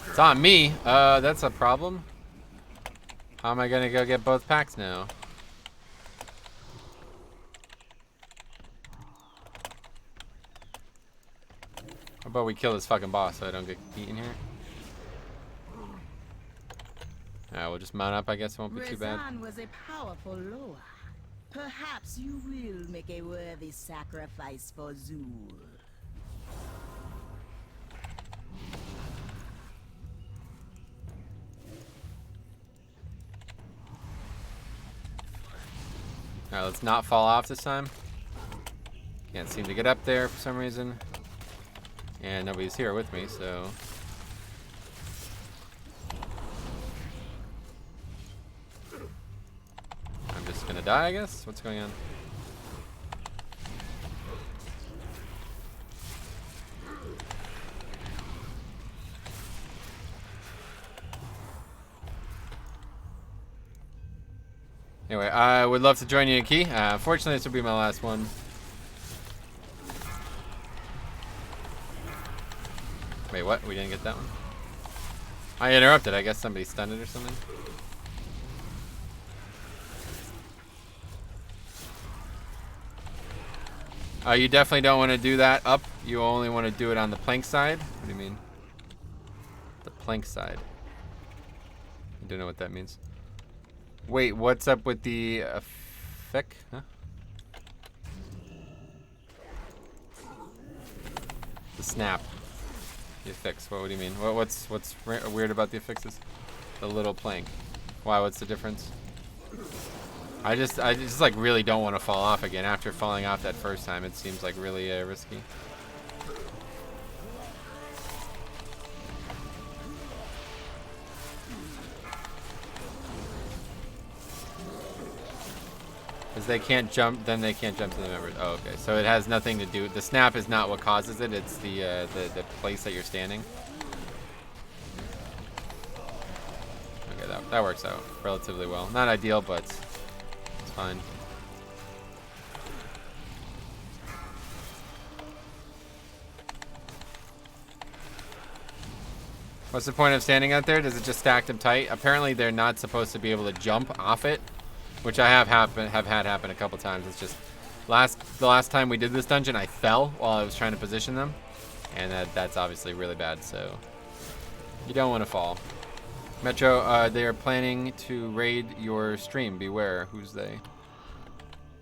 It's on me. That's a problem. How am I gonna go get both packs now? How about we kill this fucking boss so I don't get beaten here? Alright, we'll just mount up. I guess it won't be too bad. Rezan was a powerful Loa. Perhaps you will make a worthy sacrifice for Zul. Alright, let's not fall off this time. Can't seem to get up there for some reason. And nobody's here with me, so... I'm just gonna die, I guess? What's going on? Anyway, I would love to join you, Key. Unfortunately, this will be my last one. Wait, what? We didn't get that one? I interrupted. I guess somebody stunned it or something. You definitely don't want to do that up. You only want to do it on the plank side. What do you mean? The plank side. I don't know what that means. Wait, what's up with the effect? Huh? The snap. The affix. What do you mean? What's weird about the affixes? The little plank. Why? What's the difference? I just like really don't want to fall off again after falling off that first time. It seems like really risky. Because they can't jump, then they can't jump to the members. Oh, okay. So it has nothing to do. The snap is not what causes it. It's the place that you're standing. Okay, that works out relatively well. Not ideal, but it's fine. What's the point of standing out there? Does it just stack them tight? Apparently, they're not supposed to be able to jump off it. Which I have had happen a couple times. It's just the last time we did this dungeon, I fell while I was trying to position them, and that's obviously really bad. So you don't want to fall. Metro, they are planning to raid your stream. Beware. Who's they?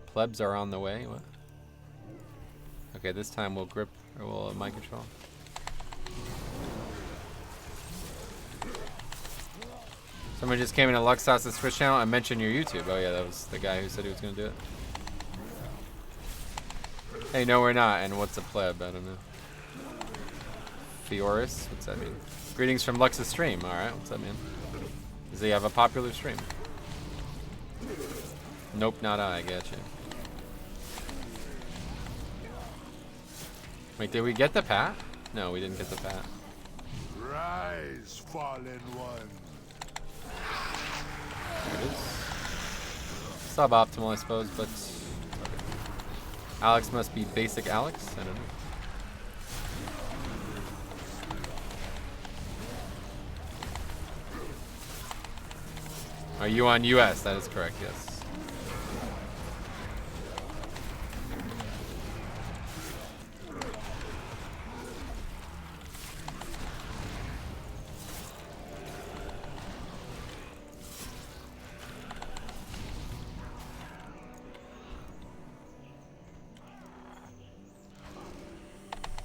Plebs are on the way. What? Okay, this time we'll grip or we'll mind control. Someone just came into Luxos's Twitch channel. I mentioned your YouTube. Oh yeah, that was the guy who said he was gonna do it. Hey, no, we're not. And what's a pleb? I don't know. Fioris? What's that mean? Greetings from Lux's stream. All right, what's that mean? Does he have a popular stream? Nope, not I. Gotcha. Wait, did we get the pat? No, we didn't get the pat. Rise, fallen one. There it is. Suboptimal, I suppose, but Alex must be basic Alex. I don't know. Are you on US? That is correct, yes.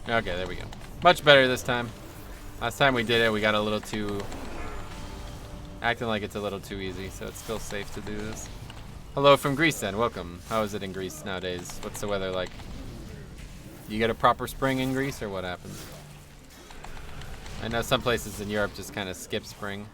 Okay, there we go. Much better this time. Last time we did it, we got a little too... acting like it's a little too easy, so it's still safe to do this. Hello from Greece then, welcome. How is it in Greece nowadays? What's the weather like? You get a proper spring in Greece, or what happens? I know some places in Europe just kind of skip spring.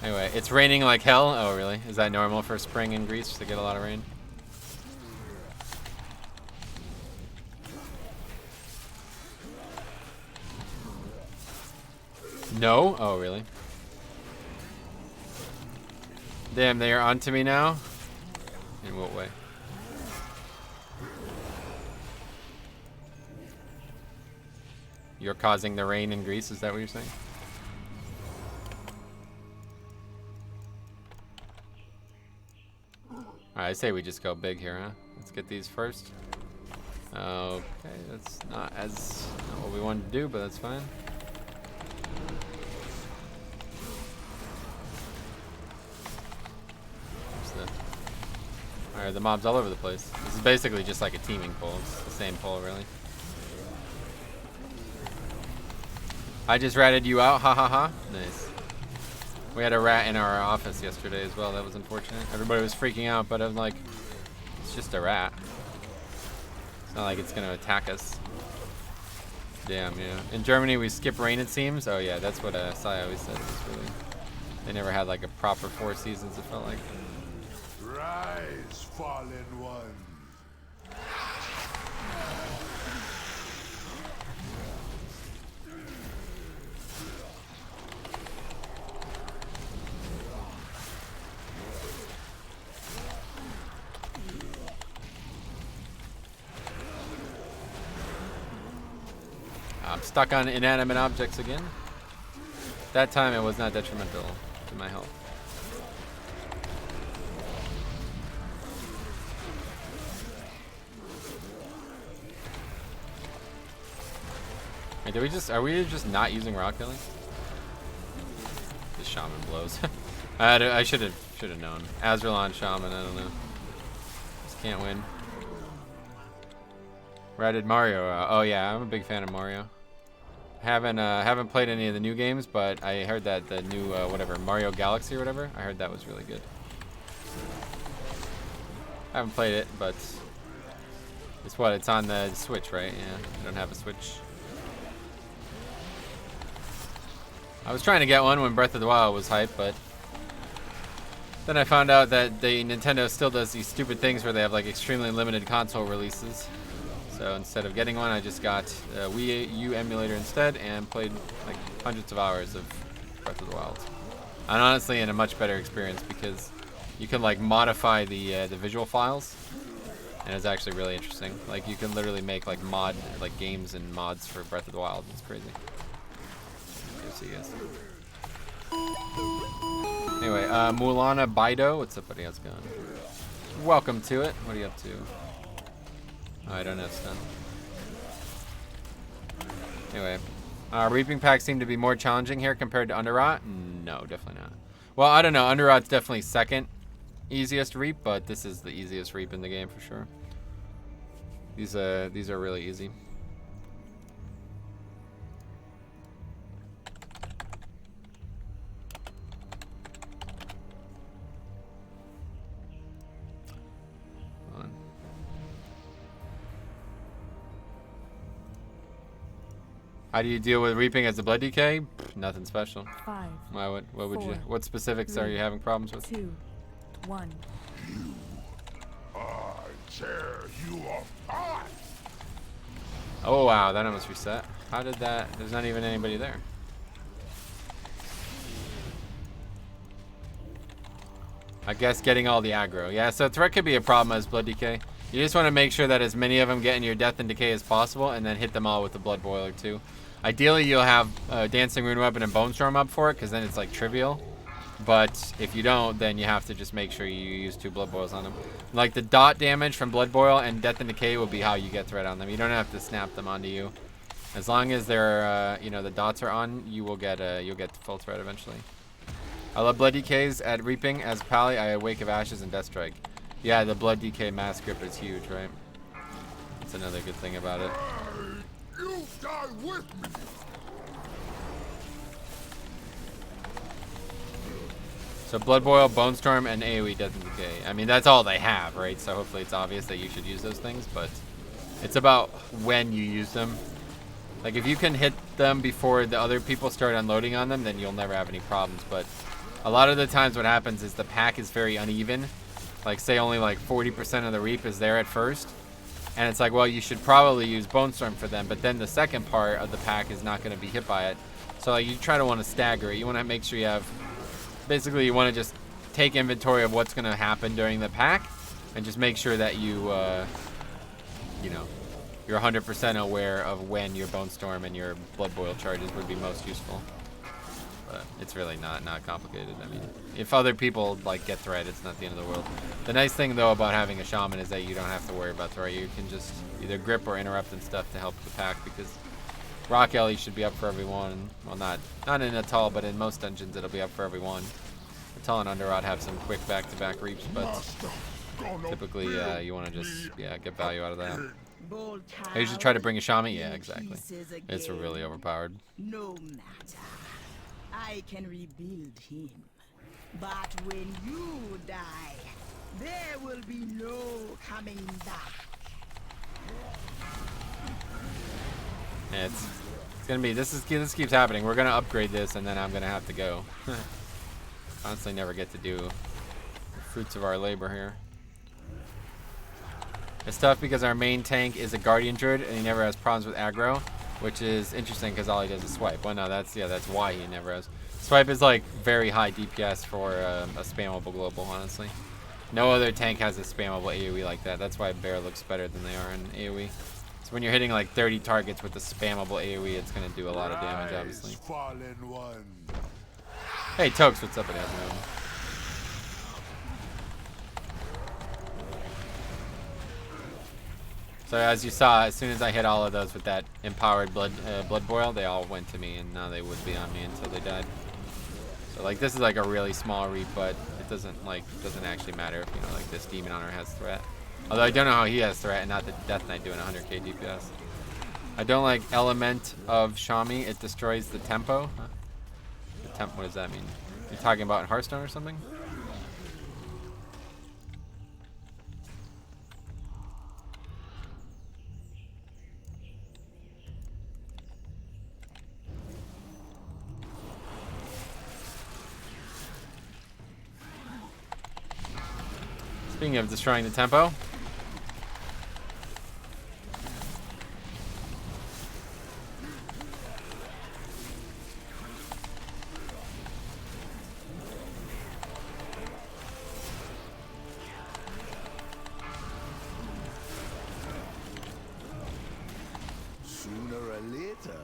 Anyway, it's raining like hell. Oh, really? Is that normal for spring in Greece to get a lot of rain? No? Oh, really? Damn, they are onto me now? In what way? You're causing the rain in Greece, is that what you're saying? Alright, I say we just go big here, huh? Let's get these first. Okay, that's not what we wanted to do, but that's fine. Alright, the mob's all over the place. This is basically just like a teaming pull. It's the same pull, really. I just ratted you out, ha ha ha. Nice. We had a rat in our office yesterday as well. That was unfortunate. Everybody was freaking out, but I'm like, it's just a rat. It's not like it's gonna attack us. Damn, yeah. In Germany, we skip rain, it seems. Oh yeah, that's what Sai always said. It's really, they never had like a proper 4 seasons, it felt like. Rise, fallen one. I'm stuck on inanimate objects again. That time it was not detrimental to my health. Wait, are we just not using rock killing? This shaman blows. I should have known. Azralan shaman, I don't know. Just can't win. Ratted Mario. Oh yeah, I'm a big fan of Mario. Haven't played any of the new games, but I heard that the new whatever Mario Galaxy or whatever. I heard that was really good. I haven't played it, but it's on the Switch, right? Yeah, I don't have a Switch. I was trying to get one when Breath of the Wild was hype, but then I found out that Nintendo still does these stupid things where they have like extremely limited console releases. So instead of getting one, I just got a Wii U emulator instead and played like hundreds of hours of Breath of the Wild. And honestly, in a much better experience because you can like modify the visual files, and it's actually really interesting. Like you can literally make like games and mods for Breath of the Wild. It's crazy. Go see you guys. Anyway, Mulana Baido, what's up, buddy? How's it going? Welcome to it. What are you up to? Oh, I don't have stun. Anyway, reaping packs seem to be more challenging here compared to Underrot. No, definitely not. Well, I don't know. Underrot's definitely second easiest reap, but this is the easiest reap in the game for sure. These are really easy. How do you deal with reaping as a blood decay? Nothing special. 5. Why? What would 4, you? What specifics are you having problems with? 2, 1. I tear you apart. Oh wow, that almost reset. How did that? There's not even anybody there. I guess getting all the aggro. Yeah, so threat could be a problem as blood decay. You just want to make sure that as many of them get in your death and decay as possible, and then hit them all with the blood boiler too. Ideally, you'll have Dancing Rune Weapon and Bone Storm up for it, because then it's like trivial. But if you don't, then you have to just make sure you use 2 blood boils on them. Like the dot damage from blood boil and death and decay will be how you get threat on them. You don't have to snap them onto you. As long as they're, the dots are on, you'll get full threat eventually. I love blood decays at reaping. As Pally, I had Wake of Ashes and Death Strike. Yeah, the blood decay mass grip is huge, right? That's another good thing about it. You die with me. So Blood Boil, Bone Storm, and AoE Death and Decay. I mean, that's all they have, right? So hopefully it's obvious that you should use those things, but it's about when you use them. Like if you can hit them before the other people start unloading on them, then you'll never have any problems. But A lot of the times what happens is the pack is very uneven. Like, say only like 40% of the reap is there at first. And it's like, well, you should probably use Bone Storm for them. But then the second part of the pack is not going to be hit by it. So like, you try to want to stagger it. You want to make sure you have... Basically, you want to just take inventory of what's going to happen during the pack. And just make sure that you, you know, you're 100% aware of when your Bone Storm and your Blood Boil charges would be most useful. But it's really not complicated. I mean, if other people like get threat, it's not the end of the world. The nice thing though about having a shaman is that you don't have to worry about threat. You can just either grip or interrupt and stuff to help the pack, because Rock Ellie should be up for everyone. Well, not in Natal, but in most dungeons it'll be up for everyone. Natal and Underrot have some quick back-to-back reaps, but typically you want to just get value out of that. I usually try to bring a shaman. Yeah, exactly. It's really overpowered. No matter. I can rebuild him. But when you die, there will be no coming back. Yeah, it's gonna be this keeps happening. We're gonna upgrade this, and then I'm gonna have to go. Honestly, never get to do the fruits of our labor here. It's tough because our main tank is a Guardian Druid, and he never has problems with aggro, which is interesting because all he does is swipe. Well, no, that's why he never has. Swipe is like very high DPS for a spammable global, honestly. No other tank has a spammable AoE like that. That's why Bear looks better than they are in AoE. So when you're hitting like 30 targets with a spammable AoE, it's going to do a lot of damage, obviously. Hey, Tokes, what's up, buddy? So as you saw, as soon as I hit all of those with that empowered blood boil, they all went to me, and now they would be on me until they died. So like, this is like a really small reap, but it doesn't actually matter if, you know, like, this demon hunter has threat. Although I don't know how he has threat, and not the Death Knight doing 100k DPS. I don't like Element of Shami. It destroys the tempo. Huh? The what does that mean? You're talking about in Hearthstone or something? Speaking of destroying the tempo, sooner or later,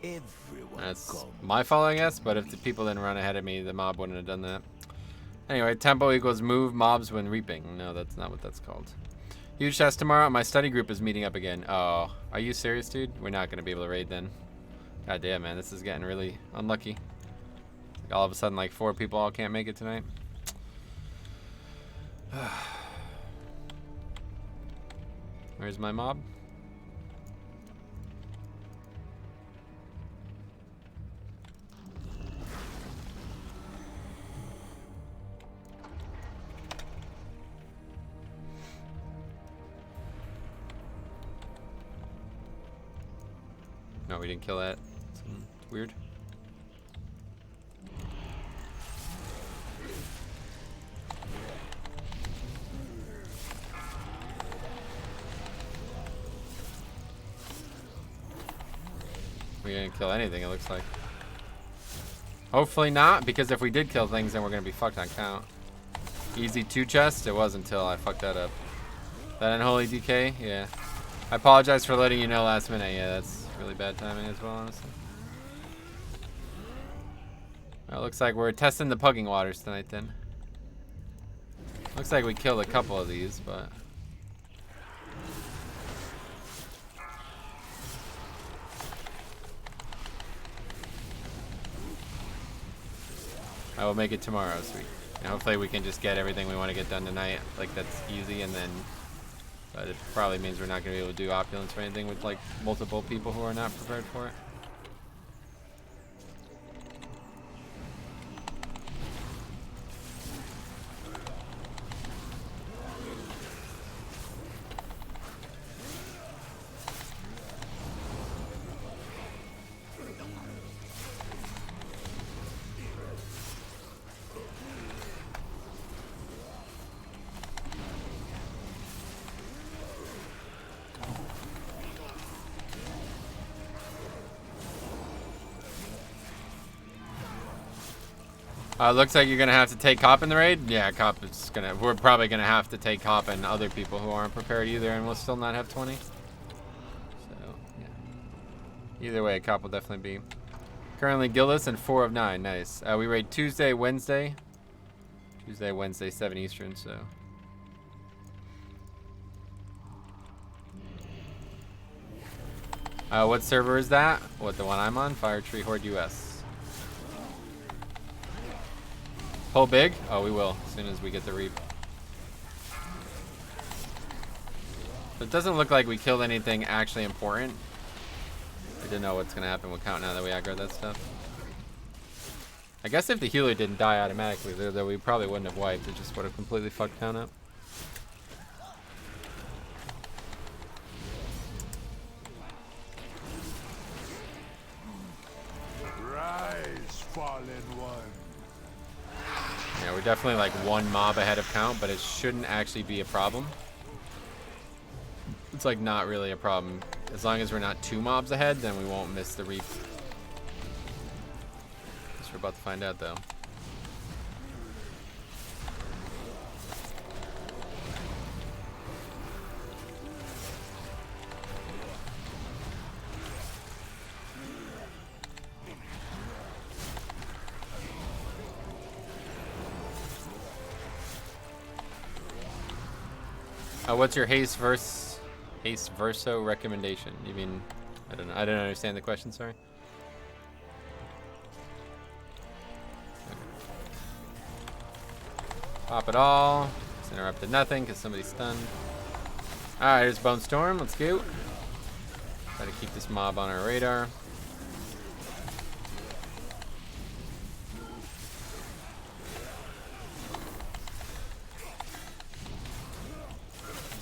everyone that's comes. my fault, I guess, but if the people didn't run ahead of me, the mob wouldn't have done that. Anyway, tempo equals move mobs when reaping. No, that's not what that's called. Huge test tomorrow. My study group is meeting up again. Oh, are you serious, dude? We're not going to be able to raid then. God damn, man. This is getting really unlucky. Like, all of a sudden, like, 4 people all can't make it tonight. Where's my mob? No, we didn't kill that. It's weird. We didn't kill anything, it looks like. Hopefully not, because if we did kill things, then we're gonna be fucked on count. Easy 2 chest? It was until I fucked that up. That unholy DK? Yeah. I apologize for letting you know last minute. Yeah, that's really bad timing as well, honestly. Well, looks like we're testing the Pugging waters tonight then. Looks like we killed a couple of these, but... I will make it tomorrow, sweet. And hopefully we can just get everything we want to get done tonight. Like, that's easy, and then... But it probably means we're not going to be able to do opulence or anything with, like, multiple people who are not prepared for it. Looks like you're gonna have to take Cop in the raid. Yeah, Cop is gonna. We're probably gonna have to take Cop and other people who aren't prepared either, and we'll still not have 20. So yeah. Either way, Cop will definitely be. Currently Gillis and 4 of 9. Nice. We raid Tuesday, Wednesday. Tuesday, Wednesday, 7 Eastern. So. What server is that? What, the one I'm on? Fire Tree Horde US. Pull big? Oh, we will, as soon as we get the reap. It doesn't look like we killed anything actually important. I didn't know what's going to happen with count now that we aggro that stuff. I guess if the healer didn't die automatically, though, we probably wouldn't have wiped. It just would have completely fucked count up. Fallen one. Yeah, we're definitely like 1 mob ahead of count, but it shouldn't actually be a problem. It's like not really a problem. As long as we're not 2 mobs ahead, then we won't miss the reap. Guess we're about to find out though. What's your haste verso recommendation? You mean, I don't know. I don't understand the question. Sorry. Okay. Pop it all. It's interrupted nothing because somebody's stunned. All right, here's Bone Storm. Let's go. Try to keep this mob on our radar.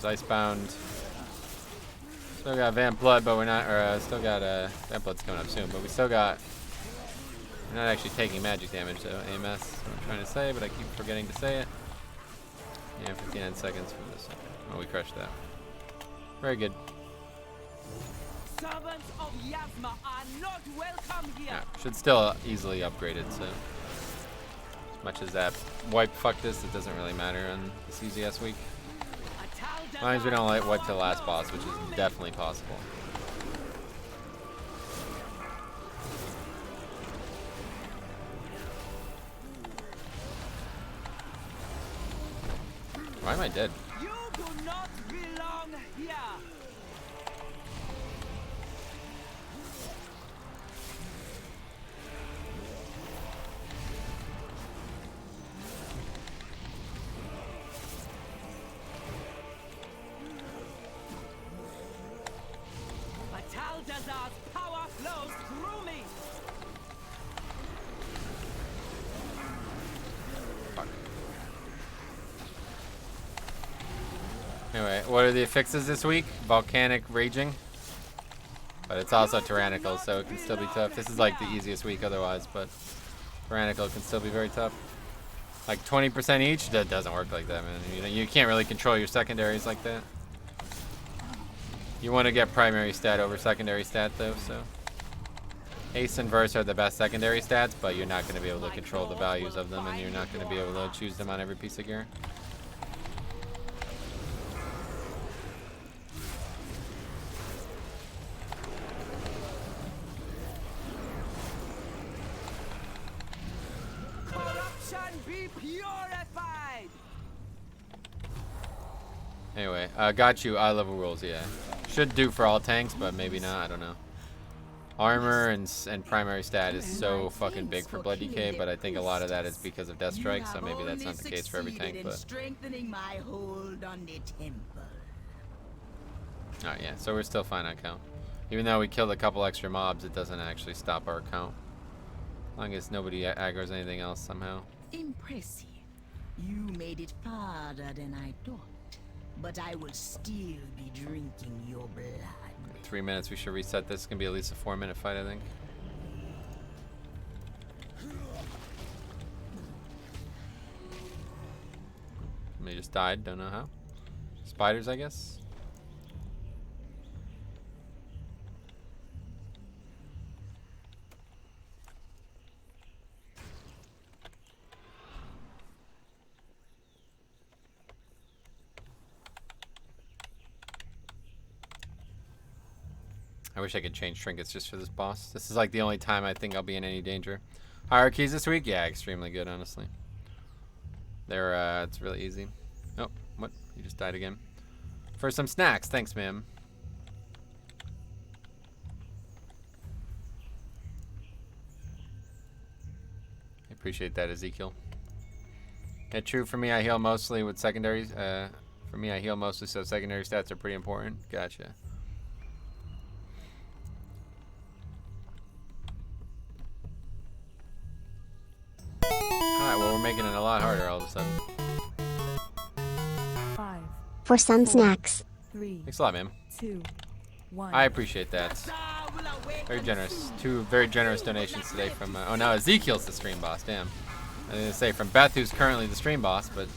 Icebound. Still got Vamp Blood, but we're not, or still got Vamp Blood's coming up soon, but we still got, we're not actually taking magic damage, so AMS is what I'm trying to say, but I keep forgetting to say it. Yeah, 59 seconds from this. Oh, we crushed that. Very good. Servants of Yasma are not welcome here. Yeah, should still easily upgrade it, so. As much as that wipe fucked us, it doesn't really matter on this easy ass week. As long as we don't like wipe to the last boss, which is definitely possible. Why am I dead? You do not belong here. Balthazar's power flows through me. Fuck. Anyway, what are the fixes this week? Volcanic Raging. But it's also Tyrannical, so it can still be tough. This is like the easiest week otherwise, but Tyrannical can still be very tough. Like 20% each? That doesn't work like that, man. You know, you can't really control your secondaries like that. You want to get primary stat over secondary stat though, so. Ace and Verse are the best secondary stats, but you're not going to be able to control the values of them, and you're not going to be able to choose them on every piece of gear. Corruption be purified. Anyway, got you. Eye level rules, yeah. Should do for all tanks, but maybe not. I don't know. Armor and primary stat is so fucking big for Blood DK, but I think a lot of that is because of Death Strike, so maybe that's not the case for every tank. But strengthening my hold on the temple. alright, yeah. So we're still fine on count. Even though we killed a couple extra mobs, it doesn't actually stop our count. As long as nobody aggro's anything else somehow. Impressive. You made it farther than I thought. But I will still be drinking your blood. 3 minutes, we should reset this. It's gonna be at least a 4-minute fight, I think. They just died, don't know how. Spiders, I guess. I wish I could change trinkets just for this boss. This is like the only time I think I'll be in any danger. Hierarchies this week? Yeah, extremely good, honestly. They're, it's really easy. Oh, what? You just died again. For some snacks. Thanks, ma'am. I appreciate that, Ezekiel. Yeah, true. For me, I heal mostly with secondaries. For me, I heal mostly, so secondary stats are pretty important. Gotcha. Alright, well, we're making it a lot harder all of a sudden. 5, For some 4, snacks. 3, Thanks a lot, ma'am. 2, 1. I appreciate that. Very generous. 2 very generous donations today from... oh, now Ezekiel's the stream boss. Damn. I was going to say from Beth, who's currently the stream boss, but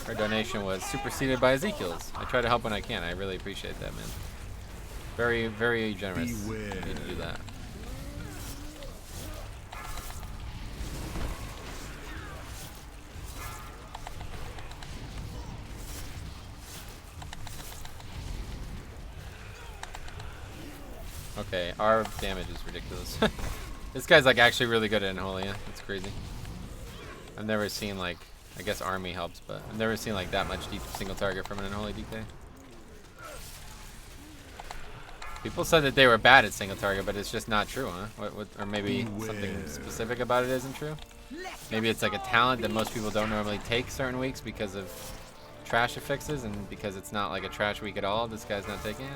her donation was superseded by Ezekiel's. I try to help when I can. I really appreciate that, man. Very, very generous. Beware. You need to do that. Okay, our damage is ridiculous. This guy's like actually really good at Unholy. It's crazy. I've never seen like, I guess army helps, but I've never seen like that much deep single target from an Unholy DK. People said that they were bad at single target, but it's just not true, huh? What, or maybe something specific about it isn't true? Maybe it's like a talent that most people don't normally take certain weeks because of trash affixes, and because it's not like a trash week at all, this guy's not taking it?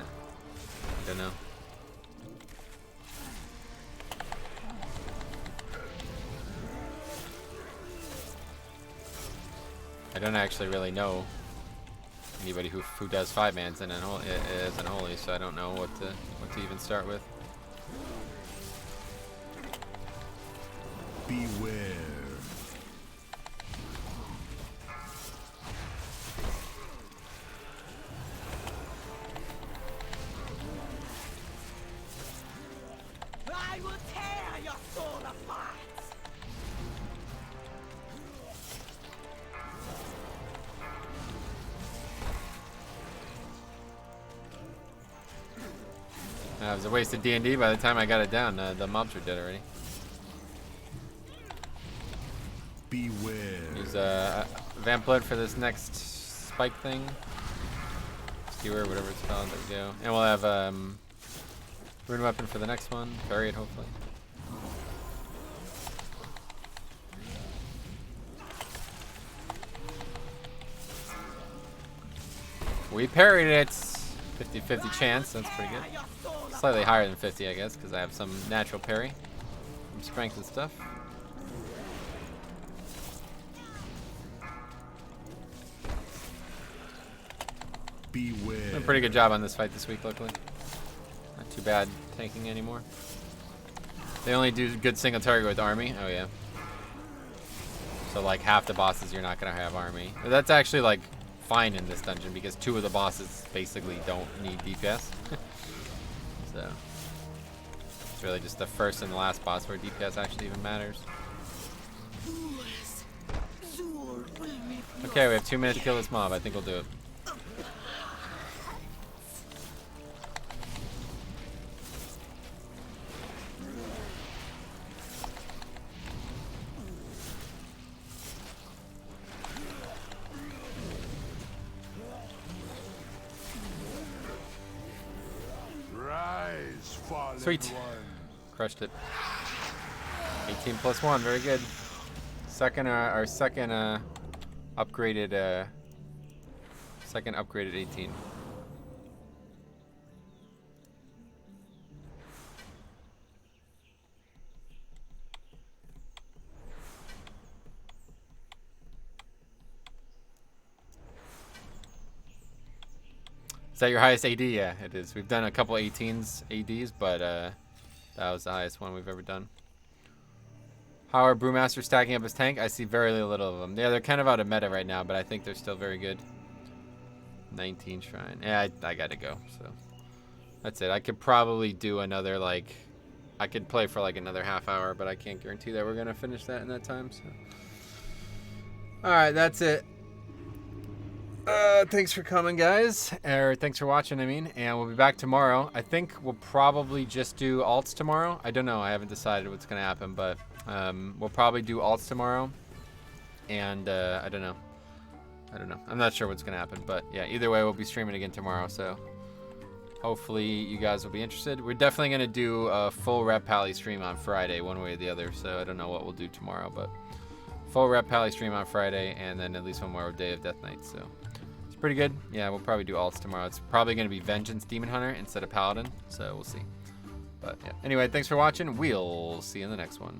I don't know. I don't actually really know anybody who does 5-mans in Unholy, so I don't know what to even start with. Beware. I will tear your soul apart. It was a waste of D&D. By the time I got it down, the mobs were dead already. Beware. Use Vamp Blood for this next spike thing. Skewer, whatever it's called. There we go. And we'll have Rune Weapon for the next one. Bury it, hopefully. We parried it. 50-50 chance. That's pretty good. Slightly higher than 50, I guess, because I have some natural parry from strength and stuff. Beware. Did a pretty good job on this fight this week, luckily. Not too bad tanking anymore. They only do good single target with army. Oh yeah. So like half the bosses you're not gonna have army. But that's actually like fine in this dungeon because 2 of the bosses basically don't need DPS. So it's really just the first and the last boss where DPS actually even matters. Okay, we have 2 minutes to kill this mob. I think we'll do it. Rise, fallen Sweet. one. Crushed it. 18 plus 1, very good. Our second upgraded 18. Is that your highest AD? Yeah, it is. We've done a couple 18s ADs, but that was the highest one we've ever done. How are Brewmasters stacking up his tank? I see very little of them. Yeah, they're kind of out of meta right now, but I think they're still very good. 19 shrine. Yeah, I gotta go. So that's it. I could probably do another like, I could play for like another half hour, but I can't guarantee that we're gonna finish that in that time. So, all right, that's it. Thanks for coming, guys. Or thanks for watching, I mean. And we'll be back tomorrow. I think we'll probably just do alts tomorrow. I don't know. I haven't decided what's going to happen, but we'll probably do alts tomorrow. And I don't know. I'm not sure what's going to happen, but yeah, either way, we'll be streaming again tomorrow. So hopefully you guys will be interested. We're definitely going to do a full Rep Pally stream on Friday, one way or the other. So I don't know what we'll do tomorrow, but full Rep Pally stream on Friday, and then at least one more Day of Death Night. So it's pretty good. Yeah, we'll probably do alts tomorrow. It's probably going to be Vengeance Demon Hunter instead of Paladin. So we'll see. But yeah. Anyway, thanks for watching. We'll see you in the next one.